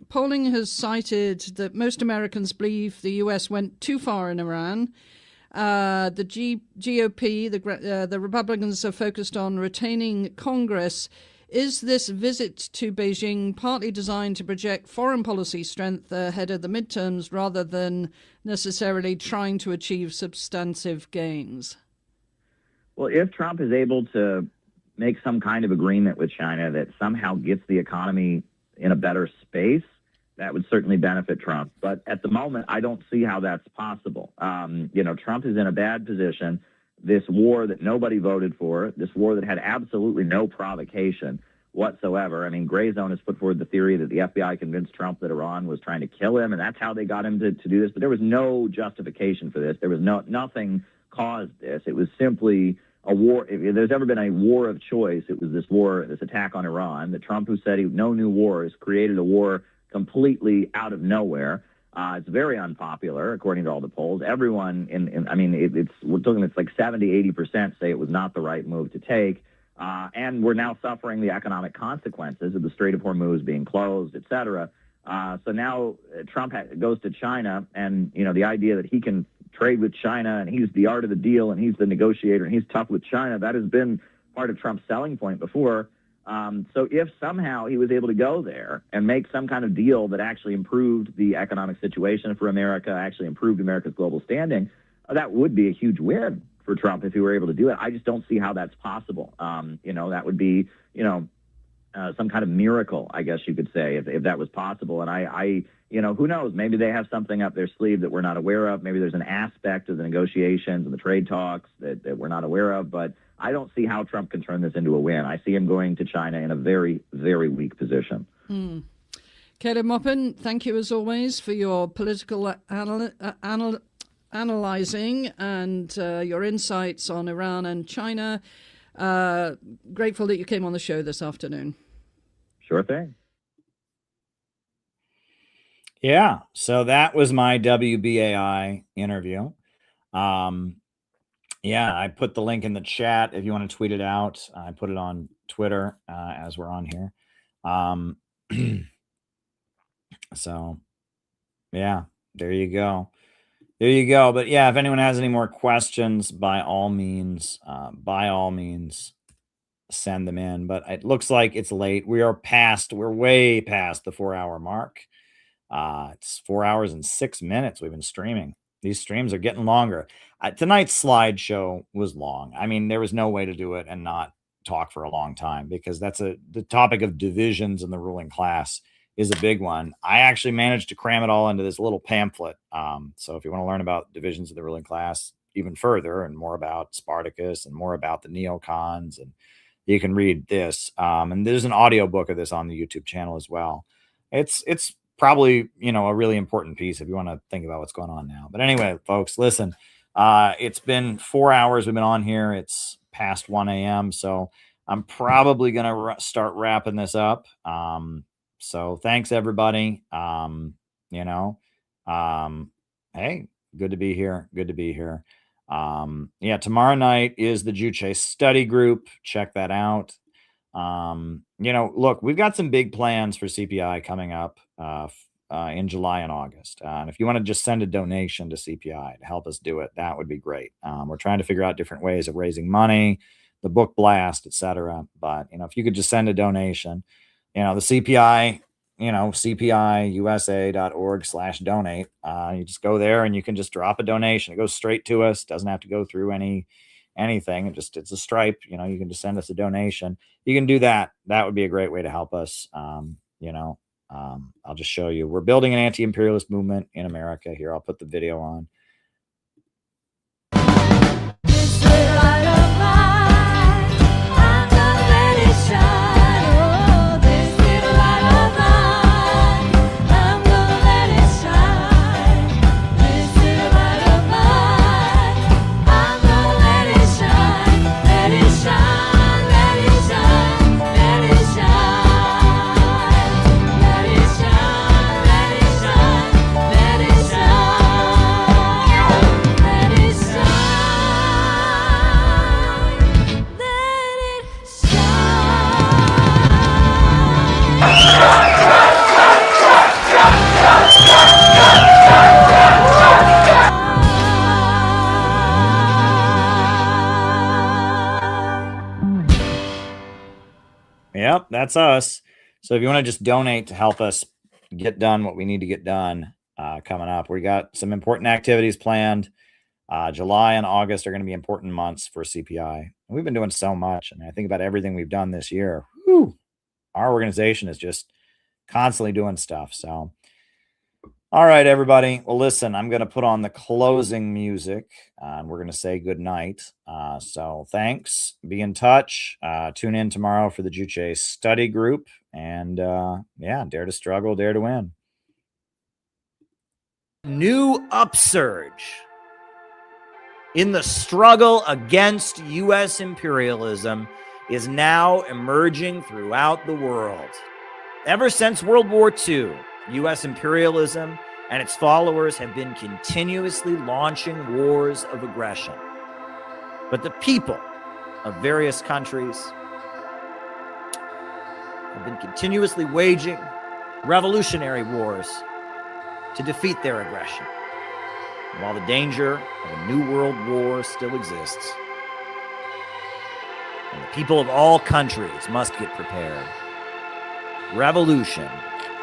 Polling has cited that most Americans believe the U.S. went too far in Iran. The GOP, the Republicans, are focused on retaining Congress. Is this visit to Beijing partly designed to project foreign policy strength ahead of the midterms rather than necessarily trying to achieve substantive gains? Well, if Trump is able to make some kind of agreement with China that somehow gets the economy in a better space, that would certainly benefit Trump. But at the moment, I don't see how that's possible. You know, Trump is in a bad position. This war that nobody voted for, this war that had absolutely no provocation whatsoever. I mean, Gray Zone has put forward the theory that the FBI convinced Trump that Iran was trying to kill him, and that's how they got him to do this. But there was no justification for this. There was nothing caused this. It was simply a war. If there's ever been a war of choice, it was this war, this attack on Iran. That Trump, who said no new wars, created a war completely out of nowhere. It's very unpopular, according to all the polls. Everyone, it's like 70-80% say it was not the right move to take. And we're now suffering the economic consequences of the Strait of Hormuz being closed, et cetera. So now Trump goes to China, and, you know, the idea that he can trade with China and he's the art of the deal and he's the negotiator and he's tough with China, that has been part of Trump's selling point before. So if somehow he was able to go there and make some kind of deal that actually improved the economic situation for America, actually improved America's global standing, that would be a huge win for Trump if he were able to do it. I just don't see how that's possible. You know, that would be, you know, some kind of miracle, I guess you could say, if that was possible. And I, you know, who knows? Maybe they have something up their sleeve that we're not aware of. Maybe there's an aspect of the negotiations and the trade talks that we're not aware of. But I don't see how Trump can turn this into a win. I see him going to China in a very, very weak position. Caleb Maupin, thank you as always for your political analyzing and your insights on Iran and China. Grateful that you came on the show this afternoon. Sure thing. Yeah, so that was my WBAI interview. Yeah, I put the link in the chat if you want to tweet it out. I put it on Twitter as we're on here. So, yeah, there you go. There you go. But yeah, if anyone has any more questions, by all means, send them in. But it looks like it's late. We're way past the 4-hour mark. It's 4 hours and 6 minutes we've been streaming. These streams are getting longer. Tonight's slideshow was long. I mean, there was no way to do it and not talk for a long time, because the topic of divisions in the ruling class is a big one. I actually managed to cram it all into this little pamphlet. So if you want to learn about divisions of the ruling class even further and more about Spartacus and more about the neocons, and you can read this. And there's an audiobook of this on the YouTube channel as well. It's probably, you know, a really important piece if you want to think about what's going on now. But anyway, folks, listen, it's been 4 hours we've been on here. It's past 1 a.m. So I'm probably going to start wrapping this up. So thanks, everybody. You know, hey, good to be here. Good to be here. Yeah, tomorrow night is the Juche study group. Check that out. You know, look, we've got some big plans for CPI coming up in July and August. And if you want to just send a donation to CPI to help us do it, that would be great. We're trying to figure out different ways of raising money, the book blast, etc. But, you know, if you could just send a donation, you know, the CPI, you know, cpiusa.org/donate. You just go there and you can just drop a donation. It goes straight to us. Doesn't have to go through anything. It's a stripe. You know, you can just send us a donation. You can do that. That would be a great way to help us. You know, I'll just show you. We're building an anti-imperialist movement in America. Here, I'll put the video on. Yep, that's us. So if you want to just donate to help us get done what we need to get done coming up, we got some important activities planned. July and August are going to be important months for CPI. We've been doing so much. I mean, I think about everything we've done this year. Whew, our organization is just constantly doing stuff. So, all right, everybody. Well, listen, I'm going to put on the closing music and we're going to say good night. So thanks. Be in touch. Tune in tomorrow for the Juche study group. And yeah, dare to struggle, dare to win. New upsurge in the struggle against U.S. imperialism is now emerging throughout the world. Ever since World War II, U.S. imperialism and its followers have been continuously launching wars of aggression. But the people of various countries have been continuously waging revolutionary wars to defeat their aggression. And while the danger of a new world war still exists, and the people of all countries must get prepared, revolution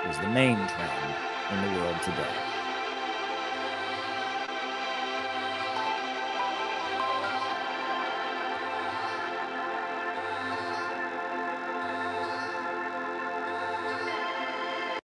is the main trend in the world today.